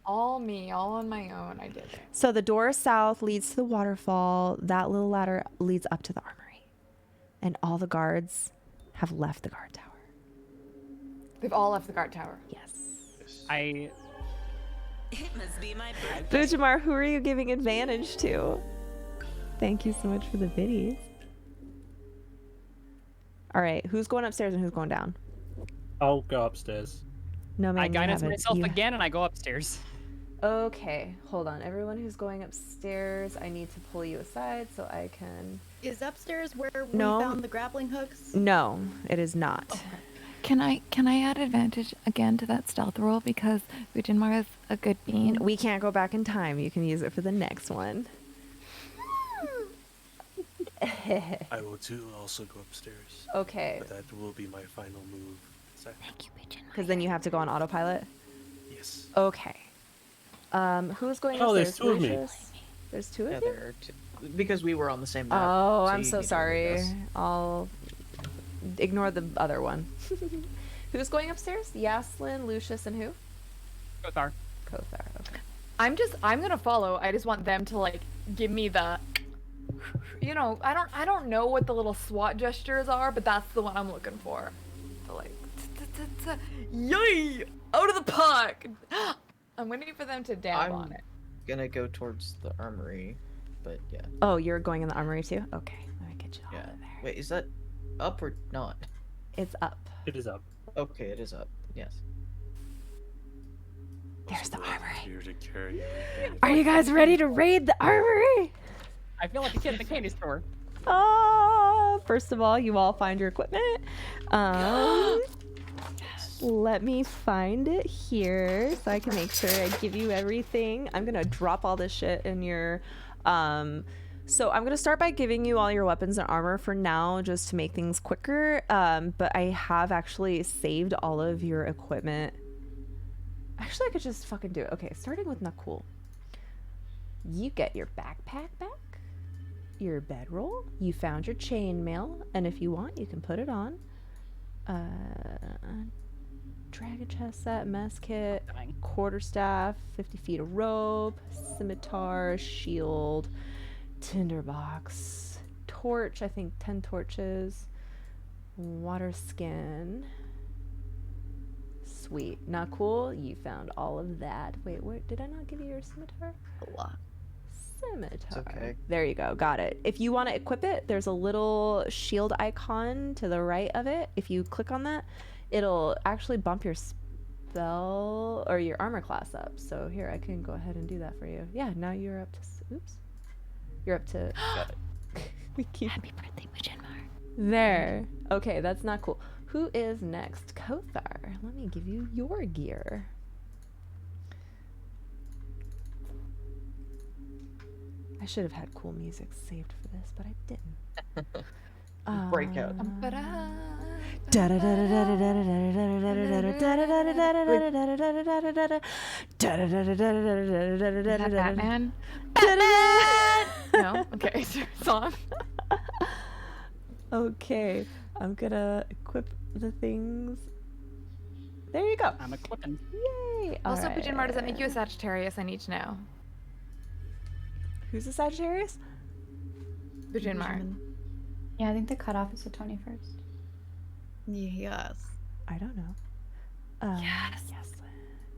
All me, all on my own. I did it. So the door south leads to the waterfall. That little ladder leads up to the armory. And all the guards have left the guard tower. They've all left the guard tower. Yes. I... It must be my birthday. Bujamar, who are you giving advantage to? Thank you so much for the biddies. All right, who's going upstairs and who's going down? I'll go upstairs. No, man, I you guidance haven't. myself You- again and I go upstairs. Okay, hold on. Everyone who's going upstairs, I need to pull you aside so I can... Is upstairs where we No. found the grappling hooks? No, it is not. Can I add advantage again to that stealth roll because Ujinmar is a good bean? We can't go back in time. You can use it for the next one. I will too also go upstairs. Okay. But that will be my final move. Thank you, Because then you have to go on autopilot? Yes. Okay. Who's going Oh, upstairs? there's two of me. Lucius? There's two of Yeah, you? there are two. Because we were on the same map. Oh, so I'm you so need to sorry. guess. I'll ignore the other one. Who's going upstairs? Yaslin, Lucius, and who? Kothar. Kothar, okay. I'm gonna follow. I just want them to like give me the, you know, I don't know what the little SWAT gestures are, but that's the one I'm looking for. To like, yay, out of the park. I'm waiting for them to dab I'm on it. gonna go towards the armory, but yeah. Oh, you're going in the armory too? Okay, let me get you all Yeah. in there. Wait, is that up or not? It's up. It is up. Okay, it is up. Yes. There's the armory. Here to carry everything. Are you guys ready to raid the armory? I feel like a kid at the candy store. Oh, first of all, you all find your equipment. Let me find it here so I can make sure I give you everything. I'm gonna drop all this shit in your so I'm gonna start by giving you all your weapons and armor for now, just to make things quicker. But I have actually saved all of your equipment. Actually, I could just fucking do it. Okay, starting with Nakul. You get your backpack back, your bedroll. You found your chainmail, and if you want, you can put it on. Dragon chest set, mess kit, quarterstaff, 50 feet of rope, scimitar, shield, tinderbox, torch, I think 10 torches, water skin, Sweet. Not cool. You found all of that. Wait, where did I not give you your scimitar? Scimitar. okay. There you go. Got it. If you want to equip it, there's a little shield icon to the right of it. If you click on that, it'll actually bump your spell or your armor class up. So here, I can go ahead and do that for you. Yeah, now you're up to. Oops. You're up to. We keep. Happy birthday, Bujinmar. There. Okay, that's not cool. Who is next? Kothar. Let me give you your gear. I should have had cool music saved for this, but I didn't. Breakout. Batman? No? Okay, song. Okay, I'm gonna equip the things. There you go. I'm equipping. Yay! Also, Alright. Bujinmar, does that make you a Sagittarius? I need to know. Who's a Sagittarius? Bujinmar. Yeah, I think the cutoff is the 21st. Yes. I don't know. Yes.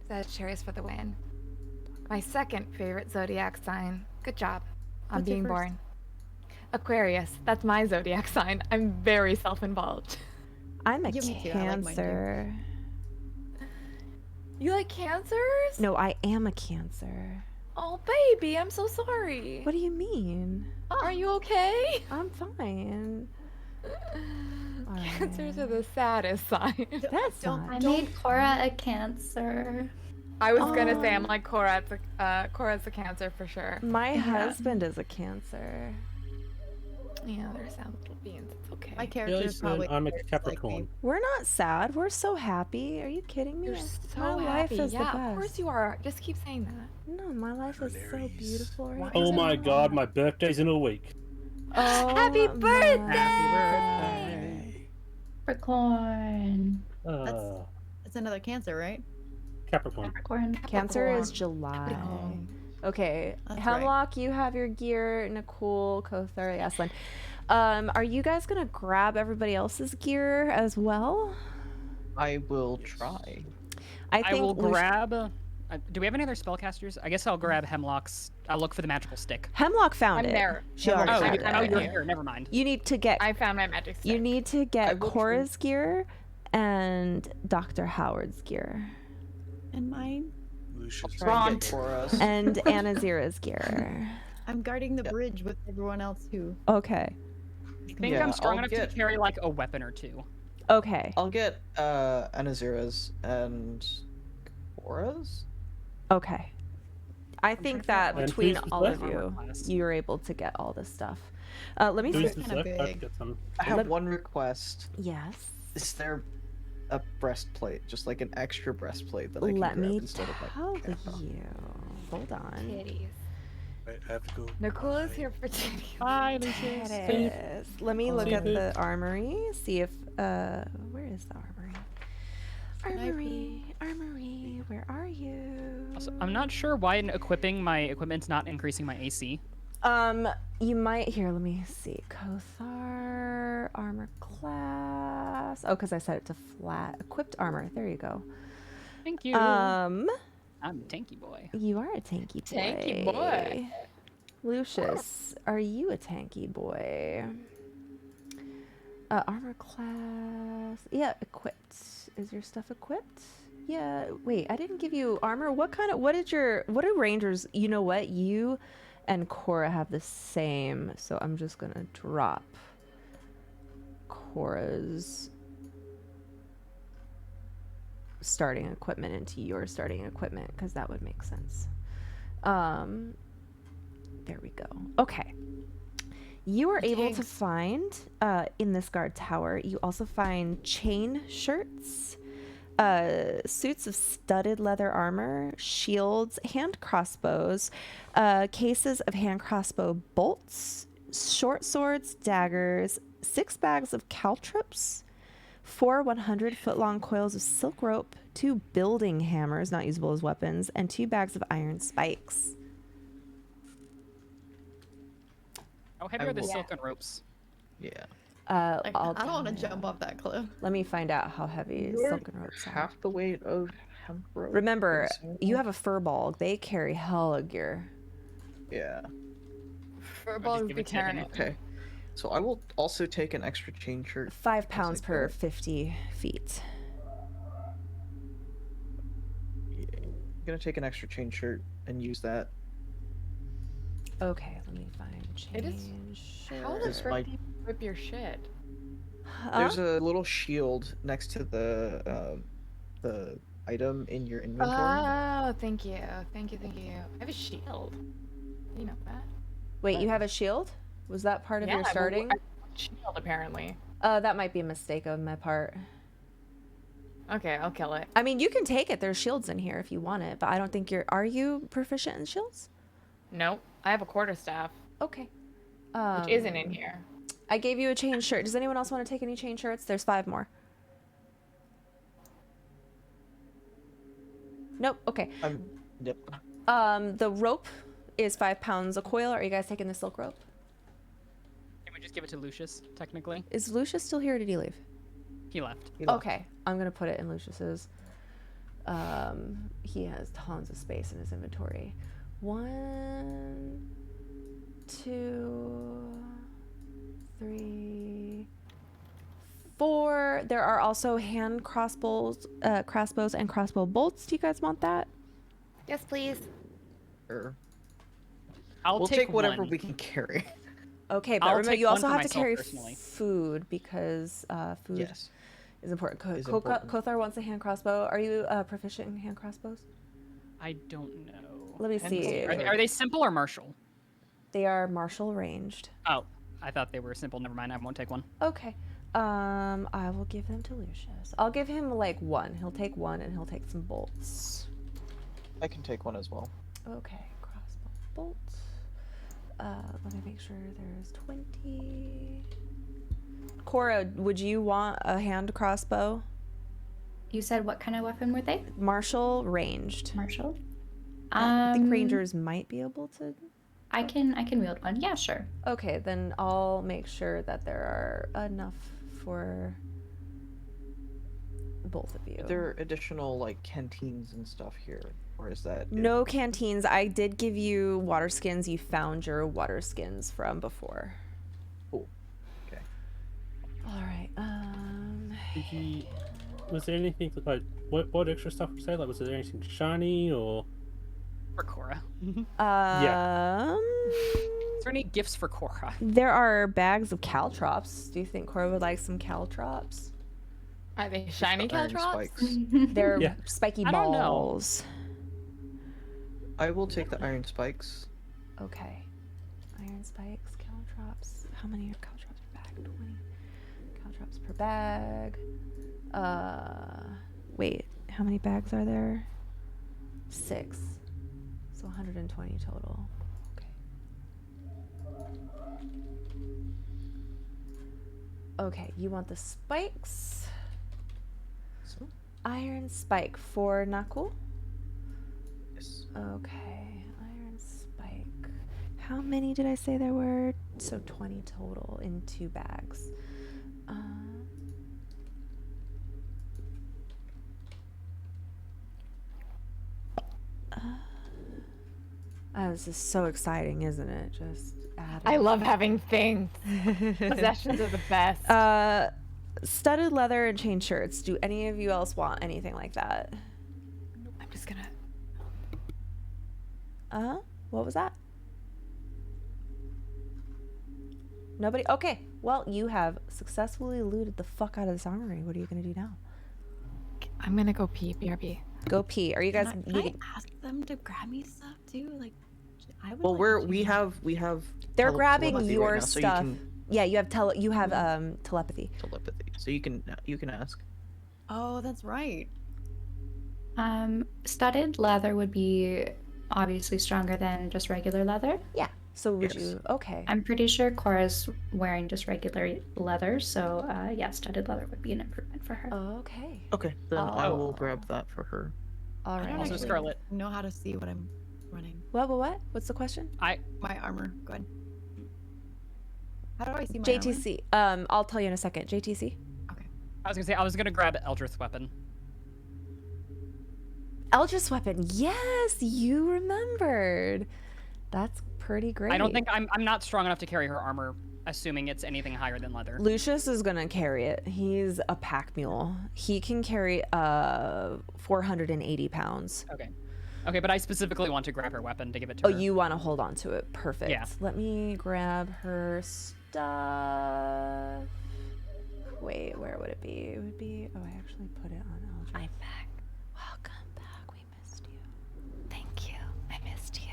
Sagittarius for the win. My second favorite zodiac sign. Good job on What's your being first? born. Aquarius. That's my zodiac sign. I'm very self-involved. I'm a Yeah, me too. I like mine too. Cancer. You like cancers? No, I am a Cancer. Oh, baby, I'm so sorry. What do you mean? Are you okay? I'm fine. Cancers are the saddest sign. That's not. I made Cora a Cancer. I was gonna say I'm like Cora's a Cancer for sure. My husband is a Cancer. Yeah, they're sad little beans. It's okay. My character is probably. I'm a just like Capricorn. me. We're not sad. We're so happy. Are you kidding me? You're My so life happy. is Yeah, the of best. course you are. Just keep saying that. No, my life is so beautiful right Oh now. my god, my birthday's in a week. Oh, Happy my- birthday! Capricorn. It's another Cancer, right? Capricorn. Capricorn. Cancer is July. Okay, That's Hemlock, you have your gear. Nicole, Kothar, Yaslin. Are you guys gonna grab everybody else's gear as well? I will try. I I will we should- grab. Do we have any other spellcasters? I guess I'll grab Hemlock's. I'll look for the magical stick. Hemlock found I'm it. there. She Hemlock already found found it. it. Oh, you're here. Never mind. You need to get. I found my magic stick. You need to I get will Cora's gear and Dr. Howard's gear And mine. Lucius. Try and get Cora's. and Anazira's gear. I'm guarding the bridge with everyone else too. Okay. I think Yeah, I'm strong I'll enough get- to carry like a weapon or two. Okay. I'll get Anazira's and Cora's. Okay. I think that And between who's all of left? you, Class. you're able to get all this stuff. Let me see. Who's kinda the left? big. I've got some. I have one request. Yes. Is there a breastplate, just like an extra breastplate that I can Let grab me instead of like tell cap on? you. Hold on. Kitties. Right, I have to go. Nicole is here for titties. Bye, Lucius. It is. Let me look See at you. the armory. See if where is the armory? Armory, where are you? Also, I'm not sure why in equipping my equipment's not increasing my AC. You might here. Let me see. Kothar armor class. Oh, because I set it to flat. Equipped armor. There you go. Thank you. I'm a tanky boy. You are a tanky boy. Tanky boy. Lucius, are you a tanky boy? Armor class. Yeah, equipped. Is your stuff equipped? Yeah. Wait, I didn't give you armor. What do rangers? You know what? You and Cora have the same. So I'm just gonna drop Cora's starting equipment into your starting equipment because that would make sense. There we go. Okay. You are able to find in this guard tower, you also find chain shirts, suits of studded leather armor, shields, hand crossbows, cases of hand crossbow bolts, short swords, daggers, 6 bags of caltrops, 4 100-foot-long coils of silk rope, 2 building hammers not usable as weapons, and 2 bags of iron spikes. How heavy I are the will- silken ropes? Yeah. Like, I'll I don't want to tell jump ya. off that cliff. Let me find out how heavy You're silken ropes are. half the weight of hemp rope. Remember, so- you have a fur ball. They carry hella gear. Yeah. Furball would be carrying it. Okay. So I will also take an extra chain shirt. 5 pounds per 50 feet. I'm gonna take an extra chain shirt and use that. Okay, let me find It is. change. How the This frick might- do you whip your shit? There's a little shield next to the item in your inventory. Oh, thank you. Thank you, thank you. I have a shield. You know that. Wait, you have a shield? Was that part of your well, starting? I have a shield, apparently. That might be a mistake on my part. Okay, I'll kill it. I mean, you can take it. There's shields in here if you want it, but I don't think you're. Are you proficient in shields? Nope. I have a quarterstaff. Okay. Which isn't in here. I gave you a chain shirt. Does anyone else want to take any chain shirts? There's 5 more. Nope. Okay. Yep. The rope is 5 pounds a coil. Are you guys taking the silk rope? Can we just give it to Lucius, technically? Is Lucius still here or did he leave? He left. Okay. I'm going to put it in Lucius's. He has tons of space in his inventory. 1, 2, 3, 4. There are also hand crossbows and crossbow bolts. Do you guys want that? Yes, please. Sure. I'll take whatever one. we can carry. Okay, but I'll remember take you one also for have to myself carry personally. food because food Yes. is important. Is important. Kothar wants a hand crossbow. Are you proficient in hand crossbows? I don't know. Let me see. Are they simple or martial? They are martial ranged. Oh, I thought they were simple. Never mind. I won't take one. Okay. I will give them to Lucius. I'll give him like 1. He'll take 1 and he'll take some bolts. I can take one as well. Okay, crossbow bolts. Let me make sure there's 20. Cora, would you want a hand crossbow? You said what kind of weapon were they? Martial ranged. Martial. I think rangers might be able to. I can wield one. Yeah, sure. Okay, then I'll make sure that there are enough for both of you. Are there additional like canteens and stuff here, or is that it? No canteens. I did give you water skins. You found your water skins from before. Cool. Okay. All right. Was there anything like what extra stuff was there? Like, was there anything shiny or? For Cora. Yeah. Is there any gifts for Cora? There are bags of caltrops. Do you think Cora would like some caltrops? Are they shiny Iron caltrops? spikes. They're Yeah. spiky I don't know. balls. I will take the iron spikes. Okay. Iron spikes, caltrops. How many are caltrops per bag? 20. Caltrops per bag. Wait. How many bags are there? 6. So 120 total. Okay, you want the spikes? So? Iron spike for Naku? Yes. Okay, iron spike. How many did I say there were? So 20 total in 2 bags. This is so exciting, isn't it? Just add I love having things. Possessions are the best. studded leather and chain shirts. Do any of you else want anything like that? I'm just gonna. What was that? Nobody? Okay. Well, you have successfully looted the fuck out of this armory. What are you gonna do now? I'm gonna go pee. BRB. Go pee. Are you guys Can I meeting? ask them to grab me stuff too? Like, I would. Well, like to we do have They're tele- grabbing telepathy your right now, so you stuff. can- Yeah, you have telepathy. telepathy, so you can ask. Oh, that's right. Studded leather would be obviously stronger than just regular leather. Yeah. So would Yes. you? Okay. I'm pretty sure Cora's wearing just regular leather, so yeah, studded leather would be an improvement for her. Okay. Okay, then I will Oh. grab that for her. All I don't right. Also actually Scarlet. know how to see what I'm running. What? What's the question? My armor. Go ahead. How do I see my JTC. I'll tell you in a second. JTC. I was gonna say I was gonna grab Eldritch weapon. Eldritch weapon. Yes, you remembered. That's pretty great. I don't think I'm not strong enough to carry her armor, assuming it's anything higher than leather. Lucius is gonna carry it. He's a pack mule. He can carry 480 pounds. Okay, but I specifically want to grab her weapon to give it to Oh, her. you want to hold on to it. Perfect. Yeah. Let me grab her stuff. Wait, where would it be? It would be... Oh, I actually put it on Eldritch. I'm back. Welcome back. We missed you. Thank you. I missed you.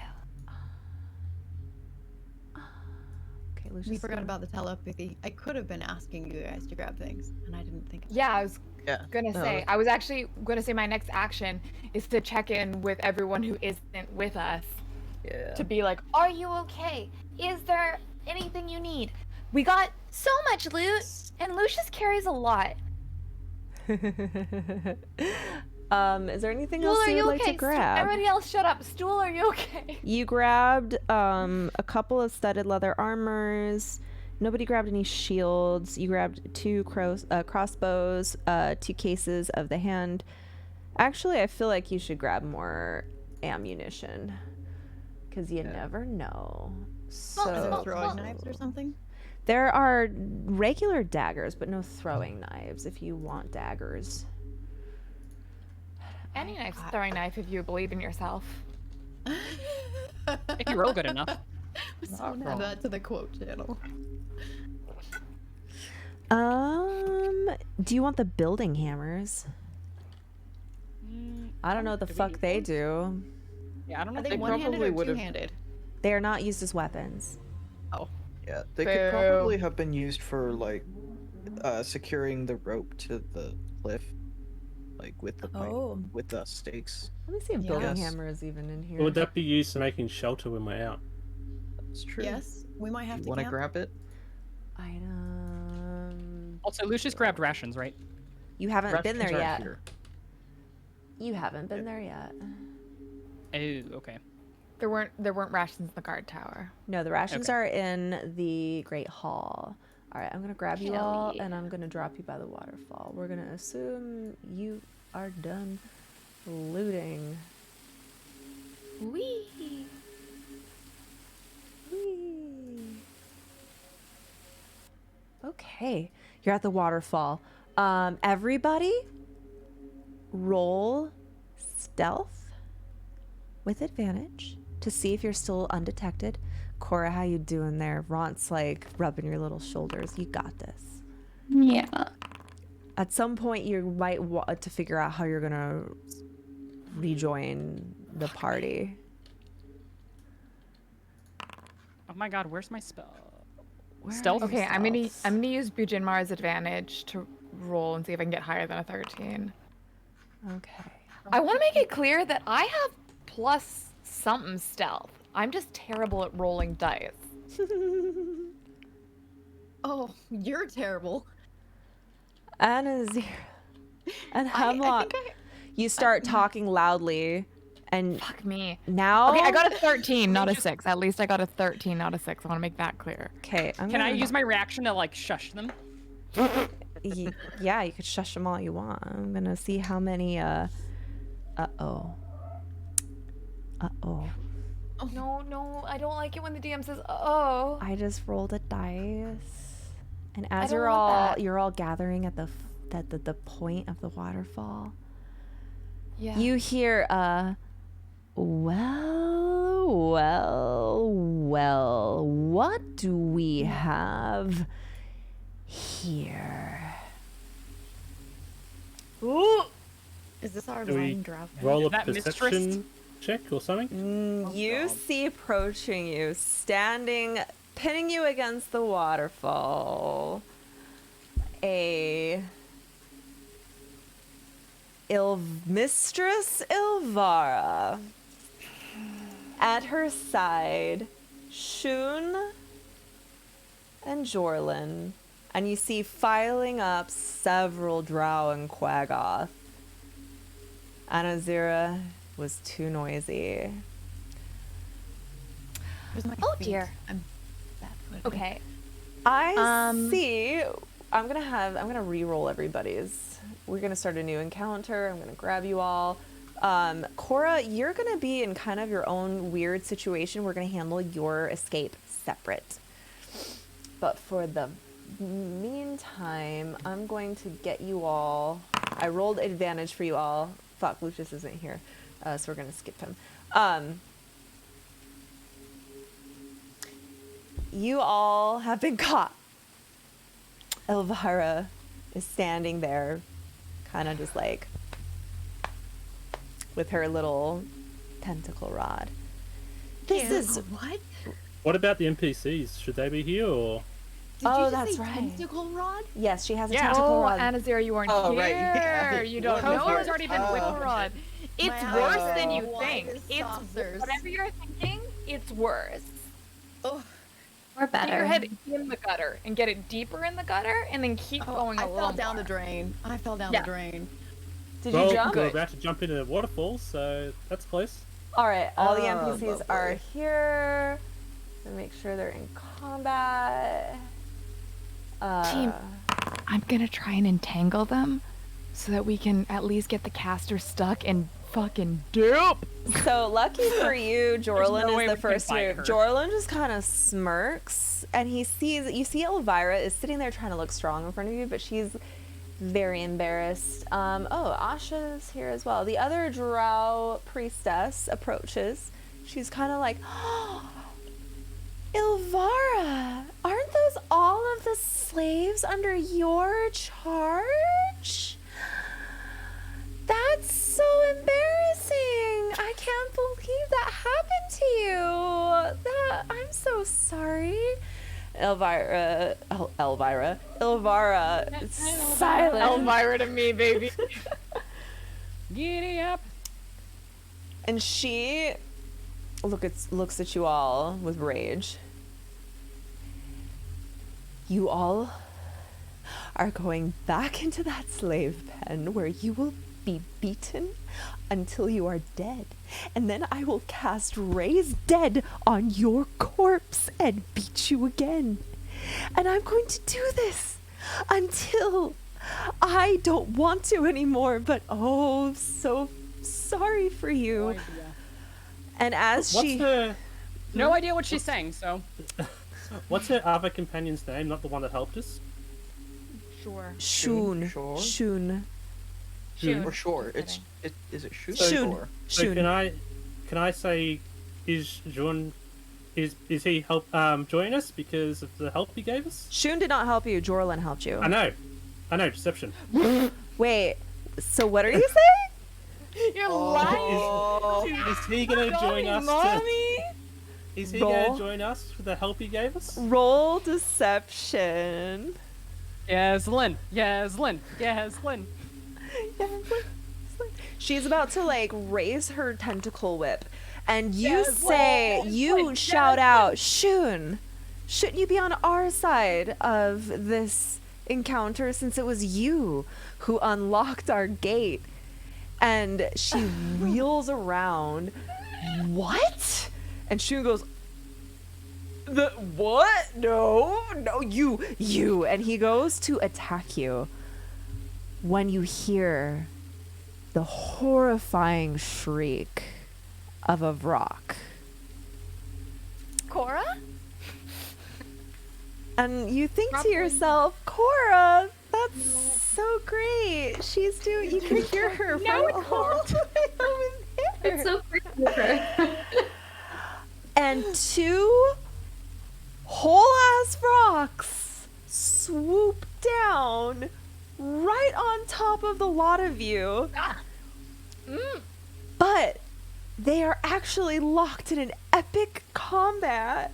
Okay, Lucius. We forgot about the telepathy. I could have been asking you guys to grab things, and I didn't think of Yeah, I was Yeah. gonna say. I was actually gonna say my next action is to check in with everyone who isn't with us. Yeah. To be like, Are you okay? Is there anything you need? We got so much loot, and Lucius carries a lot. Is there anything Stool, else are you you would like okay? to grab? Everybody else, shut up. Stool, are you okay? You grabbed a couple of studded leather armors. Nobody grabbed any shields. You grabbed 2 crossbows, 2 cases of the hand. Actually, I feel like you should grab more ammunition, because you never know. So throwing knives or something. there are regular daggers, but no throwing knives. If you want daggers. any nice throwing knife if you believe in yourself. If you roll good enough. Someone add that to the quote channel. Do you want the building hammers? I don't know what the fuck they do. Yeah, I don't know. Are they They one-handed probably or would've- two-handed? They are not used as weapons. Yeah, they Boo. could probably have been used for like securing the rope to the cliff, like with the pipe, with the stakes. Let me see if building Yes. hammer is even in here. Or would that be used for making shelter when we're out? That's true. Yes, we might have You to want to camp. grab it? Item. Also, Lucius grabbed rations, right? You haven't been there Rations are yet. here. You haven't been there yet. Oh, okay. There weren't rations in the guard tower. No, the rations Okay. are in the Great Hall. All right, I'm gonna grab you Hell all, yeah. and I'm gonna drop you by the waterfall. We're gonna assume you are done looting. Wee. Whee. Okay, you're at the waterfall. Everybody, roll stealth with advantage to see if you're still undetected. Cora, how you doing there? Ront's like rubbing your little shoulders. You got this. Yeah. At some point, you might want to figure out how you're gonna rejoin the party. Oh my god, where's my spell? Where Stealth? are Okay, your I'm gonna stealths? use Bujinmar's advantage to roll and see if I can get higher than a 13. Okay. I want to make it clear that I have plus something stealth. I'm just terrible at rolling dice. Oh, you're terrible. Anazir and Hemlock, you start talking loudly, and Fuck me. now. Okay, I got a 13, not a 6. At least I got a 13, not a 6. I want to make that clear. Okay, Can I use my reaction to like shush them? Yeah, you could shush them all you want. I'm gonna see how many. Uh-oh. No, I don't like it when the DM says, "Oh." I just rolled a dice, and as don't you're want all that. you're all gathering at the point of the waterfall, Yeah. you hear well, what do we have here? Ooh! Is this our Do we line drop? roll a That perception mistress? check or something? You see approaching you, standing, pinning you against the waterfall, Mistress Ilvara. At her side, Shun and Jorlin, and you see filing up several Drow and Quaggoth. Anazira was too noisy. Where's my Oh feet? dear. I'm barefoot. Okay. I see. I'm gonna re-roll everybody's. We're gonna start a new encounter. I'm gonna grab you all. Cora, you're gonna be in kind of your own weird situation. We're gonna handle your escape separate. But for the meantime, I'm going to get you all. I rolled advantage for you all. Fuck, Lucius isn't here, so we're gonna skip him. You all have been caught. Elvira is standing there, kind of just like with her little tentacle rod. This is what? What about the NPCs? Should they be here or? Did you just that's say right. Tentacle rod? Yes, she has a Yeah. tentacle rod. Anazir, you weren't Oh, here. right, yeah. You don't know. It's already been rod. It's My worse eyes than are you wide think. as It's saucers. whatever you're thinking. It's worse. Oh, Or Get your better. head in the gutter and get it deeper in the gutter, and then keep going I a little fell down more. the drain. I fell down Yeah. the drain. Did Well, you jump? we're about to jump into a waterfall, so that's close. All right, all the Oh, NPCs are here. And make sure they're in combat. Team, I'm gonna try and entangle them, so that we can at least get the caster stuck and fucking dupe. So lucky for you, Jorlin no way is we the can first fight move. her. Jorlin just kind of smirks, and you see Elvira is sitting there trying to look strong in front of you, but she's very embarrassed. Asha's here as well. The other drow priestess approaches. She's kind of like, Elvira, aren't those all of the slaves under your charge? That's so embarrassing. I can't believe that happened to you. I'm so sorry. Elvira, silent. Elvira to me, baby. Giddy up. And she looks at you all with rage. You all are going back into that slave pen where you will be beaten until you are dead. And then I will cast Raise Dead on your corpse and beat you again. And I'm going to do this until I don't want to anymore. But oh, so sorry for you. And as What's she... her? No idea what she's saying, so. What's her other companion's name? Not the one that helped us. Sure. Shun. Sure. Shun. Shun. For sure. Is it Shun? Shun. Sure. So Shun. can I say, is John, is he help join us because of the help he gave us? Shun did not help you. Jorlin helped you. I know, deception. Wait, so what are you saying? You're lying. Is he gonna join us? Is he Roll. gonna join us for the help he gave us? Roll deception. Yes, Lynn. She's about to like raise her tentacle whip, and you Yes, you shout out, Shun, shouldn't you be on our side of this encounter since it was you who unlocked our gate? And she wheels around. What? And Shun goes, the what? No, you. And he goes to attack you when you hear the horrifying shriek of a Vrock. Cora? And you think to yourself, Cora, that's so great. She's doing, you can hear her Now from all the way over there. It's so freaking And two whole ass rocks swoop down right on top of the lot of you. But they are actually locked in an epic combat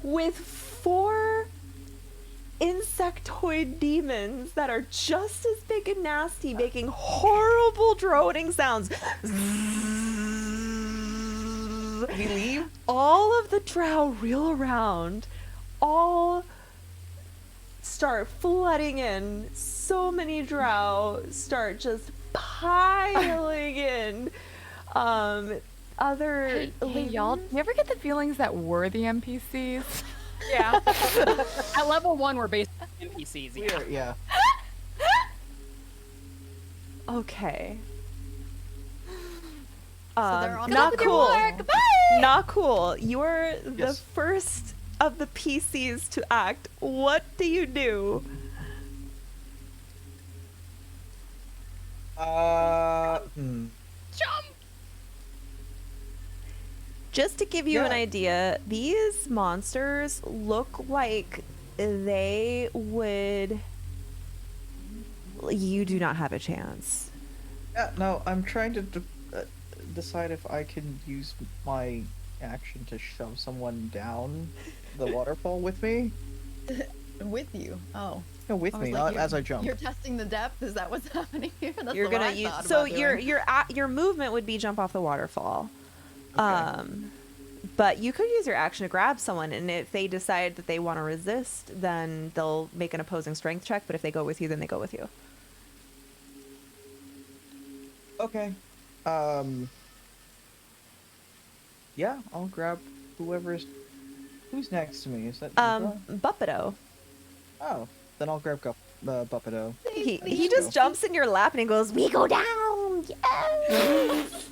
with 4 insectoid demons that are just as big and nasty, making horrible droning sounds. We leave? All of the drow reel around, all start flooding in. So many drow start just piling in. Hey, y'all, do you ever get the feelings that we're the NPCs? Yeah. At level 1, we're basically NPCs. Yeah. Yeah. Okay. they're on Not top of your cool. work. Bye! Not cool. You're the Yes. first of the PCs to act. What do you do? Jump! Just to give you an Yeah. idea, these monsters look like they would. You do not have a chance. Yeah, no, I'm trying to decide if I can use my action to shove someone down the waterfall with me. With you. Oh. No, with I was me, like, not you're- as I jump. You're testing the depth. Is that what's happening here? That's You're what gonna I use. thought So about your doing. your movement would be jump off the waterfall. But you could use your action to grab someone, and if they decide that they want to resist, then they'll make an opposing strength check. But if they go with you, then they go with you. Okay. Yeah, I'll grab whoever's. Who's next to me? Is that? Buppido. Oh, then I'll grab Buppido. He just jumps in your lap and he goes, "We go down." Yes.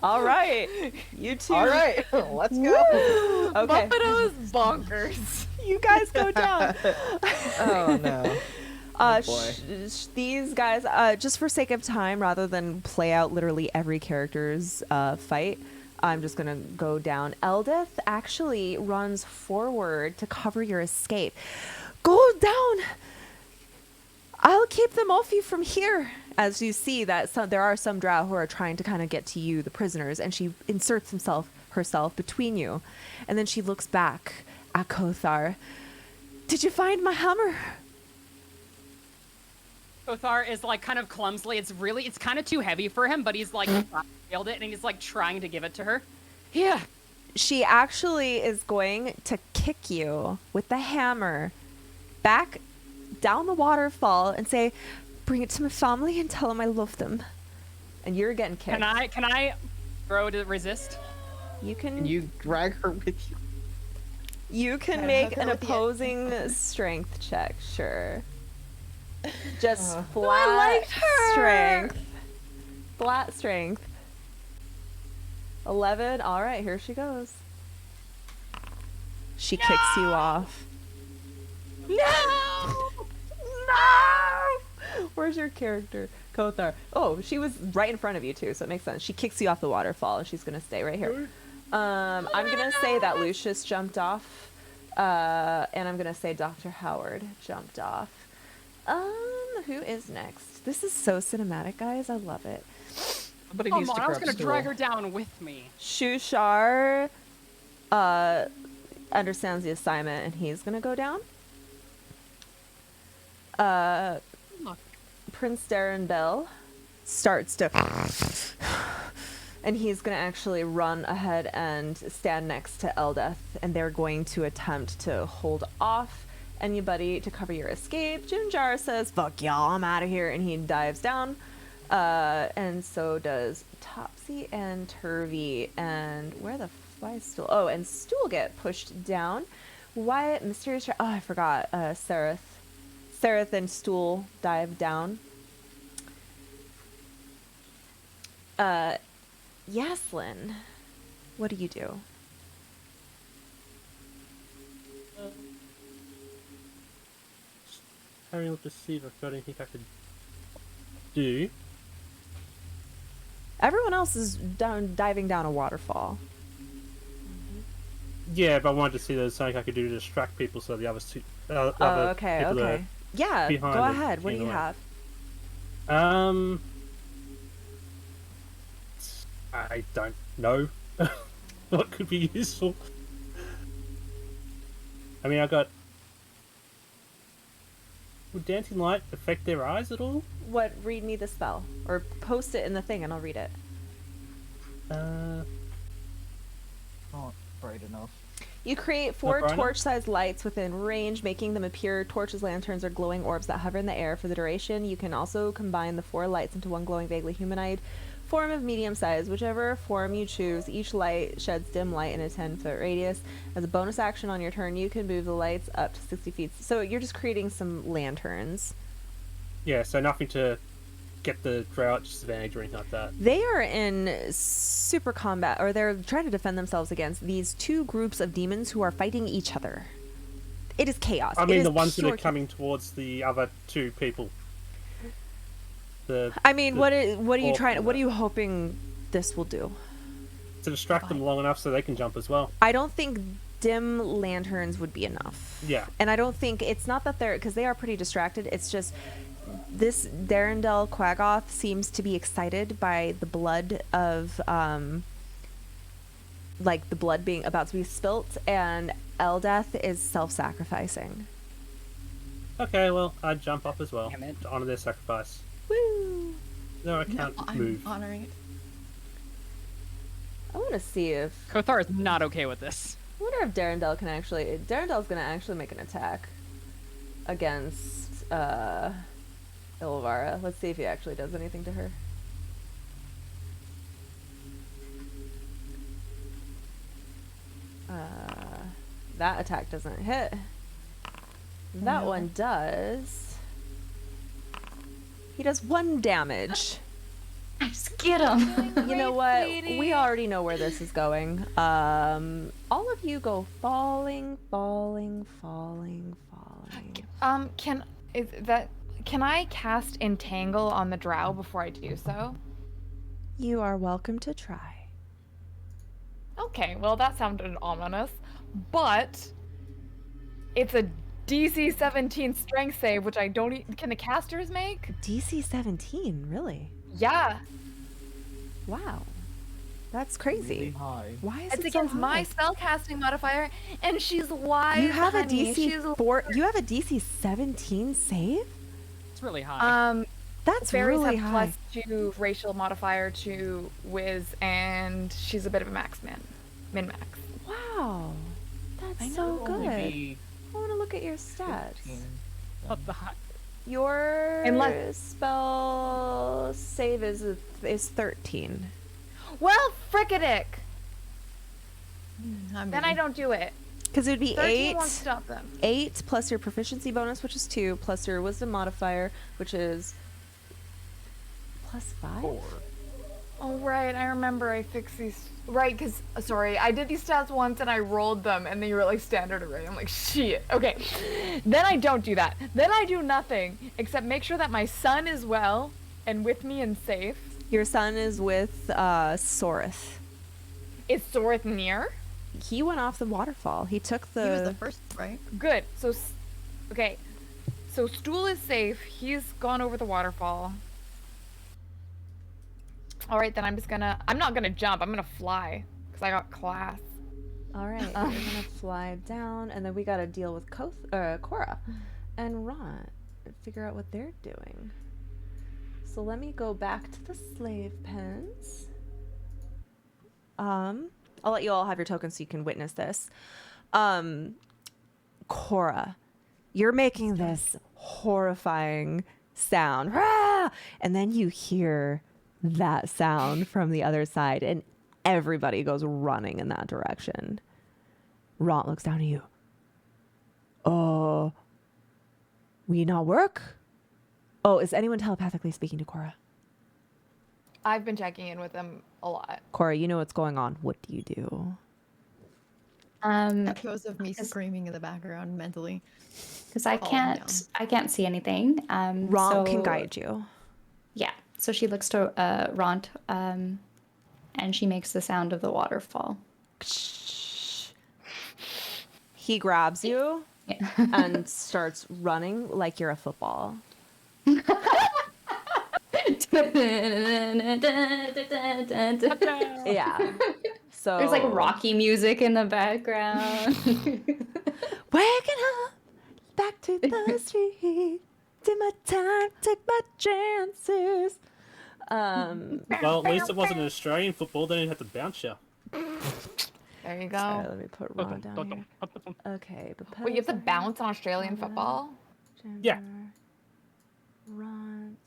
All right, you two. All right, let's go. Woo! Okay. Buppido is bonkers. You guys go down. Oh no. Boy. These guys, just for sake of time, rather than play out literally every character's fight, I'm just gonna go down. Eldith actually runs forward to cover your escape. Go down. I'll keep them off you from here. As you see that there are some drow who are trying to kind of get to you, the prisoners, and she inserts herself between you, and then she looks back at Kothar. Did you find my hammer? Kothar is like kind of clumsily. It's kind of too heavy for him, but he's like failed it, and he's like trying to give it to her. Yeah. She actually is going to kick you with the hammer back down the waterfall and say, "Bring it to my family and tell them I love them." And you're getting kicked. Can I throw to resist? You can. And you drag her with you. You can Gotta make hook her an with the opposing strength check, sure. Just I flat liked her. strength. Flat strength. 11. All right, here she goes. She kicks you off. No! No! Where's your character? Kothar. Oh, she was right in front of you too, so it makes sense. She kicks you off the waterfall and she's gonna stay right here. I'm gonna say that Lucius jumped off. And I'm gonna say Dr. Howard jumped off. Who is next? This is so cinematic, guys. I love it. Somebody Come needs on, to I was grab gonna stool. drag her down with me. Shushar understands the assignment and he's gonna go down. Prince Darren Bell starts to and he's gonna actually run ahead and stand next to Eldeth, and they're going to attempt to hold off anybody to cover your escape. Jinjar says, "Fuck y'all, I'm out of here," and he dives down. And so does Topsy and Turvy. And why is Stool? Oh, and Stool get pushed down. Why mysterious? Oh, I forgot. Sereth and Stool dive down. Yaslin, what do you do? Having a look to see if I've got anything I could do. Everyone else is diving down a waterfall. Yeah, but I wanted to see if there's something I could do to distract people so the others two. Oh, okay, people okay. Yeah, behind go it, ahead. What do you anyway. have? I don't know what could be useful. I mean, I got. Would dancing light affect their eyes at all? What? Read me the spell, or post it in the thing, and I'll read it. Not bright enough. You create 4 bright enough? torch-sized lights within range, making them appear torches, lanterns, or glowing orbs that hover in the air for the duration. You can also combine the 4 lights into one glowing, vaguely humanoid form of medium size, whichever form you choose. Each light sheds dim light in a 10-foot radius. As a bonus action on your turn, you can move the lights up to 60 feet. So you're just creating some lanterns. Yeah, so nothing to get the drow at disadvantage or anything like that. They are in super combat, or they're trying to defend themselves against these two groups of demons who are fighting each other. It is chaos. I It mean is the ones that pure are coming towards the other two people. I mean, what are you orc trying? and What are you hoping this will do? To distract them long enough so they can jump as well. I don't think dim lanterns would be enough. Yeah. And I don't think it's not that they're because they are pretty distracted. It's just this Darendel Quaggoth seems to be excited by the blood of like the blood being about to be spilt, and Eldeth is self-sacrificing. Okay, well, I jump up as well Damn it. to honor their sacrifice. Woo! No, I can't move. I'm honoring it. I want to see if Kothar is not okay with this. I wonder if Darendel can actually. Darendel's gonna actually make an attack against Ilvara. Let's see if he actually does anything to her. That attack doesn't hit. That No. one does. He does 1 damage. Just get him. You know what? We already know where this is going. All of you go falling. Can I cast Entangle on the drow before I do so? You are welcome to try. Okay, well that sounded ominous, but it's a DC 17 strength save, which I don't. Can the casters make? DC 17, really? Yeah. Wow. That's crazy. High. Why is It's it so against my high? spellcasting modifier, and she's wise. You have a honey. DC She's 4. You have a DC 17 save? It's really high. That's Fairies really have high. +2 racial modifier to Wiz, and she's a bit of a min max. Wow. That's so good. I want to look at your stats. What the heck? Your Unless- spell save is 13. Well, frickadick. I'm Then I don't do it. Because it would be 13 8. won't stop them. 8 plus your proficiency bonus, which is 2, plus your wisdom modifier, which is plus 5. Oh, right. I remember I fixed these. Right, because, sorry, I did these stats once and I rolled them and they were like standard array. I'm like, shit. Okay. Then I don't do that. Then I do nothing except make sure that my son is well and with me and safe. Your son is with Sorith. Is Sorith near? He went off the waterfall. He took the. He was the first, right? Good. So, okay. So Stool is safe. He's gone over the waterfall. All right, then I'm not gonna jump. I'm gonna fly because I got class. All right, you're gonna fly down, and then we gotta deal with Cora and Ron and figure out what they're doing. So let me go back to the slave pens. I'll let you all have your tokens so you can witness this. Cora, you're making this horrifying sound, "Rah!" and then you hear that sound from the other side, and everybody goes running in that direction. Ron looks down at you. We not work? Oh, is anyone telepathically speaking to Cora? I've been checking in with them a lot. Cora, you know what's going on. What do you do? Echoes of me screaming in the background mentally. Because I can't see anything. Ron can guide you. Yeah. So she looks to Ront, and she makes the sound of the waterfall. He grabs you and starts running like you're a football. Yeah. So There's like Rocky music in the background. Waking up, back to the street. Did my time, take my chances. Well, at least it wasn't an Australian football. Then you'd have to bounce you. There you go. Sorry, let me put Ron down here. Okay. Wait, you have to bounce on Australian football? Yeah.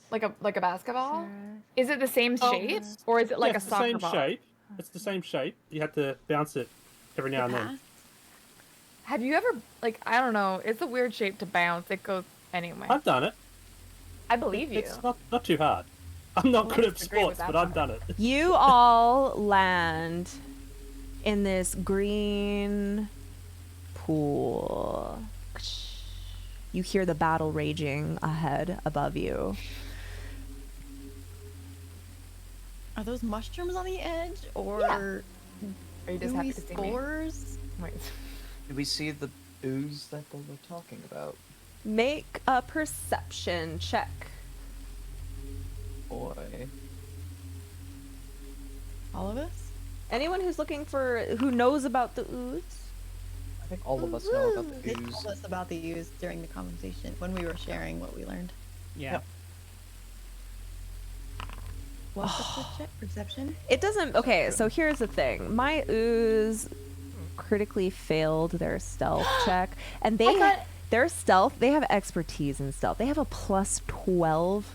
Like a basketball? Is it the same shape, or is it like a it's the soccer same ball? shape. It's the same shape. You have to bounce it every now and then. Have you ever I don't know? It's a weird shape to bounce. It goes anyway. I've done it. I believe you. It's not too hard. I'm not good at disagree with sports, that but I've done it. You all land in this green pool. You hear the battle raging ahead above you. Are those mushrooms on the edge, or Are you just happy ooey to see me? spores? Wait. Did we see the ooze that they were talking about? Make a perception check. Boy. All of us? Anyone who knows about the ooze? I think all of us know about the They ooze. told us about the ooze during the conversation when we were sharing what we learned. Yeah. What's the perception? It doesn't. Okay, so here's the thing. My ooze critically failed their stealth check, and they their stealth. They have expertise in stealth. They have a +12.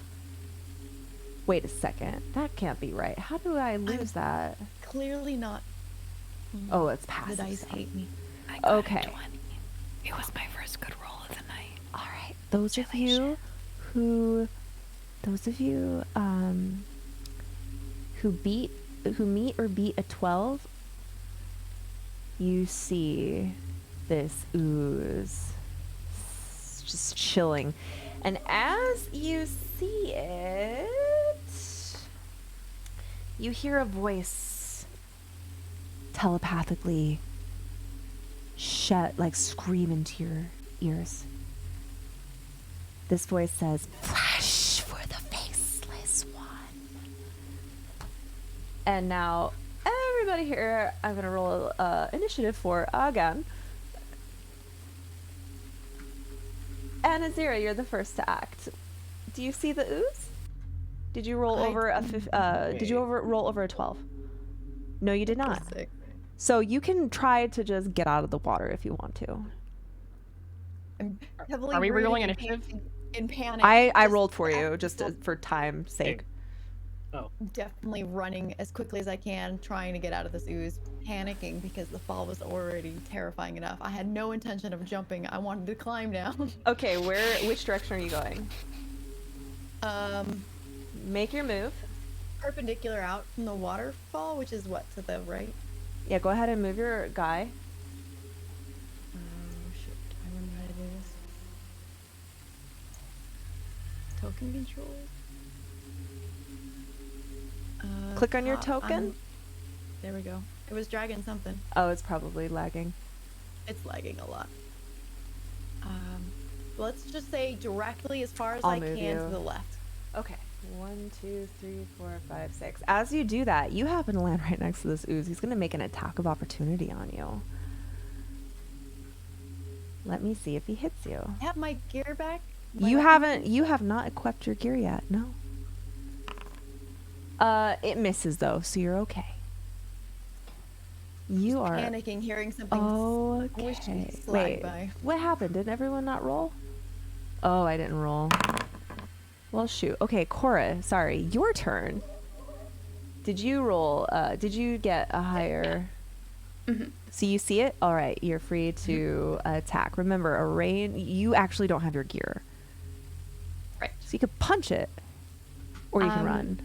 Wait a second. That can't be right. How do I lose that? Clearly not. Oh, it's passive. The dice hate me. Okay. It was my first good roll of the night. All right. Those of you who meet or beat a 12, you see this ooze. It's just chilling. And as you see it, you hear a voice telepathically scream into your ears. This voice says, "Flash for the faceless one." And now, everybody here, I'm going to roll initiative for again. And Azira, you're the first to act. Do you see the ooze? Did you roll over roll over a 12? No, you did not. So you can try to just get out of the water if you want to. I'm heavily Are we rolling rooting initiative? in panic. I rolled for you just for time's sake. Definitely running as quickly as I can, trying to get out of this ooze, panicking because the fall was already terrifying enough. I had no intention of jumping. I wanted to climb down. Okay, which direction are you going? Make your move. Perpendicular out from the waterfall, which is what, to the right? Yeah, go ahead and move your guy. Oh shit, do I remember how to do this? Token control? Click on your top, token. There we go. It was dragging something. Oh, it's probably lagging. It's lagging a lot. Let's just say directly as far as I'll I move can to you. the left. Okay. 1, 2, 3, 4, 5, 6. As you do that, you happen to land right next to this ooze. He's going to make an attack of opportunity on you. Let me see if he hits you. I have my gear back. You have not equipped your gear yet. No. It misses though, so you're okay. You are panicking, hearing something. okay. Wait, by. what happened? Did everyone not roll? Oh, I didn't roll. Well, shoot. Okay, Cora, sorry. Your turn. Did you roll? Did you get a higher? Mm-hmm. So you see it? All right, you're free to attack. Remember, a rain. You actually don't have your gear. Right. So you could punch it, or you can run.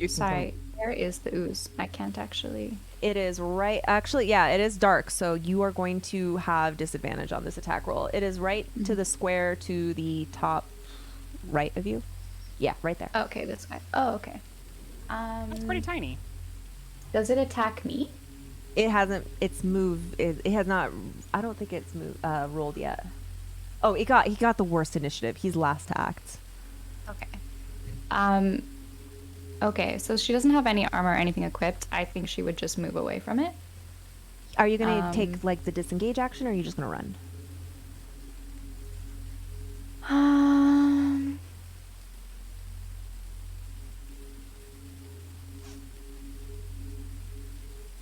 Sorry, where is the ooze? I can't actually. It is right. Actually, yeah, it is dark, so you are going to have disadvantage on this attack roll. It is right to the square to the top right of you. Yeah, right there. Okay, this guy. Oh, okay. That's pretty tiny. Does it attack me? It hasn't. It's moved. It has not. I don't think it's moved. Rolled yet. Oh, he got the worst initiative. He's last to act. Okay. Okay, so she doesn't have any armor or anything equipped. I think she would just move away from it. Are you gonna take like the disengage action, or are you just gonna run?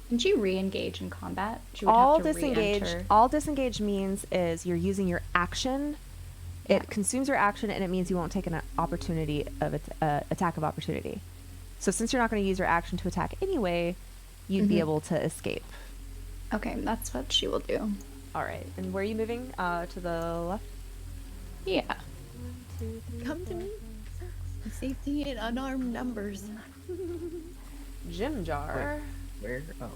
Can she re-engage in combat? She would All have to disengage. re-enter. All disengage means is you're using your action It consumes your action, and it means you won't take an opportunity of attack of opportunity. So since you're not going to use your action to attack anyway, you'd be able to escape. Okay, that's what she will do. All right. And where are you moving? To the left? Yeah. 1, 2, 3, Come to 4, me. 5, 6. Safety in unarmed numbers. Jim Jar Where? Oh.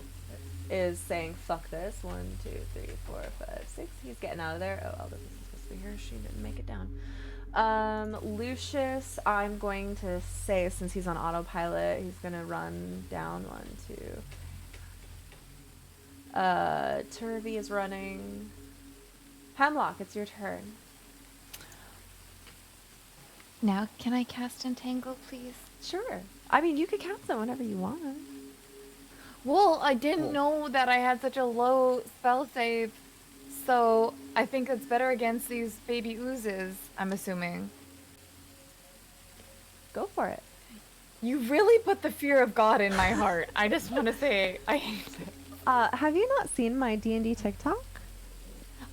is saying, fuck this. 1, 2, 3, 4, 5, 6. He's getting out of there. Oh, Elvis is supposed to be here. She didn't make it down. Lucius, I'm going to say, since he's on autopilot, he's going to run down. 1, 2. Turvy is running. Hemlock, it's your turn. Now, can I cast Entangle, please? Sure. I mean, you could cast it whenever you want. Well, I didn't know that I had such a low spell save, so I think it's better against these baby oozes, I'm assuming. Go for it. You really put the fear of God in my heart. I just want to say, I hate it. Have you not seen my D&D TikTok?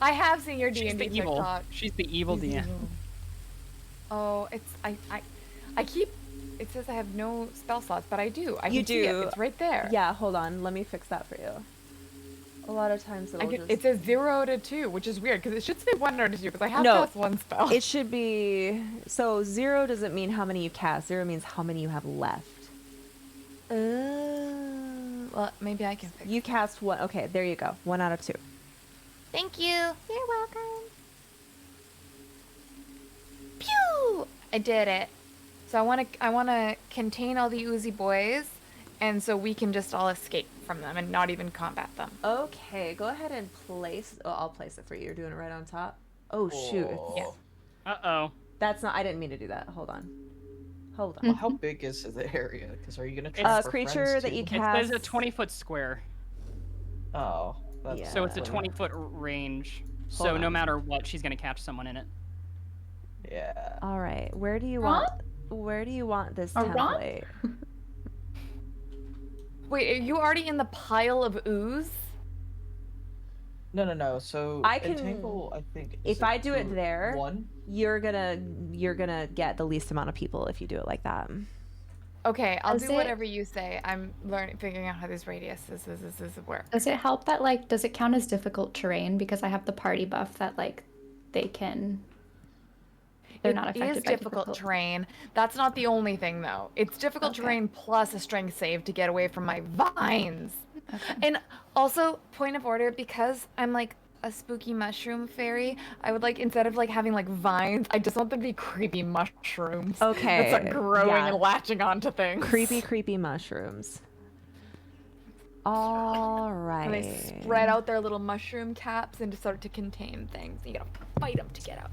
I have seen your She's D&D the evil. TikTok. She's the evil DM. Oh, it's I keep. It says I have no spell slots, but I do. I You can see it. do. It's right there. Yeah, hold on. Let me fix that for you. A lot of times it'll just... It says 0 to 2, which is weird because it should say 1 or 2 because I have No, cast 1 spell. It should be... So 0 doesn't mean how many you cast. 0 means how many you have left. Well, maybe I can fix You cast 1. Okay, there you go. 1 out of 2. Thank you. You're welcome. Pew! I did it. So I want to contain all the oozy boys, and so we can just all escape from them and not even combat them. Okay, go ahead and place... Oh, I'll place it for you. You're doing it right on top. Oh, shoot. Yeah. Uh-oh. That's not... I didn't mean to do that. Hold on. Hold on. Well, how big is the area? Because are you gonna try for creature friends that too? you There's cast... a 20-foot square. Oh. That's Yeah. So it's a okay. 20-foot range. Hold So no on. matter what, she's going to catch someone in it. Yeah. All right. Where do you Ron? want... Where do you want this A Ron? template? Wait, are you already in the pile of ooze? No. So I can- Entangle, I think. If I do it there, 1. you're gonna get the least amount of people if you do it like that. Okay, I'll Does do it- whatever you say. I'm figuring out how these radiuses work. Does it help that, like, does it count as difficult terrain? Because I have the party buff that, like, they can... They're not affected It is by difficult terrain. That's not the only thing, though. It's difficult terrain plus a strength save to get away from my vines. Okay. And also, point of order, because I'm like a spooky mushroom fairy, I would like, instead of like having like vines, I just want them to be creepy mushrooms. Okay, That start growing yeah. and latching onto things. Creepy mushrooms. All right. And they spread out their little mushroom caps and just start to contain things. You gotta fight them to get out.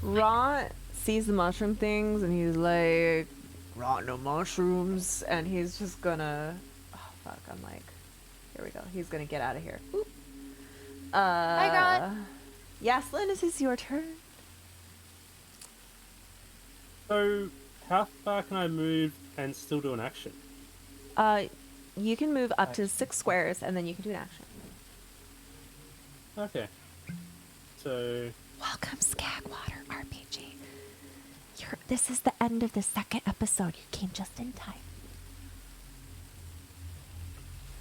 Ron sees the mushroom things and he's like, Ron, no mushrooms. And he's just gonna... Oh, fuck. I'm like... Here we go. He's gonna get out of here. Oop. Ron. Yaslin, this is your turn. So, how far can I move and still do an action? You can move up to 6 squares and then you can do an action. Okay. So, Welcome, Skagwater RPG. This is the end of the 2nd episode. You came just in time.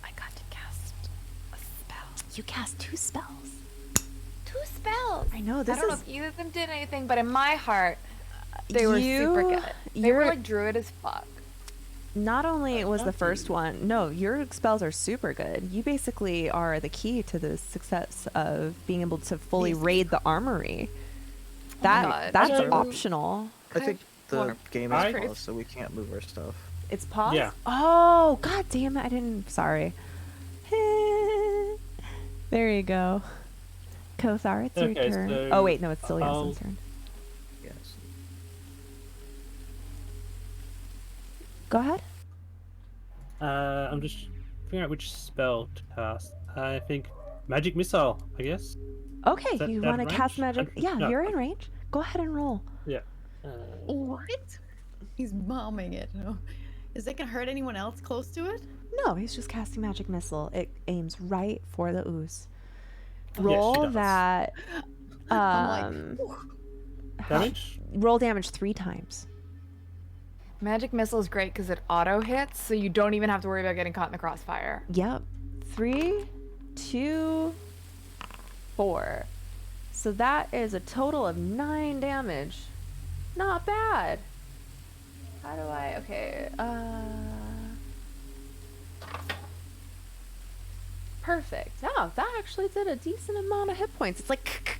I got to cast a spell. You cast 2 spells. 2 spells. I know, I this don't know is... if either of them did anything, but in my heart, they were super good. They were you're- like druid as fuck. Not only was the first one, no, your spells are super good. You basically are the key to the success of being able to fully raid the armory. God. That's So- optional. I think the Well, game I- is paused, so we can't move our stuff. It's paused? Yeah. Oh, god damn it. I didn't. Sorry. There you go. Kothar, it's your Okay, turn. so Oh, wait, no, it's still I'll- Yaslin's turn. Yes. Go ahead. I'm just figuring out which spell to cast. I think Magic Missile, I guess. Okay, that you out want of to cast range? magic? Yeah, No. you're in range. Go ahead and roll. Yeah. What? He's bombing it. Oh. Is it gonna hurt anyone else close to it? No, he's just casting magic missile. It aims right for the ooze. she Roll does. that. I'm like, Damage? Roll damage 3 times. Magic missile is great because it auto hits, so you don't even have to worry about getting caught in the crossfire. Yep. 3, 2, 4. So that is a total of 9 damage. Not bad. How do I... Okay, perfect. Oh, that actually did a decent amount of hit points. It's like...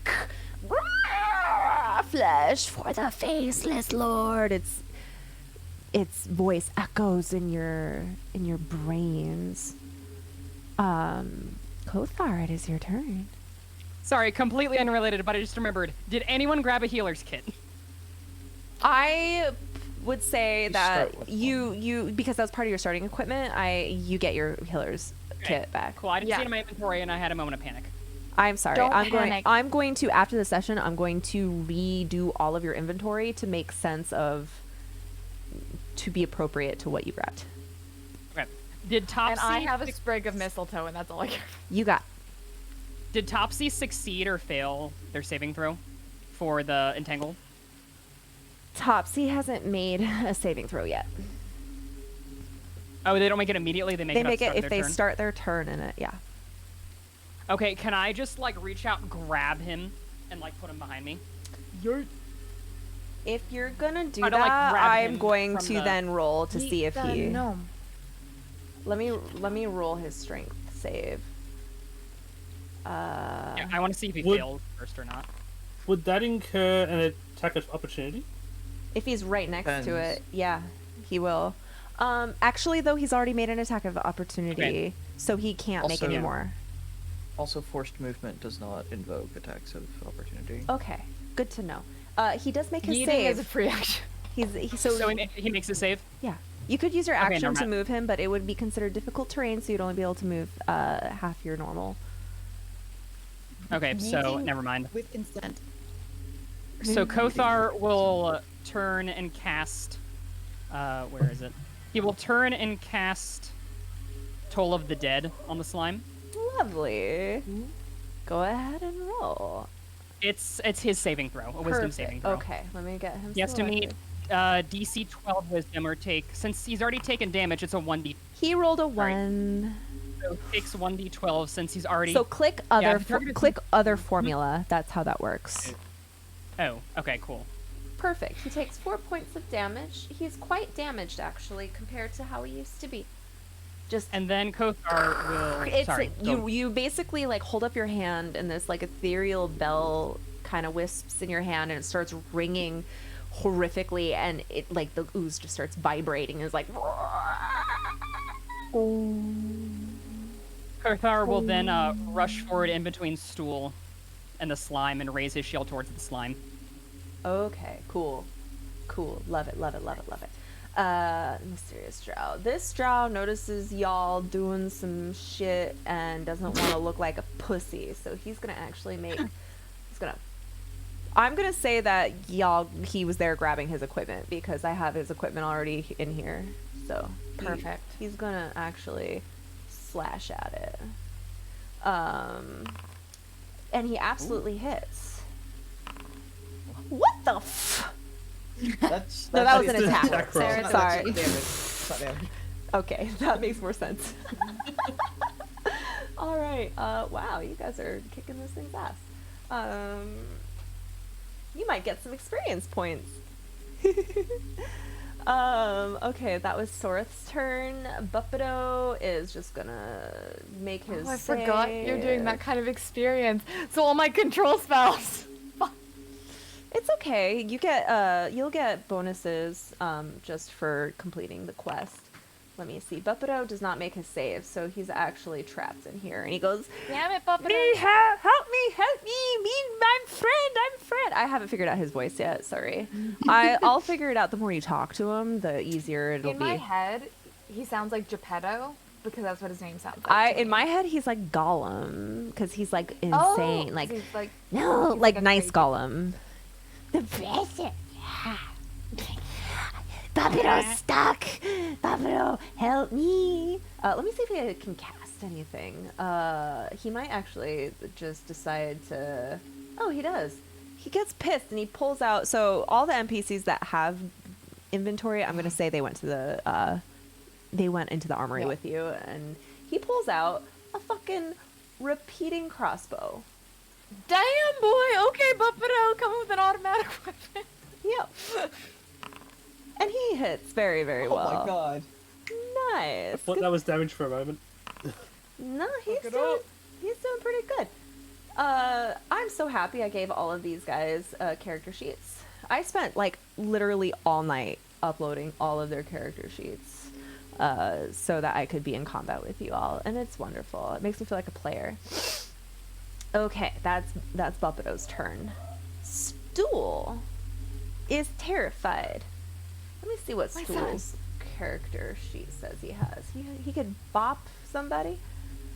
Flesh for the faceless lord. Its voice echoes in your brains. Kothar, it is your turn. Sorry, completely unrelated, but I just remembered. Did anyone grab a healer's kit? I would say that you because that's part of your starting equipment. You get your healer's kit back. Cool. I didn't see it in my inventory, and I had a moment of panic. I'm sorry. Don't I'm panic. going to after the session. I'm going to redo all of your inventory to make sense of to be appropriate to what you grabbed. Okay. Did Topsy? And I have a sprig of mistletoe, and that's all I care. You got. Did Topsy succeed or fail their saving throw for the entangle? Topsy hasn't made a saving throw yet. Oh, they don't make it immediately. They make They it make it if they turn? start their turn in it. Yeah. Okay, can I just like reach out and grab him and like put him behind me? If you're gonna do Try to, like, that, grab I'm him going from to the- then roll to see if he. gnome. Let me roll his strength save. Yeah, I want to see if he Would- fails first or not. Would that incur an attack of opportunity? If he's right next to Depends. it, yeah, he will. Actually, though, he's already made an attack of opportunity, Okay. so he can't make Also- any more. Also, forced movement does not invoke attacks of opportunity. Okay, good to know. He does make his Yeeting save. is a free action. So he makes a save. Yeah, you could use your Okay, action never to mind. move him, but it would be considered difficult terrain, so you'd only be able to move half your normal. Okay, so Yeeting never mind. With consent. So Kothar will turn and cast. Where is it? He will turn and cast Toll of the Dead on the slime. Lovely. Go ahead and roll. It's his saving throw, a wisdom Perfect. saving throw. Okay, let me get him. He has to meet selected. DC 12 wisdom or take. Since he's already taken damage, it's a 1d. He rolled a 1. So he takes 1d12 since he's already. So click Yeah, other the target is- click other formula. That's how that works. Oh, okay, cool. Perfect. He takes 4 points of damage. He's quite damaged actually compared to how he used to be. Just And then Kothar will. it's Sorry. you basically like hold up your hand and this like ethereal bell kind of wisps in your hand and it starts ringing horrifically and it like the ooze just starts vibrating and is like Kothar will then rush forward in between Stool and the slime and raise his shield towards the slime. Okay, cool. Love it. Mysterious Drow. This Drow notices y'all doing some shit and doesn't want to look like a pussy, so he's gonna actually I'm gonna say that he was there grabbing his equipment because I have his equipment already in here. So Perfect. He's gonna actually slash at it. And he absolutely hits. What the f? That's No, that was an an attack. attack roll. Sorry. That's not damage. It's not damage. Okay, that makes more sense. All right. Wow, you guys are kicking this thing's ass. You might get some experience points. Okay, that was Sorith's turn. Buppido is just gonna make his. Oh, I forgot you're doing save. that kind of experience. So all my control spells. It's okay. You'll get bonuses just for completing the quest. Let me see. Buppido does not make his save, so he's actually trapped in here. And he goes, Damn it, Buppido. help me, I'm Fred. I haven't figured out his voice yet. Sorry. I'll figure it out. The more you talk to him, the easier it'll In be. my head, he sounds like Geppetto because that's what his name sounds like. In my head, he's like Gollum because he's like Oh, insane. Like he's like no, he's like a nice crazy- Gollum. The present. Buppido's stuck. Buppido, help me. Let me see if he can cast anything. He might actually just decide to. Oh, he does. he gets pissed and he pulls out. So all the NPCs that have inventory, I'm gonna say they went into the armory with you, and he pulls out a fucking repeating crossbow. Damn, boy. Okay, Buffalo, come with an automatic weapon. Yep. And he hits very, very well. Oh my god. Nice. I thought that was damage for a moment. No, he's doing pretty good. I'm so happy I gave all of these guys character sheets. I spent like literally all night uploading all of their character sheets so that I could be in combat with you all, and it's wonderful. It makes me feel like a player. Okay, that's Buppedo's turn. Stool is terrified. Let me see what Stool's character sheet says he has. He could bop somebody.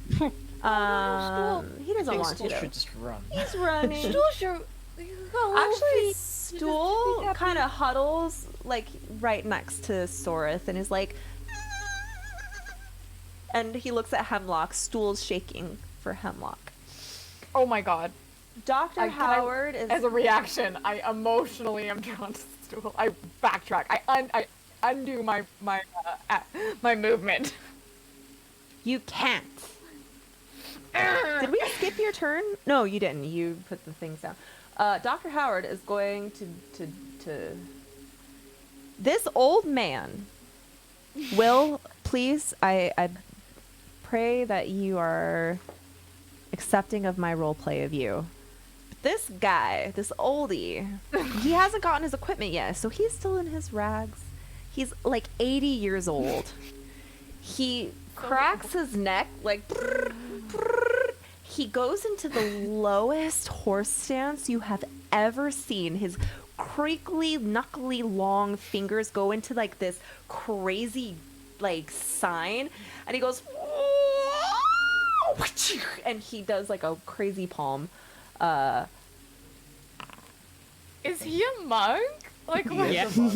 He doesn't want Stool to. should just run. He's running. Stool should. Actually, Stool kind of huddles like right next to Sorith and is like, and he looks at Hemlock. Stool's shaking for Hemlock. Oh my god. Dr. Howard is as a reaction. I emotionally am drawn to Stool. I backtrack. I undo my movement. You can't. Did we skip your turn? No, you didn't. You put the things down. Dr. Howard is going to. This old man. Will, please, I pray that you are accepting of my role play of you. But this guy, this oldie, he hasn't gotten his equipment yet, so he's still in his rags. He's like 80 years old. He cracks his neck like brrr, brrr. He goes into the lowest horse stance you have ever seen. His creakly, knuckly, long fingers go into like this crazy like sign, and he goes and he does like a crazy palm. Is he a monk? Like what? Yeah. What?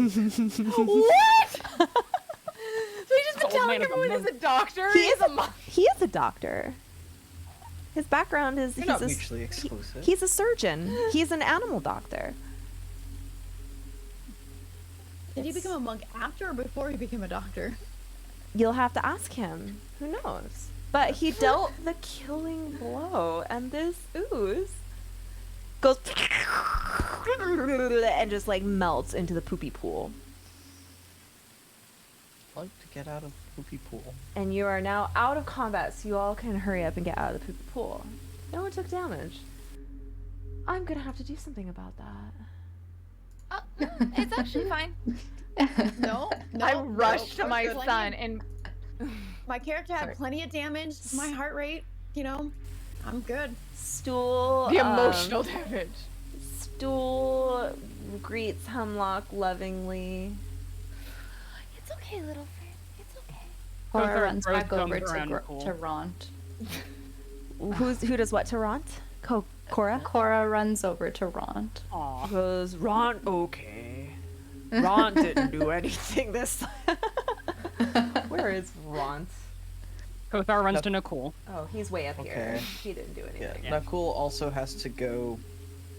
So he just been telling everyone he's a doctor. He is a doctor. His background is They're not mutually exclusive. He's a surgeon. He's an animal doctor. Did he become a monk after or before he became a doctor? You'll have to ask him. Who knows? But he dealt the killing blow, and this ooze goes and just like melts into the poopy pool. I'd like to get out of the poopy pool. And you are now out of combat, so you all can hurry up and get out of the poopy pool. No one took damage. I'm gonna have to do something about that. It's actually fine. No, I rushed to my plenty son of- and My character had plenty of damage. My heart rate, I'm good. Stool. the emotional damage. Stool greets Hemlock lovingly. It's okay, little friend. It's okay. Cora runs Rose back over comes around cool. to Ront. Who does what to Ront? Cora? Cora runs over to Ront. Aw. Goes, Ront, okay. Ront didn't do anything this Where is Ront? Kothar runs to Nicole. Oh, he's way up here. Okay. He didn't do anything. Yeah, Nakul also has to go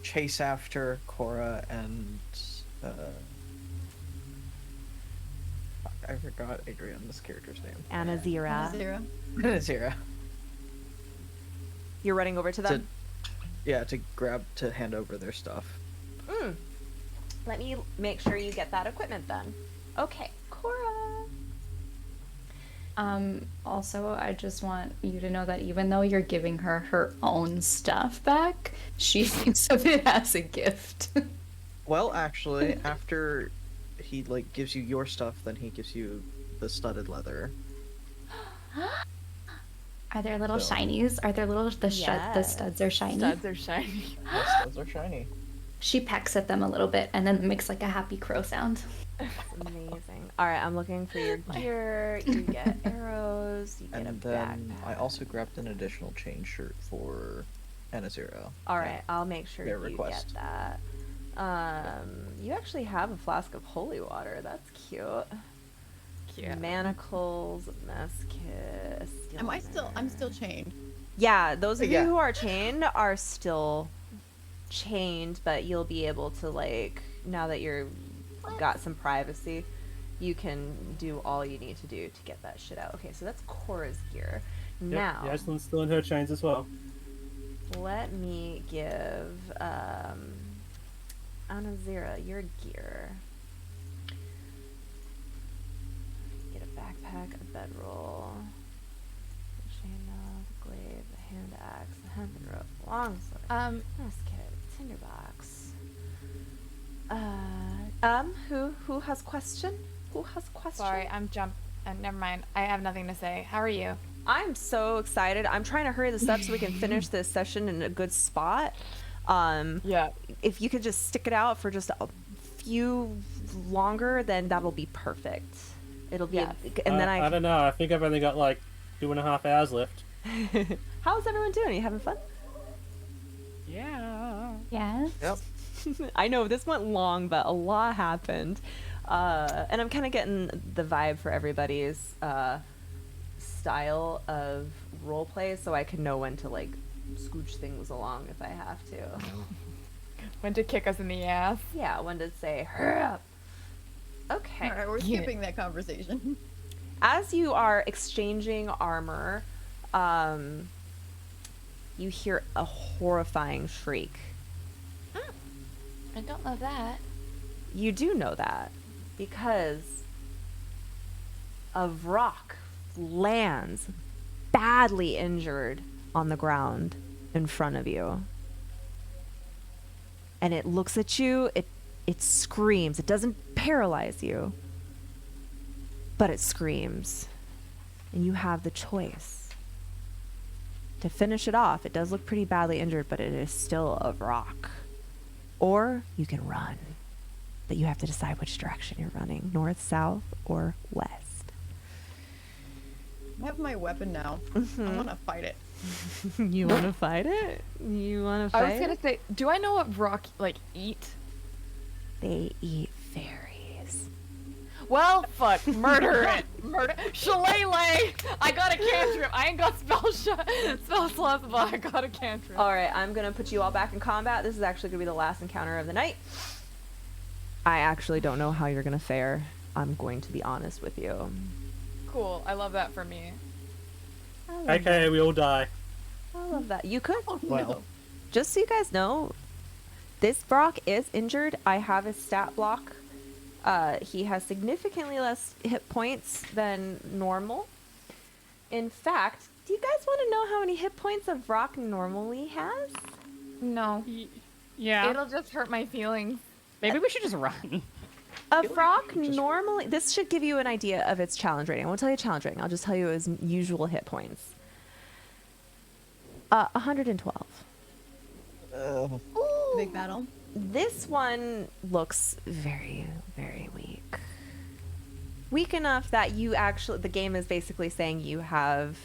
chase after Cora and I forgot Adriana's character's name. Anazira. Zira. You're running over to them? To hand over their stuff. Let me make sure you get that equipment then. Okay, Cora. Also, I just want you to know that even though you're giving her her own stuff back, she thinks of it as a gift. Well, actually, after he gives you your stuff, then he gives you the studded leather. Are there little shinies? Are there little the studs are shiny? Studs are shiny. The studs are shiny. She pecks at them a little bit and then makes like a happy crow sound. That's amazing. All right, I'm looking for your gear. You get arrows. You get And a then backpack. I also grabbed an additional chain shirt for Anazira. All right, I'll make sure their you request. get that. You actually have a flask of holy water. That's cute. Cute. Manacles, mess kit. I'm still chained. Yeah, those of Yeah. you who are chained are still chained, but you'll be able to, like, now that you're got some privacy, you can do all you need to do to get that shit out. Okay, so that's Cora's gear. Now, Yaslin's still in her chains as well. let me give Anazira your gear. Get a backpack, a bedroll, a chainmail, the glaive, the hand axe, the hempen rope, longsword, musket, tinderbox. Who has question? Who has question? Sorry, never mind. I have nothing to say. How are you? I'm so excited. I'm trying to hurry this up so we can finish this session in a good spot. Yeah. If you could just stick it out for just a few longer, then that'll be perfect. It'll be, and then I don't know. I think I've only got like 2.5 hours left. How's everyone doing? Are you having fun? Yeah. Yes. Yep. I know this went long, but a lot happened. And I'm kind of getting the vibe for everybody's style of roleplay, so I can know when to like scooch things along if I have to. When to kick us in the ass. Yeah, when to say, hurry up. Okay. All right, we're skipping that conversation. As you are exchanging armor, you hear a horrifying shriek. I don't know that. You do know that because a Vrock lands badly injured on the ground in front of you. And it looks at you, it screams. It doesn't paralyze you, but it screams. And you have the choice to finish it off. It does look pretty badly injured, but it is still a Vrock. Or you can run. But you have to decide which direction you're running, north, south, or west. I have my weapon now. Mm-hmm. I want to fight it. You want to fight it? You want to fight I was gonna say, do I know what Vrock eat? They eat fairies. Well, fuck, murder it, murder. Shillelagh! I got a cantrip. I ain't got spell slots, but I got a cantrip. All right, I'm gonna put you all back in combat. This is actually gonna be the last encounter of the night. I actually don't know how you're gonna fare. I'm going to be honest with you. Cool, I love that for me. Okay, we all die. I love that. You could. Well. Just so you guys know, this Vrock is injured. I have his stat block. He has significantly less hit points than normal. In fact, do you guys want to know how many hit points a Vrock normally has? No. Yeah. It'll just hurt my feelings. Maybe we should just run. A Vrock normally... This should give you an idea of its challenge rating. I won't tell you challenge rating. I'll just tell you its usual hit points. 112. Big battle. This one looks very, very weak. Weak enough that you actually... The game is basically saying you have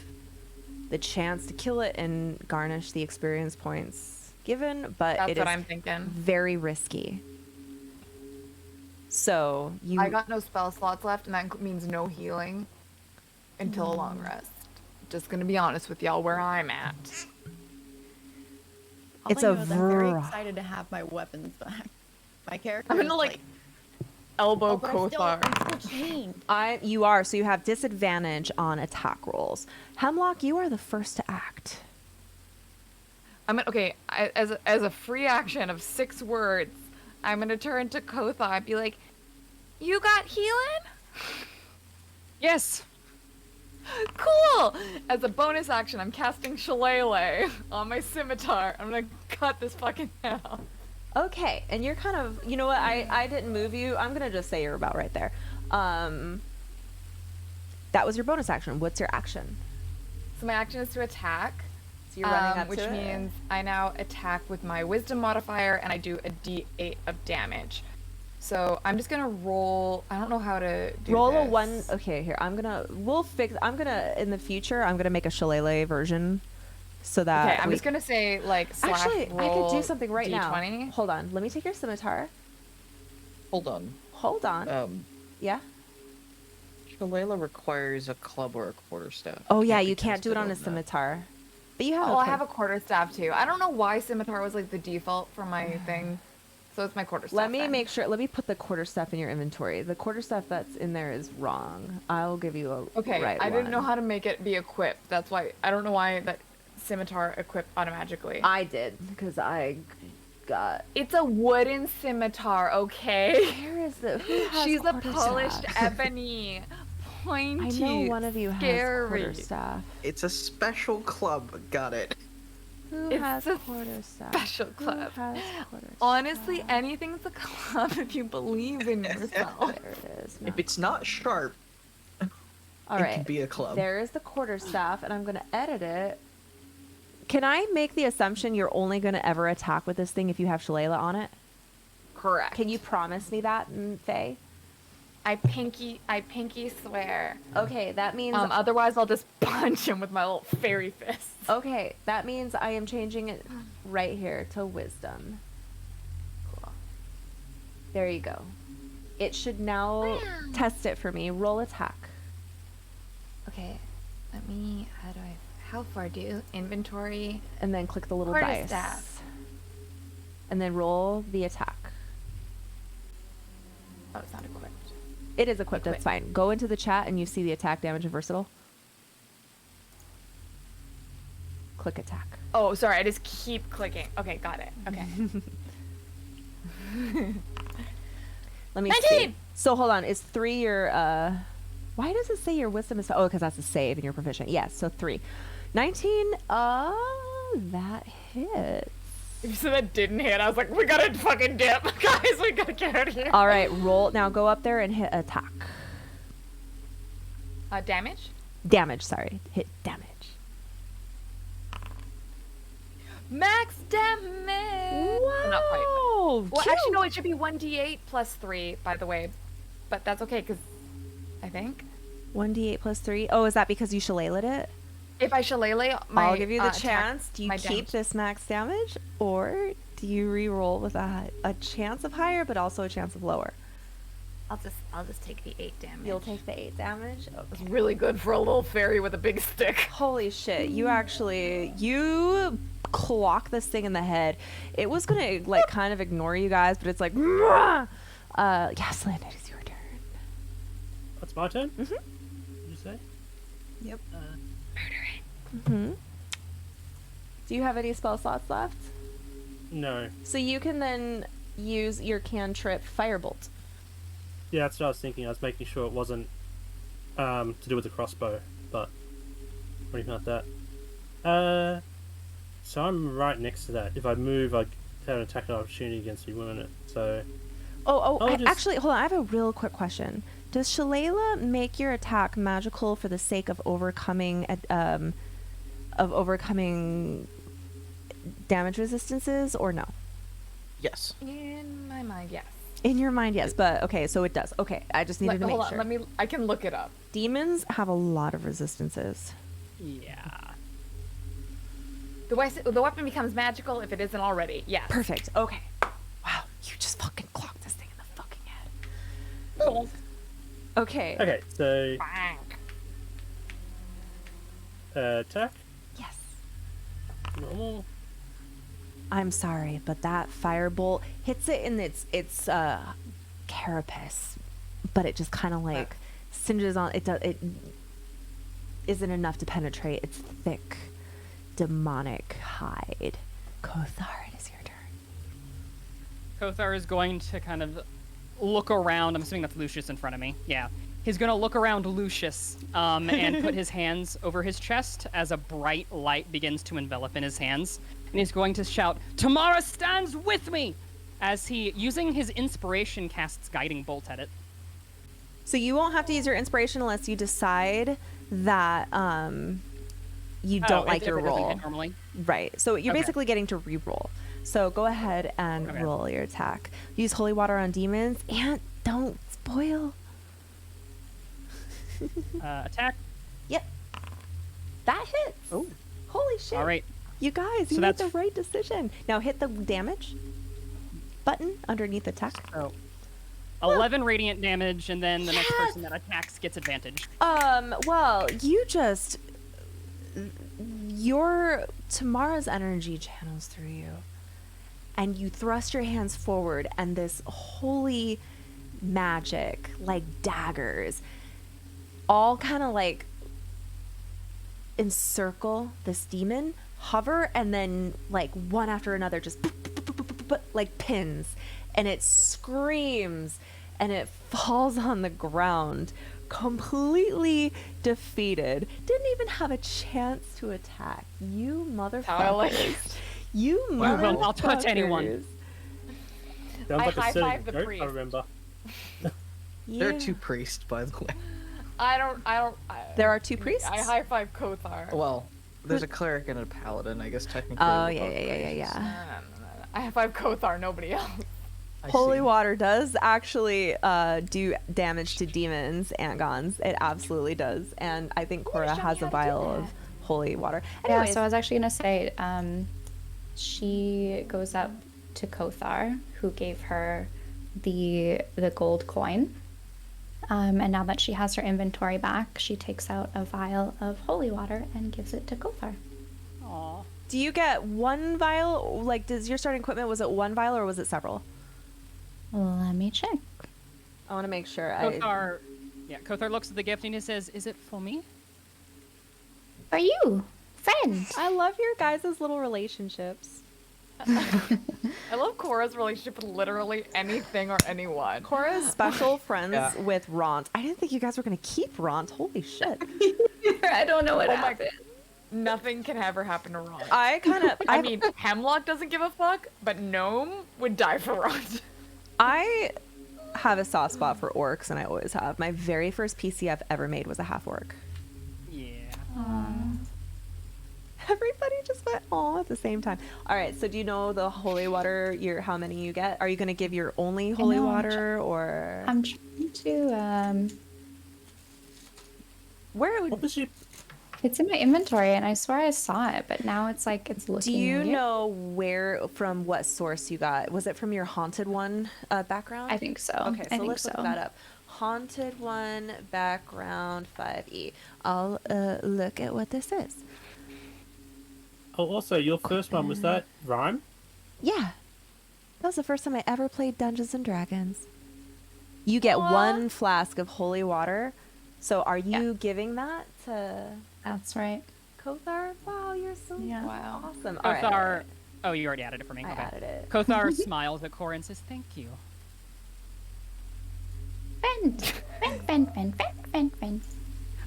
the chance to kill it and garnish the experience points given, but That's it what is I'm thinking. very risky. So you... I got no spell slots left, and that means no healing until a long rest. Just gonna be honest with y'all where I'm at. It's All I a know is I'm very Vrock. excited to have my weapons back. My character. I'm gonna is like elbow oh, but I'm Kothar. still chained. You are, so you have disadvantage on attack rolls. Hemlock, you are the first to act. I'm gonna, okay. As a free action of 6 words, I'm gonna turn to Kothar and be like, "You got healing?" Yes. Cool! As a bonus action, I'm casting Shillelagh on my scimitar. I'm gonna cut this fucking head off. Okay, and you're kind of, you know what, I didn't move you. I'm gonna just say you're about right there. That was your bonus action. What's your action? So my action is to attack. So you're running up which to it. means I now attack with my wisdom modifier and I do a d8 of damage. So I'm just gonna roll. I don't know how to do Roll this. a 1. Okay, here. I'm gonna in the future, I'm gonna make a Shillelagh version so that Okay, I'm just gonna say like slash Actually, I could do roll something right d20. now. Hold on. Let me take your scimitar. Hold on. Hold on. Yeah? Shillelagh requires a club or a quarterstaff. Oh yeah, Can't be you can't do it casted on a that. scimitar. But you have. Oh, I have a quarterstaff too. I don't know why scimitar was like the default for my thing, so it's my quarterstaff. Let me then. make sure. Let me put the quarterstaff in your inventory. The quarterstaff that's in there is wrong. I'll give you a Okay, right I didn't know one. how to make it be equipped. That's why I don't know why that scimitar equipped automatically. I did because I got. It's a wooden scimitar, okay? Where is the? Who has She's a quarterstaff? polished ebony, pointy. I know one of you has scary. quarterstaff. It's a special club. Got it. Who It's has a quarterstaff? special club. Who has quarterstaff? Honestly, anything's a club if you believe in yourself. There it is. If it's not sharp, All it right. could be a club. There is the quarterstaff, and I'm going to edit it. Can I make the assumption you're only going to ever attack with this thing if you have Shalala on it? Correct. Can you promise me that, Faye? I pinky swear. Okay, that means. Otherwise, I'll just punch him with my little fairy fist. Okay, that means I am changing it right here to wisdom. Cool. There you go. It should now test it for me. Roll attack. Okay, let me. How far do you inventory? And then click the little dice. Quarterstaff. And then roll the attack. Oh, it's not equipped. It is equipped, that's fine. Go into the chat and you see the attack, damage, and versatile. Click attack. Oh, sorry, I just keep clicking. Okay, got it. Okay. Let me 19! see. So hold on, is 3 your why does it say your wisdom is because that's a save and you're proficient. Yes, so 3. 19, that hits. If you said that didn't hit, I was like, we gotta fucking dip. Guys, we gotta get out of here. All right, roll. Now go up there and hit attack. Damage? Damage, sorry. Hit damage. Max damage! Wow! Not quite. Well, cute. actually, no, it should be 1d8 plus 3, by the way. But that's okay, because I think. 1d8 plus 3. Oh, is that because you shillelagh'd it? If I shillelagh my I'll give you the attack, chance. Do you my keep damage. this max damage, or do you re-roll with a chance of higher, but also a chance of lower? I'll just take the 8 damage. You'll take the 8 damage. Okay. It's really good for a little fairy with a big stick. Holy shit! You clock this thing in the head. It was gonna like kind of ignore you guys, but it's like, yeah, Slan, it is your turn. That's my turn. Mhm. Did you say? Yep. Mhm. Do you have any spell slots left? No. So you can then use your cantrip Firebolt. Yeah, that's what I was thinking. I was making sure it wasn't to do with the crossbow, but or anything like that. So I'm right next to that. If I move, I have an attack opportunity against you, wouldn't it? So. Actually, hold on. I have a real quick question. Does Shalala make your attack magical for the sake of overcoming damage resistances, or no? Yes. In my mind, yes. In your mind, yes, but okay, so it does. Okay, I just needed to make hold sure. on, I can look it up. Demons have a lot of resistances. Yeah. The weapon becomes magical if it isn't already. Yes. Perfect. Okay. Wow, you just fucking clocked this thing in the fucking head. Okay. Okay, so. Attack? Yes. Normal. I'm sorry, but that firebolt hits it in its carapace, but it just kind of like singes on. It isn't enough to penetrate its thick, demonic hide. Kothar, it is your turn. Kothar is going to kind of look around. I'm assuming that's Lucius in front of me. Yeah. He's going to look around Lucius and put his hands over his chest as a bright light begins to envelop in his hands. And he's going to shout, "Tamara stands with me!" as he, using his inspiration, casts Guiding Bolt at it. So you won't have to use your inspiration unless you decide that you don't like your if it doesn't roll. hit normally. Right. So you're Okay. basically getting to re-roll. So go ahead and roll your attack. Use holy water on demons and don't spoil. Attack. Yep. That hits. Oh. Holy shit. All right. You guys, So you made that's- the right decision. Now hit the damage button underneath attack. Oh. 11 radiant damage, and then the next person that attacks gets advantage. Well, you just Tamara's energy channels through you, and you thrust your hands forward, and this holy magic, like daggers, all kind of like encircle this demon, hover, and then like one after another just like pins, and it screams and it falls on the ground completely defeated. Didn't even have a chance to attack. You motherfuckers. You motherfuckers. I'll touch anyone. Sounds like a high silly five the joke, priest. I remember. There are 2 priests, by the way. There are 2 priests? I high five Kothar. Well, there's a cleric and a paladin, I guess technically. Oh, we're yeah. both priests. I high five Kothar, nobody else. Holy water does actually do damage to demons and gons. It absolutely does. And I think Cora has a vial of holy water. Anyways, Yeah, so I was actually going to say, she goes up to Kothar, who gave her the gold coin. And now that she has her inventory back, she takes out a vial of holy water and gives it to Kothar. Aw. do you get 1 vial? Like, does your starting equipment, was it 1 vial or was it several? Let me check. I want to make sure. Kothar looks at the gift and he says, "Is it for me?" For you, friend. I love your guys' little relationships. I love Cora's relationship with literally anything or anyone. Cora's special friends with Ront. I didn't think you guys were going to keep Ront. Holy shit. I don't know what happened. Nothing can ever happen to Ron. I mean, Hemlock doesn't give a fuck, but Gnome would die for Ron. I have a soft spot for orcs, and I always have. My very first PC I've ever made was a half orc. Yeah. Everybody just went aw at the same time. All right, so do you know the holy water? How many you get? Are you going to give your only holy water, or? I'm trying to. Where would? What was you? It's in my inventory, and I swear I saw it, but now it's like it's looking. Do you weird. know from what source you got? Was it from your haunted one background? I think so. Okay, so think let's look that up. Haunted one background 5e. I'll look at what this is. Oh, also, your first one, was that Rhyme? Yeah. That was the first time I ever played Dungeons and Dragons. You get 1 flask of holy water. So are you giving that to... That's right. Kothar? Wow, you're so awesome. All Kothar. right. Oh, you already added it for me. I Okay. added it. Kothar smiles at Cora and says, "Thank you." Friend.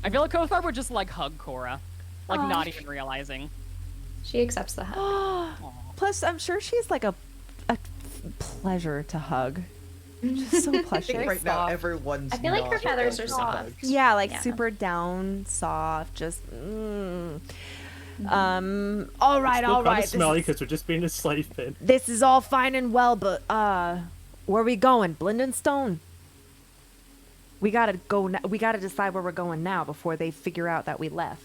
I feel like Kothar would just like hug Cora, like Aw. not even realizing. She accepts the hug. Plus, I'm sure she's like a pleasure to hug. Just so I plushy. think right now everyone's. I feel like her not feathers are into soft. hugs. Yeah, like Yeah. super down, soft, just. All right, Still all kind right. of smelly because we're just being a slave pin. This is all fine and well, but where are we going? Blindenstone? We gotta go. We gotta decide where we're going now before they figure out that we left.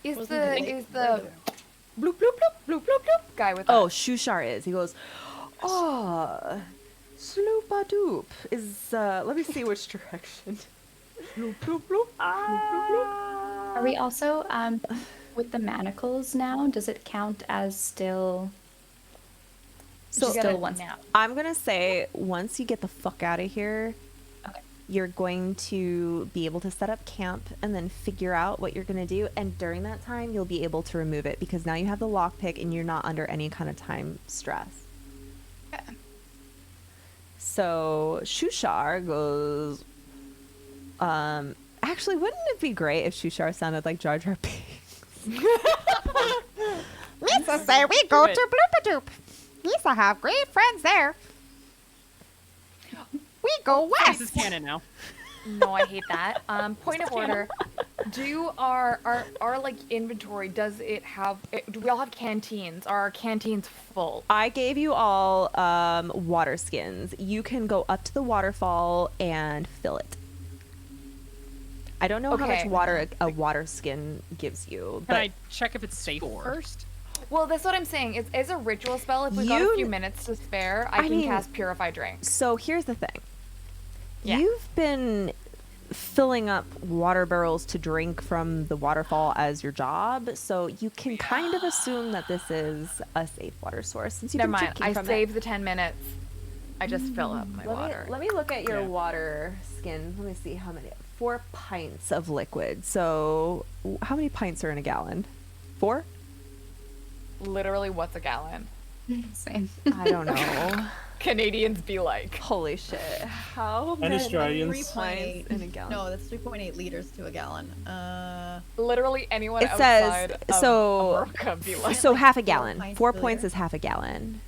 Is the bloop bloop bloop bloop bloop bloop guy with Oh, Shushar is. He goes, oh, sloopadoop is. Let me see which direction. Bloop bloop bloop. Are we also with the manacles now? Does it count as still? So still once. I'm gonna say once you get the fuck out of here, you're going to be able to set up camp and then figure out what you're gonna do. And during that time, you'll be able to remove it because now you have the lockpick and you're not under any kind of time stress. So Shushar goes. Actually, wouldn't it be great if Shushar sounded like Jar Jar Binks? Lisa say we go to Bloopadoop. Lisa have great friends there. We go west. This is canon now. No, I hate that. Point of order. Do our like inventory, does it have, do we all have canteens? Are our canteens full? I gave you all water skins. You can go up to the waterfall and fill it. I don't know how much Okay. water a water skin gives you, Can but I check if it's safe first? Well, that's what I'm saying. It's a ritual spell. If we got a You- few minutes to spare, I can mean, cast Purify Drink. So here's the thing. Yeah. You've been filling up water barrels to drink from the waterfall as your job, so you can kind of assume that this is a safe water source since you've Never been mind. drinking I from save the 10 minutes. I just fill up my Let water. me look at your water skin. Let me see how many. 4 pints of liquid. So how many pints are in a gallon? 4? Literally, what's a gallon? Same. I don't know. Canadians be like, holy shit. How And many Australians. pints in a gallon? No, that's 3.8 liters to a gallon. literally anyone It says outside of so. America be like, So half a 4 gallon. pints 4 per points liter. is half a gallon.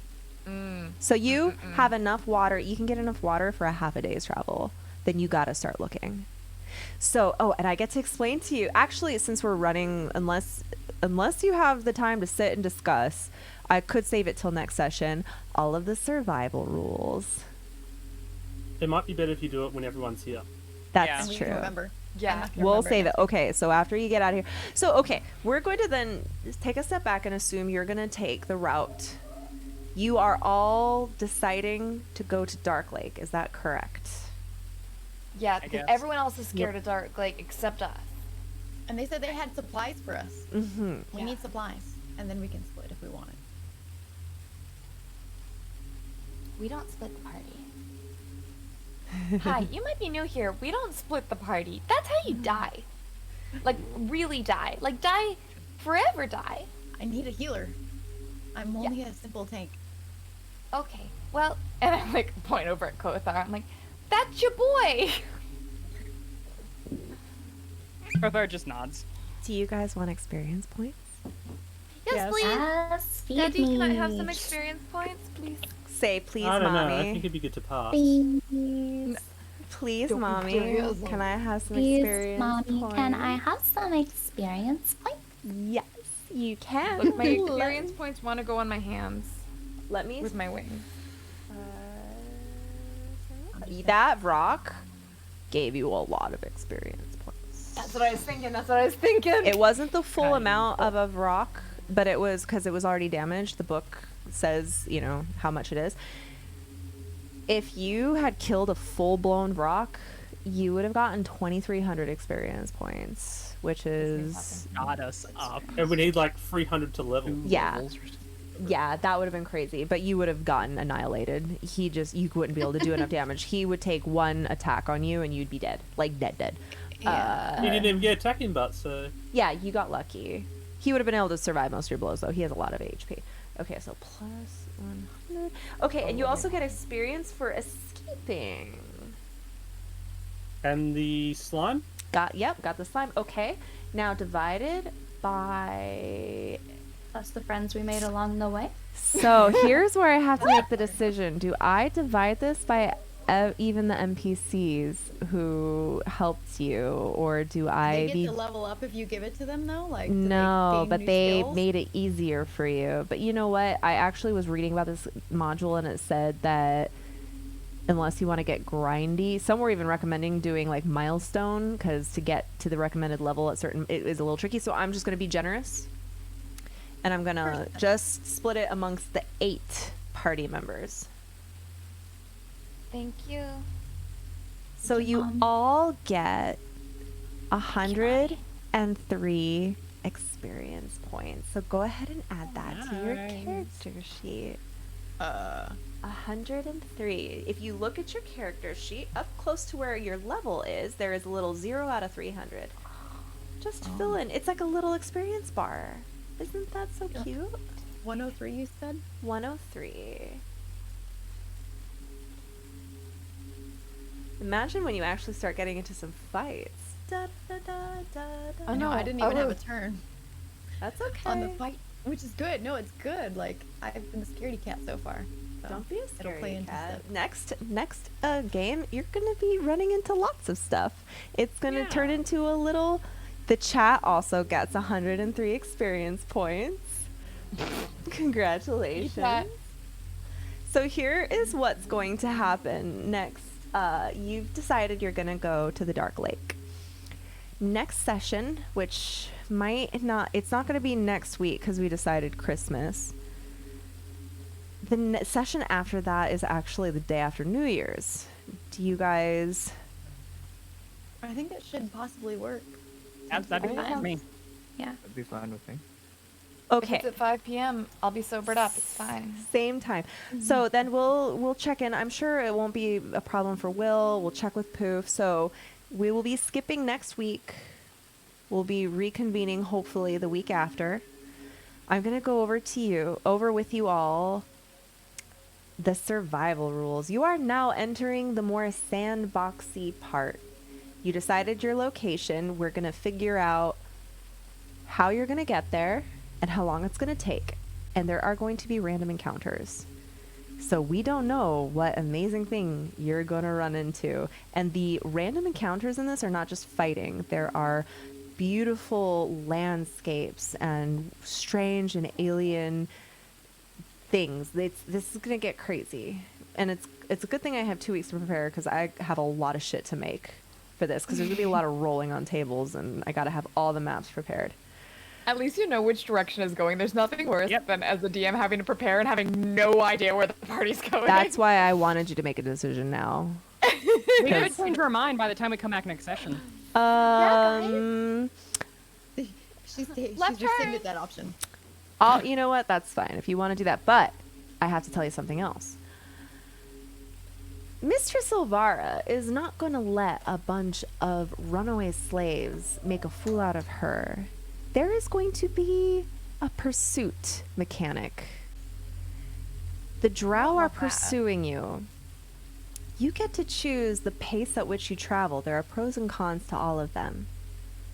Mm. So you have enough water. You can get enough water for a half a day's travel. Then you got to start looking. So, and I get to explain to you. Actually, since we're running, unless you have the time to sit and discuss, I could save it till next session. All of the survival rules. It might be better if you do it when everyone's here. That's We true. can remember. Yeah. We'll save it. Okay, so after you get out of here. So, okay, we're going to then take a step back and assume you're going to take the route. You are all deciding to go to Dark Lake. Is that correct? Yeah, I because guess. everyone else is scared of dark, like except us. And they said they had supplies for us. Mm-hmm. We need supplies, and then we can split if we want it. We don't split the party. Hi, you might be new here. We don't split the party. That's how you die. Like, really die. Like, die, forever die. I need a healer. I'm only a simple tank. Okay, Well, and I like point over at Kothar. I'm like, that's your boy. Kothar just nods. Do you guys want experience points? Yes, please. Yes, feed Daddy, can I have me. some experience points, please? Say please, I don't know. I mommy. think it'd be good to pass. Please, Please, Don't mommy. do it. Can I have some please, experience mommy, points? can I have some experience points? Yes, you can. Look, my experience points want to go on my hands Let me. with my wings. That rock gave you a lot of experience points. That's what I was thinking. That's what I was thinking. It wasn't the full amount of a rock, but it was because it was already damaged. The book says, how much it is. If you had killed a full-blown rock, you would have gotten 2,300 experience points, which is Got us up. And we need like 300 to level. Yeah. Yeah, that would have been crazy, but you would have gotten annihilated. You wouldn't be able to do enough damage. He would take one attack on you and you'd be dead. Like dead. Yeah. You didn't even get attacking butt, so Yeah, you got lucky. He would have been able to survive most of your blows, though. He has a lot of HP. Okay, so plus 100. Okay, and you also get experience for escaping. and the slime. Got the slime. Okay, now divided by. Plus the friends we made along the way. So here's where I have to make the decision. Do I divide this by even the NPCs who helped you, or do I They get to level up if you give it to them, though. Like do No, gain but new they skills? made it easier for you. But you know what? I actually was reading about this module and it said that unless you want to get grindy, some were even recommending doing like milestone because to get to the recommended level at certain, it is a little tricky. So I'm just going to be generous and I'm going to just split it amongst the 8 party members. Thank you. So you all get 103 experience points. So go ahead and add that to your character sheet. 103. If you look at your character sheet, up close to where your level is, there is a little 0 out of 300. Just fill in. It's like a little experience bar. Isn't that so cute? 103, you said? 103. Imagine when you actually start getting into some fights. Da, da, da, da, da. Oh no, I didn't even have a turn That's okay. on the fight, which is good. No, it's good. Like I've been the scaredy cat so far. So Don't be a it'll play scaredy into cat. stuff. Next game, you're gonna be running into lots of stuff. It's gonna turn into a little. The chat also gets 103 experience points. Congratulations. So here is what's going to happen next. You've decided you're gonna go to the Dark Lake. Next session, which might not, it's not gonna be next week because we decided Christmas. The session after that is actually the day after New Year's. Do you guys I think that should possibly work. That'd be fine with me. Yeah. That'd be fine with me. Okay. If it's at 5 p.m., I'll be sobered up. It's fine. Same time. So then we'll check in. I'm sure it won't be a problem for Will. We'll check with Poof. So we will be skipping next week. We'll be reconvening hopefully the week after. I'm gonna go over with you all the survival rules. You are now entering the more sandboxy part. You decided your location. We're gonna figure out how you're gonna get there and how long it's going to take. And there are going to be random encounters. So we don't know what amazing thing you're going to run into. And the random encounters in this are not just fighting. There are beautiful landscapes and strange and alien things. This is going to get crazy. And it's a good thing I have 2 weeks to prepare because I have a lot of shit to make for this because there's going to be a lot of rolling on tables and I got to have all the maps prepared. At least you know which direction is going. There's nothing worse than as a DM having to prepare and having no idea where the party's going. That's why I wanted you to make a decision now. We could change our mind by the time we come back next session. She's Left rescinded that option. You know what? That's fine if you want to do that. But I have to tell you something else. Mistress Silvara is not going to let a bunch of runaway slaves make a fool out of her. There is going to be a pursuit mechanic. The drow are pursuing you. You get to choose the pace at which you travel. There are pros and cons to all of them.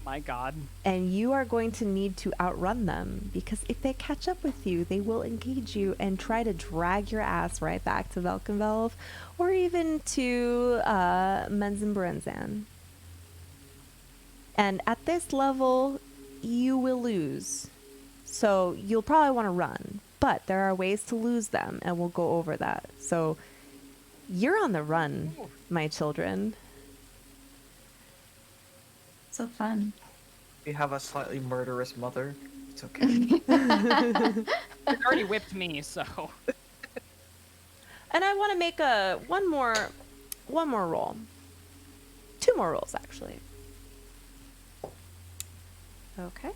My God. And you are going to need to outrun them because if they catch up with you, they will engage you and try to drag your ass right back to Velkenvelv or even to Menzenbrenzan. And at this level, you will lose. So you'll probably want to run, but there are ways to lose them, and we'll go over that. So you're on the run, my children. So fun. You have a slightly murderous mother. It's okay. It's already whipped me, so. And I want to make one more roll. 2 more rolls, actually. Okay.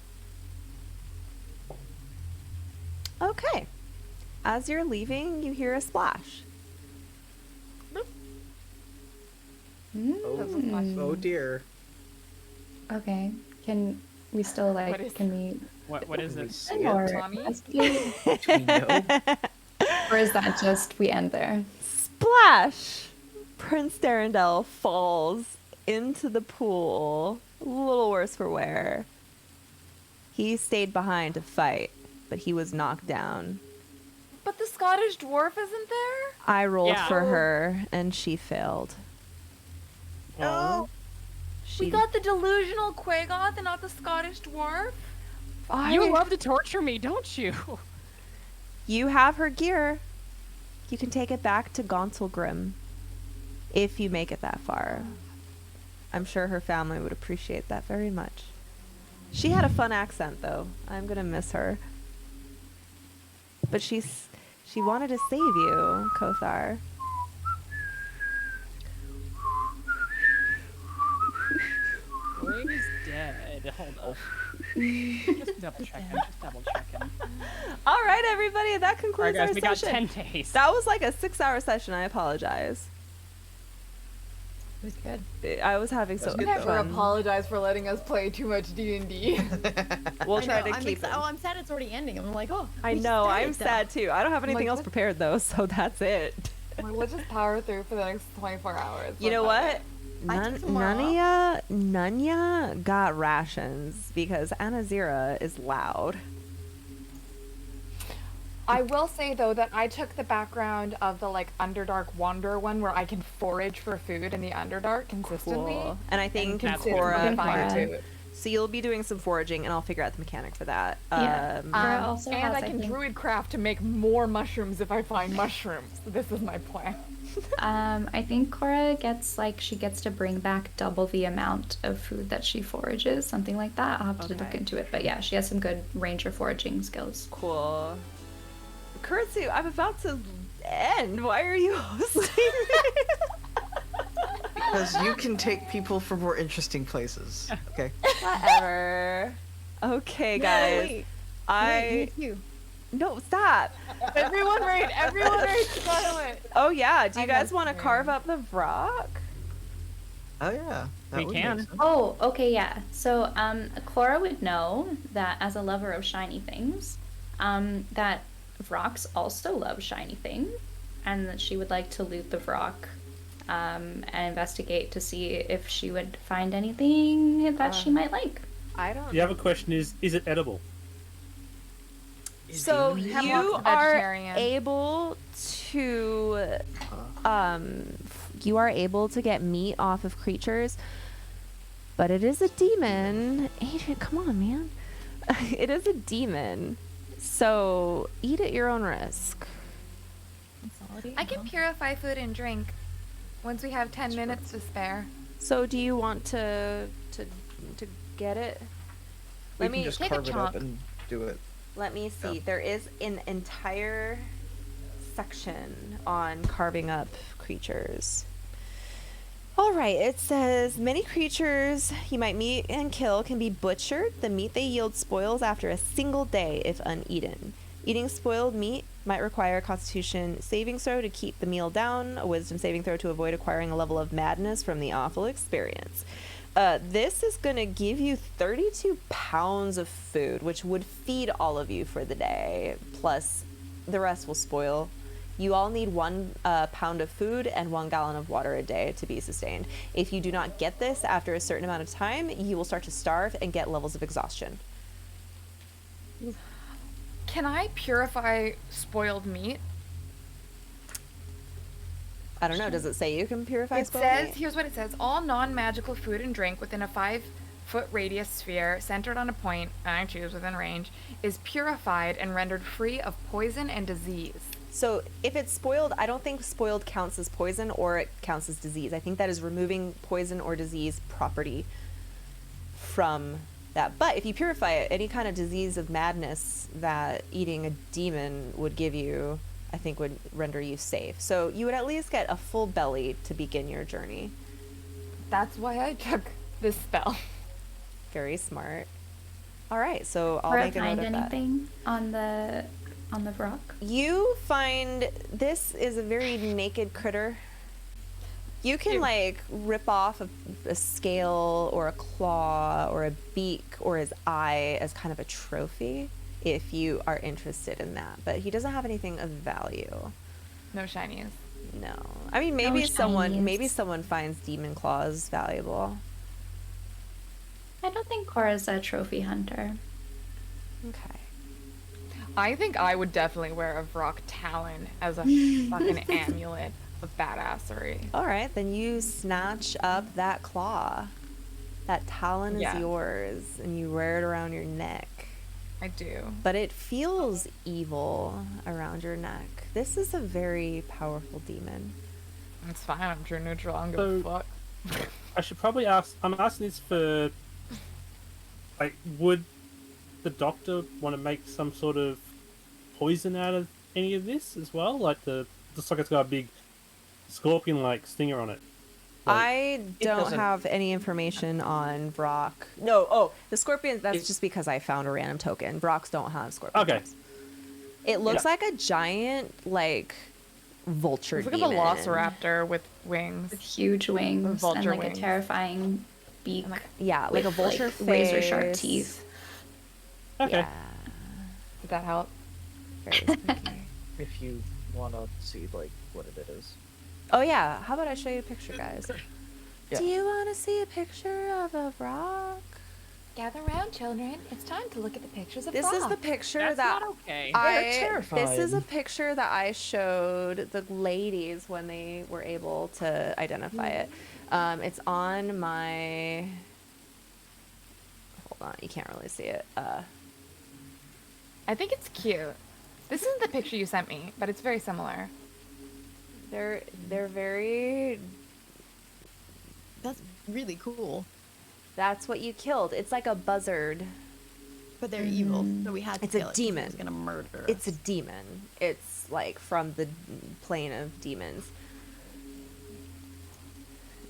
Okay. As you're leaving, you hear a splash. Oh dear. Okay. Can we still can we? What is this? Or, or is that just we end there? Splash! Prince Darendelle falls into the pool. A little worse for wear. He stayed behind to fight, but he was knocked down. But the Scottish dwarf isn't there? I rolled for her, and she failed. Oh. We got the delusional Quagoth and not the Scottish dwarf? You love to torture me, don't you? You have her gear. You can take it back to Gauntlgrim if you make it that far. I'm sure her family would appreciate that very much. She had a fun accent, though. I'm gonna miss her. But she wanted to save you, Kothar. Ring's dead. Hold up. Just double checking. All right, everybody. That concludes All right, guys, our we got session. 10 days. That was like a 6-hour session. I apologize. It was good. I was having so much Never fun. apologize for letting us play too much D&D. We'll I try know, to keep it. I'm sad it's already ending. I'm like, oh. I we know. started I'm though. sad too. I don't have anything Like, else what? prepared though, so that's it. Let's just power through for the next 24 hours. You know what? I took tomorrow Nunya got rations because Anazira is loud. I will say though that I took the background of the Underdark Wanderer one where I can forage for food in the Underdark consistently. Cool. And I think consider Cora. fire too. So you'll be doing some foraging, and I'll figure out the mechanic for that. Yeah. Cora also and has, I can think- druid craft to make more mushrooms if I find mushrooms. This is my plan. I think Cora gets she gets to bring back double the amount of food that she forages, something like that. I'll have to look Okay. into it, but yeah, she has some good ranger foraging skills. Cool. Kuretsu, I'm about to end. Why are you hosting? Because you can take people for more interesting places. Okay. Whatever. Okay, guys. Wait, I. me too. No, stop. Everyone right. Everyone right. Silent. Oh yeah. Do you I guys know want to Miriam. carve up the rock? Oh yeah. That We would make can. sense. Oh, okay, yeah. So, Cora would know that as a lover of shiny things, that Vrox also loves shiny things, and that she would like to loot the Vrock, and investigate to see if she would find anything that she might like. I don't. The other question is it edible? So Hemlock's you a are vegetarian. able to, you are able to get meat off of creatures, but it is a demon. Adrian, come on, man. It is a demon, so eat at your own risk. I can purify food and drink once we have 10 minutes to spare. So do you want to get it? We Let can me just take a carve it up chunk. and do it. Let me see. Yeah. There is an entire section on carving up creatures. All right, it says many creatures you might meet and kill can be butchered. The meat they yield spoils after a single day if uneaten. Eating spoiled meat might require a constitution saving throw to keep the meal down, a wisdom saving throw to avoid acquiring a level of madness from the awful experience. This is going to give you 32 pounds of food, which would feed all of you for the day, plus the rest will spoil. You all need 1 pound of food and 1 gallon of water a day to be sustained. If you do not get this after a certain amount of time, you will start to starve and get levels of exhaustion. Can I purify spoiled meat? I don't know. Does it say you can purify It spoiled says, meat? here's what it says. All non-magical food and drink within a 5-foot radius sphere centered on a point, and I choose within range, is purified and rendered free of poison and disease. So if it's spoiled, I don't think spoiled counts as poison or it counts as disease. I think that is removing poison or disease property from that. But if you purify it, any kind of disease of madness that eating a demon would give you, I think would render you safe. So you would at least get a full belly to begin your journey. That's why I took this spell. Very smart. All right, so I'll Cora make a note find of that. anything on the rock? You find this is a very naked critter. You can like rip off a scale or a claw or a beak or his eye as kind of a trophy if you are interested in that. But he doesn't have anything of value. No shinies. No. I mean, No maybe shinies. maybe someone finds demon claws valuable. I don't think Cora's a trophy hunter. Okay. I think I would definitely wear a Vrock talon as a fucking amulet of badassery. All right, then you snatch up that claw. That talon Yeah. is yours, and you wear it around your neck. I do. But it feels evil around your neck. This is a very powerful demon. It's fine. I'm true neutral. I don't give a fuck. I should probably ask. I'm asking this for. Like, would the doctor want to make some sort of poison out of any of this as well? Like looks like it's got a big scorpion-like stinger on it. I don't doesn't- have any information on Vrock. No, the scorpion, that's just because I found a random token. Vrocks don't have scorpion. Okay. types. It looks like a giant, like, vulture It's like a demon. velociraptor with wings. With huge wings and vulture like wings. a terrifying beak. Yeah, like a with, vulture like, razor sharp face. teeth. Okay. Yeah, Did that help? very spooky. If you want to see like what it is. Oh yeah, how about I show you a picture, guys? Yeah. Do you want to see a picture of a Vrock? Gather around, children. It's time to look at the pictures of This is the Vrock. picture That's that not okay. This is a picture that I showed the ladies when they were able to identify it. It's on my. Hold on, you can't really see it. I think it's cute. This isn't the picture you sent me, but it's very similar. They're very. That's really cool. That's what you killed. It's like a buzzard. But they're evil, so we had to It's a kill it 'cause demon. It was gonna murder It's a us. demon. It's like from the plane of demons.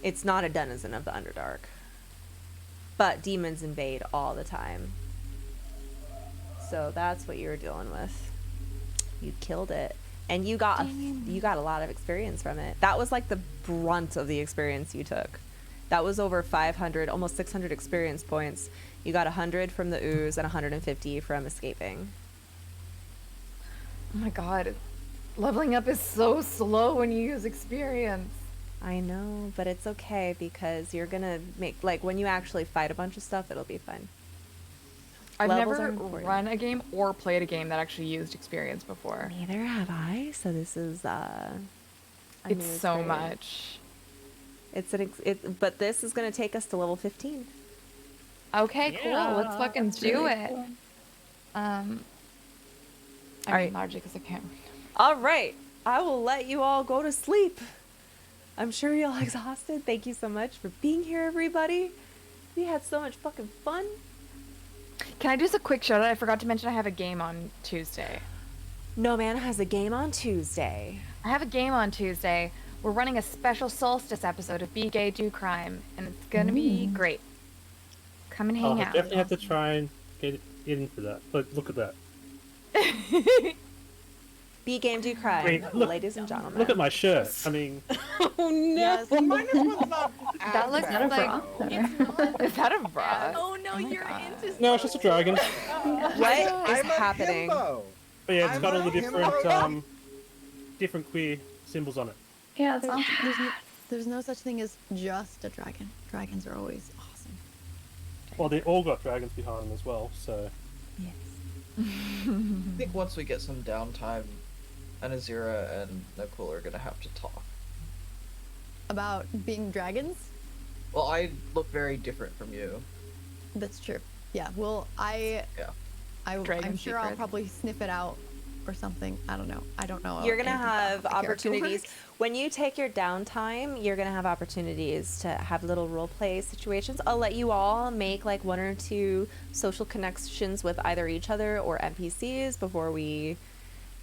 It's not a denizen of the Underdark. But demons invade all the time. So that's what you were dealing with. You killed it. And you got a lot of experience from it. That was like the brunt of the experience you took. That was over 500, almost 600 experience points. You got 100 from the ooze and 150 from escaping. Oh my god. Leveling up is so slow when you use experience. I know, but it's okay because you're gonna make, like, when you actually fight a bunch of stuff, it'll be fun. I've Levels are never important. run a game or played a game that actually used experience before. Neither have I, so this is a It's new so experience. much. But this is gonna take us to level 15. Okay, cool. Let's fucking do really it. cool. I mean, largely because I can't. All right, I will let you all go to sleep. I'm sure you're all exhausted. Thank you so much for being here, everybody. We had so much fucking fun. Can I do just a quick shout out? I forgot to mention I have a game on Tuesday. No Man has a game on Tuesday. I have a game on Tuesday. We're running a special solstice episode of Be Gay, Do Crime, and it's gonna be great. Come and hang I out. definitely have to try and get in for that. Look at that. Be Game, Do Crime, Wait, look- ladies and gentlemen. Look at my shirt. I mean, Oh no! Yes. That looks Is that a like. bra? Is that a bra? Oh no, you're into no, it's just a dragon. What is happening? But yeah, it's got all the different different queer symbols on it. Yeah, it's There's no such thing as just a dragon. Dragons are always awesome. Well, they all got dragons behind them as well, so. I think once we get some downtime, Anazira and Nakul are gonna have to talk. About being dragons? Well, I look very different from you. That's true. Yeah. Well, I'm Dragon sure I'll secret. probably sniff it out or something. I don't know. I don't know. You're gonna anything about have how the character opportunities works. when you take your downtime. You're gonna have opportunities to have little role play situations. I'll let you all make like 1 or 2 social connections with either each other or NPCs before we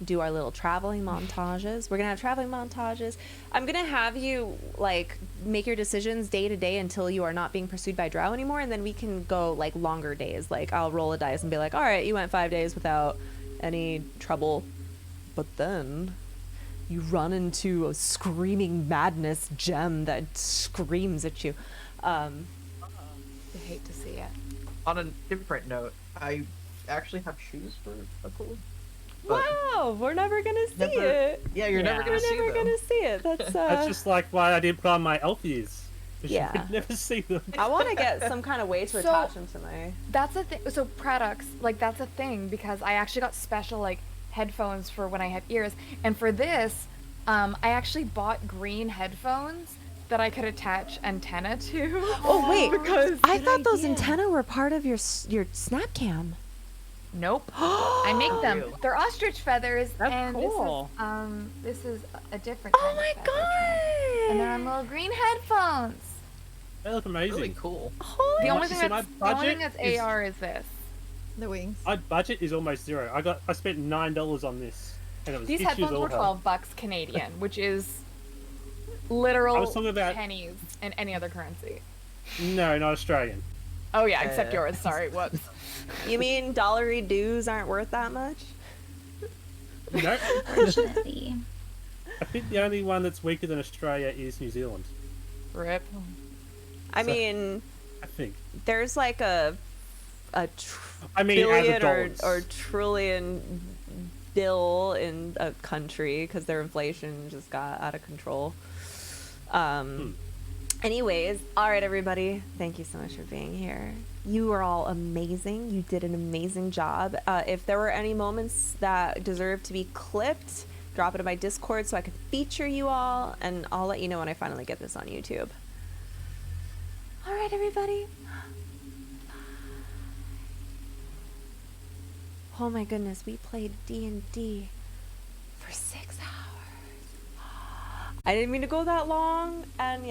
do our little traveling montages. We're gonna have traveling montages. I'm gonna have you like make your decisions day to day until you are not being pursued by drow anymore, and then we can go like longer days. Like I'll roll a dice and be like, all right, you went 5 days without any trouble, but then you run into a screaming madness gem that screams at you. I hate to see it. On a different note, I actually have shoes for Nakul. Wow, we're never gonna see it. Yeah, you're never gonna We're see never them. gonna see it. That's That's just like why I didn't put on my elf ears. 'Cause Yeah. you could never see them. I want to get some kind of way to So- attach them to my. That's a thing. So Pradox, like that's a thing because I actually got special like headphones for when I have ears, and for this, I actually bought green headphones that I could attach antenna to. Oh wait, because I thought those antennae were part of your snap cam. Nope. I make them. They're ostrich feathers, That's and cool. this is a different. Oh my god! And they're on little green headphones. They look amazing. Really cool. The You only want thing to see that's, my the only thing budget that's is- AR is this. The wings. My budget is almost zero. I spent $9 on this, and it was These issues headphones all were hell. $12 Canadian, which is literal I was talking about- pennies in any other currency. No, not Australian. Oh yeah, except yours. Sorry, whoops. You mean dollary dues aren't worth that much? No. Unfortunately. I think the only one that's weaker than Australia is New Zealand. Rip. I So- mean, I think. there's like a I mean, as billion adults. or trillion bill in a country because their inflation just got out of control. Anyways, all right, everybody. Thank you so much for being here. You are all amazing. You did an amazing job. If there were any moments that deserve to be clipped, drop it in my Discord so I can feature you all, and I'll let you know when I finally get this on YouTube. All right, everybody. Oh my goodness, we played D&D for 6 hours. I didn't mean to go that long, and yeah.